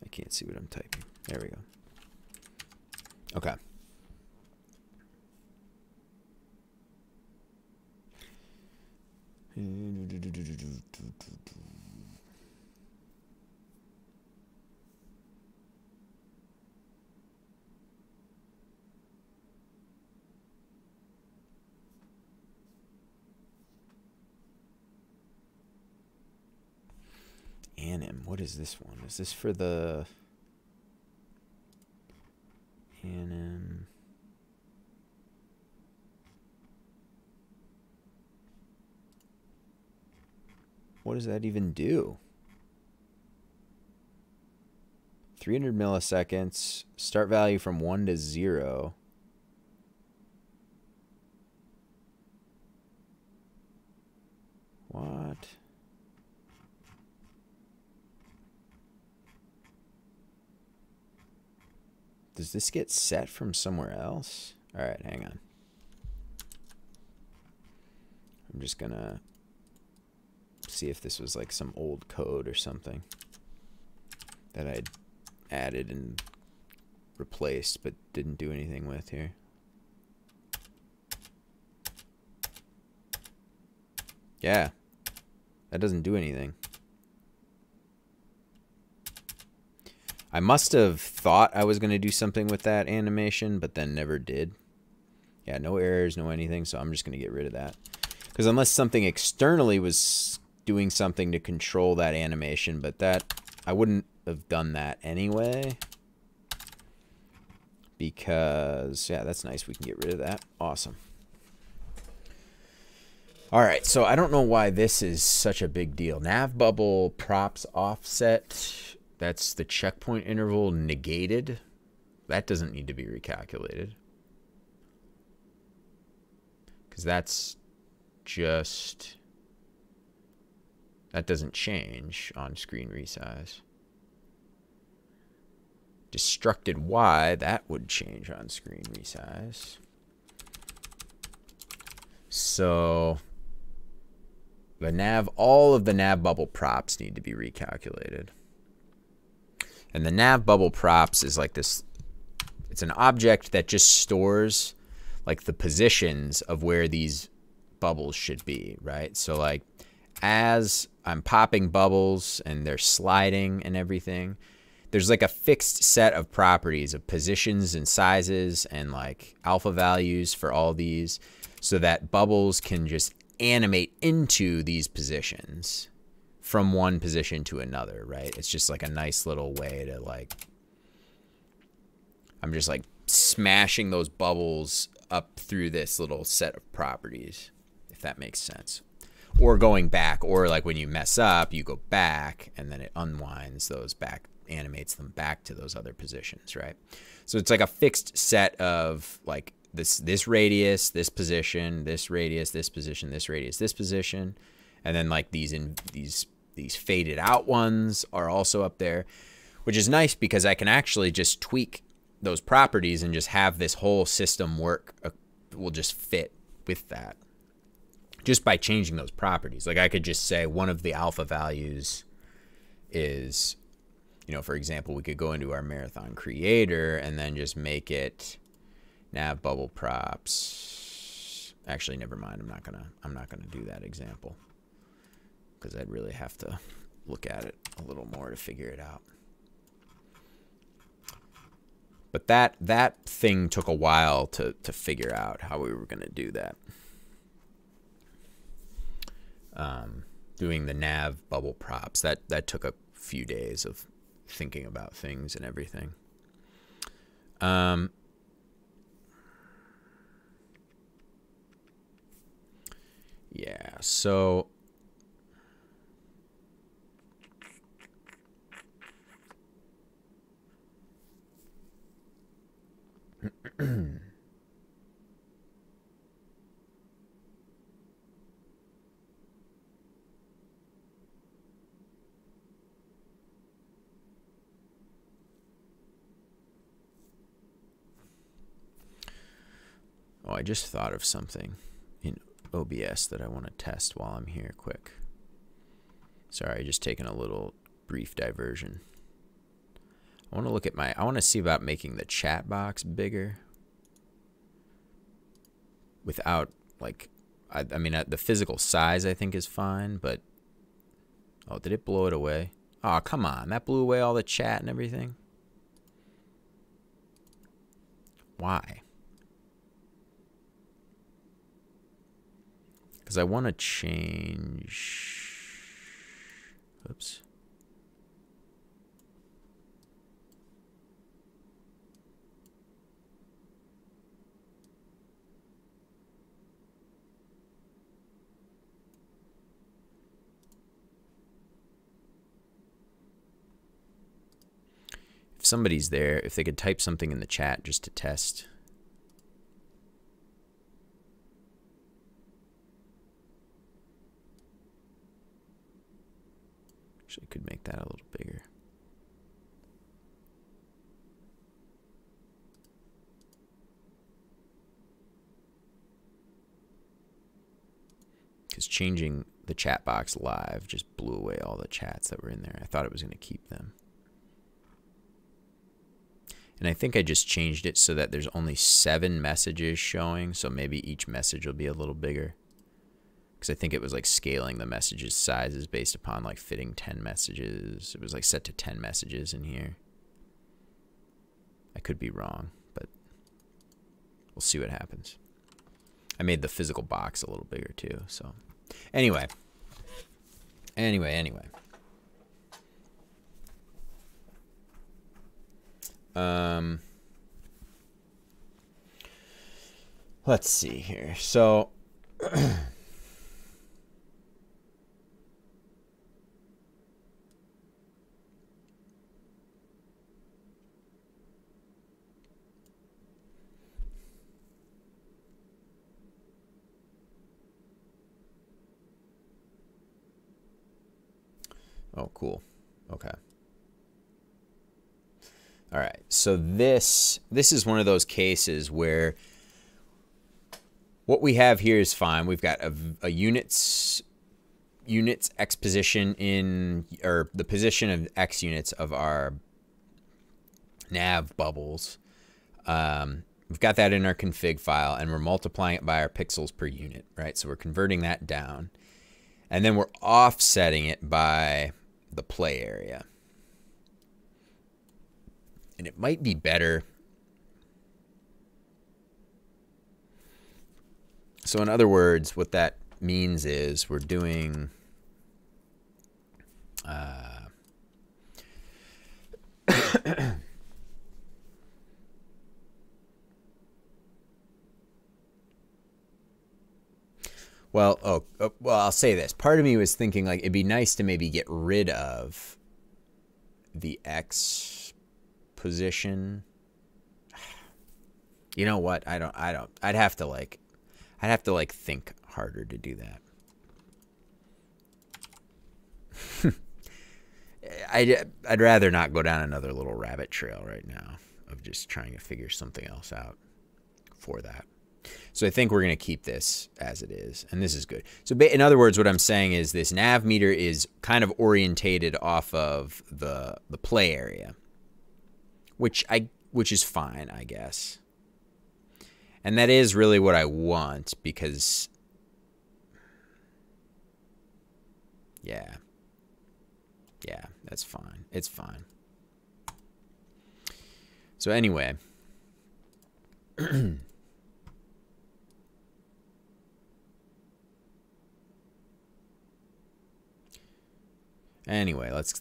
[SPEAKER 1] I can't see what I'm typing. There we go. Okay. Anim. What is this one? Is this for the anim? What does that even do? 300 milliseconds. Start value from 1 to 0. What? Does this get set from somewhere else? All right, hang on. I'm just gonna see if this was like some old code or something that I'd added and replaced but didn't do anything with here. Yeah, that doesn't do anything. I must have thought I was going to do something with that animation, but then never did. Yeah, no errors, no anything, so I'm just going to get rid of that. Because unless something externally was doing something to control that animation, but that, I wouldn't have done that anyway. Because, yeah, that's nice. We can get rid of that. Awesome. All right, so I don't know why this is such a big deal. Nav bubble props offset. That's the checkpoint interval negated. That doesn't need to be recalculated. Because that's just, that doesn't change on screen resize. destructed y, that would change on screen resize. So the nav, all of the nav bubble props need to be recalculated. And the nav bubble props is like this, it's an object that just stores like the positions of where these bubbles should be, right? So like as I'm popping bubbles and they're sliding and everything, there's like a fixed set of properties of positions and sizes and like alpha values for all these, so that bubbles can just animate into these positions from one position to another, right? It's just like a nice little way to like, I'm just like smashing those bubbles up through this little set of properties, if that makes sense. Or going back, or like when you mess up, you go back and then it unwinds those back, animates them back to those other positions, right? So it's like a fixed set of like this radius, this position, this radius, this position, this radius, this position, and then like these faded out ones are also up there, which is nice because I can actually just tweak those properties and just have this whole system work, will just fit with that just by changing those properties. Like I could just say one of the alpha values is, you know, for example, we could go into our marathon creator and then just make it nav bubble props. Actually, never mind. I'm not gonna do that example because I'd really have to look at it a little more to figure it out. But that thing took a while to figure out how we were gonna do that. Doing the nav bubble props, that took a few days of thinking about things and everything. Yeah, so oh, I just thought of something in OBS that I want to test while I'm here quick. Sorry, just taking a little brief diversion. I want to look at I want to see about making the chat box bigger without like, I mean, the physical size I think is fine, but, oh, did it blow it away? Oh, come on, that blew away all the chat and everything. Why? Because I want to change, oops. If somebody's there, if they could type something in the chat just to test. Actually, could make that a little bigger. Because changing the chat box live just blew away all the chats that were in there. I thought it was going to keep them. And I think I just changed it so that there's only 7 messages showing, so maybe each message will be a little bigger. Because I think it was like scaling the messages sizes based upon like fitting 10 messages. It was like set to 10 messages in here. I could be wrong, but we'll see what happens. I made the physical box a little bigger too, so. Anyway. Let's see here. So oh, cool. Okay. All right, so this is one of those cases where what we have here is fine. We've got a units X position in, or the position of X units of our nav bubbles. We've got that in our config file, and we're multiplying it by our pixels per unit, right? So we're converting that down, and then we're offsetting it by the play area. And it might be better. So in other words, what that means is we're doing well, I'll say this. Part of me was thinking like it'd be nice to maybe get rid of the X position. You know what? I'd have to like think harder to do that. I'd rather not go down another little rabbit trail right now of just trying to figure something else out for that. So I think we're going to keep this as it is, and this is good. So in other words, what I'm saying is this nav meter is kind of orientated off of the play area, which is fine, I guess. And that is really what I want, because yeah, that's fine. It's fine. So anyway,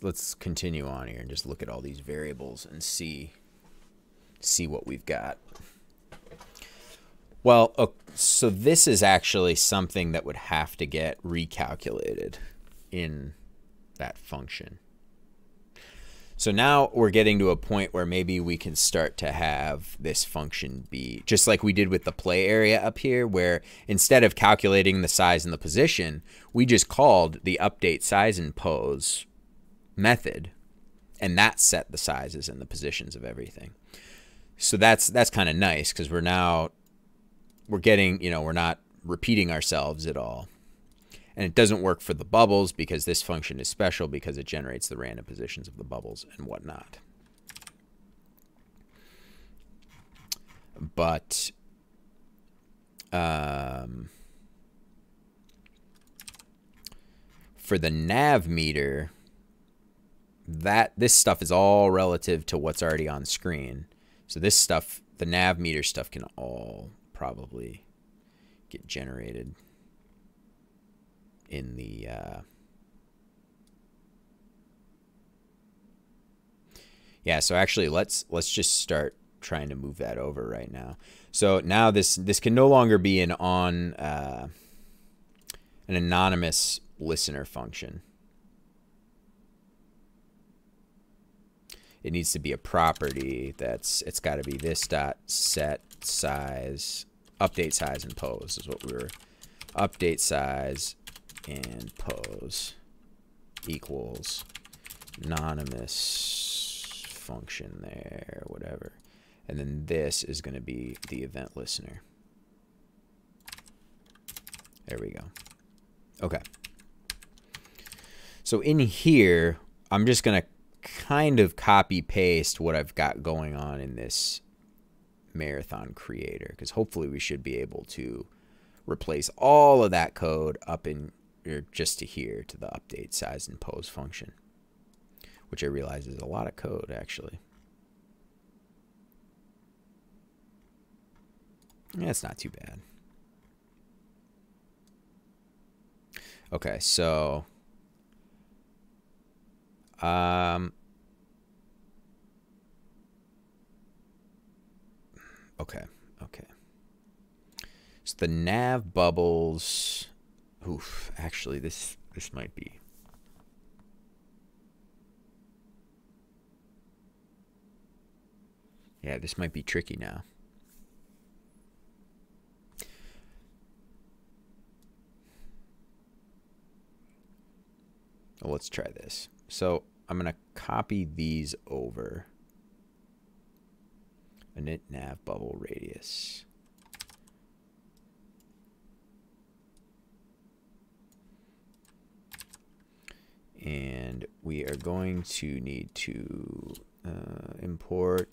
[SPEAKER 1] let's continue on here and just look at all these variables and see what we've got. Well, so this is actually something that would have to get recalculated in that function. So now we're getting to a point where maybe we can start to have this function be just like we did with the play area up here, where instead of calculating the size and the position, we just called the update size and pose method, and that set the sizes and the positions of everything. So that's kind of nice, because we're getting, we're not repeating ourselves at all. And it doesn't work for the bubbles, because this function is special because it generates the random positions of the bubbles and whatnot. But for the nav meter, this stuff is all relative to what's already on screen. So this stuff, the nav meter stuff, can all probably get generated in the yeah, so actually let's just start trying to move that over right now. So now this can no longer be an anonymous listener function. It needs to be a property it's got to be this dot set size, update size and pose is what we were. Update size and pose equals anonymous function there, whatever. And then this is going to be the event listener. There we go. Okay. So in here, I'm just going to kind of copy paste what I've got going on in this marathon creator, because hopefully we should be able to replace all of that code up in just to here, to the update size and pose function, which I realize is a lot of code actually. Yeah, it's not too bad. Okay, so okay. So the nav bubbles, oof, actually this might be. Yeah, this might be tricky now. Well, let's try this. So I'm going to copy these over. init nav bubble radius. And we are going to need to import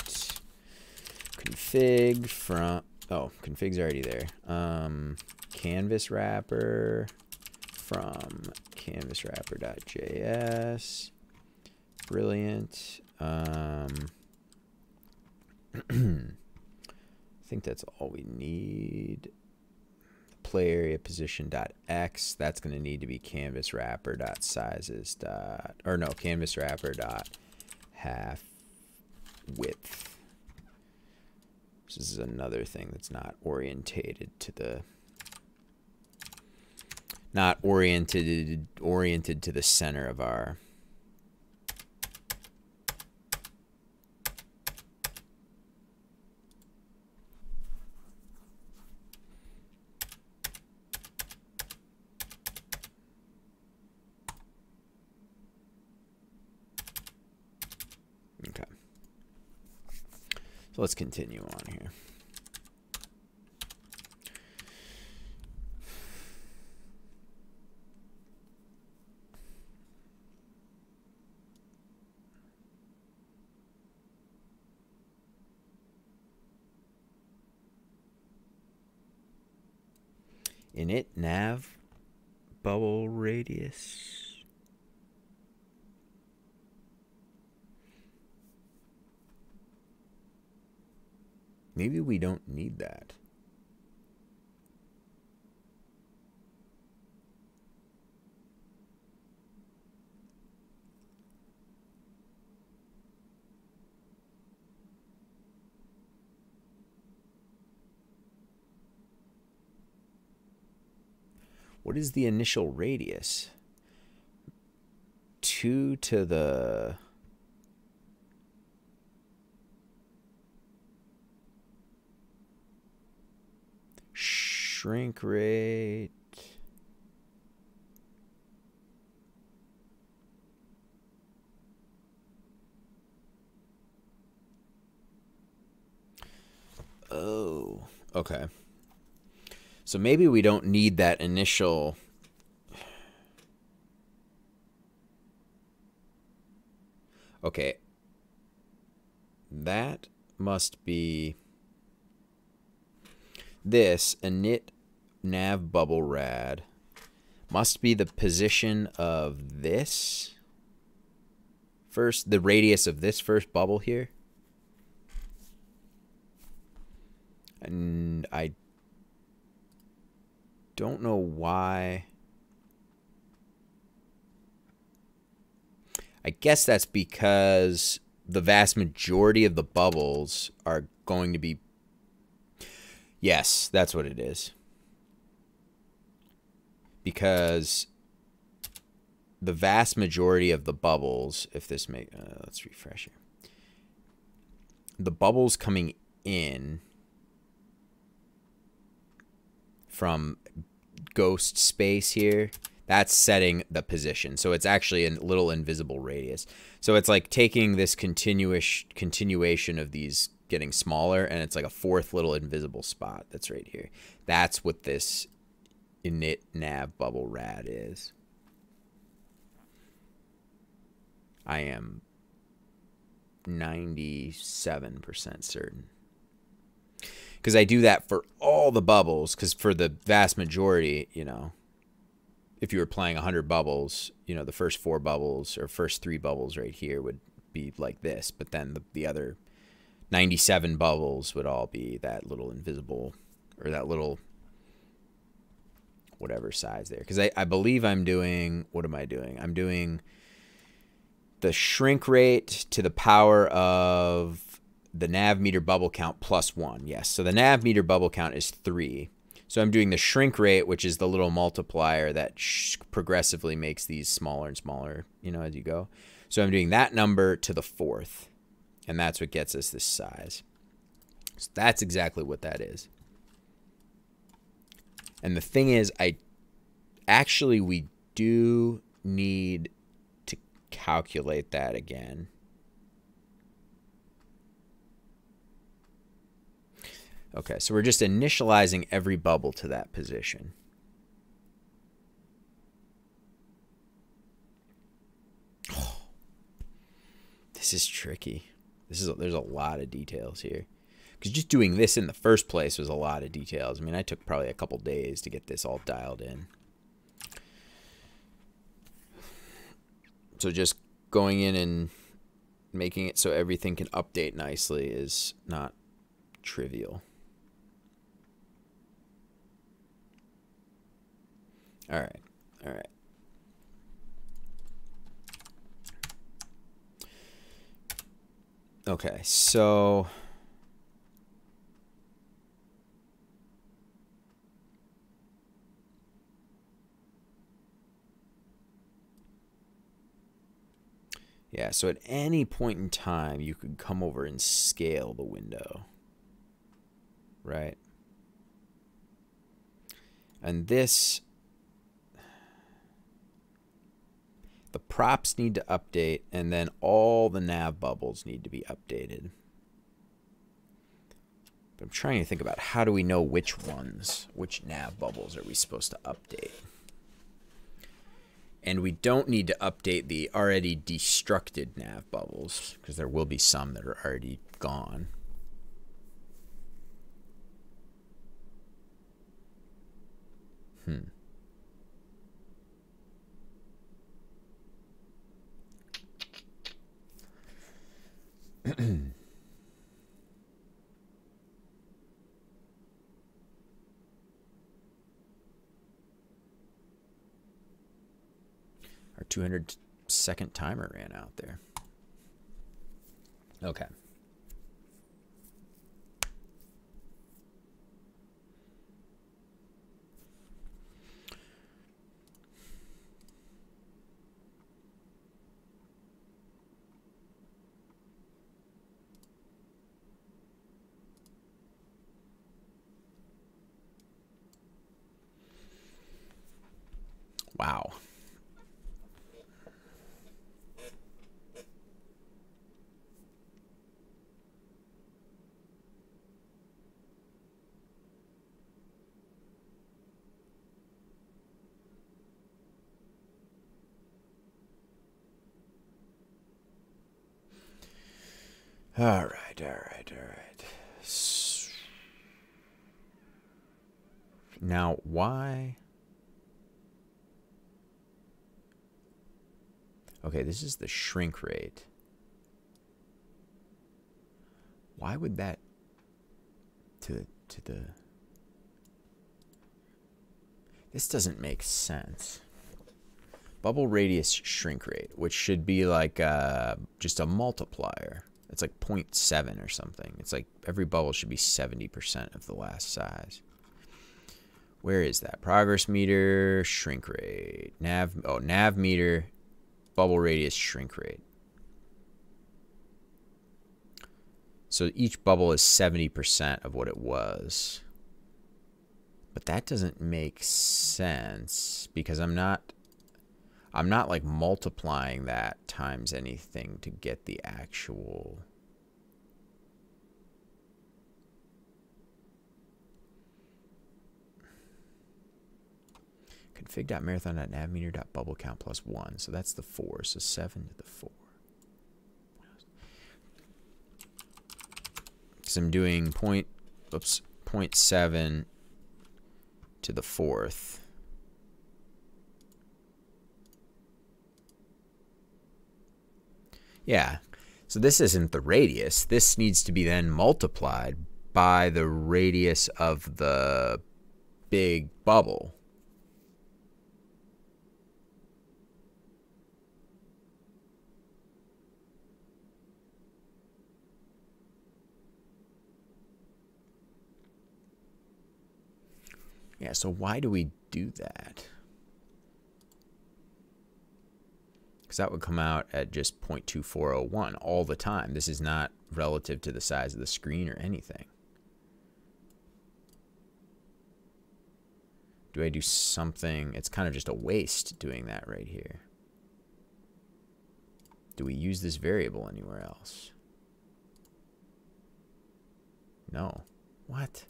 [SPEAKER 1] config from, oh, config's already there. Canvas wrapper from canvas wrapper.js. Brilliant. I think that's all we need. Play area position dot x. That's going to need to be canvas wrapper dot sizes dot, or no, canvas wrapper dot half width. This is another thing that's not orientated to the, not oriented to the center of our. Okay. So let's continue on here. Init nav bubble radius. Maybe we don't need that. What is the initial radius? 2 to the... shrink rate. Oh, okay. So maybe we don't need that initial. Okay. That must be this init nav bubble rad must be the position of this first, the radius of this first bubble here. And I don't know why. I guess that's because the vast majority of the bubbles are going to be. Yes, that's what it is. Because the vast majority of the bubbles, if this make, let's refresh here. The bubbles coming in from ghost space here, that's setting the position. So it's actually a little invisible radius. So it's like taking this continuation of these getting smaller, and it's like a fourth little invisible spot that's right here. That's what this init nav bubble rad is. I am 97% certain. Because I do that for all the bubbles, because for the vast majority, you know, if you were playing 100 bubbles, you know, the first 4 bubbles or first 3 bubbles right here would be like this, but then the other 97 bubbles would all be that little invisible, or that little whatever size there. Because I believe I'm doing, what am I doing? I'm doing the shrink rate to the power of the nav meter bubble count plus 1. Yes, so the nav meter bubble count is 3. So I'm doing the shrink rate, which is the little multiplier that progressively makes these smaller and smaller, you know, as you go. So I'm doing that number to the 4th. And that's what gets us this size. So that's exactly what that is. And the thing is, we do need to calculate that again. Okay, so we're just initializing every bubble to that position. Oh, this is tricky. There's a lot of details here. Because just doing this in the first place was a lot of details. I mean, I took probably a couple days to get this all dialed in. So just going in and making it so everything can update nicely is not trivial. All right, all right. Okay, so yeah, so at any point in time, you could come over and scale the window, right? And this, the props need to update, and then all the nav bubbles need to be updated. But I'm trying to think about how do we know which nav bubbles are we supposed to update? And we don't need to update the already destructed nav bubbles, because there will be some that are already gone. Our 200-second timer ran out there. Okay. Wow. All right, all right, all right. Now, why? Okay, this is the shrink rate. Why would that to the this doesn't make sense. Bubble radius shrink rate, which should be like just a multiplier. It's like 0.7 or something. It's like every bubble should be 70% of the last size. Where is that? Progress meter, shrink rate, nav meter, bubble radius shrink rate. So each bubble is 70% of what it was. But that doesn't make sense because I'm not like multiplying that times anything to get the actual. Config.marathon.navmeter.bubblecount plus 1. So that's the 4. So 7 to the 4. Because I'm doing 0.7 to the 4th. Yeah. So this isn't the radius. This needs to be then multiplied by the radius of the big bubble. Yeah, so why do we do that? Because that would come out at just 0.2401 all the time. This is not relative to the size of the screen or anything. Do I do something? It's kind of just a waste doing that right here. Do we use this variable anywhere else? No. What?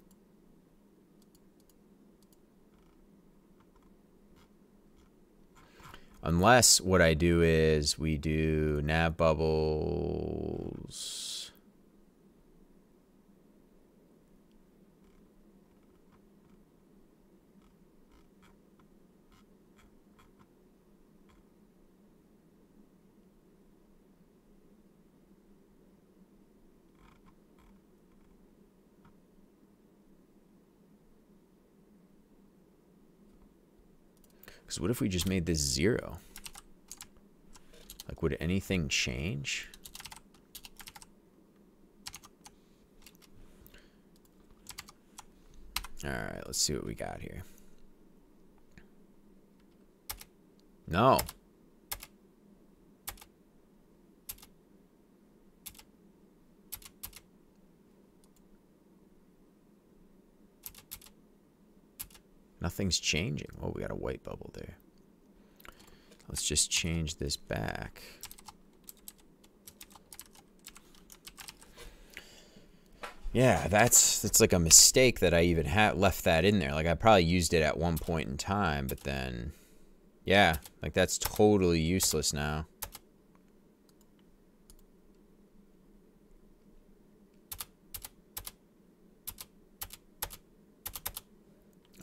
[SPEAKER 1] Unless what I do is we do nav bubbles. Because what if we just made this 0? Like, would anything change? All right, let's see what we got here. No. Nothing's changing. Oh, we got a white bubble there. Let's just change this back. Yeah, that's like a mistake that I even had left that in there. Like I probably used it at one point in time, but then, yeah, like that's totally useless now.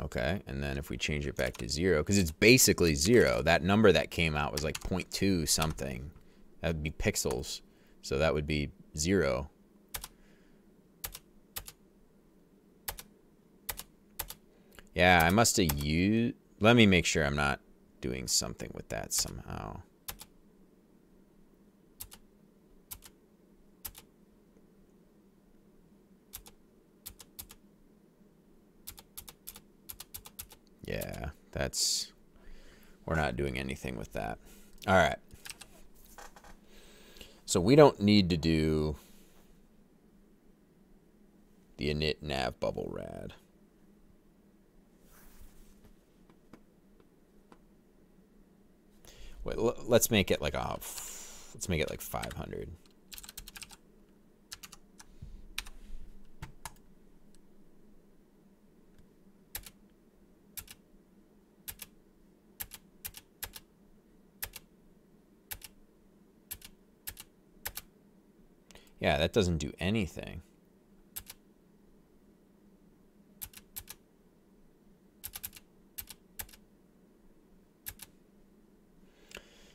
[SPEAKER 1] Okay, and then if we change it back to 0, because it's basically 0. That number that came out was like 0.2 something. That would be pixels. So that would be 0. Yeah, I must have used... Let me make sure I'm not doing something with that somehow. Yeah, that's... We're not doing anything with that. All right. So we don't need to do the init nav bubble rad. Wait, let's make it like let's make it like 500. Yeah, that doesn't do anything.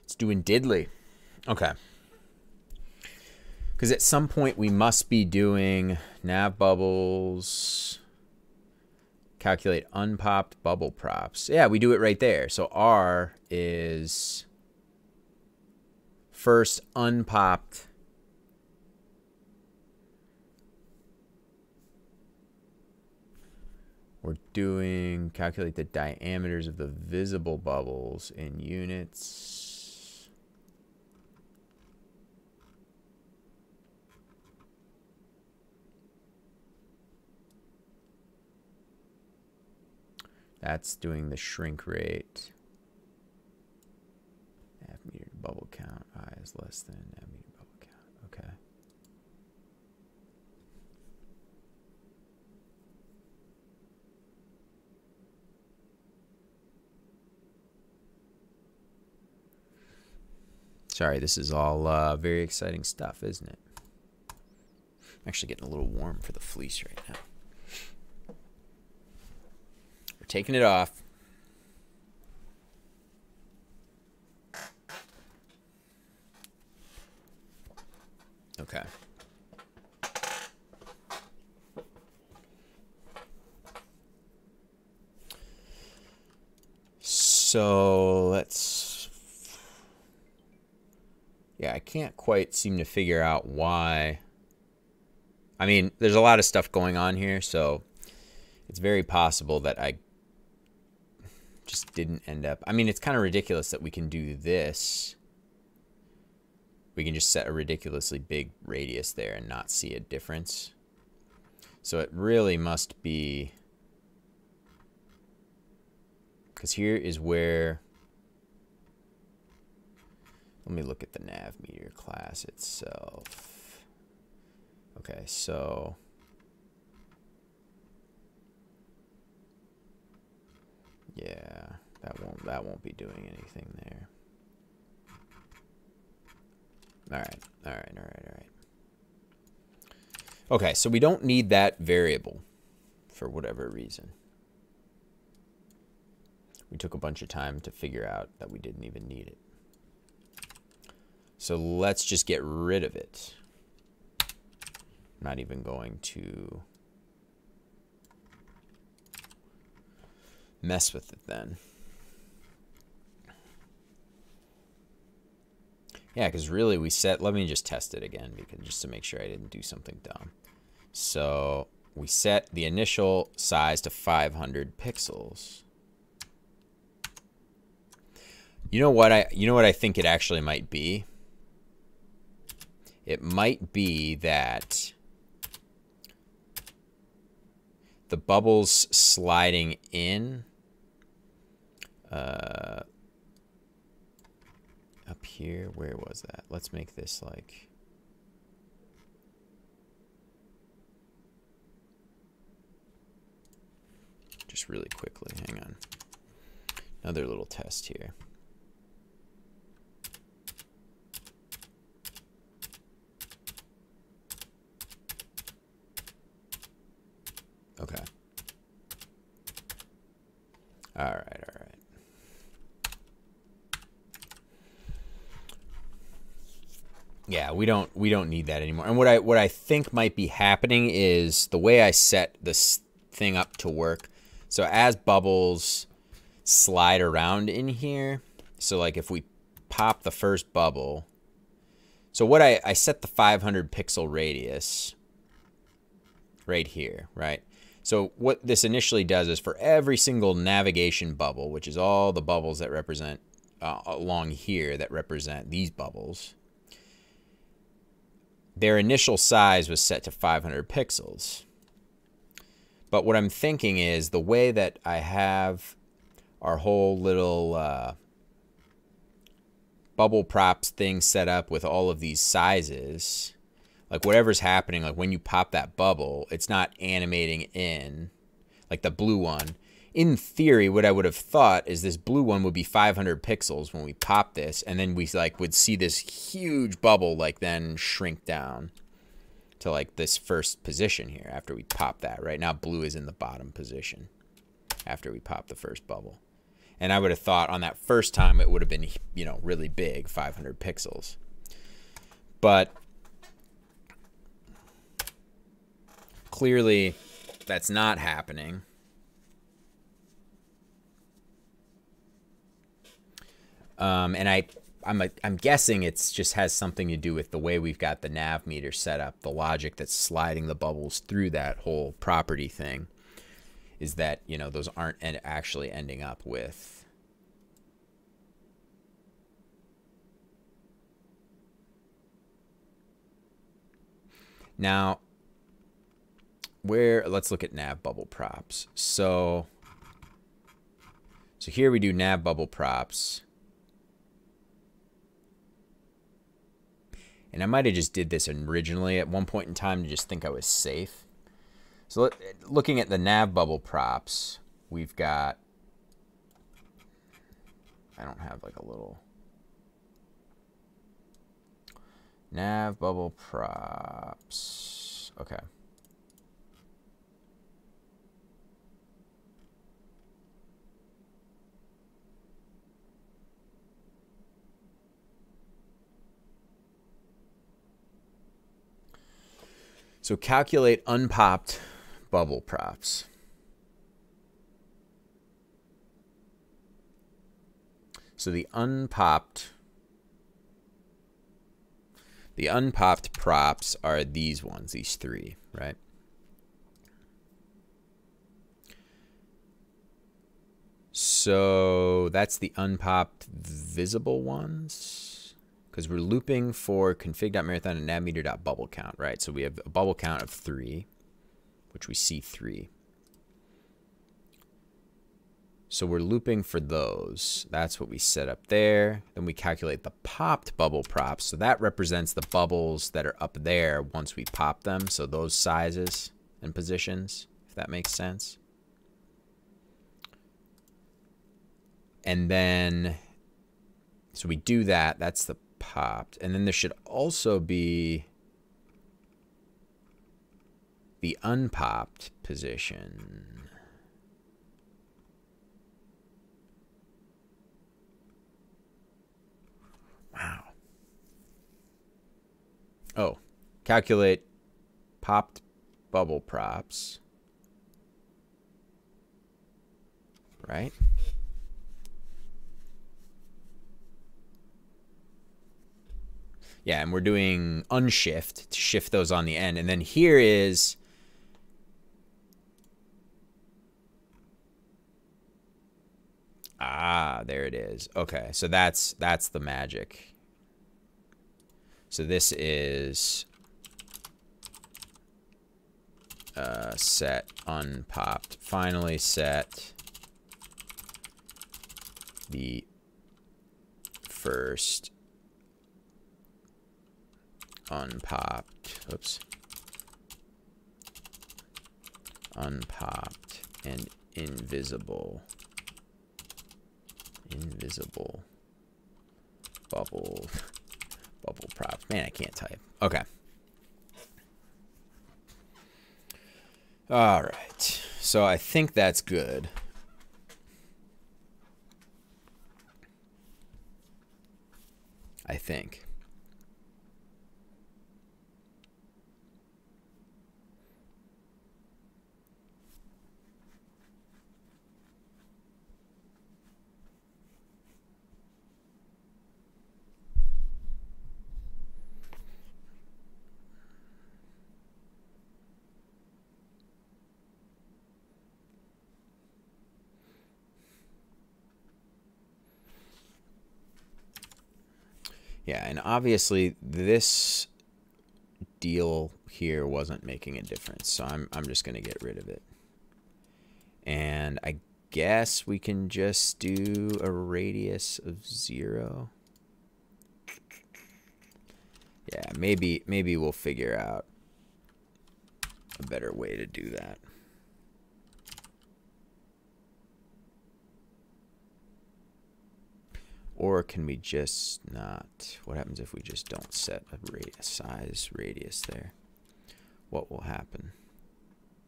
[SPEAKER 1] It's doing diddly. Okay. Because at some point we must be doing nav bubbles, calculate unpopped bubble props. Yeah, we do it right there. So R is first unpopped we're doing calculate the diameters of the visible bubbles in units. That's doing the shrink rate. Nav meter to bubble count. I is less than nav meter to bubble count. Okay. Sorry, this is all very exciting stuff, isn't it? I'm actually getting a little warm for the fleece right now. We're taking it off. Okay. So let's... Yeah, I can't quite seem to figure out why. I mean, there's a lot of stuff going on here, so it's very possible that I just didn't end up... I mean, it's kind of ridiculous that we can do this. We can just set a ridiculously big radius there and not see a difference. So it really must be... Because here is where... Let me look at the nav meter class itself. Okay, so Yeah, that won't be doing anything there. All right. Okay, so we don't need that variable for whatever reason. We took a bunch of time to figure out that we didn't even need it. So let's just get rid of it. I'm not even going to mess with it then. Yeah, because really we set, let me just test it again because just to make sure I didn't do something dumb. So we set the initial size to 500 pixels. You know what I think it actually might be? It might be that the bubbles sliding in up here, where was that? Let's make this like just really quickly, hang on. Another little test here. Okay. All right. Yeah, we don't need that anymore. And what I think might be happening is the way I set this thing up to work. So as bubbles slide around in here, so like if we pop the first bubble, so what I set the 500 pixel radius right here, right? So what this initially does is for every single navigation bubble, which is all the bubbles that represent along here that represent these bubbles, their initial size was set to 500 pixels. But what I'm thinking is the way that I have our whole little bubble props thing set up with all of these sizes, like whatever's happening, like when you pop that bubble, it's not animating in, like the blue one. In theory, what I would have thought is this blue one would be 500 pixels when we pop this, and then we like would see this huge bubble like then shrink down to like this first position here after we pop that. Right now, blue is in the bottom position after we pop the first bubble. And I would have thought on that first time it would have been, you know, really big, 500 pixels. But clearly that's not happening. And I'm guessing it's just has something to do with the way we've got the nav meter set up, the logic that's sliding the bubbles through that whole property thing. Is that, you know, those aren't actually ending up with now let's look at nav bubble props. So here we do nav bubble props. And I might have just did this originally at one point in time to just think I was safe. So looking at the nav bubble props, we've got, I don't have like a little nav bubble props. Okay. So calculate unpopped bubble props. So the unpopped props are these ones, these three, right? So that's the unpopped visible ones. Because we're looping for config.marathon and navmeter.bubbleCount, right? So we have a bubble count of 3, which we see 3. So we're looping for those. That's what we set up there. Then we calculate the popped bubble props. So that represents the bubbles that are up there once we pop them. So those sizes and positions, if that makes sense. And then, so we do that. That's the popped. And then there should also be the unpopped position. Wow. Oh, calculate popped bubble props. Right? Yeah, and we're doing unshift to shift those on the end. And then here is there it is. Okay, so that's the magic. So this is set unpopped. Finally set the first unpopped. Oops. Unpopped and invisible bubble prop. Man, I can't type. Okay. All right. So I think that's good. I think. Yeah, and obviously this deal here wasn't making a difference, so I'm just gonna get rid of it. And I guess we can just do a radius of 0. Yeah, maybe we'll figure out a better way to do that. Or can we just not? What happens if we just don't set a size radius there? What will happen?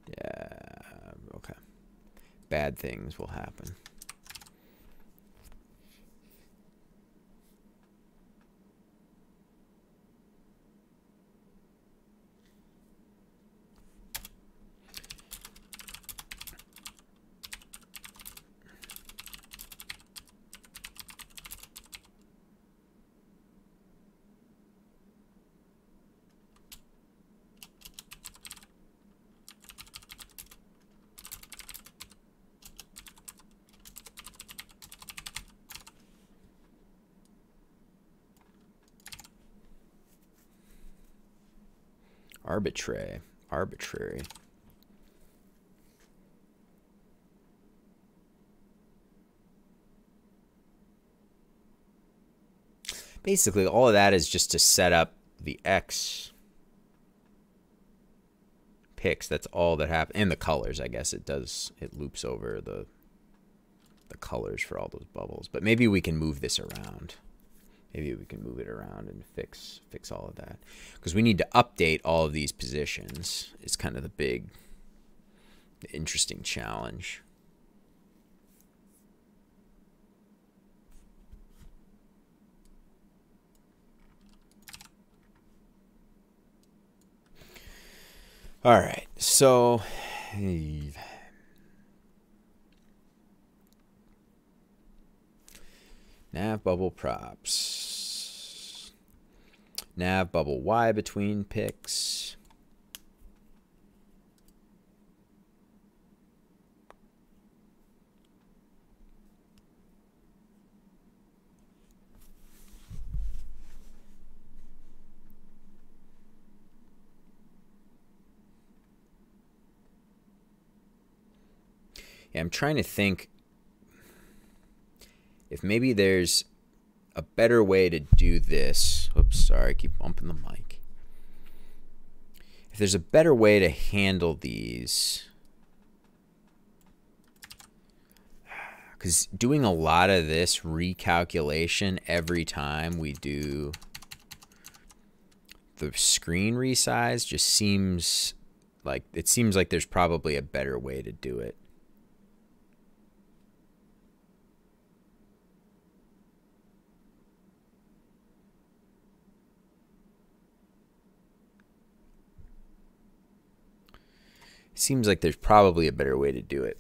[SPEAKER 1] Yeah, okay. Bad things will happen. Arbitrary. Basically, all of that is just to set up the X picks. That's all that happens. And the colors, I guess it loops over the colors for all those bubbles. But maybe we can move this around. Maybe we can move it around and fix all of that. Because we need to update all of these positions. It's kind of the interesting challenge. All right, so nav bubble props. Nav bubble Y between picks. Yeah, I'm trying to think if maybe there's a better way to do this. Oops, sorry, I keep bumping the mic. If there's a better way to handle these. because doing a lot of this recalculation every time we do the screen resize just seems like there's probably a better way to do it. Seems like there's probably a better way to do it.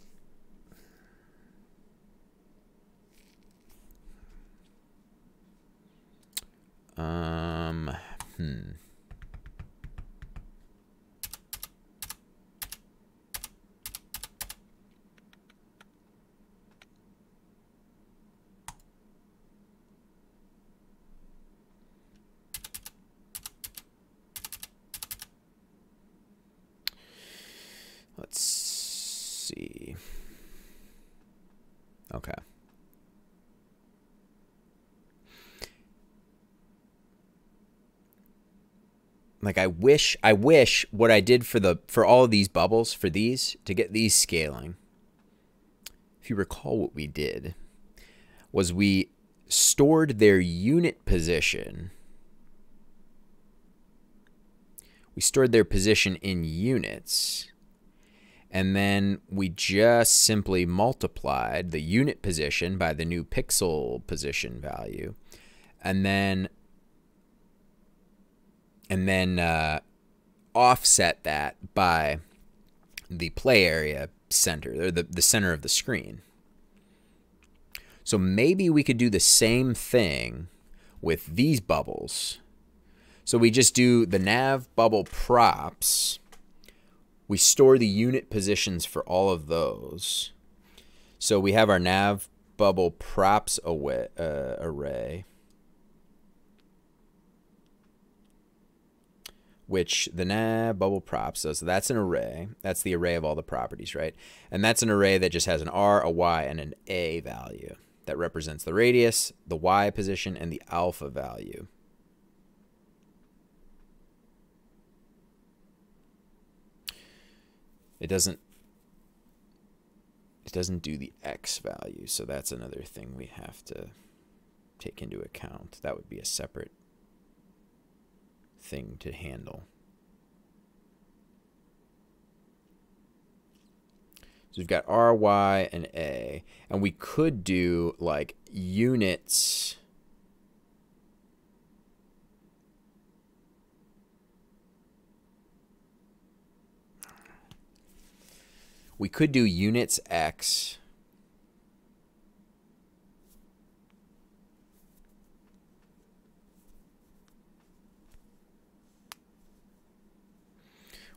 [SPEAKER 1] Let's see. Okay. Like I wish what I did for all of these bubbles, for these, to get these scaling, if you recall what we did, was we stored their unit position. We stored their position in units. And then we just simply multiplied the unit position by the new pixel position value. And then offset that by the play area center, or the center of the screen. So maybe we could do the same thing with these bubbles. So we just do the nav bubble props. We store the unit positions for all of those. So we have our nav bubble props array, which the nav bubble props, so that's an array. That's the array of all the properties, right? And that's an array that just has an R, a Y, and an A value that represents the radius, the Y position, and the alpha value. It doesn't do the X value, so that's another thing we have to take into account. That would be a separate thing to handle. So we've got R, Y, and A, and we could do like units. We could do units X.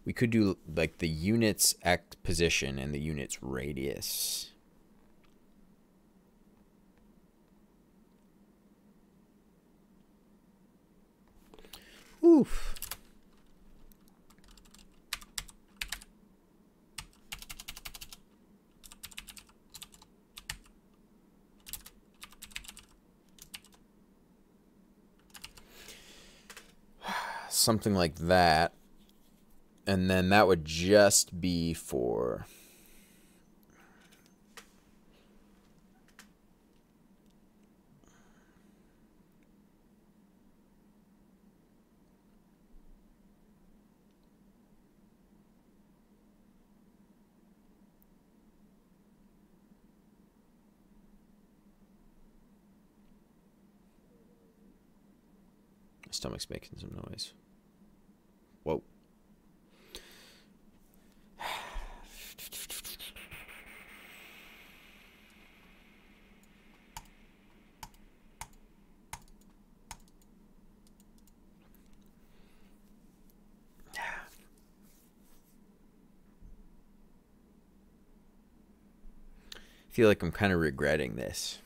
[SPEAKER 1] We could do like the units X position and the units radius. Oof. Something like that. And then that would just be for my stomach's making some noise. Whoa. I feel like I'm kind of regretting this.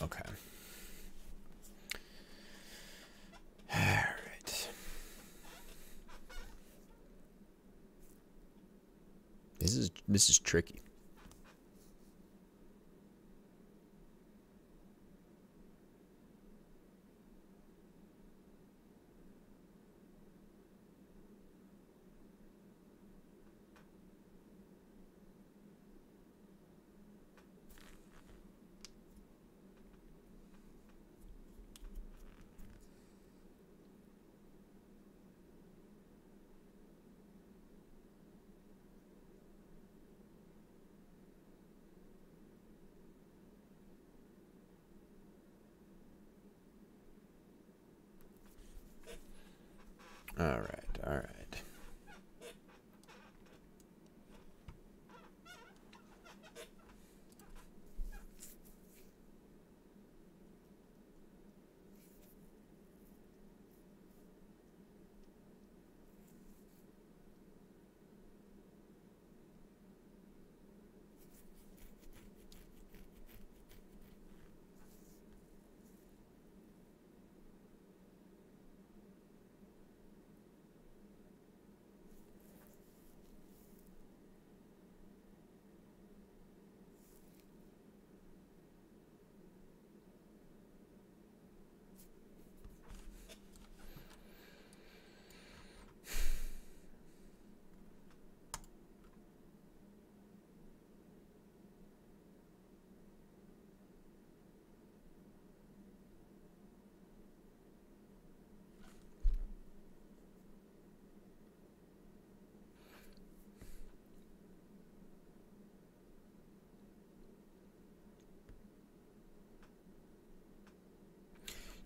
[SPEAKER 1] Okay. All right. This is tricky. All right, all right.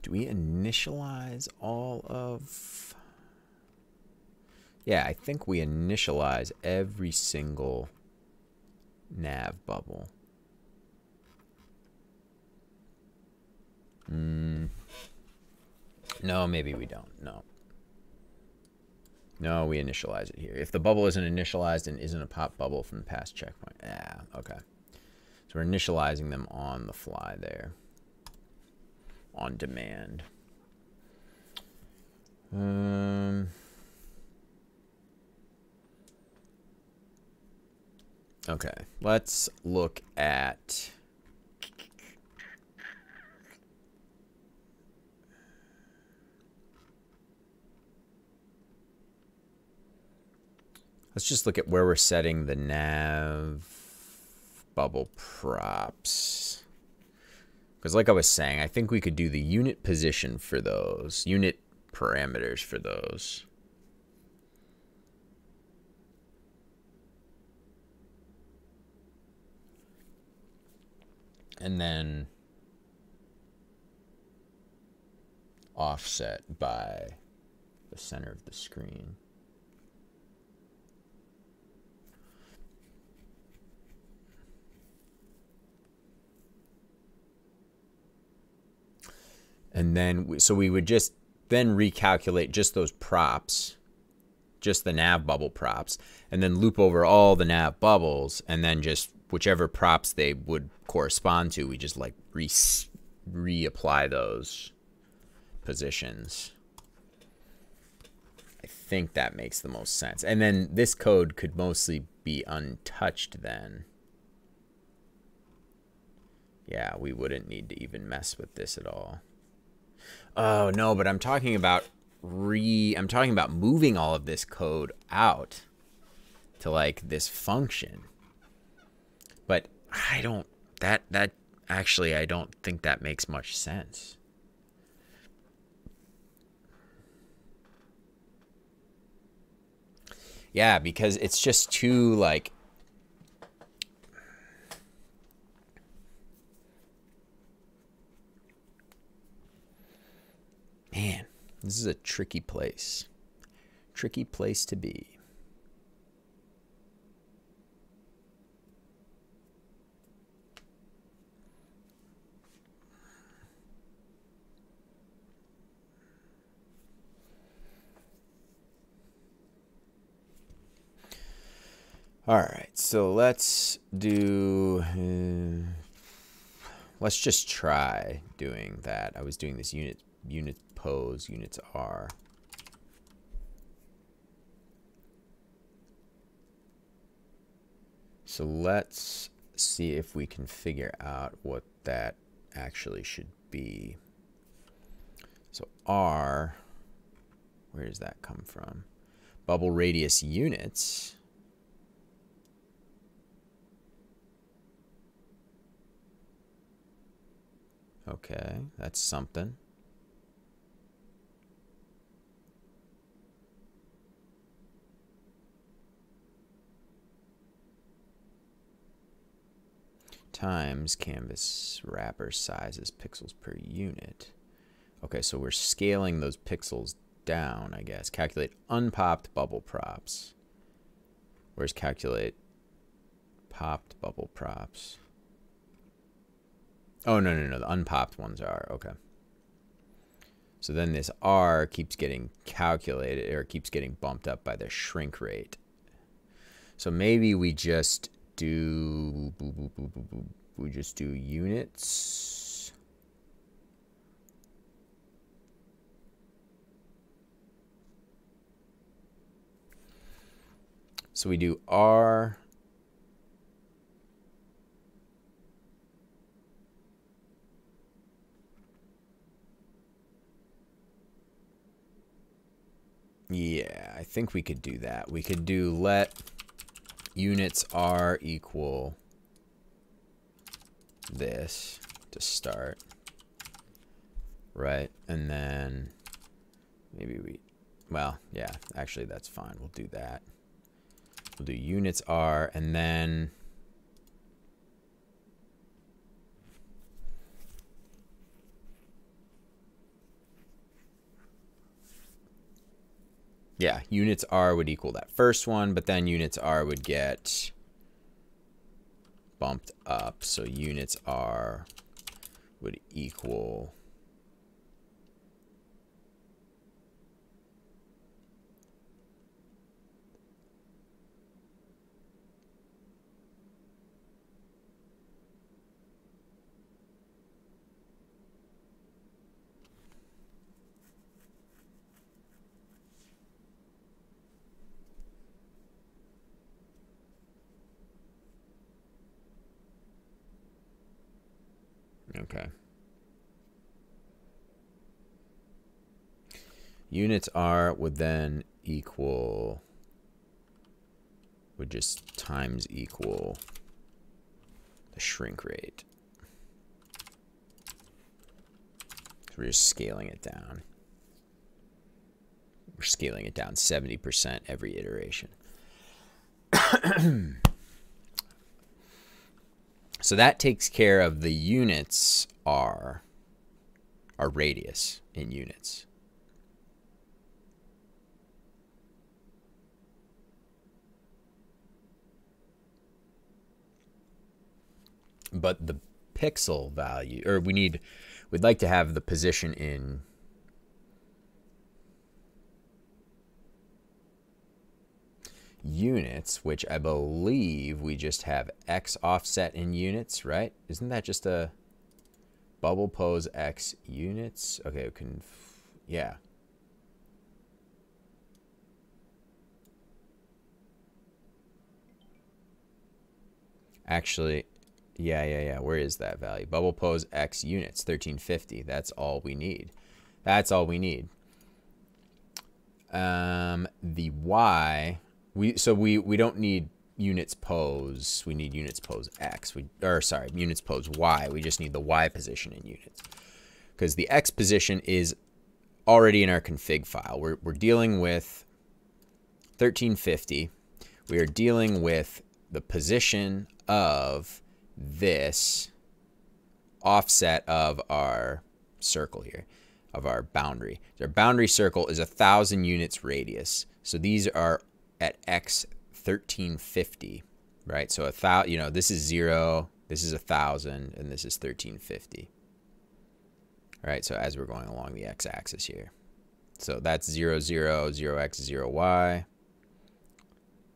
[SPEAKER 1] Do we initialize all of... Yeah, I think we initialize every single nav bubble. No, maybe we don't. No. No, we initialize it here. If the bubble isn't initialized and isn't a pop bubble from the past checkpoint. Yeah, okay. So we're initializing them on the fly there. On demand. Okay, let's look at... Let's just look at where we're setting the nav bubble props. Because like I was saying, I think we could do the unit position for those, unit parameters for those. And then offset by the center of the screen. And then, so we would just then recalculate just those props, just the nav bubble props, and then loop over all the nav bubbles, and then just whichever props they would correspond to, we just like reapply those positions. I think that makes the most sense. And then this code could mostly be untouched then. Yeah, we wouldn't need to even mess with this at all. Oh no, but I'm talking about moving all of this code out to like this function. But I don't actually I don't think that makes much sense. Yeah, because it's just too like man, this is a tricky place. Tricky place to be. All right, so let's do, let's just try doing that. I was doing this unit pose, units are. So let's see if we can figure out what that actually should be. So R, where does that come from? Bubble radius units. Okay, that's something. Times canvas wrapper sizes pixels per unit. Okay, so we're scaling those pixels down, I guess. Calculate unpopped bubble props. Where's calculate popped bubble props? Oh, no, the unpopped ones are, okay. So then this R keeps getting calculated, or keeps getting bumped up by the shrink rate. So maybe we just do, we just do units. So we do R. Yeah, I think we could do that. We could do let units R equal this to start, right? And then maybe we, well, yeah, actually that's fine. We'll do that. We'll do units R, and then yeah, units R would equal that first one, but then units R would get bumped up. So units R would equal okay. Units R would then equal, would just times equal the shrink rate. So we're just scaling it down. We're scaling it down 70% every iteration. So that takes care of the units R, our radius in units. But the pixel value, or we'd like to have the position in units, which I believe we just have X offset in units, right? Isn't that just a bubble pose X units? Okay, we can, yeah. Actually, yeah. Where is that value? Bubble pose X units, 1350. That's all we need. That's all we need. The Y, we don't need units pose. We need units pose X. Units pose Y. We just need the Y position in units, because the X position is already in our config file. We're dealing with 1350. We are dealing with the position of this offset of our circle here, of our boundary. Our boundary circle is 1,000 units radius. So these are at x 1350, right? So this is 0, this is 1,000, and this is 1350. All right, so as we're going along the x-axis here. So that's 0, 0, 0x, 0y.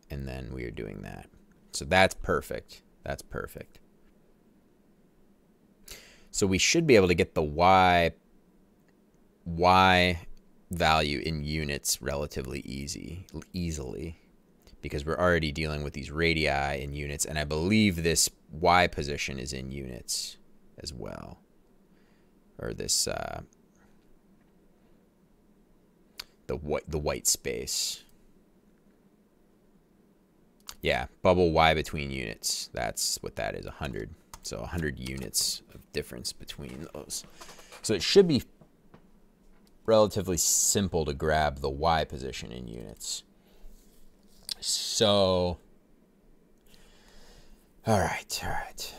[SPEAKER 1] And then we are doing that. So that's perfect. That's perfect. So we should be able to get the y value in units relatively easily, because we're already dealing with these radii in units, and I believe this y position is in units as well. Or this the white space. Yeah, bubble y between units. That's what that is, 100. So 100 units of difference between those. So it should be relatively simple to grab the y position in units. So, all right.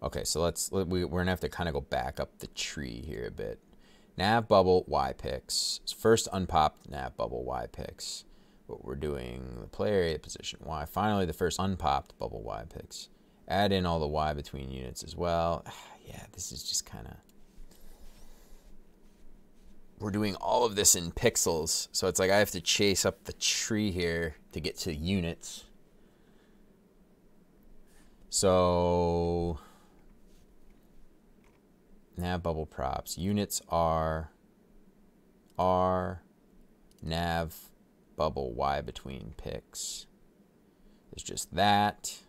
[SPEAKER 1] Okay, so we're gonna have to kind of go back up the tree here a bit. Nav bubble y picks. First unpopped nav bubble y picks. What we're doing, the play area position y. Finally, the first unpopped bubble y picks. Add in all the y between units as well. Yeah, this is just kind of... We're doing all of this in pixels, so it's like I have to chase up the tree here to get to units. So... nav bubble props. Units are nav bubble y between picks. It's just that.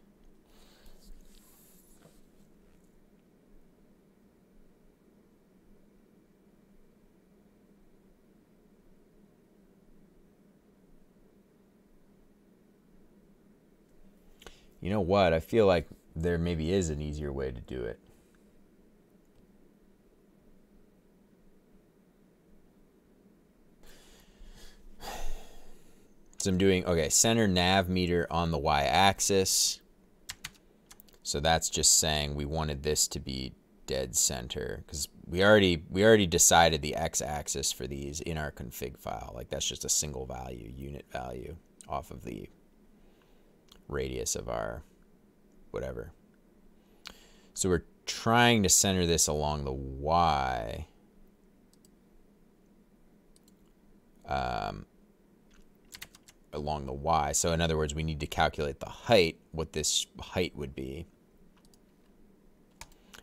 [SPEAKER 1] You know what? I feel like there maybe is an easier way to do it. So I'm doing, okay, center nav meter on the y-axis. So that's just saying we wanted this to be dead center, because we already decided the x-axis for these in our config file. Like that's just a single value, unit value off of the radius of our whatever. So we're trying to center this along the y. Along the y. So in other words, we need to calculate the height, what this height would be.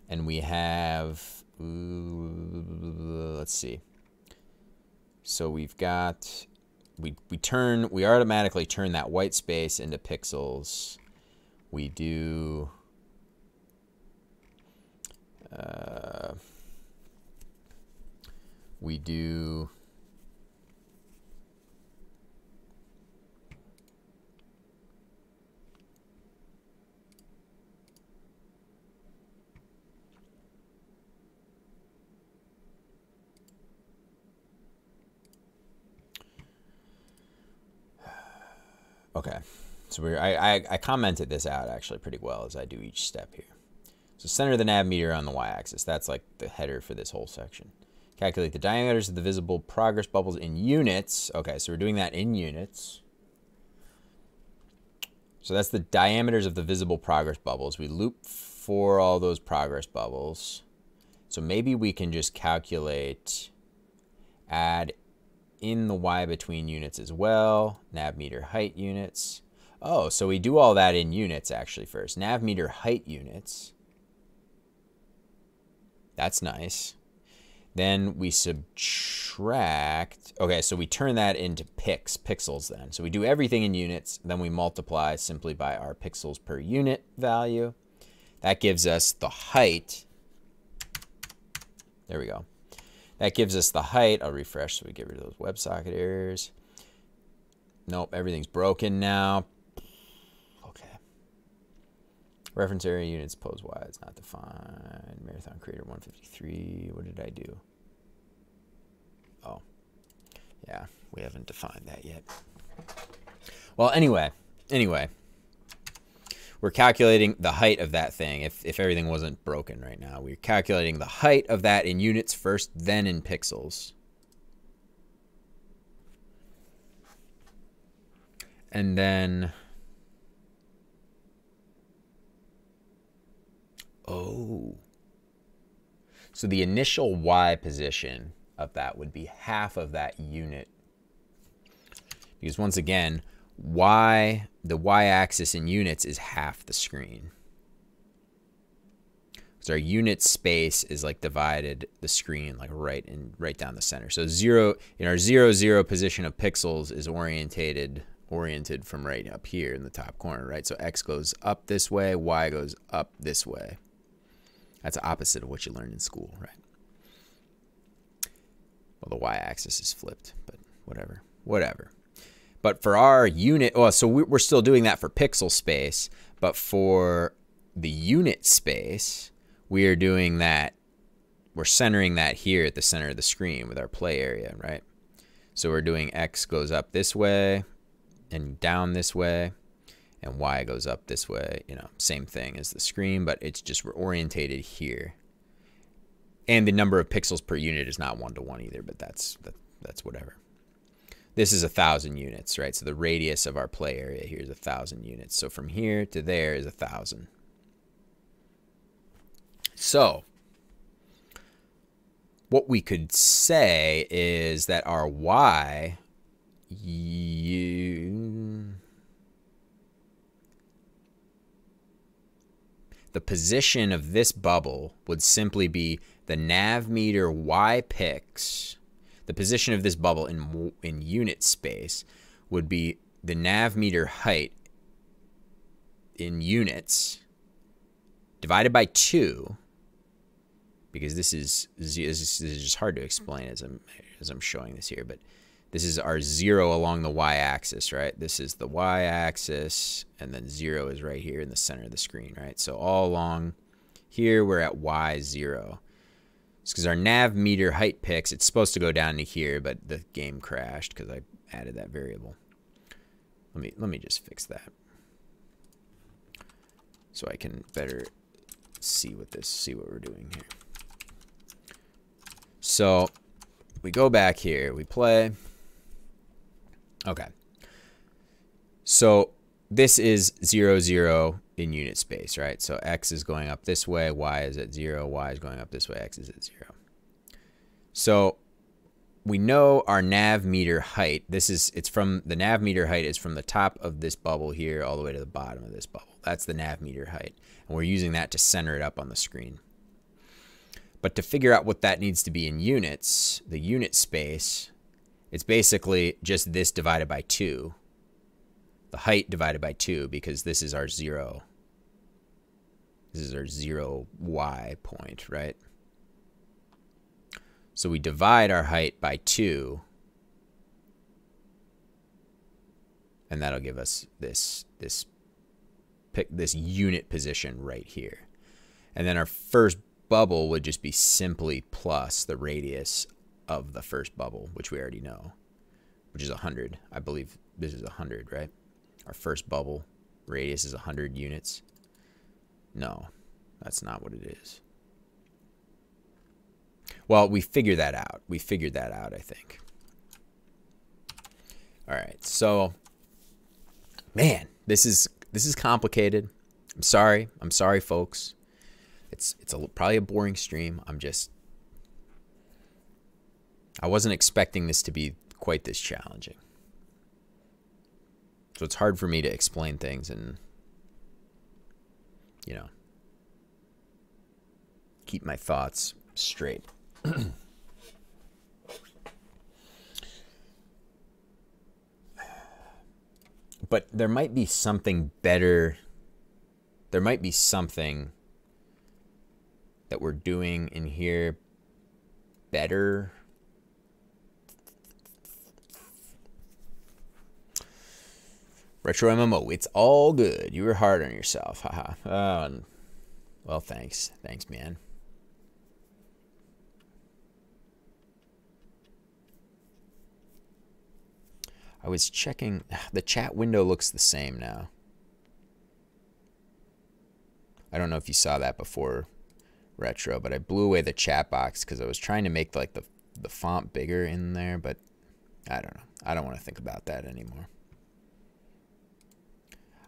[SPEAKER 1] And we have, let's see. So we've got, we automatically turn that white space into pixels. We do, okay, so I commented this out actually pretty well as I do each step here. So center the nav meter on the y-axis. That's like the header for this whole section. Calculate the diameters of the visible progress bubbles in units. Okay, so we're doing that in units. So that's the diameters of the visible progress bubbles. We loop for all those progress bubbles. So maybe we can just calculate, add in the y between units as well, nav meter height units. Oh, so we do all that in units actually first. Nav meter height units. That's nice. Then we subtract. Okay, so we turn that into pixels then. So we do everything in units, then we multiply simply by our pixels per unit value. That gives us the height. There we go. That gives us the height. I'll refresh so we get rid of those WebSocket errors. Nope, everything's broken now. Okay. Reference area units pose y is not defined. Marathon creator 153. What did I do? Oh, yeah, we haven't defined that yet. Well, anyway, we're calculating the height of that thing. If everything wasn't broken right now, we're calculating the height of that in units first, then in pixels. And then, oh, so the initial Y position of that would be half of that unit. Because once again, the Y-axis in units is half the screen. So our unit space is like divided the screen like right down the center. So 0 in our 0, 0 position of pixels is oriented from right up here in the top corner, right? So X goes up this way, Y goes up this way. That's the opposite of what you learned in school, right? Well, the Y-axis is flipped, but whatever. But for our unit, well, so we're still doing that for pixel space, but for the unit space, we are doing that, we're centering that here at the center of the screen with our play area, right? So we're doing X goes up this way and down this way, and Y goes up this way, you know, same thing as the screen, but it's just we're orientated here. And the number of pixels per unit is not 1-to-1 either, but that's whatever. This is 1,000 units, right? So the radius of our play area here is 1,000 units. So from here to there is 1,000. So what we could say is that our Y, the position of this bubble would simply be the nav meter Y pix. The position of this bubble in unit space would be the nav meter height in units divided by 2, because this is just hard to explain as I'm showing this here, but this is our 0 along the Y-axis, right? This is the Y-axis, and then 0 is right here in the center of the screen, right? So all along here, we're at Y0. It's because our nav meter height pix, it's supposed to go down to here, but the game crashed because I added that variable. Let me just fix that so I can better see what we're doing here. So we go back here, we play. Okay. So this is 0, 0 in unit space, right? So X is going up this way, Y is at 0, Y is going up this way, X is at 0. So we know our nav meter height, the nav meter height is from the top of this bubble here all the way to the bottom of this bubble. That's the nav meter height. And we're using that to center it up on the screen. But to figure out what that needs to be in units, the unit space, it's basically just this divided by 2. The height divided by 2, because this is our 0. This is our 0 Y point, right? So we divide our height by 2, and that'll give us this unit position right here. And then our first bubble would just be simply plus the radius of the first bubble, which we already know, which is 100. I believe this is 100, right? Our first bubble radius is 100 units. No, that's not what it is. Well, we figured that out. We figured that out, I think. All right, so, man, this is complicated. I'm sorry, folks. It's probably a boring stream. I wasn't expecting this to be quite this challenging. So it's hard for me to explain things and, you know, keep my thoughts straight. But there might be something better. There might be something that we're doing in here better. Retro MMO, it's all good. You were hard on yourself. Haha. Well, thanks. Thanks, man. I was checking. The chat window looks the same now. I don't know if you saw that before retro, but I blew away the chat box because I was trying to make like the font bigger in there, but I don't know. I don't want to think about that anymore.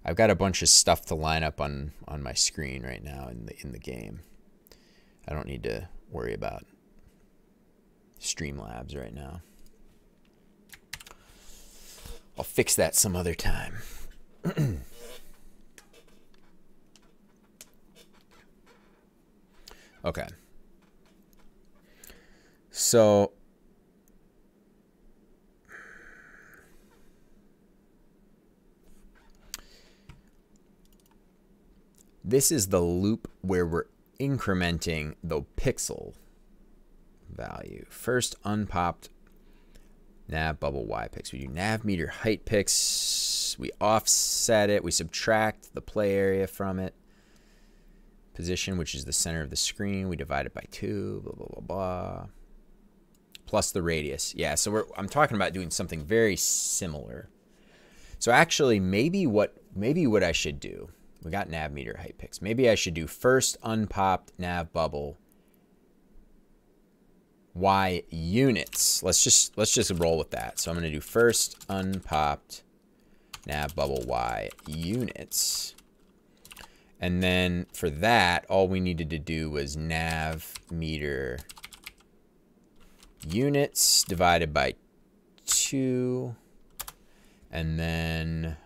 [SPEAKER 1] I've got a bunch of stuff to line up on my screen right now in the game. I don't need to worry about Streamlabs right now. I'll fix that some other time. Okay. So this is the loop where we're incrementing the pixel value. First unpopped nav bubble y pix. We do nav meter height pix. We offset it. We subtract the play area from it. Position, which is the center of the screen. We divide it by 2. Blah blah blah blah. Plus the radius. Yeah. So I'm talking about doing something very similar. So actually, maybe what I should do. We got nav meter height pix. Maybe I should do first unpopped nav bubble y units. Let's just roll with that. So I'm going to do first unpopped nav bubble y units. And then for that, all we needed to do was nav meter units divided by 2. And then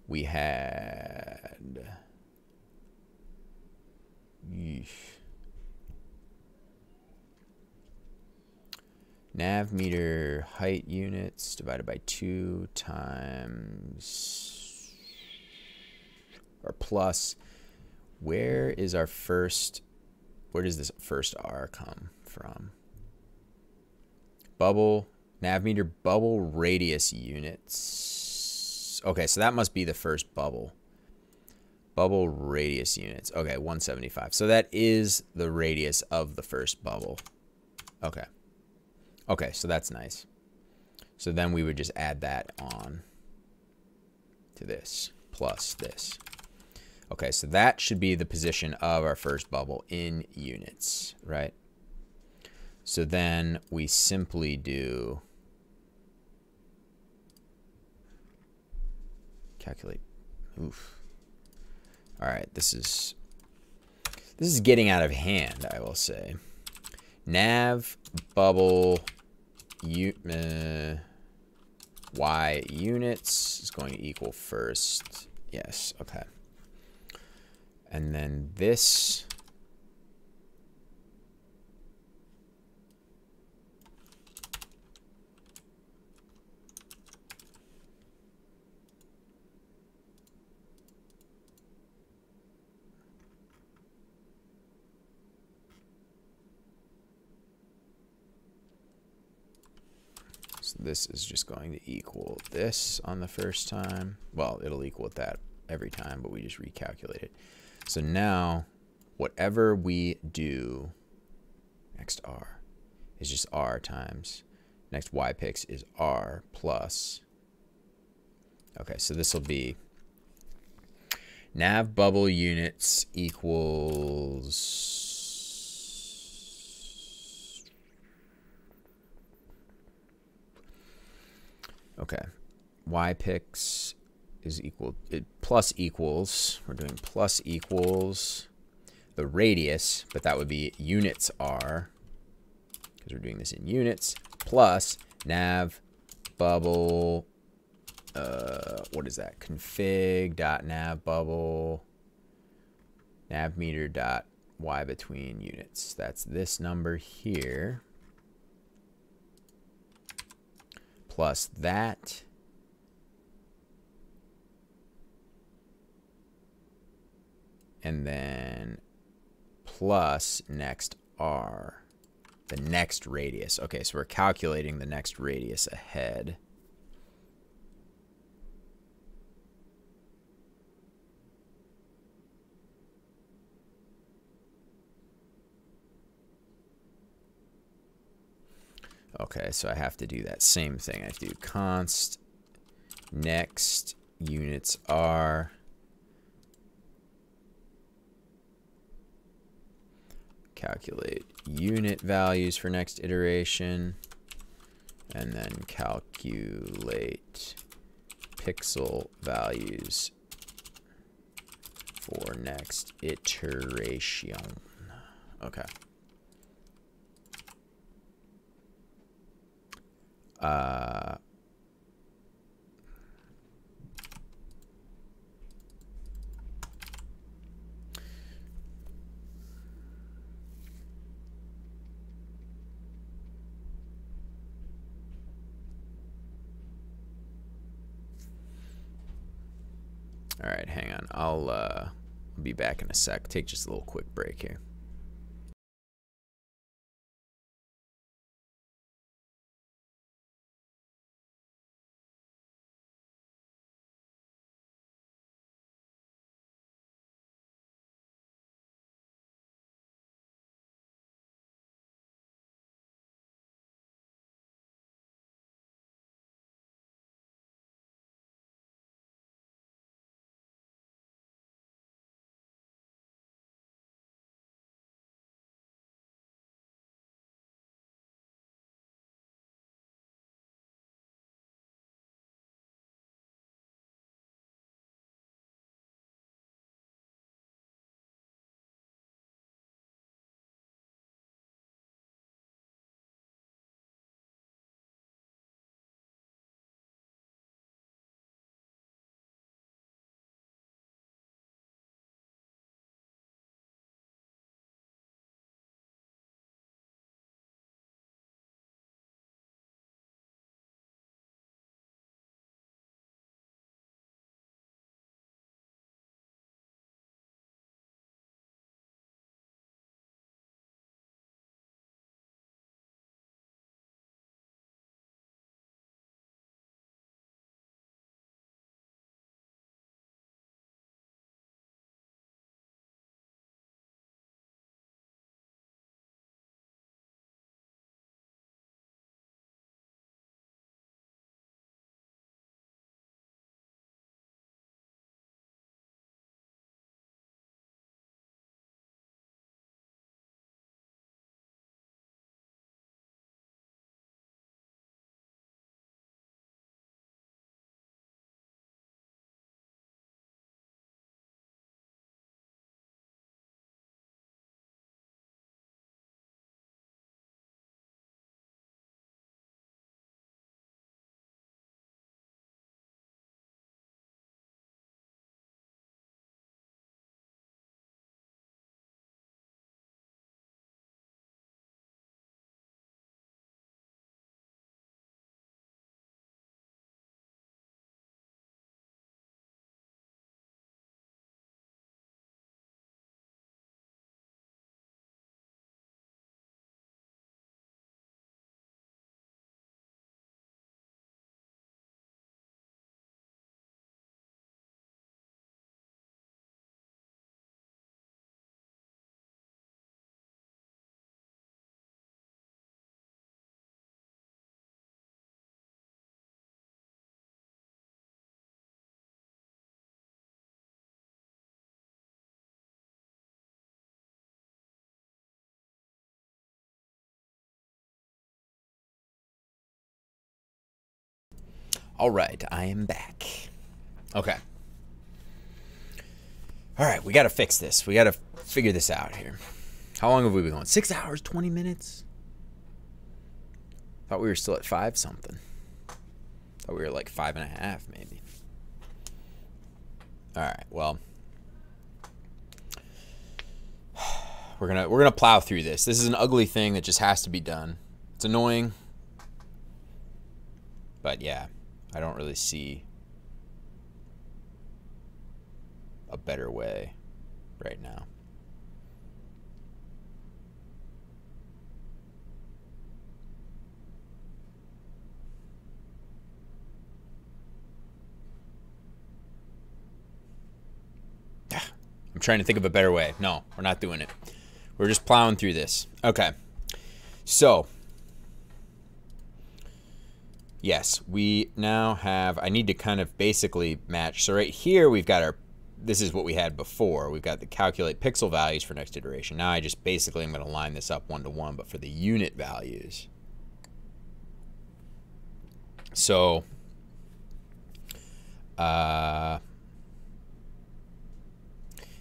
[SPEAKER 1] we had nav meter height units divided by 2 times, or plus, where does this first R come from? Bubble, nav meter bubble radius units. Okay, so that must be the first bubble. Bubble radius units. Okay, 175. So that is the radius of the first bubble. Okay. Okay, so that's nice. So then we would just add that on to this, plus this. Okay, so that should be the position of our first bubble in units, right? So then we simply do calculate. Oof. All right, this is getting out of hand, I will say. Nav bubble y units is going to equal first. Yes, okay. And then this this is just going to equal this on the first time. Well, it'll equal that every time, but we just recalculate it. So now, whatever we do, next R is just R times, next Y pix is R plus. Okay, so this will be nav bubble units equals, okay, Y pix is equal, plus equals, we're doing plus equals the radius, but that would be units R, because we're doing this in units, plus nav bubble, what is that? Config dot nav bubble nav meter dot y between units. That's this number here, plus that, and then plus next R, the next radius. Okay, so we're calculating the next radius ahead. Okay, so I have to do that same thing. I have to do const next units R calculate unit values for next iteration, and then calculate pixel values for next iteration. Okay. All right, hang on. I'll be back in a sec. Take just a little quick break here. All right, I am back. Okay. All right, we got to fix this. We got to figure this out here. How long have we been going? 6 hours, 20 minutes? Thought we were still at 5 something. Thought we were like 5.5 maybe. All right, well, we're gonna plow through this. This is an ugly thing that just has to be done. It's annoying, but yeah, I don't really see a better way right now. I'm trying to think of a better way. No, we're not doing it. We're just plowing through this. Okay. So, yes, we now have, I need to kind of basically match. So right here, we've got our this is what we had before. We've got the calculate pixel values for next iteration. Now I just basically am going to line this up one-to-one, but for the unit values. So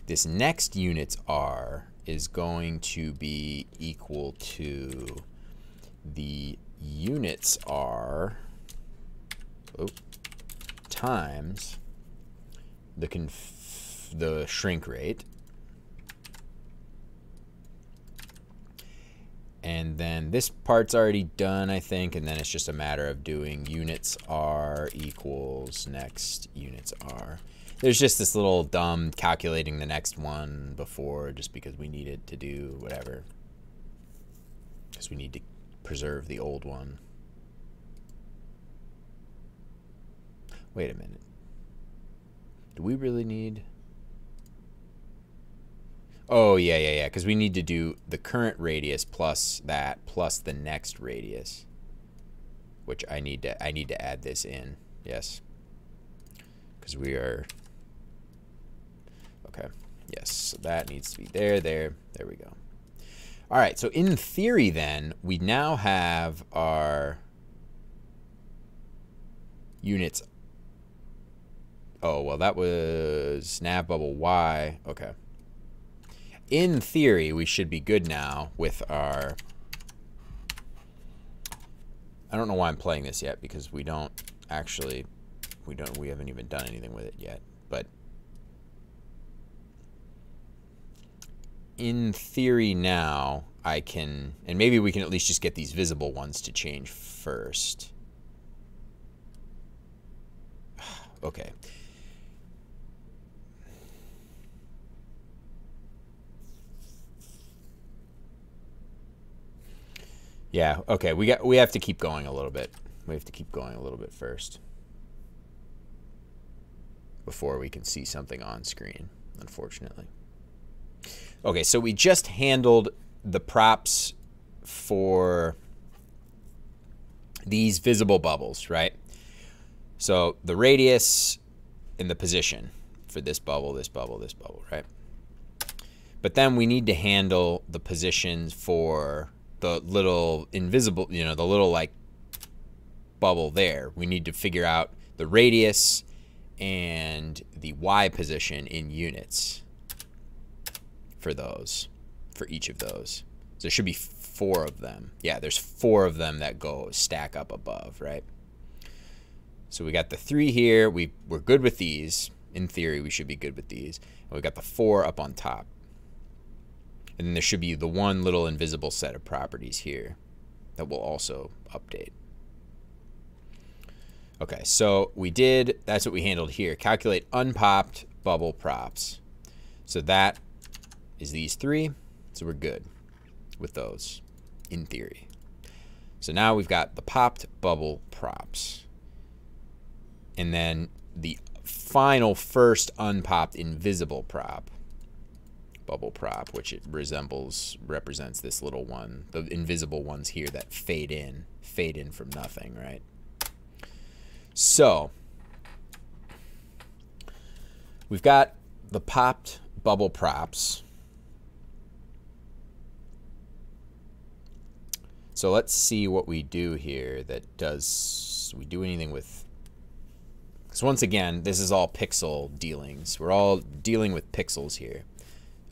[SPEAKER 1] this next units R is going to be equal to the units R times the shrink rate, and then this part's already done, I think, and then it's just a matter of doing units R equals next units R. There's just this little dumb calculating the next one before, just because we needed to do whatever, because we need to preserve the old one. Wait a minute. Do we really need... Oh, yeah, because we need to do the current radius plus that, plus the next radius, which I need to add this in, yes, because we are... Okay, yes, so that needs to be there we go. All right, so in theory then, we now have our units. Oh, well, that was nav bubble Y. Okay. In theory, we should be good now with our... I don't know why I'm playing this yet, because we don't actually... We haven't even done anything with it yet. But in theory now, I can... And maybe we can at least just get these visible ones to change first. Okay. Yeah, okay, we have to keep going a little bit. We have to keep going a little bit first before we can see something on screen, unfortunately. Okay, so we just handled the props for these visible bubbles, right? So the radius and the position for this bubble, right? But then we need to handle the positions for the little invisible, the little like bubble there. We need to figure out the radius and the Y position in units for those, for each of those. So there should be 4 of them. Yeah, there's 4 of them that go stack up above, right? So we got the 3 here. We're good with these. In theory, we should be good with these. And we got the 4 up on top. And then there should be the one little invisible set of properties here that will also update. Okay, so that's what we handled here. Calculate unpopped bubble props. So that is these 3. So we're good with those, in theory. So now we've got the popped bubble props. And then the final first unpopped invisible prop. Bubble prop, which it represents this little one, the invisible ones here that fade in from nothing, right? So we've got the popped bubble props. So let's see what we do here that does we do anything with... Because once again, this is all pixel dealings. We're all dealing with pixels here.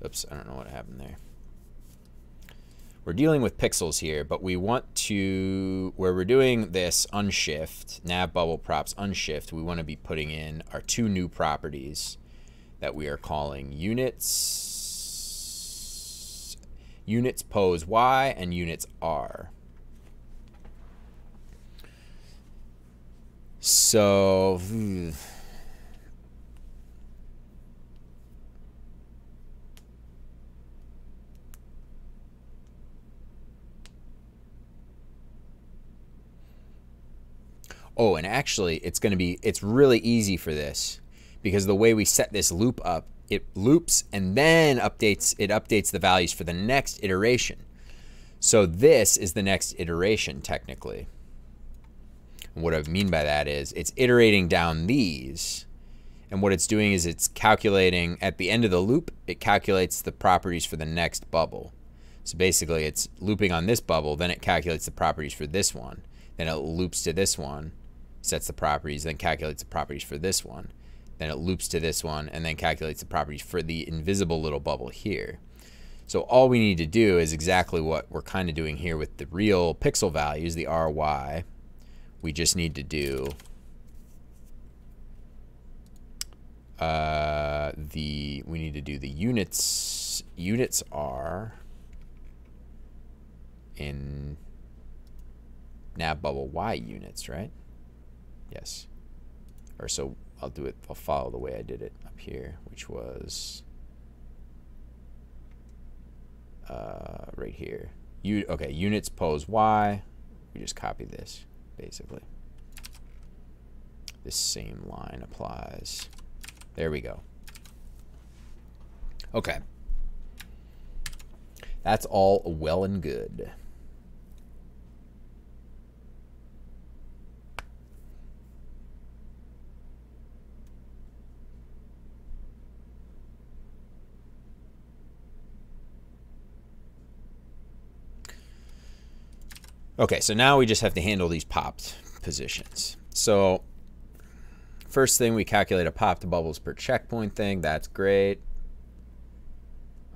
[SPEAKER 1] Oops, I don't know what happened there. We're dealing with pixels here, but we want to, where we're doing this unshift, nav bubble props unshift, we want to be putting in our 2 new properties that we are calling units pose Y and units R. So, oh, and actually, it's really easy for this because the way we set this loop up, it loops and then updates the values for the next iteration. So this is the next iteration, technically. And what I mean by that is it's iterating down these, And what it's doing is it's calculating, at the end of the loop, it calculates the properties for the next bubble. So basically it's looping on this bubble, then it calculates the properties for this one. Then it loops to this one, sets the properties, then calculates the properties for this one. Then it loops to this one, and then calculates the properties for the invisible little bubble here. So all we need to do is exactly what we're kind of doing here with the real pixel values, the RY. We just need to do the units. Units are in nav bubble Y units, right? Yes. Or so I'll do it. I'll follow the way I did it up here, which was right here. Okay, units pose Y. We just copy this, basically. This same line applies. There we go. Okay. That's all well and good. Okay, so now we just have to handle these popped positions. So first thing, we calculate a popped bubbles per checkpoint thing. That's great.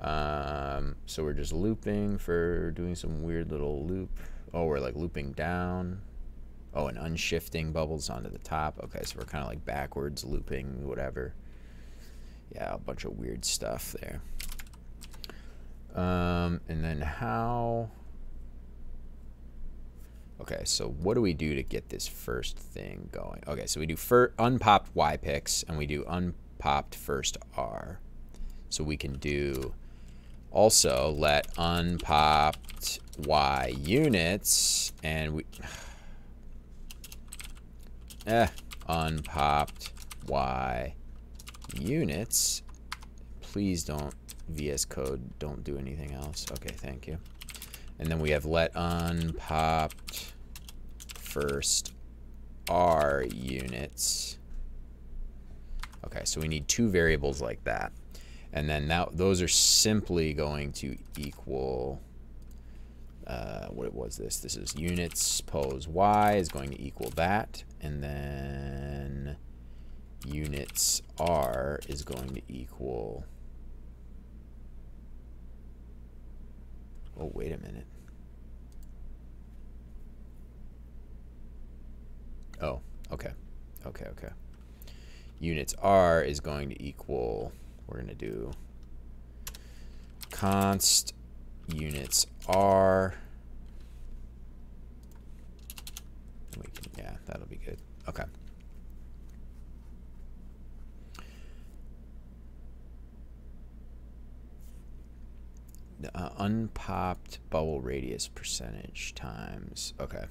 [SPEAKER 1] So we're just looping for doing some weird little loop. Oh, we're like looping down. Oh, and unshifting bubbles onto the top. Okay, so we're kind of like backwards looping, whatever. Yeah, a bunch of weird stuff there. And then how... Okay, so what do we do to get this first thing going? Okay, so we do unpopped Y pix, and we do unpopped first R. So we can do also let unpopped Y units, and we unpopped Y units. Please don't, VS Code, don't do anything else. Okay, thank you. And then we have let unpopped first R units. Okay, so we need two variables like that. And then now those are simply going to equal, what was this? This is units pose Y is going to equal that. And then units R is going to equal, oh, wait a minute. Oh, okay. Okay, okay. Units R is going to equal, we're going to do const units R. We can, yeah, that'll be good. Okay. Unpopped bubble radius percentage times, okay,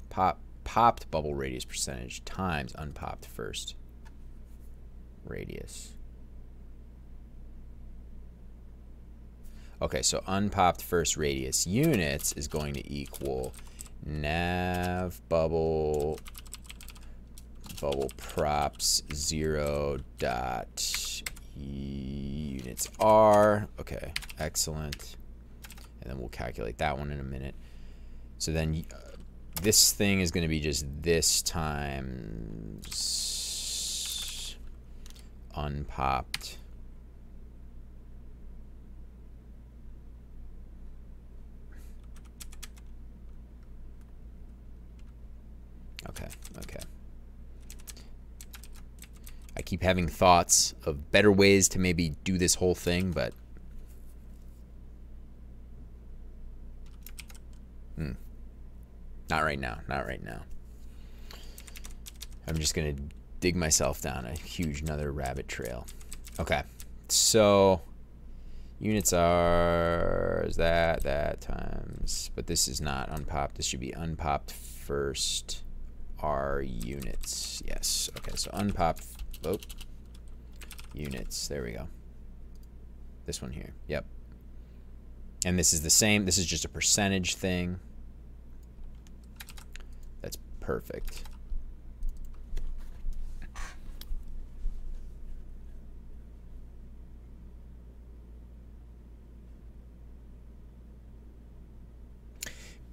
[SPEAKER 1] popped bubble radius percentage times unpopped first radius. Okay, so unpopped first radius units is going to equal nav bubble props 0 dot units R. Okay, excellent. And then we'll calculate that one in a minute. So then this thing is going to be just this times unpopped. Okay, okay. I keep having thoughts of better ways to maybe do this whole thing, but not right now, not right now. I'm just gonna dig myself down a huge another rabbit trail. Okay, so units are that times, but this is not unpopped. This should be unpopped first R units. Yes. Okay, so unpopped. Oh, units. There we go. This one here. Yep. And this is the same. This is just a percentage thing. That's perfect.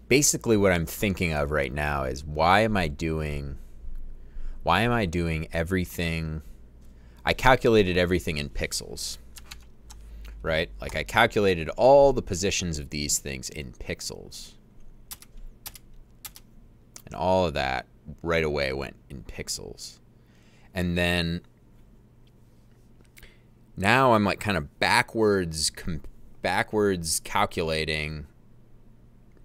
[SPEAKER 1] basically what I'm thinking of right now is why am I doing everything? I calculated everything in pixels, right? Like I calculated all the positions of these things in pixels. And all of that right away went in pixels. And then now I'm like kind of backwards calculating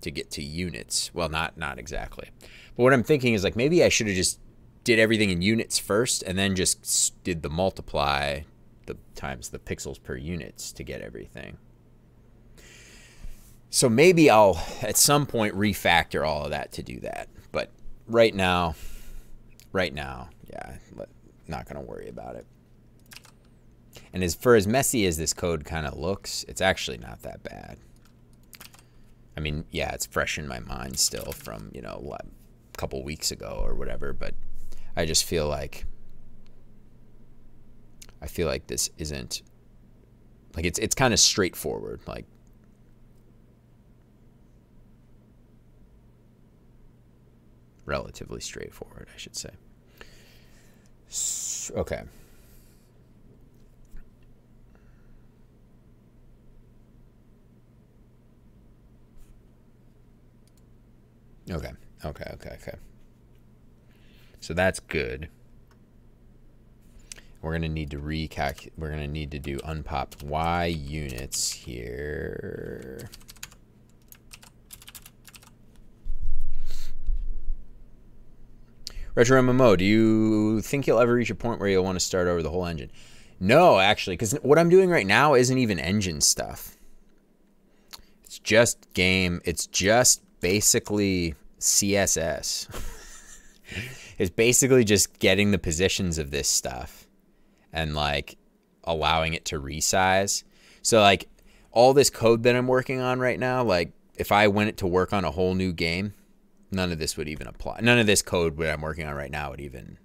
[SPEAKER 1] to get to units. Well, not exactly. But what I'm thinking is like maybe I should have just did everything in units first and then just did the multiply times the pixels per units to get everything. So maybe I'll at some point refactor all of that to do that. But right now, yeah, not going to worry about it. And as messy as this code kind of looks, it's actually not that bad. I mean, yeah, it's fresh in my mind still from, you know, a couple weeks ago or whatever, but I just feel like this isn't like it's kind of straightforward, like relatively straightforward, I should say. Okay. Okay. So that's good. We're going to need to we're going to need to do unpopped y units here. Retro MMO, do you think you'll ever reach a point where you'll want to start over the whole engine? No, actually, because what I'm doing right now isn't even engine stuff. It's just game. It's just basically CSS. It's basically just getting the positions of this stuff and like allowing it to resize. So like all this code that I'm working on right now, like if I went to work on a whole new game, none of this would even apply. None of this code that I'm working on right now would even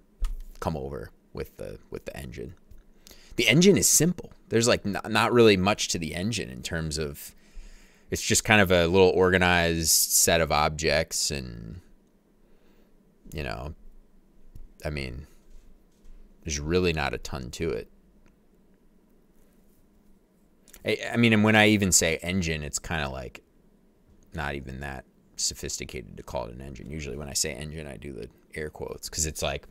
[SPEAKER 1] come over with the engine. The engine is simple. There's like not really much to the engine in terms of, it's just kind of a little organized set of objects and, you know, I mean, there's really not a ton to it. I mean, and when I even say engine, it's kind of like not even that sophisticated to call it an engine. Usually when I say engine, I do the air quotes because it's like,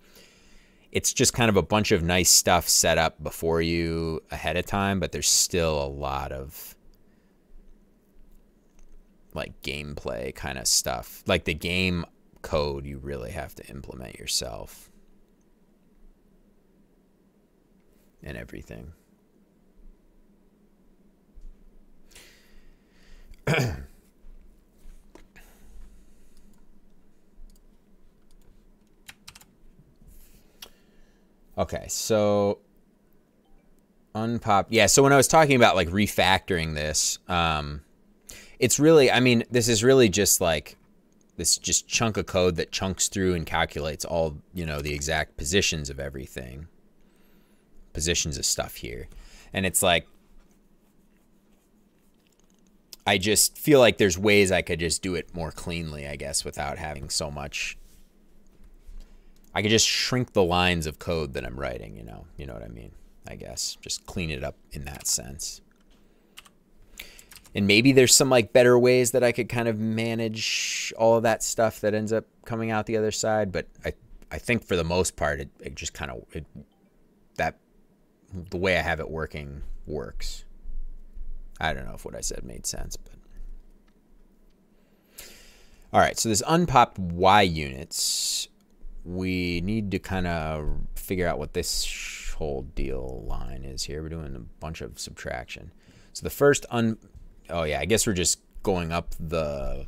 [SPEAKER 1] it's just kind of a bunch of nice stuff set up before you ahead of time, but there's still a lot of like gameplay kind of stuff. Like the game code, you really have to implement yourself and everything. Okay, so unpop. Yeah, so when I was talking about like refactoring this, it's really, I mean, this is really just like this just chunk of code that chunks through and calculates all, you know, the exact positions of everything. Positions of stuff here. And it's like, I just feel like there's ways I could just do it more cleanly, I guess, without having so much. I could just shrink the lines of code that I'm writing, you know what I mean? I guess just clean it up in that sense. And maybe there's some like better ways that I could kind of manage all of that stuff that ends up coming out the other side. But I think for the most part, it just kind of, the way I have it working works. I don't know if what I said made sense, but. All right, so this unpopped Y units, we need to kind of figure out what this whole deal line is here. We're doing a bunch of subtraction. So the first oh yeah, I guess we're just going up the,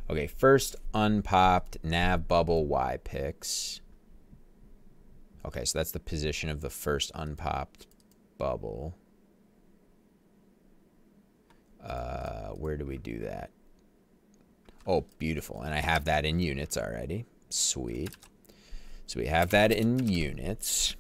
[SPEAKER 1] okay, first unpopped nav bubble Y pix. Okay, so that's the position of the first unpopped bubble. Where do we do that? Oh, beautiful. And I have that in units already. Sweet. So we have that in units.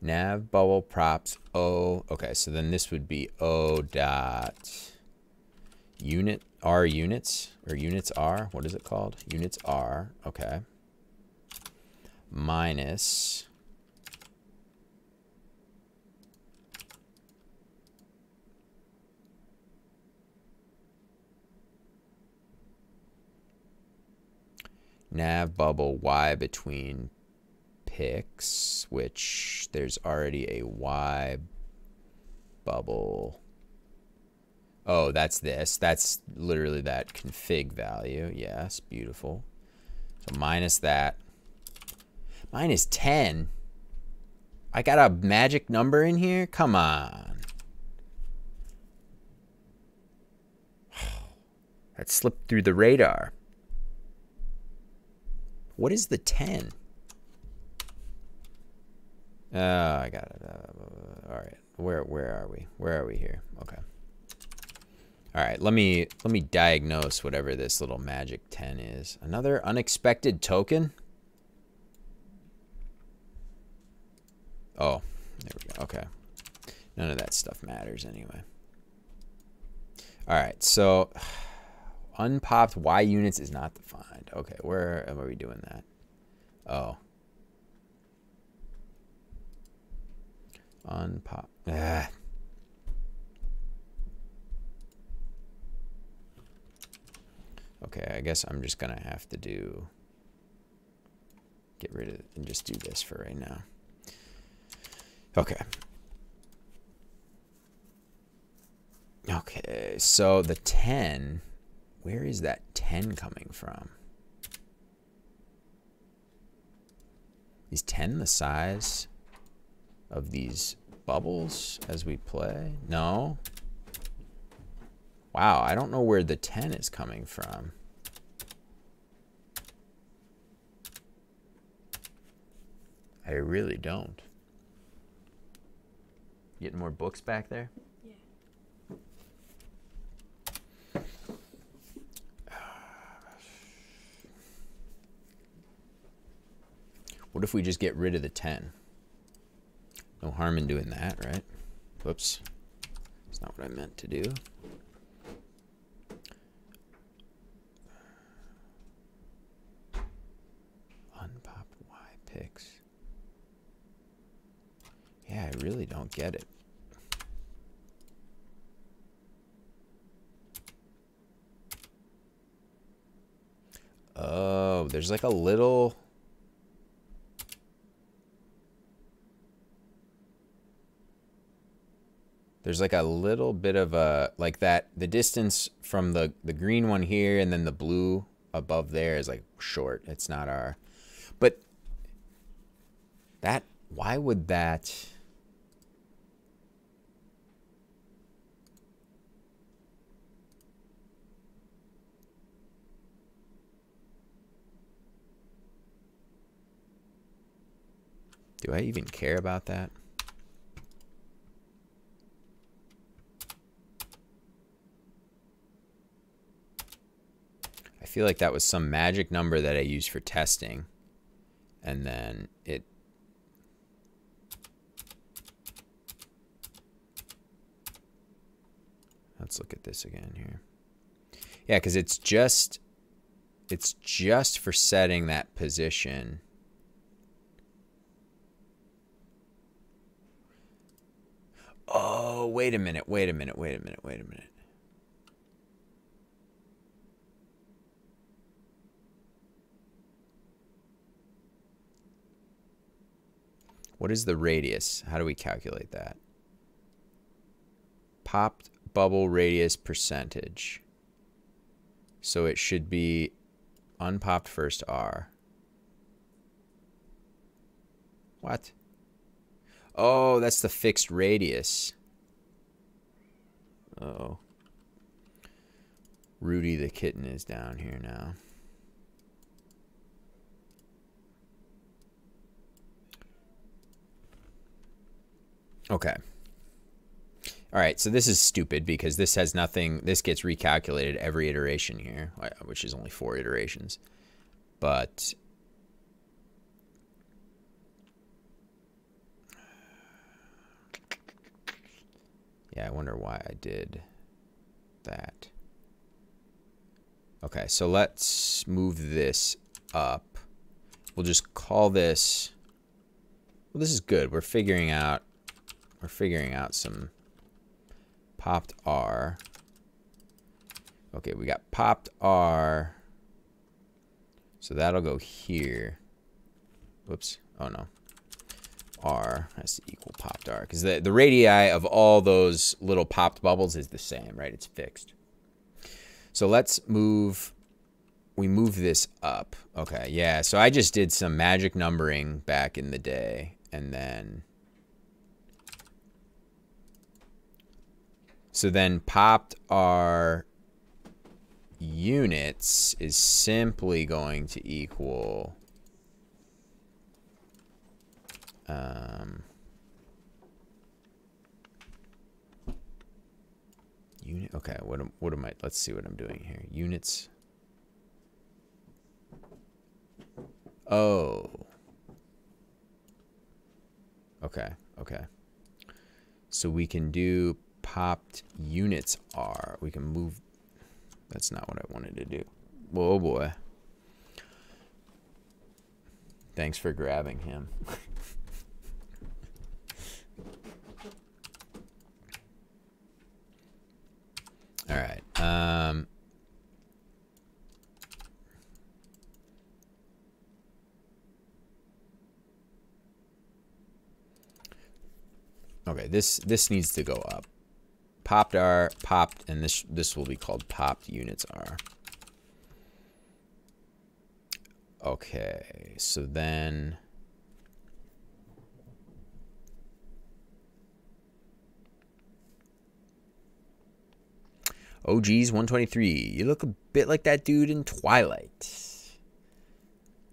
[SPEAKER 1] nav bubble props O. Okay, so then this would be O dot unit R units, or units R. What is it called? Units R. Okay. Minus nav bubble Y between picks, which there's already a Y bubble. Oh, that's this. That's literally that config value. Yes, beautiful. So minus that. Minus 10. I got a magic number in here? Come on. That slipped through the radar. What is the 10? I got it. All right. Where are we? Where are we here? Okay. All right. Let me diagnose whatever this little magic 10 is. Another unexpected token? Oh, there we go. Okay. None of that stuff matters anyway. All right. So unpopped Y units is not defined. Okay. Where are we doing that? Oh. Unpop. Ah. Okay, I guess I'm just gonna have to get rid of it and just do this for right now. Okay. Okay, so the 10, where is that 10 coming from? Is 10 the size of these bubbles as we play? No. Wow, I don't know where the 10 is coming from. I really don't. Getting more books back there? Yeah. What if we just get rid of the 10? No harm in doing that, right? Whoops. That's not what I meant to do. Unpopped Y picks. Yeah, I really don't get it. Oh, there's like a little... There's like a little bit of a, like that, the distance from the green one here and then the blue above there is like short. It's not our, but that, why would that? Do I even care about that? I feel like that was some magic number that I used for testing, and then it... Let's look at this again here. Yeah, because it's just for setting that position. Oh, wait a minute. What is the radius? How do we calculate that? Popped bubble radius percentage. So it should be unpopped first R. What? Oh, that's the fixed radius. Uh-oh. Rudy the kitten is down here now. Okay. All right, so this is stupid because this has nothing, this gets recalculated every iteration here, which is only 4 iterations. But Yeah, I wonder why I did that. Okay, so let's move this up. We'll just call this, well, this is good. We're figuring out some popped R. Okay, we got popped R. So that'll go here. Whoops. Oh no. R has to equal popped R, because the radii of all those little popped bubbles is the same, right? It's fixed. So let's move, we move this up. Okay, yeah, so I just did some magic numbering back in the day, and then, so then popped R units is simply going to equal unit. Okay, what am I? Let's see what I'm doing here. Units. Oh. Okay. Okay. So we can do popped units R. We can move. That's not what I wanted to do. Whoa, boy. Thanks for grabbing him. All right. Okay, this needs to go up. Popped R, popped, and this will be called popped units R. Okay, so then oh geez, 123. You look a bit like that dude in Twilight.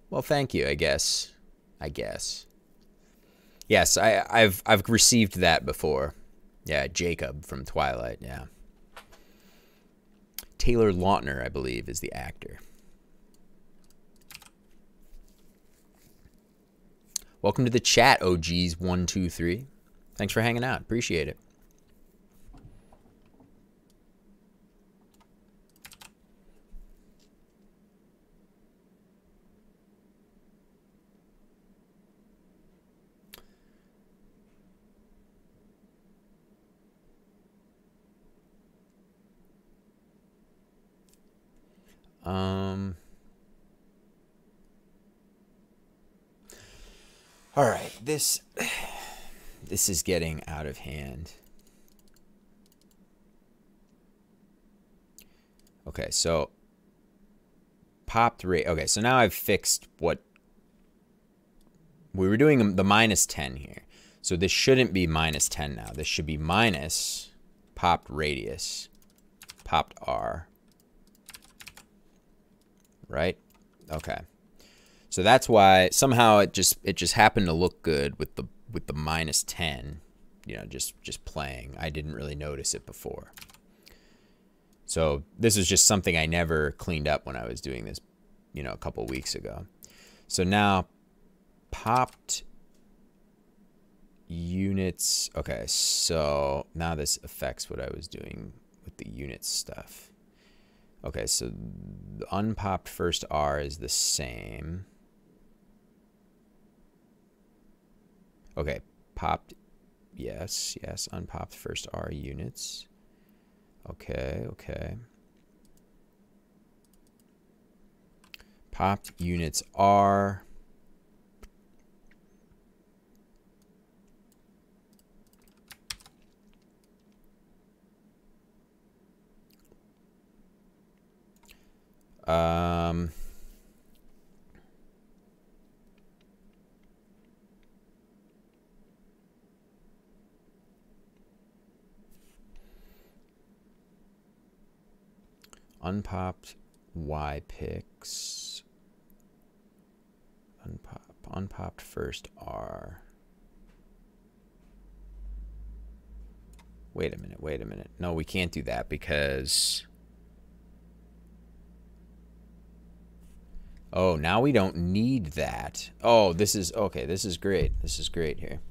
[SPEAKER 1] Well, thank you, I guess. Yes, I've received that before. Yeah, Jacob from Twilight, yeah. Taylor Lautner, I believe, is the actor. Welcome to the chat, OGs123. Thanks for hanging out. Appreciate it. All right, this is getting out of hand. Okay, so popped rate. Okay, so now I've fixed what we were doing, the -10 here. So this shouldn't be -10 now. This should be minus popped radius, popped R. Right? Okay. So that's why somehow it just happened to look good with the -10, you know, just playing. I didn't really notice it before. So this is just something I never cleaned up when I was doing this, you know, a couple weeks ago. So now popped units. Okay, so now this affects what I was doing with the units stuff. Okay, so the unpopped first R is the same. Okay, popped, yes, unpopped first R units. Okay, okay. Popped units R. Unpopped Y picks. Unpopped first R. Wait a minute. No, we can't do that because... Oh, now we don't need that. Oh, this is... Okay, this is great. This is great here.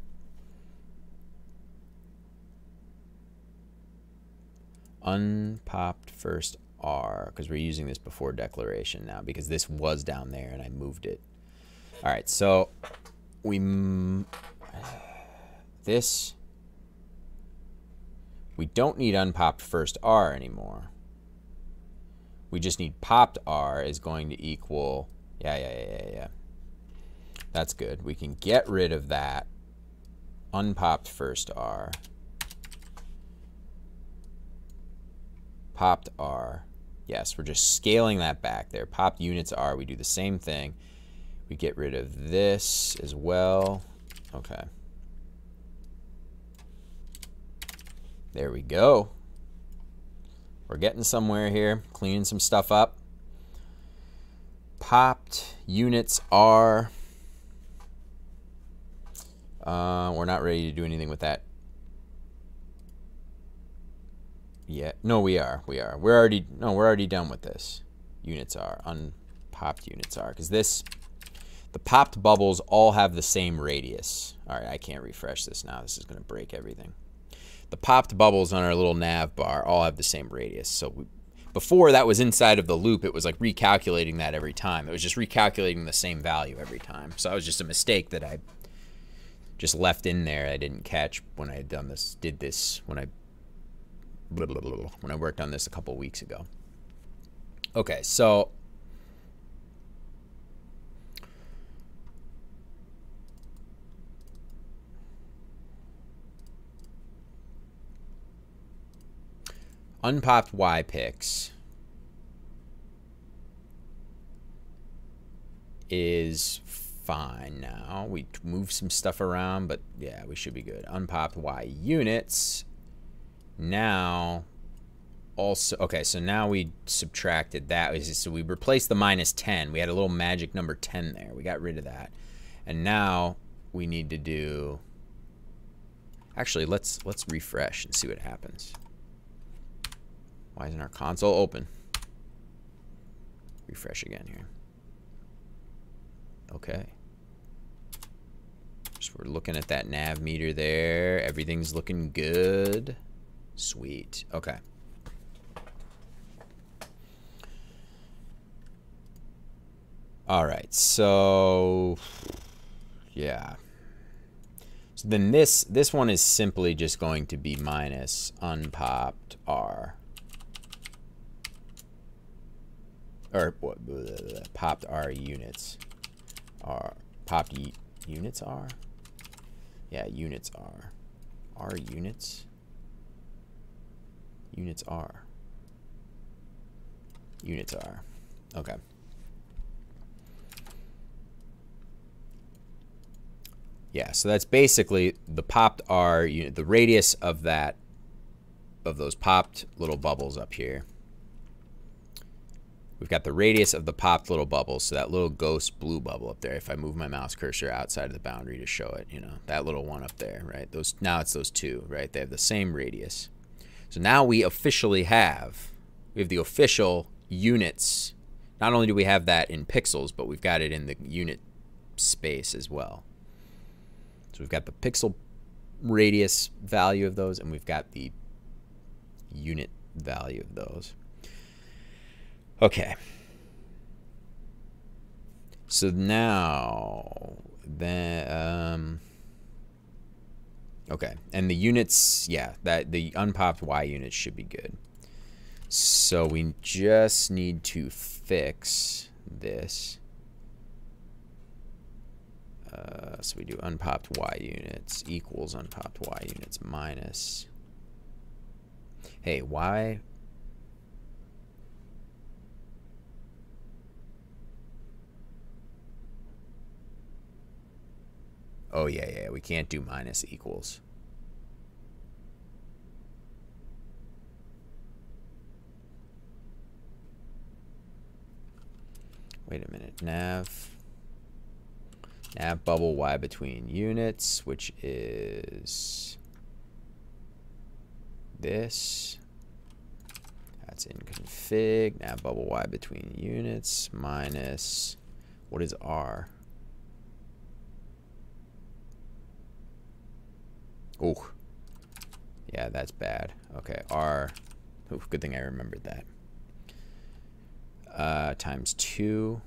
[SPEAKER 1] unpopped first R, because we're using this before declaration now, because this was down there and I moved it. All right, so we don't need unpopped first R anymore. We just need popped R is going to equal, yeah. That's good. We can get rid of that unpopped first R. Popped R. Yes, we're just scaling that back there. Popped units R. We do the same thing. We get rid of this as well. Okay. There we go. We're getting somewhere here. Cleaning some stuff up. Popped units R. We're not ready to do anything with that yet. No, we are. We're already done with this. Units R. Unpopped units R. Because the popped bubbles all have the same radius. All right, I can't refresh this now. This is going to break everything. The popped bubbles on our little nav bar all have the same radius. So before that was inside of the loop, it was like recalculating that every time. It was just recalculating the same value every time. So that was just a mistake that I just left in there. I didn't catch when I had done this, when I worked on this a couple weeks ago. Okay, so unpopped Y picks is fine now. We moved some stuff around, but yeah, we should be good. Unpopped Y units. Now, also, okay, so now we subtracted that. So we replaced the -10. We had a little magic number 10 there. We got rid of that. And now we need to do, actually, let's refresh and see what happens. Why isn't our console open? Refresh again here. Okay. So we're looking at that nav meter there. Everything's looking good. Sweet. Okay. All right. So, yeah. So then this one is simply just going to be minus unpopped R. Or what? Popped R units. Popped units R? Yeah, units R. R units? Units R. Units R. Okay. Yeah, so that's basically the popped R unit, the radius of that, of those popped little bubbles up here. We've got the radius of the popped little bubbles, so that little ghost blue bubble up there, if I move my mouse cursor outside of the boundary to show it, you know, that little one up there, right? Those, now it's those two, right? They have the same radius. So now we officially have, we have the official units. Not only do we have that in pixels, but we've got it in the unit space as well. So we've got the pixel radius value of those, and we've got the unit value of those. Okay. So now, then, okay, and the units, yeah, that the unpopped Y units should be good. So we just need to fix this. So we do unpopped Y units equals unpopped Y units minus. Hey, Y. Oh, yeah, we can't do minus equals. Wait a minute. Nav bubble Y between units, which is this. That's in config. Nav bubble Y between units minus, what is R? Oh, yeah, that's bad. Okay, R Ooh, good thing I remembered that. Times 2.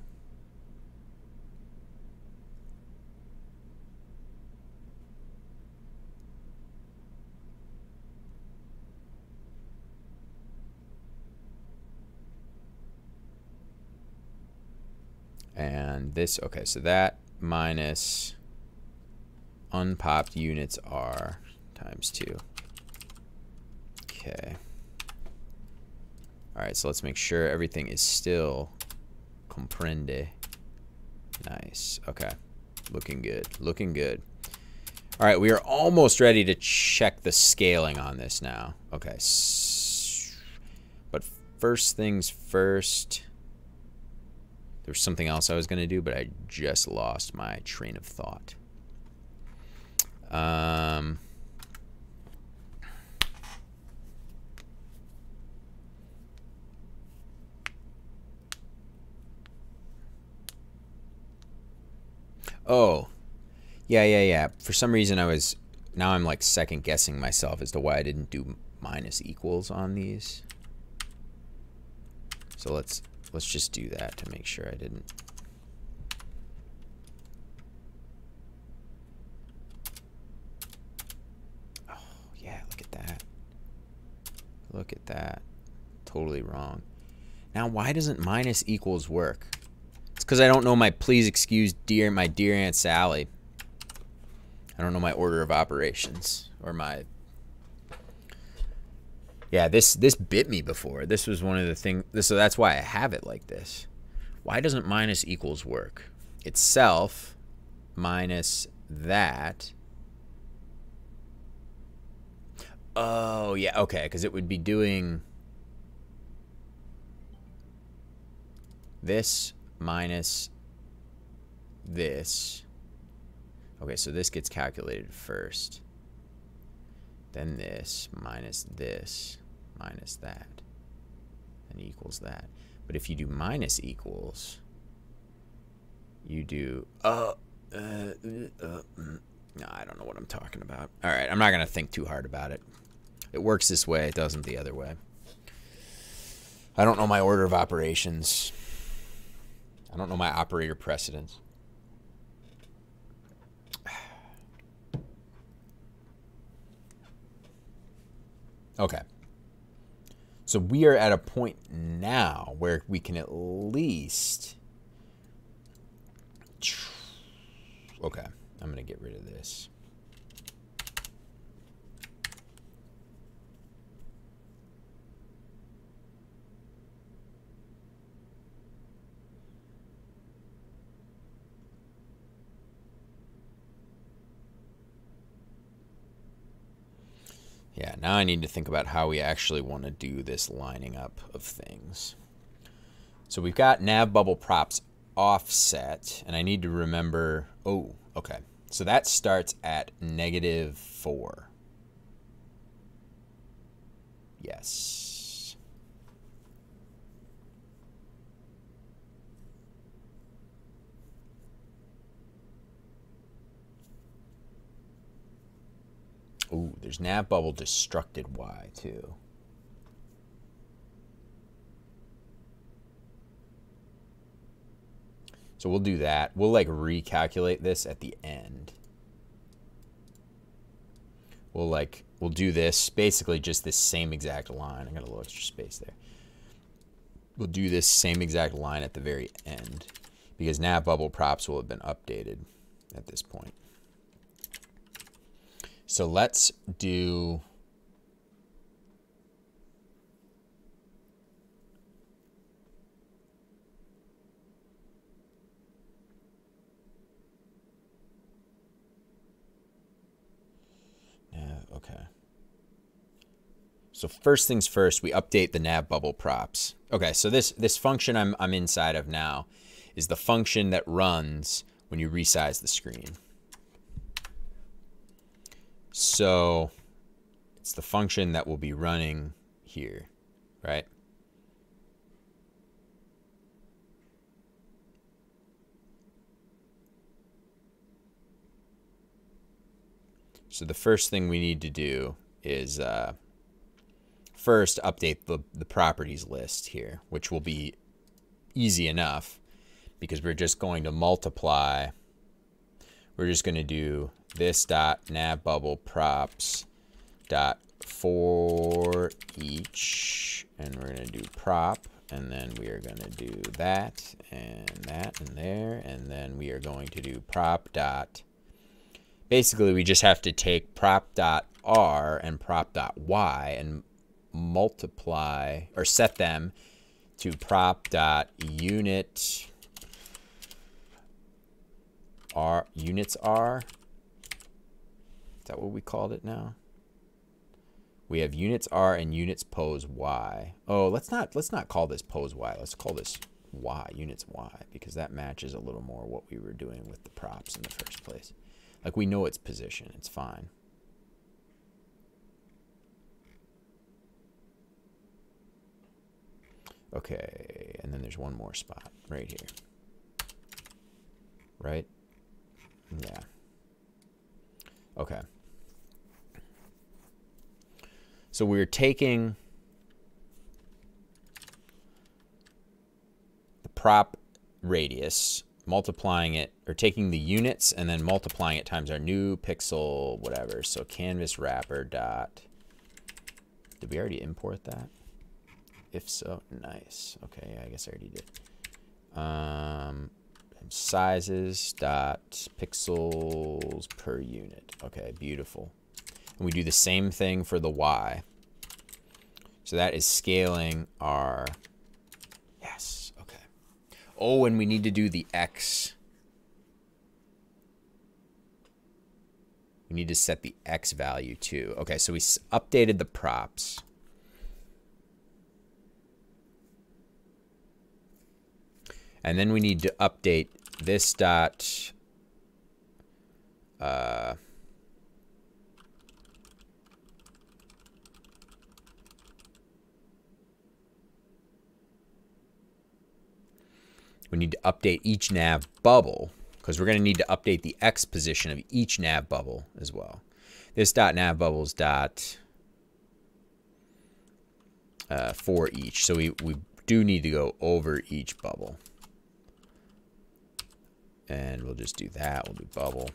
[SPEAKER 1] And this, okay, so that minus unpopped units are times 2. Okay. All right, so let's make sure everything is still comprende. Nice. Okay. Looking good. Looking good. All right, we are almost ready to check the scaling on this now. Okay. But first things first. There's something else I was going to do, but I just lost my train of thought. Oh, yeah. For some reason now I'm like second guessing myself as to why I didn't do minus equals on these. So let's just do that to make sure I didn't. Oh, yeah, look at that. Look at that. Totally wrong. Now, why doesn't minus equals work? It's because I don't know my please excuse my dear Aunt Sally. I don't know my order of operations or my. Yeah, this bit me before. This was one of the things. So that's why I have it like this. Why doesn't minus equals work? It's self minus that. Oh, yeah, okay, because it would be doing this minus this. Okay, so this gets calculated first. Then this minus that. And equals that. But if you do minus equals, you do no, I don't know what I'm talking about. All right, I'm not going to think too hard about it. It works this way, it doesn't the other way. I don't know my order of operations. I don't know my operator precedence. Okay. So we are at a point now where we can at least. Okay, I'm going to get rid of this. Yeah, now I need to think about how we actually want to do this lining up of things. So we've got nav bubble props offset, and I need to remember, oh, okay. So that starts at -4. Yes. Ooh, there's nav bubble destructed Y too. So we'll do that. We'll like recalculate this at the end. We'll do this, basically just this same exact line. I got a little extra space there. We'll do this same exact line at the very end because nav bubble props will have been updated at this point. So let's do okay. So first things first, we update the nav bubble props. Okay, so this function I'm inside of now is the function that runs when you resize the screen. So it's the function that will be running here, right? So the first thing we need to do is first update the properties list here, which will be easy enough because we're just going to multiply. We're just going to do this dot nav bubble props dot for each, and we're going to do prop, and then we are going to do that and there, and then we are going to do prop dot. Basically, we just have to take prop dot r and prop dot y and multiply or set them to prop dot unit r units r. Is that what we called it now? We have units r and units pose y. Oh, let's not call this pose y. Let's call this y, units y, because that matches a little more what we were doing with the props in the first place. Like, we know its position. It's fine. Okay, and then there's one more spot right here. Right? Yeah. Okay. So we're taking the prop radius, multiplying it, or taking the units and then multiplying it times our new pixel, whatever. So canvas wrapper dot. Did we already import that? If so, nice. Okay, yeah, I guess I already did. Sizes dot pixels per unit. Okay, beautiful. And we do the same thing for the y. So that is scaling our, yes, okay. Oh, and we need to do the x. We need to set the x value too. Okay, so we updated the props. And then we need to update this dot we need to update each nav bubble, because we're going to need to update the x position of each nav bubble as well. This dot nav bubbles dot for each. So we do need to go over each bubble. And we'll just do that. We'll do bubble.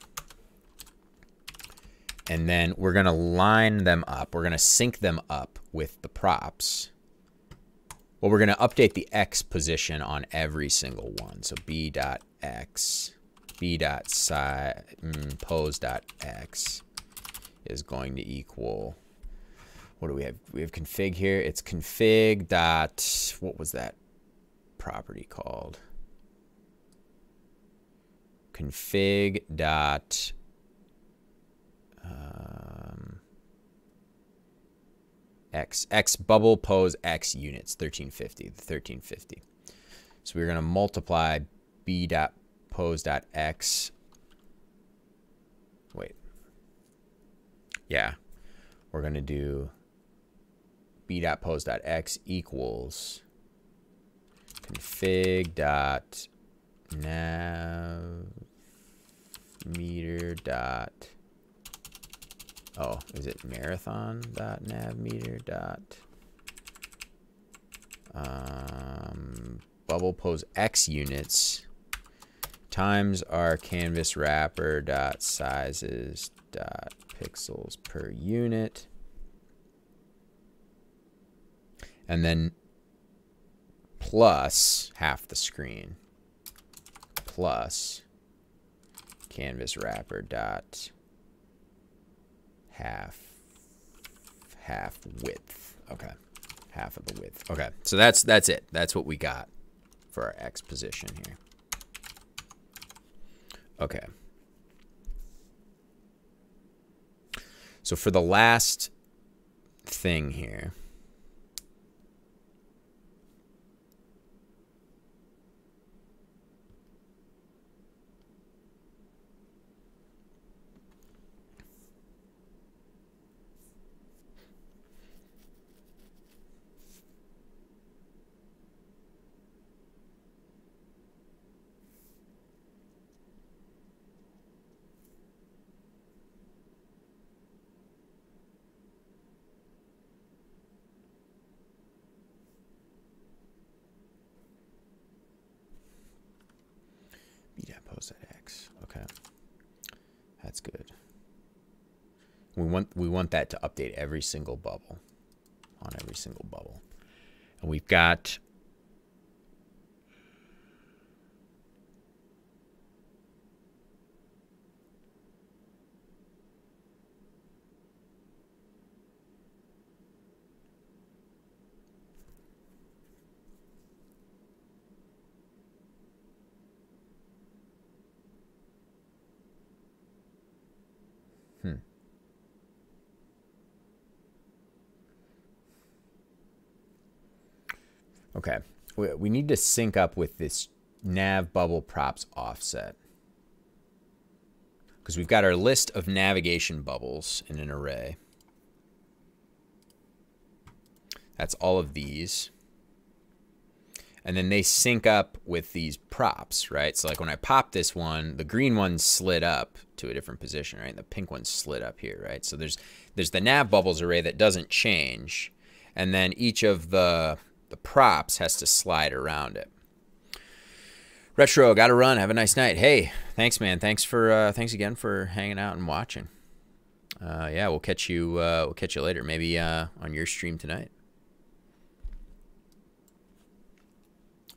[SPEAKER 1] And then we're going to line them up. We're going to sync them up with the props. Well, we're going to update the x position on every single one. So b.x, b.pose.x is going to equal, what do we have? We have config here. It's config dot, what was that property called? Config dot x bubble pose x units 1350, the 1350. So we're going to multiply b dot pose dot x. Wait. Yeah. We're going to do b dot pose dot x equals config dot nav meter dot, oh, is it marathon dot nav meter dot bubble pose x units times our canvas wrapper dot sizes dot pixels per unit, and then plus half the screen plus canvas wrapper dot half width. Okay, half of the width. Okay, so that's it. That's what we got for our x position here. Okay. So for the last thing here, That's good. We want that to update every single bubble, on every single bubble. And we've got okay. We need to sync up with this nav bubble props offset, because we've got our list of navigation bubbles in an array. That's all of these. And then they sync up with these props, right? So like when I pop this one, the green one slid up to a different position, right? And the pink one slid up here, right? So there's the nav bubbles array that doesn't change. And then each of the props has to slide around it. Retro, gotta run. Have a nice night. Hey, thanks, man. Thanks again for hanging out and watching. Yeah, we'll catch you later. Maybe on your stream tonight.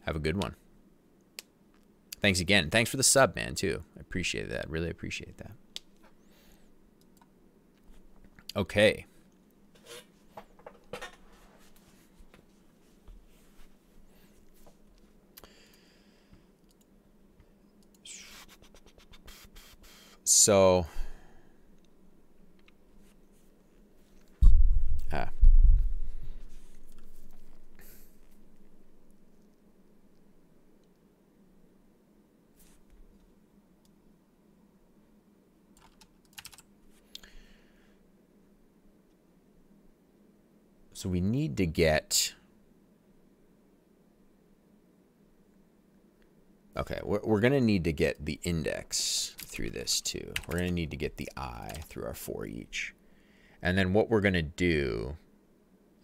[SPEAKER 1] Have a good one. Thanks again. Thanks for the sub, man, too. I appreciate that. Really appreciate that. Okay. So, so we need to get, okay, we're going to need to get the index through this too. We're going to need to get the I through our for each. And then what we're going to do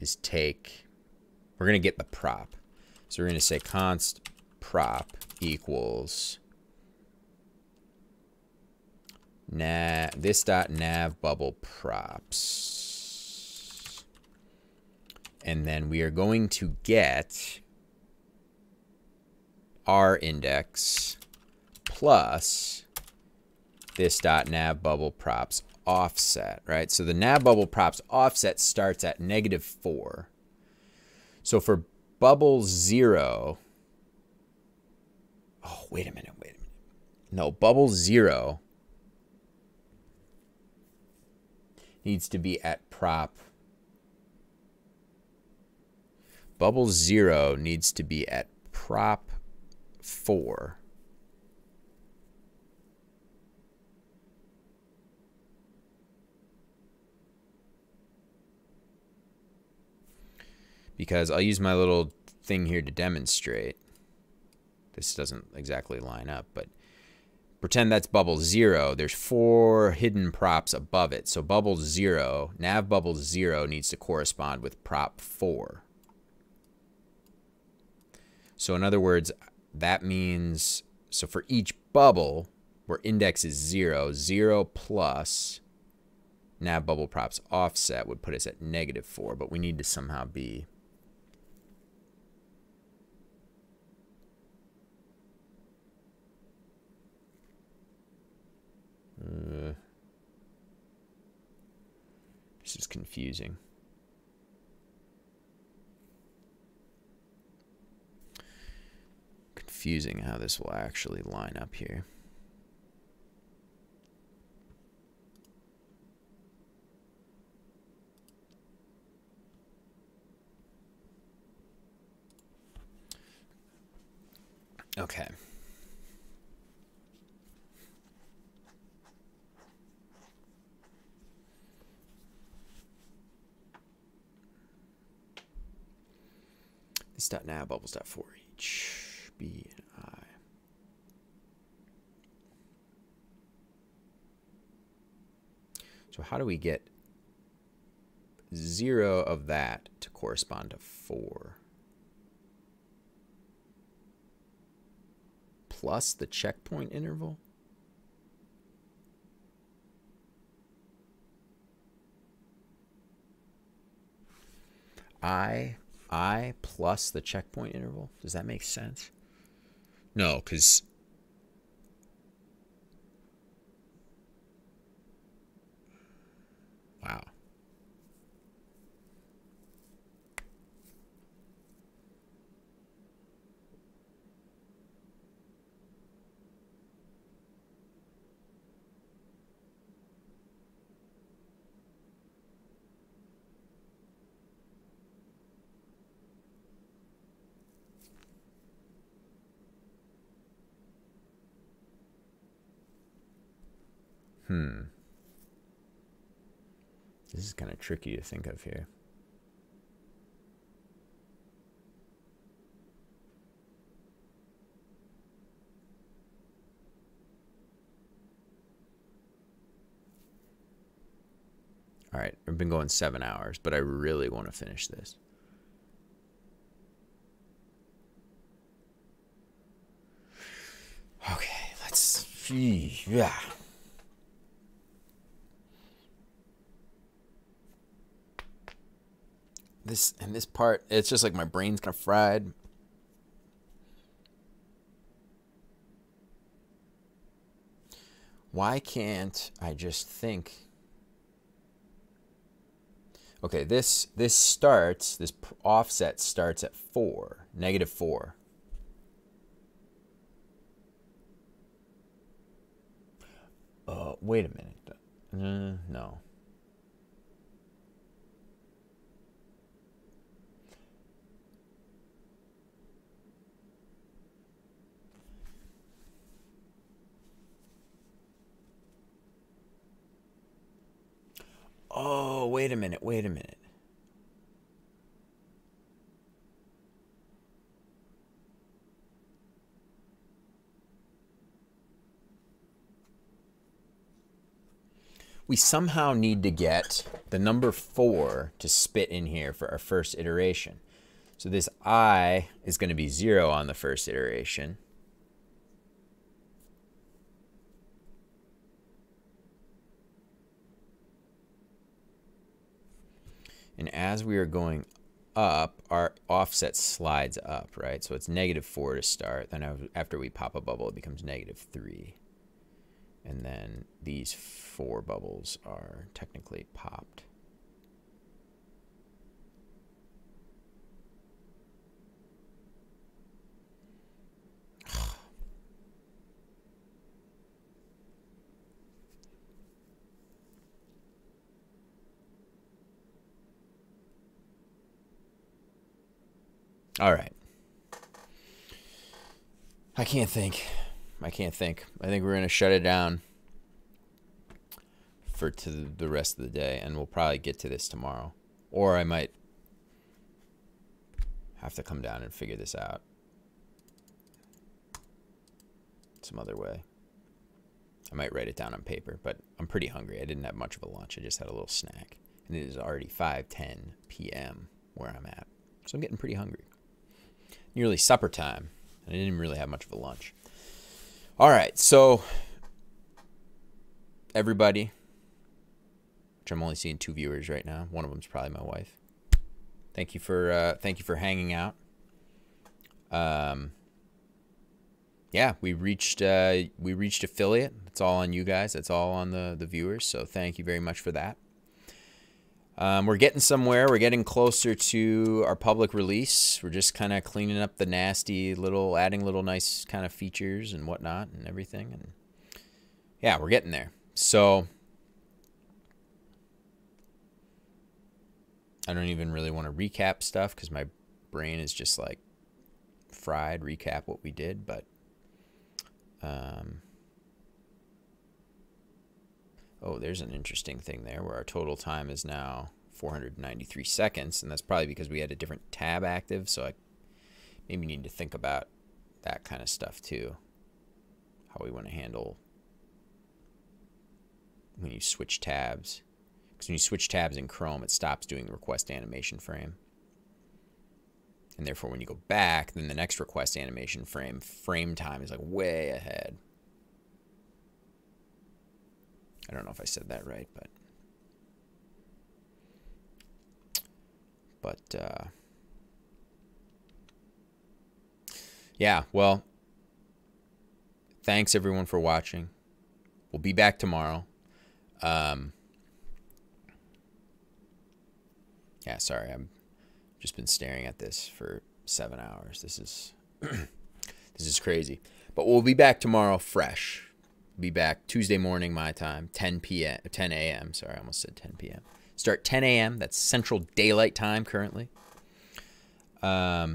[SPEAKER 1] is we're going to get the prop. So we're going to say const prop equals this dot nav bubble props. And then we are going to get our index plus this dot nav bubble props offset, right? So the nav bubble props offset starts at -4. So for bubble 0, oh, wait a minute. No, bubble 0 needs to be at prop. Bubble 0 needs to be at prop 4. Because I'll use my little thing here to demonstrate. This doesn't exactly line up, but pretend that's bubble 0. There's 4 hidden props above it. So bubble 0, nav bubble 0 needs to correspond with prop 4. So in other words, that means, so for each bubble where index is 0, 0 plus nav bubble props offset would put us at -4, but we need to somehow be this is confusing. Confusing how this will actually line up here. Okay. This dot nav bubbles dot for each B and I. So how do we get 0 of that to correspond to 4? Plus the checkpoint interval? I plus the checkpoint interval. Does that make sense? No, because wow. This is kind of tricky to think of here. All right, I've been going 7 hours, but I really want to finish this. Okay, let's see. Yeah. This part, it's just like my brain's kind of fried. Why can't I just think? Okay, this offset starts at 4, -4. Wait a minute. No. Oh, wait a minute. We somehow need to get the number 4 to spit in here for our first iteration. So this I is going to be 0 on the first iteration. And as we are going up, our offset slides up, right? So it's -4 to start. Then after we pop a bubble, it becomes -3. And then these 4 bubbles are technically popped. All right. I can't think. I think we're going to shut it down for the rest of the day, and we'll probably get to this tomorrow. Or I might have to come down and figure this out some other way. I might write it down on paper, but I'm pretty hungry. I didn't have much of a lunch. I just had a little snack. And it is already 5:10 p.m. where I'm at. So I'm getting pretty hungry. Nearly supper time. And I didn't really have much of a lunch. All right, so everybody, which I'm only seeing 2 viewers right now. One of them's probably my wife. Thank you for hanging out. Yeah, we reached affiliate. It's all on you guys. It's all on the viewers. So thank you very much for that. We're getting somewhere. We're getting closer to our public release. We're just kind of cleaning up the nasty adding little nice kind of features and whatnot and everything. And yeah, we're getting there. So I don't even really want to recap stuff because my brain is just like fried. Recap what we did, but oh, there's an interesting thing there where our total time is now 493 seconds, and that's probably because we had a different tab active, so I maybe need to think about that kind of stuff too, how we want to handle when you switch tabs. Because when you switch tabs in Chrome, it stops doing the request animation frame. And therefore, when you go back, then the next request animation frame time is like way ahead. I don't know if I said that right, but But yeah, well, thanks everyone for watching. We'll be back tomorrow. Yeah, sorry, I've just been staring at this for 7 hours. This is this is crazy. But we'll be back tomorrow fresh. We'll be back Tuesday morning my time, 10 a.m. Sorry, I almost said 10 p.m. Start 10 a.m. That's Central Daylight Time currently. Yeah,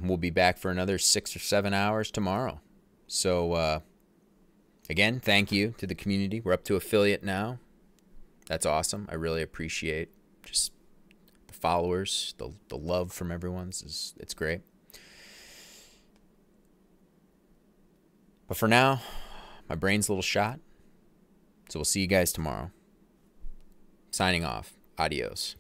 [SPEAKER 1] we'll be back for another 6 or 7 hours tomorrow. So again, thank you to the community. We're up to affiliate now. That's awesome. I really appreciate just the followers, the love from everyone. It's great. But for now, my brain's a little shot. So we'll see you guys tomorrow. Signing off. Adios.